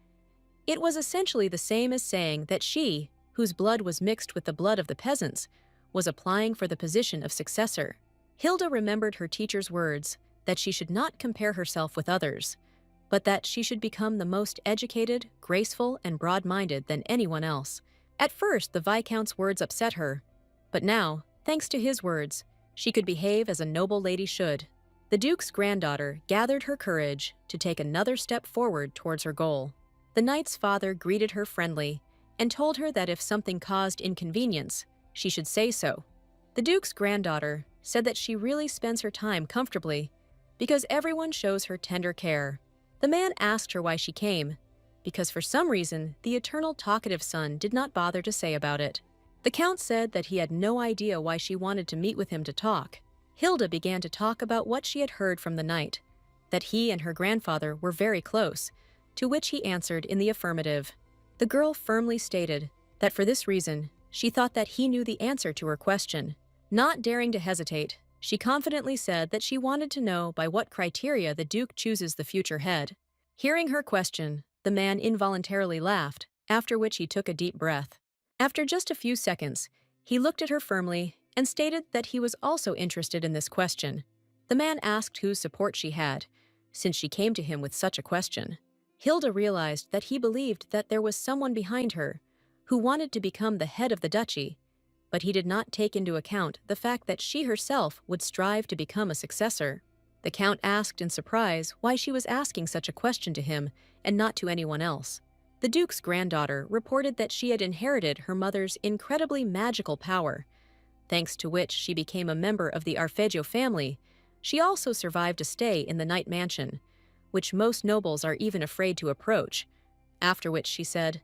it was essentially the same as saying that she, whose blood was mixed with the blood of the peasants, was applying for the position of successor. Hilda remembered her teacher's words that she should not compare herself with others, but that she should become the most educated, graceful, and broad-minded than anyone else. At first, the Viscount's words upset her, but now, thanks to his words, she could behave as a noble lady should. The Duke's granddaughter gathered her courage to take another step forward towards her goal. The knight's father greeted her friendly and told her that if something caused inconvenience, she should say so. The Duke's granddaughter said that she really spends her time comfortably because everyone shows her tender care. The man asked her why she came, because for some reason the eternal talkative son did not bother to say about it. The Count said that he had no idea why she wanted to meet with him to talk. Hilda began to talk about what she had heard from the knight, that he and her grandfather were very close, to which he answered in the affirmative. The girl firmly stated that for this reason, she thought that he knew the answer to her question. Not daring to hesitate, she confidently said that she wanted to know by what criteria the Duke chooses the future head. Hearing her question, the man involuntarily laughed, after which he took a deep breath. After just a few seconds, he looked at her firmly and stated that he was also interested in this question. The man asked whose support she had, since she came to him with such a question. Hilda realized that he believed that there was someone behind her who wanted to become the head of the duchy, but he did not take into account the fact that she herself would strive to become a successor. The Count asked in surprise why she was asking such a question to him and not to anyone else. The Duke's granddaughter reported that she had inherited her mother's incredibly magical power, thanks to which she became a member of the Arpeggio family. She also survived a stay in the Knight Mansion, which most nobles are even afraid to approach, after which she said,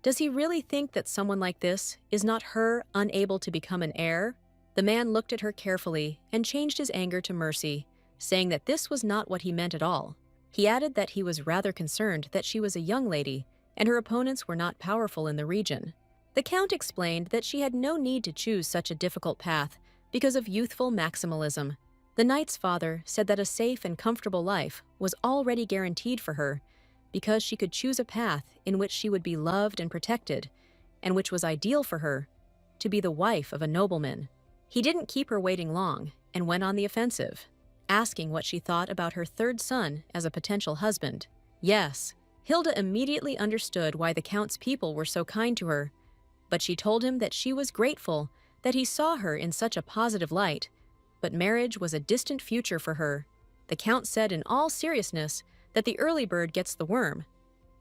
"Does he really think that someone like this is not her unable to become an heir?" The man looked at her carefully and changed his anger to mercy, saying that this was not what he meant at all. He added that he was rather concerned that she was a young lady and her opponents were not powerful in the region. The Count explained that she had no need to choose such a difficult path because of youthful maximalism. The knight's father said that a safe and comfortable life was already guaranteed for her because she could choose a path in which she would be loved and protected, and which was ideal for her, to be the wife of a nobleman. He didn't keep her waiting long and went on the offensive, asking what she thought about her third son as a potential husband. Yes, Hilda immediately understood why the Count's people were so kind to her, but she told him that she was grateful that he saw her in such a positive light, but marriage was a distant future for her. The Count said in all seriousness that the early bird gets the worm,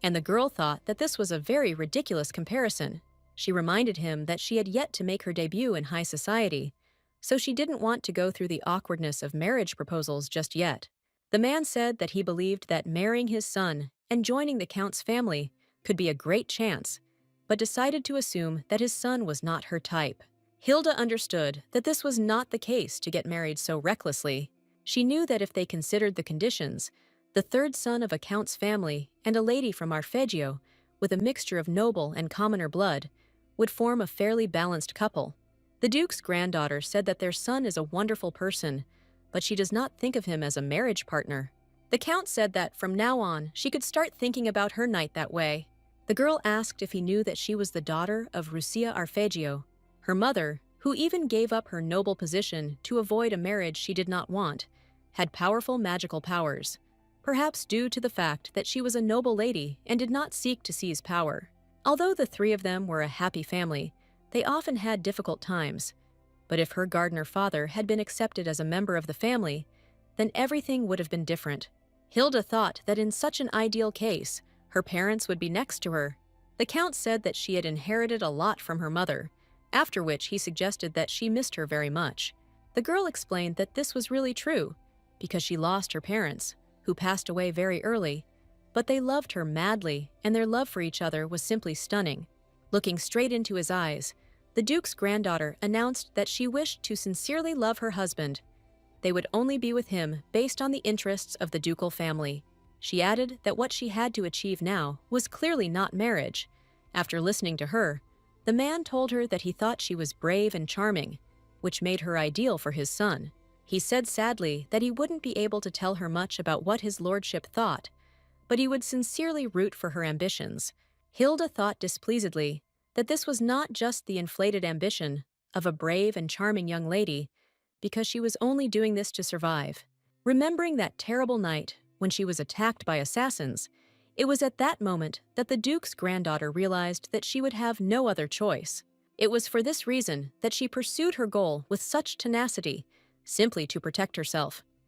and the girl thought that this was a very ridiculous comparison. She reminded him that she had yet to make her debut in high society, so she didn't want to go through the awkwardness of marriage proposals just yet. The man said that he believed that marrying his son and joining the Count's family could be a great chance, but decided to assume that his son was not her type. Hilda understood that this was not the case to get married so recklessly. She knew that if they considered the conditions, the third son of a Count's family and a lady from Arpeggio, with a mixture of noble and commoner blood, would form a fairly balanced couple. The Duke's granddaughter said that their son is a wonderful person, but she does not think of him as a marriage partner. The Count said that from now on she could start thinking about her knight that way. The girl asked if he knew that she was the daughter of Lucia Arpeggio, her mother, who even gave up her noble position to avoid a marriage she did not want, had powerful magical powers, perhaps due to the fact that she was a noble lady and did not seek to seize power. Although the three of them were a happy family, they often had difficult times. But if her gardener father had been accepted as a member of the family, then everything would have been different. Hilda thought that in such an ideal case, her parents would be next to her. The Count said that she had inherited a lot from her mother, after which he suggested that she missed her very much. The girl explained that this was really true, because she lost her parents, who passed away very early, but they loved her madly, and their love for each other was simply stunning. Looking straight into his eyes, the Duke's granddaughter announced that she wished to sincerely love her husband. They would only be with him based on the interests of the ducal family. She added that what she had to achieve now was clearly not marriage. After listening to her, the man told her that he thought she was brave and charming, which made her ideal for his son. He said sadly that he wouldn't be able to tell her much about what his lordship thought, but he would sincerely root for her ambitions. Hilda thought displeasedly that this was not just the inflated ambition of a brave and charming young lady, because she was only doing this to survive. Remembering that terrible night when she was attacked by assassins, it was at that moment that the Duke's granddaughter realized that she would have no other choice. It was for this reason that she pursued her goal with such tenacity, simply to protect herself.